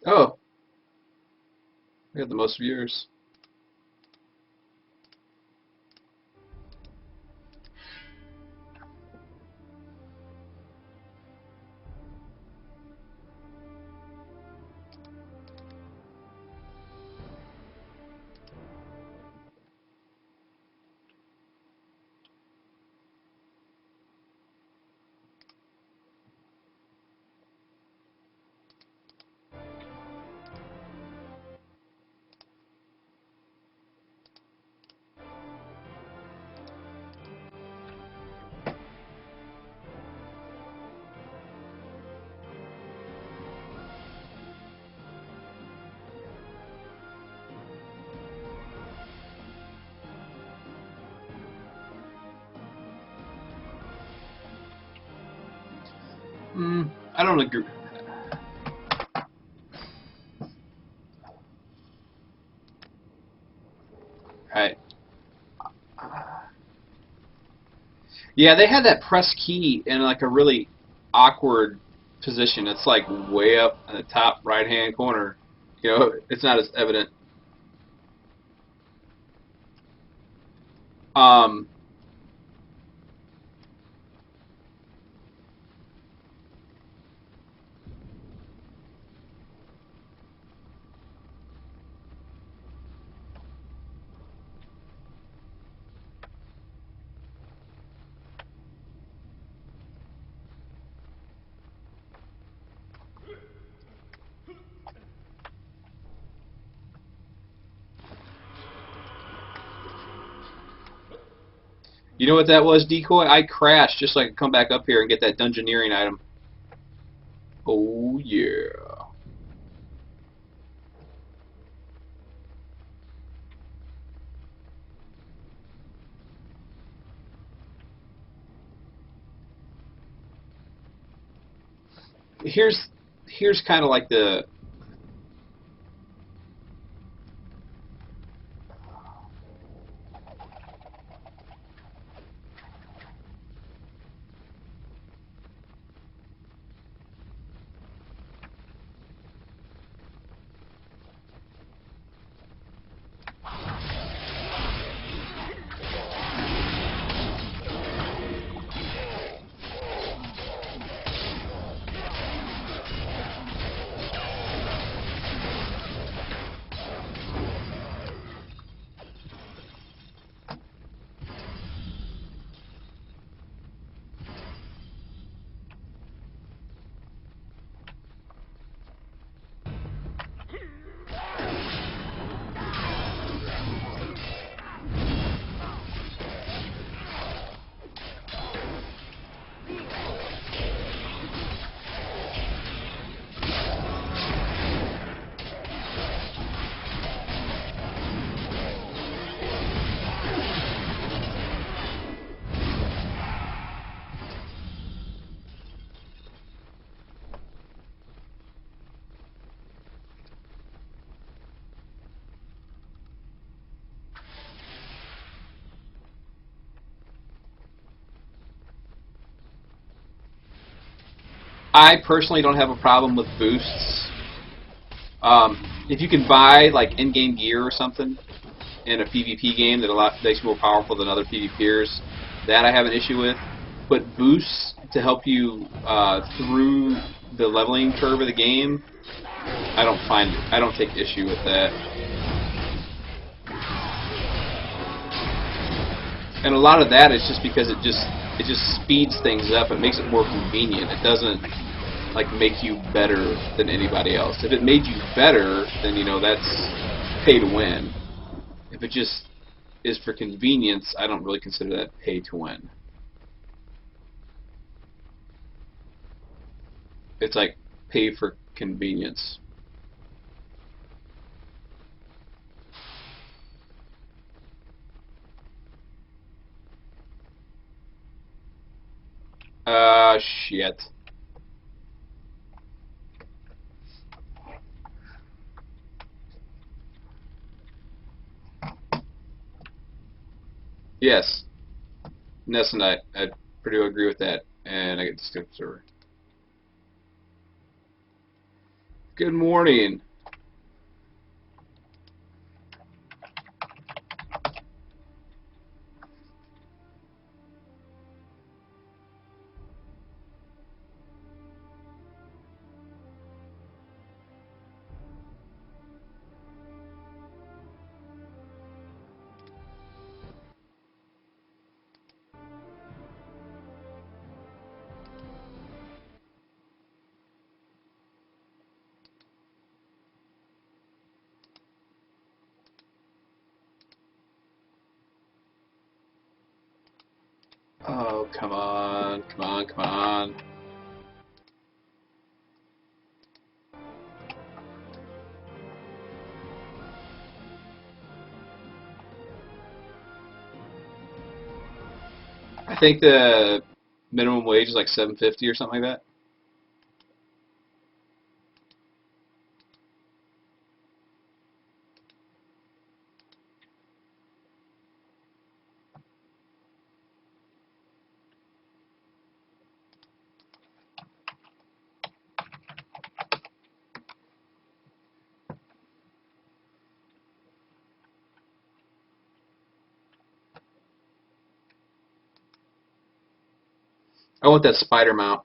Oh, we have the most viewers. I don't agree. Right. Yeah, they had that press key in like a really awkward position. It's like way up in the top right-hand corner. You know, it's not as evident. Um, you know what that was, Decoy? I crashed just so I could come back up here and get that dungeoneering item. Oh, yeah. Here's kind of like the... I personally don't have a problem with boosts. If you can buy like in-game gear or something in a PvP game that makes you more powerful than other PvPers, that I have an issue with. But boosts to help you through the leveling curve of the game, I don't take issue with that. And a lot of that is just because it just speeds things up. It makes it more convenient. It doesn't like make you better than anybody else. If it made you better, then you know that's pay to win. If it just is for convenience, I don't really consider that pay to win. It's like pay for convenience. Shit. Yes. Ness and I pretty well agree with that. And I get the skip server. Good morning. Oh, come on, come on, come on. I think the minimum wage is like $7.50 or something like that. I want that spider mount.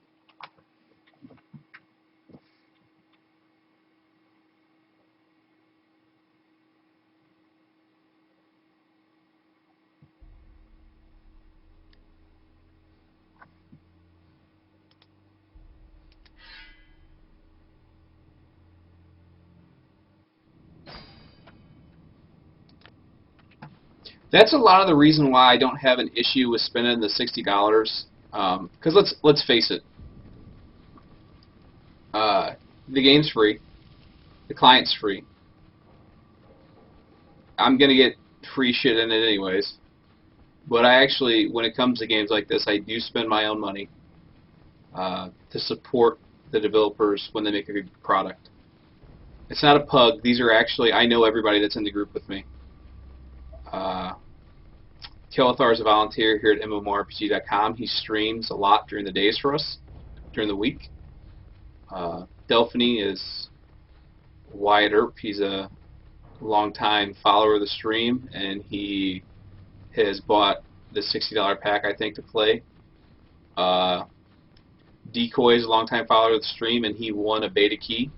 That's a lot of the reason why I don't have an issue with spending the $60. Because let's face it, the game's free, the client's free. I'm gonna get free shit in it anyways. But I actually, when it comes to games like this, I do spend my own money to support the developers when they make a good product. It's not a pug. These are actually, I know everybody that's in the group with me. Kelithar is a volunteer here at MMORPG.com. He streams a lot during the days for us, during the week. Delphine is Wyatt Earp. He's a longtime follower of the stream, and he has bought the $60 pack, I think, to play. Decoy is a longtime follower of the stream, and he won a beta key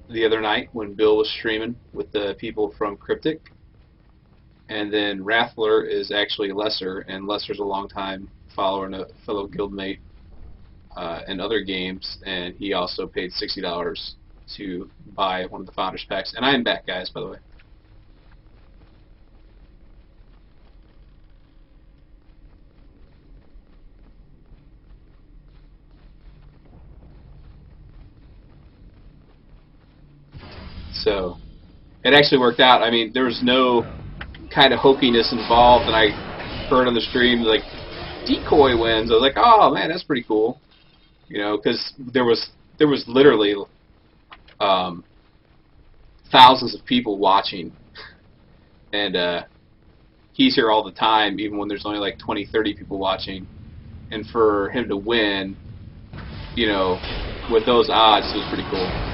the other night when Bill was streaming with the people from Cryptic. And then Rathler is actually Lesser, and Lesser's a longtime follower and a fellow guildmate in other games, and he also paid $60 to buy one of the Founders Packs. And I am back, guys, by the way. So, it actually worked out. I mean, there was no kind of hokiness involved, and I heard on the stream, like, Decoy wins. I was like, oh, man, that's pretty cool. You know, because there was literally thousands of people watching, and he's here all the time, even when there's only like 20, 30 people watching, and for him to win, you know, with those odds, it was pretty cool.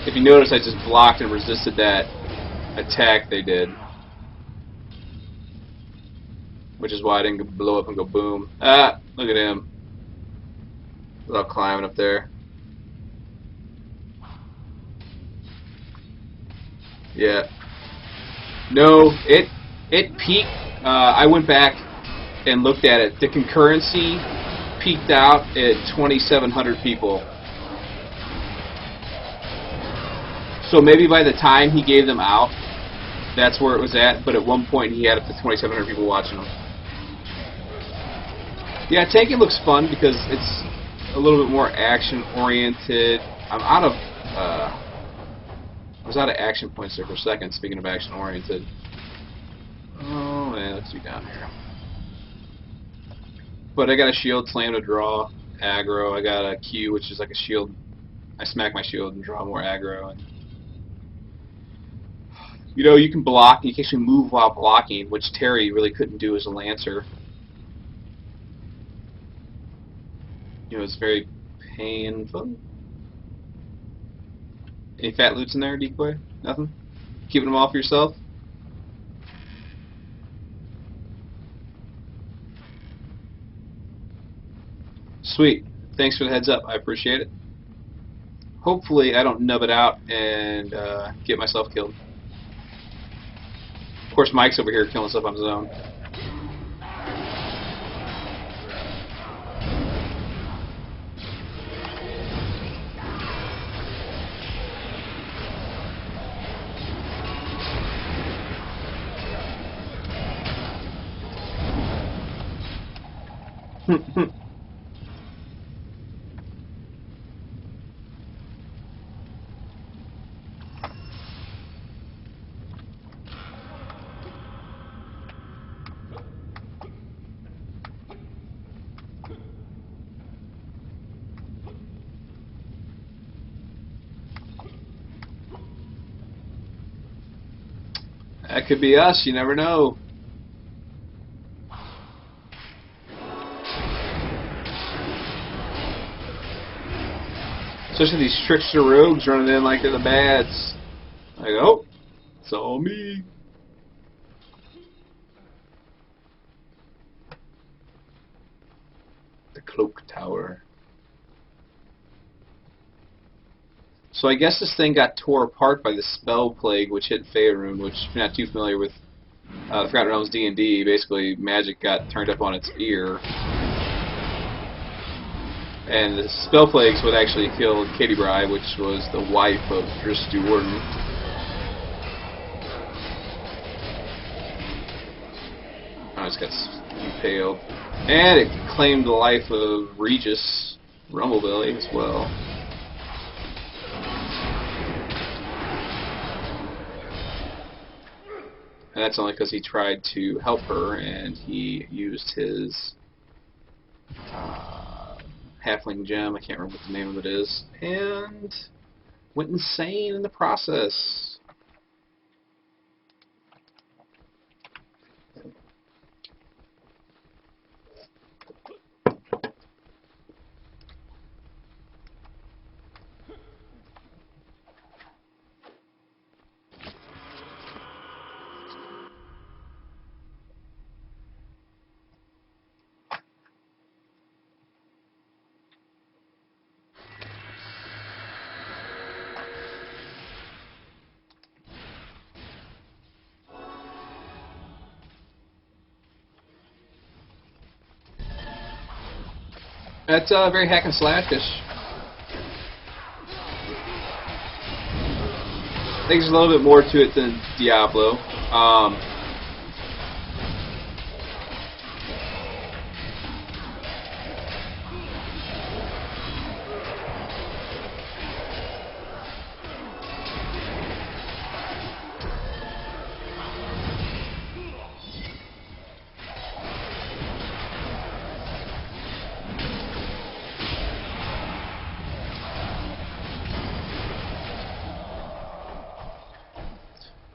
If you notice, I just blocked and resisted that attack they did, which is why I didn't blow up and go boom. Ah, look at him. Without climbing up there. Yeah. No, it peaked. I went back and looked at it. The concurrency peaked out at 2,700 people. So maybe by the time he gave them out, that's where it was at, but at one point he had up to 2,700 people watching him. Yeah, tanking looks fun because it's a little bit more action-oriented. I was out of action points there for a second, speaking of action-oriented. Oh, man, let's do down here. But I got a shield, slam to draw, aggro. I got a Q, which is like a shield. I smack my shield and draw more aggro. And you know, you can block. You can actually move while blocking, which Terry really couldn't do as a Lancer. You know, it's very painful. Any fat loots in there, Decoy? Nothing? Keeping them all for yourself? Sweet. Thanks for the heads up. I appreciate it. Hopefully I don't nub it out and get myself killed. Of course, Mike's over here killing stuff on his own. That could be us, you never know. Especially these trickster rogues running in like they're the bads. Like, oh, it's all me. The Cloak Tower. So I guess this thing got tore apart by the spell plague which hit Faerun, which if you're not too familiar with the Forgotten Realms D&D, basically magic got turned up on its ear. And the spell plagues would actually kill Katie Bry, which was the wife of Dristy Warden. Oh, it's got impaled. And it claimed the life of Regis Rumblebelly as well. And that's only because he tried to help her and he used his halfling gem, I can't remember what the name of it is, and went insane in the process. That's very hack and slash-ish. I think there's a little bit more to it than Diablo.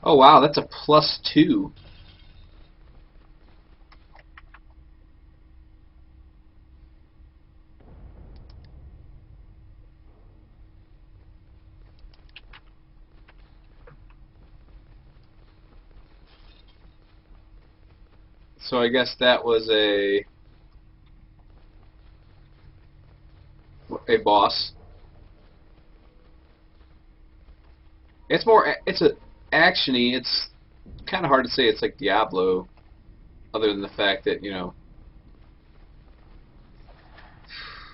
Oh wow, that's a +2. So I guess that was a boss. It's more, it's a actiony. It's kind of hard to say it's like Diablo, other than the fact that, you know,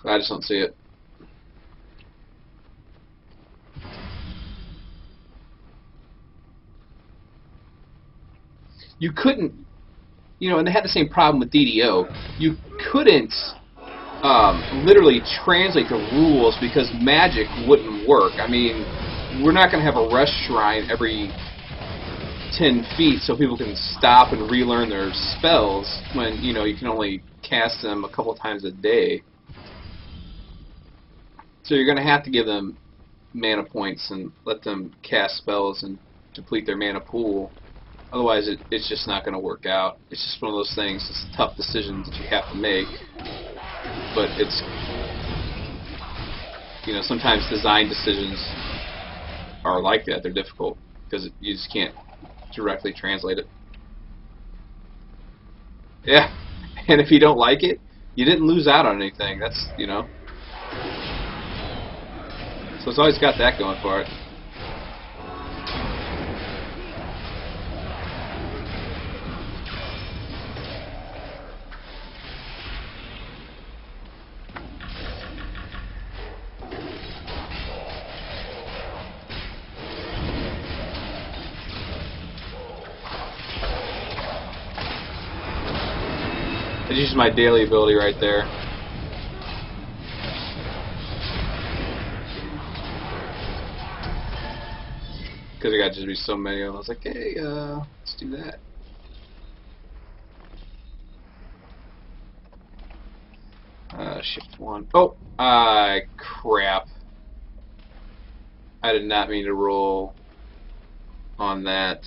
I just don't see it. you couldn't, you know, and they had the same problem with DDO. You couldn't literally translate the rules because magic wouldn't work. I mean, we're not going to have a rest shrine every 10 feet so people can stop and relearn their spells when, you know, you can only cast them a couple times a day. So you're going to have to give them mana points and let them cast spells and deplete their mana pool. Otherwise, it's just not going to work out. It's just one of those things. It's tough decisions that you have to make. But it's, you know, sometimes design decisions are like that. They're difficult because you just can't directly translate it. Yeah, and if you don't like it, you didn't lose out on anything. That's, you know. So it's always got that going for it. I just used my daily ability right there. Because there got to be so many of them. I was like, hey, let's do that. Shift 1. Oh, crap. I did not mean to roll on that.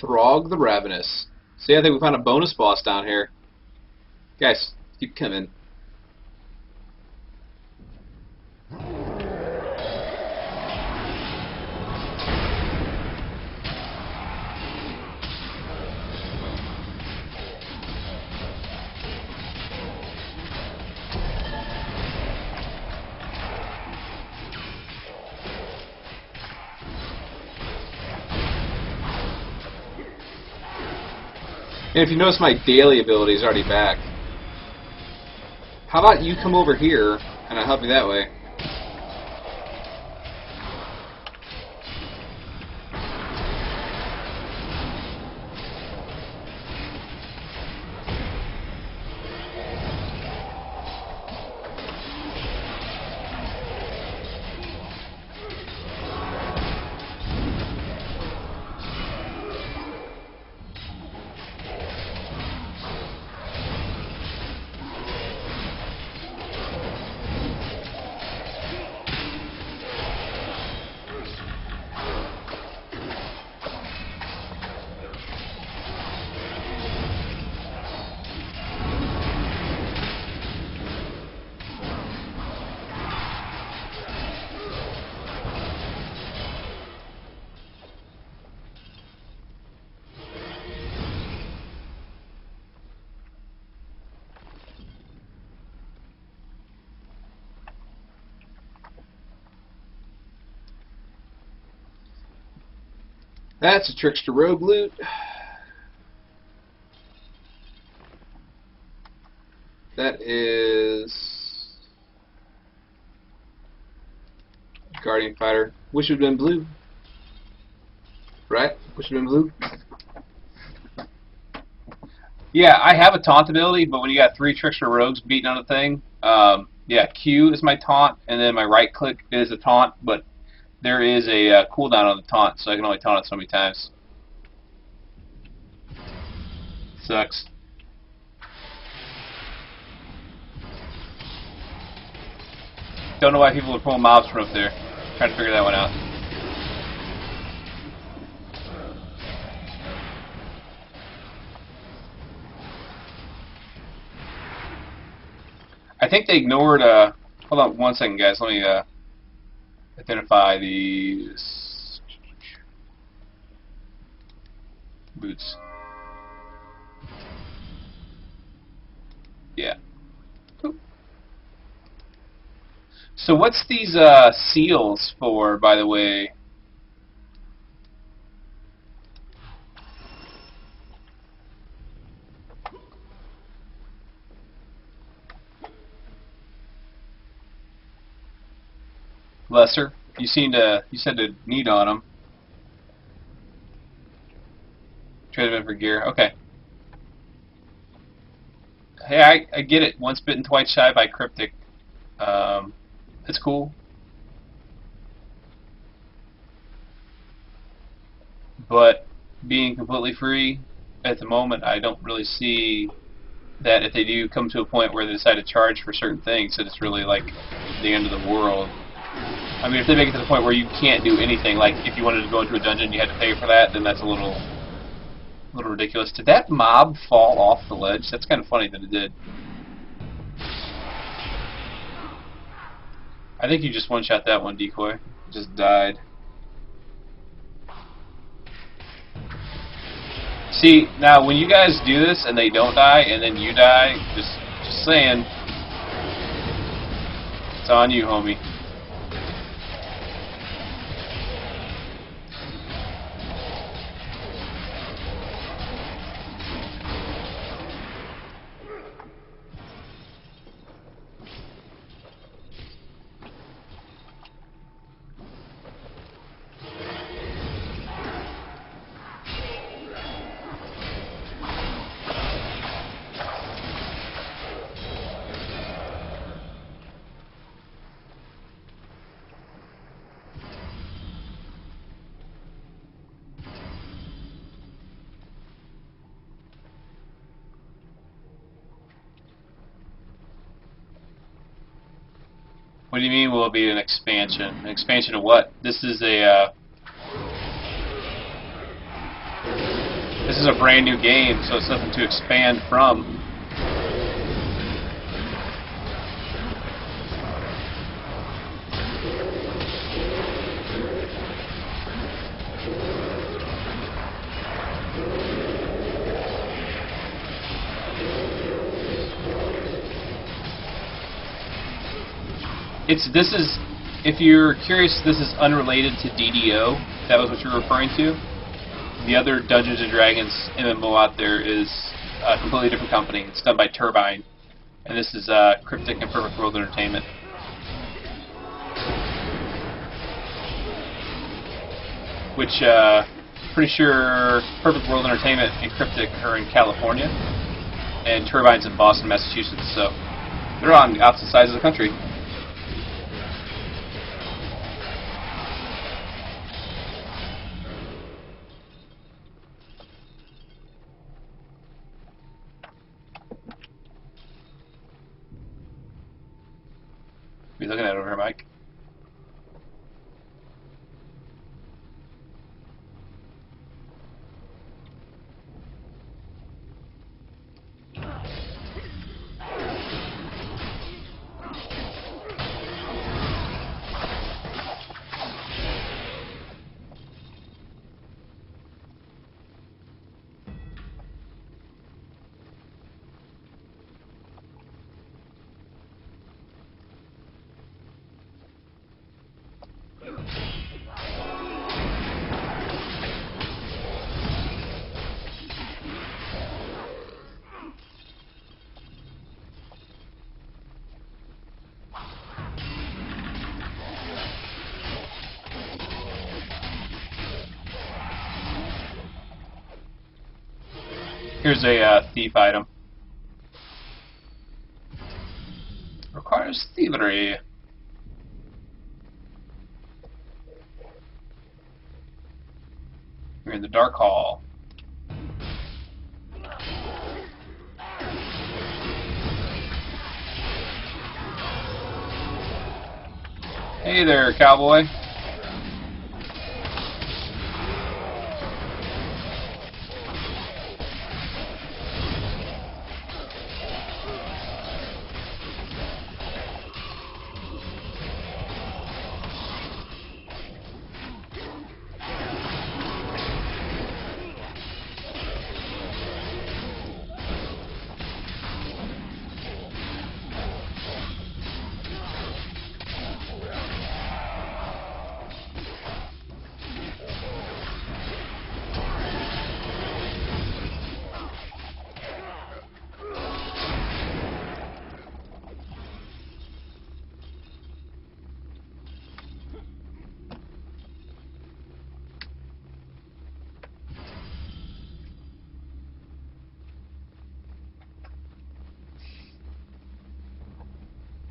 Throg the Ravenous. See, I think we found a bonus boss down here. Guys, keep coming. And if you notice, my daily ability is already back. How about you come over here, and I'll help you that way. That's a Trickster Rogue loot. That is Guardian Fighter. Wish it would have been blue. Right? Wish it would have been blue. Yeah, I have a taunt ability, but when you got 3 trickster rogues beating on a thing, yeah, Q is my taunt, and then my right click is a taunt, but there is a cooldown on the taunt, so I can only taunt it so many times. Sucks. Don't know why people are pulling mobs from up there. Trying to figure that one out. I think they ignored, hold on one second guys, let me identify these boots. Yeah. So what's these seals for, by the way? Lesser, you said to need on them. Trade them in for gear. Okay. Hey, I get it. Once bitten, twice shy by cryptic. It's cool. But being completely free at the moment, I don't really see that if they do come to a point where they decide to charge for certain things, that it's really like the end of the world. I mean, if they make it to the point where you can't do anything, like if you wanted to go into a dungeon, you had to pay for that, then that's a little ridiculous. Did that mob fall off the ledge? That's kind of funny that it did. I think you just one-shot that one, Decoy. It just died. See, now when you guys do this and they don't die, and then you die, just saying, it's on you, homie. What do you mean will it be an expansion? An expansion of what? This is a brand new game, so it's nothing to expand from. If you're curious, this is unrelated to DDO. If that was what you're referring to. The other Dungeons & Dragons MMO out there is a completely different company. It's done by Turbine. And this is Cryptic and Perfect World Entertainment. Which, pretty sure Perfect World Entertainment and Cryptic are in California. And Turbine's in Boston, Massachusetts. So they're on opposite sides of the country. What are you looking at over here, Mike? Here's a thief item. Requires thievery. We're in the Dark Hall. Hey there, cowboy.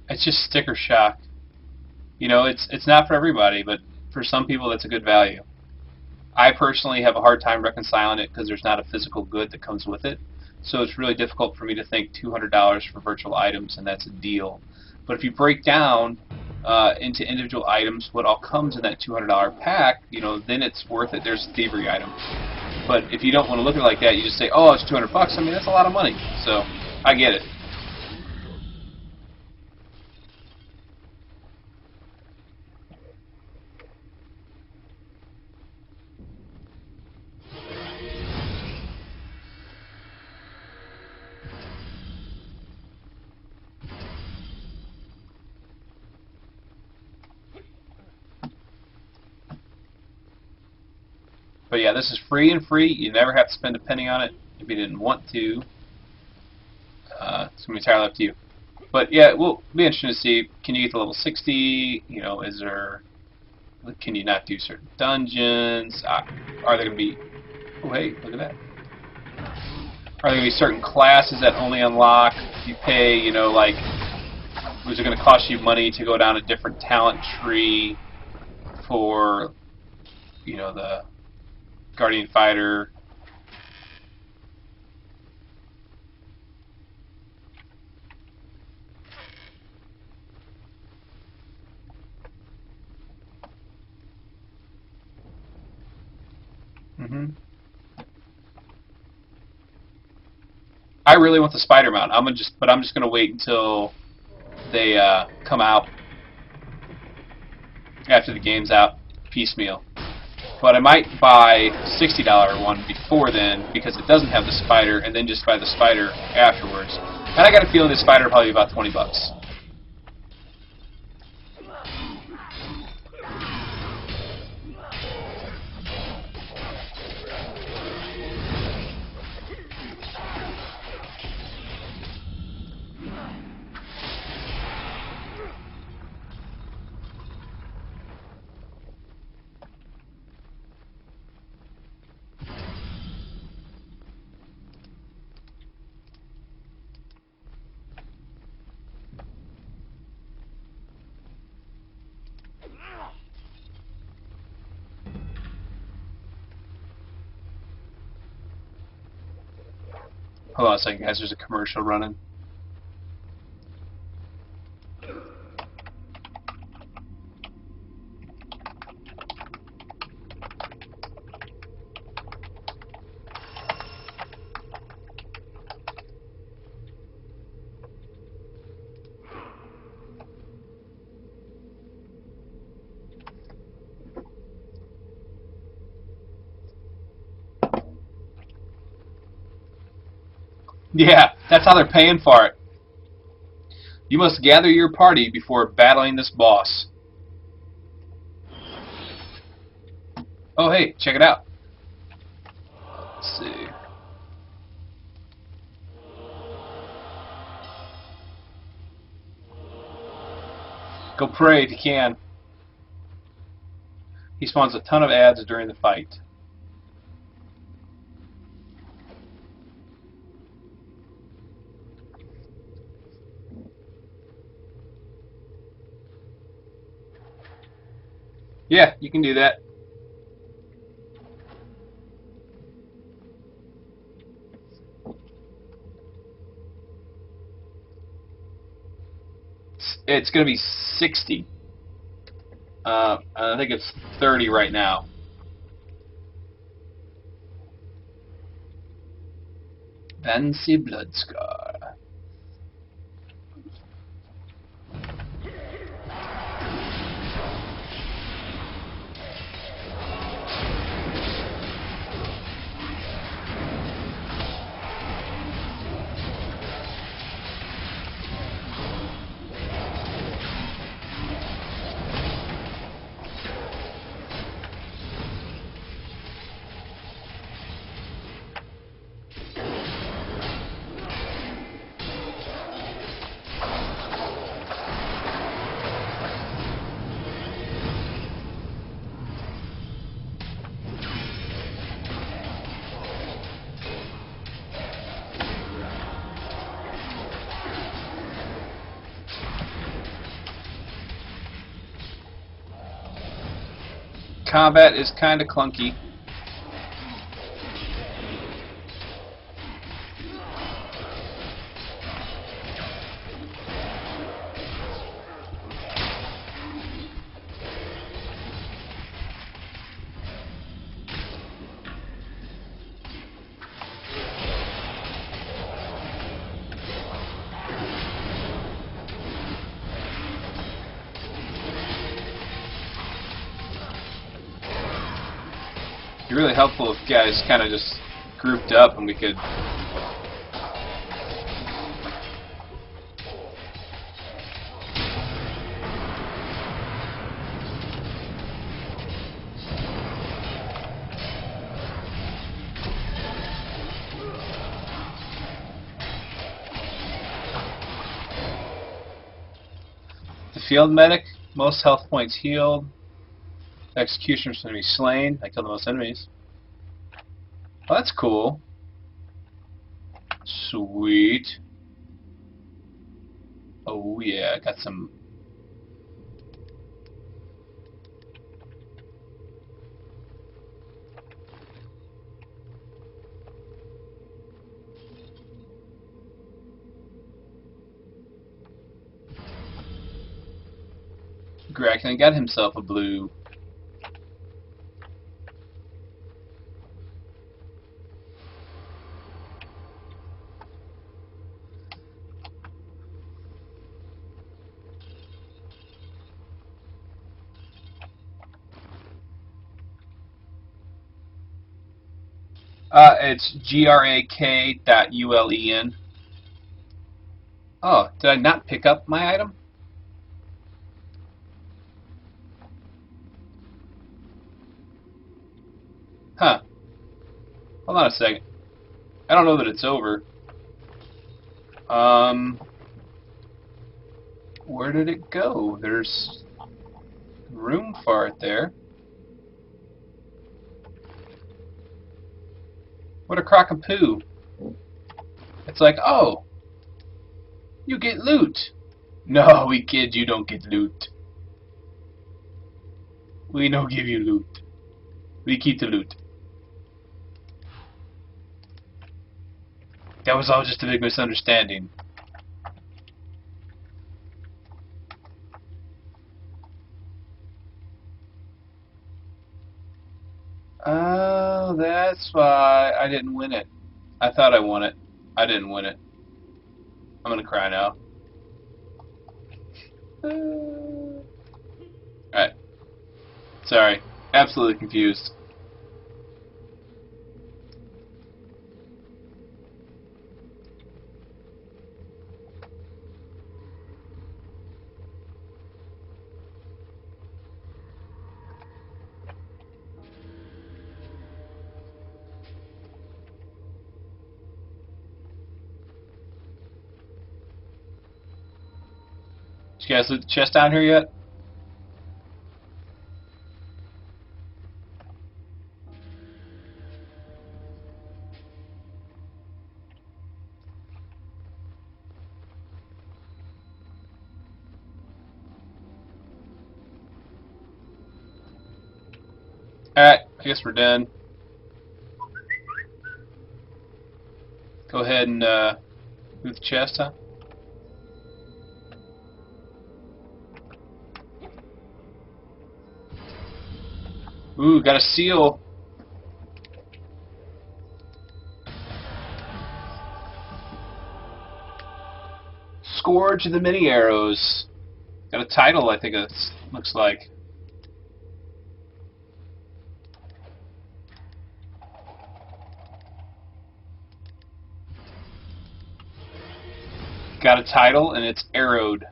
It's just sticker shock. You know, it's not for everybody, but for some people that's a good value. I personally have a hard time reconciling it because there's not a physical good that comes with it. So it's really difficult for me to think $200 for virtual items and that's a deal. But if you break down into individual items what all comes in that $200 pack, you know, then it's worth it. There's a thievery item. But if you don't want to look at it like that, you just say, oh, it's $200. I mean, that's a lot of money. So I get it. But yeah, this is free and free. You never have to spend a penny on it if you didn't want to. It's going to be entirely up to you. But yeah, it will be interesting to see, can you get to level 60? You know, is there, can you not do certain dungeons? Are there going to be, oh hey, look at that. Are there going to be certain classes that only unlock if you pay, you know, like, is it going to cost you money to go down a different talent tree for, you know, the Guardian Fighter? I really want the spider mount. I'm just gonna wait until they come out after the game's out piecemeal. But I might buy $60 one before then because it doesn't have the spider, and then just buy the spider afterwards. And I got a feeling the spider will probably be about $20. Hold on a second, guys. There's a commercial running. Yeah, that's how they're paying for it. You must gather your party before battling this boss. Oh, hey, check it out. Let's see. Go pray if you can. He spawns a ton of ads during the fight. Yeah, you can do that. It's going to be 60. I think it's 30 right now. Fancy Blood Scar. Combat is kind of clunky. It'd be really helpful if guys kind of just grouped up and we could. The field medic, most health points healed. The executioner's going to be slain. I killed the most enemies. Oh, that's cool. Sweet. Oh yeah, got some. Grackman got himself a blue. It's GRAK.ULEN. Oh, did I not pick up my item? Huh. Hold on a second. I don't know that it's over. Where did it go? There's room for it there. What a crock of poo. It's like, oh, you get loot. No, we kid, you don't get loot. We don't give you loot. We keep the loot. That was all just a big misunderstanding. Oh, that's why I didn't win it. I thought I won it. I didn't win it. I'm gonna cry now. Alright. Sorry. Absolutely confused. Did you guys loot the chest down here yet? Alright, I guess we're done. Go ahead and move the chest, huh? Ooh, got a seal. Scourge of the Many Arrows. Got a title, I think it looks like. Got a title, and it's arrowed.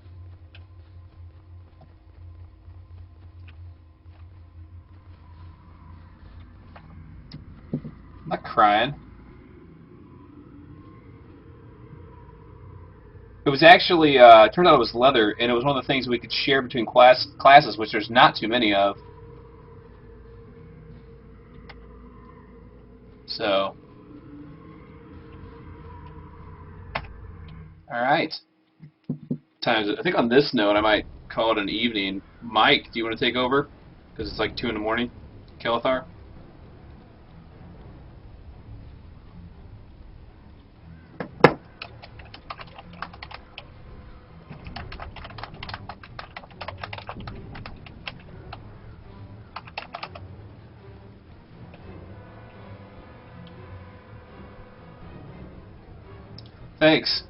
I'm not crying. It was actually, turned out it was leather, and it was one of the things we could share between classes, which there's not too many of. So, alright. Times it. I think on this note, I might call it an evening. Mike, do you want to take over? Because it's like 2 in the morning. Kelithar? Thanks.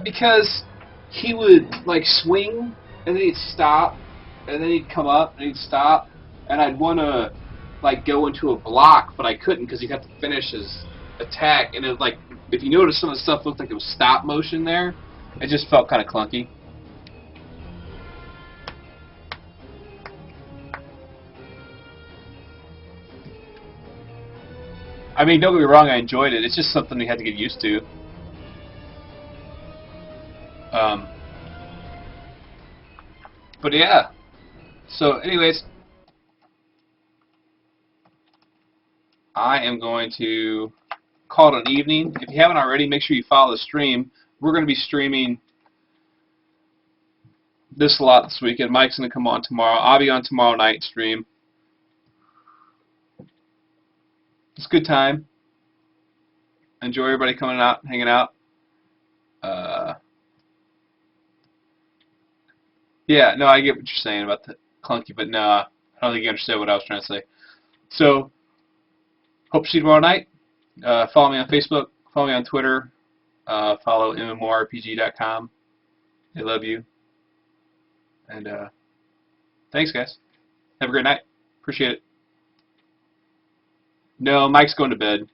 Because he would like swing, and then he'd stop, and then he'd come up, and he'd stop, and I'd want to like go into a block, but I couldn't because he'd have to finish his attack, and it like if you notice some of the stuff looked like it was stop motion there, it just felt kind of clunky. I mean, don't get me wrong, I enjoyed it. It's just something we had to get used to. But yeah. So, anyways, I am going to call it an evening. If you haven't already, make sure you follow the stream. We're going to be streaming this a lot this weekend. Mike's going to come on tomorrow. I'll be on tomorrow night stream. It's a good time. Enjoy everybody coming out, hanging out. Yeah, no, I get what you're saying about the clunky, but no, I don't think you understood what I was trying to say. So, hope to see you tomorrow night. Follow me on Facebook. Follow me on Twitter. Follow mmorpg.com. I love you. And thanks, guys. Have a great night. Appreciate it. No, Mike's going to bed.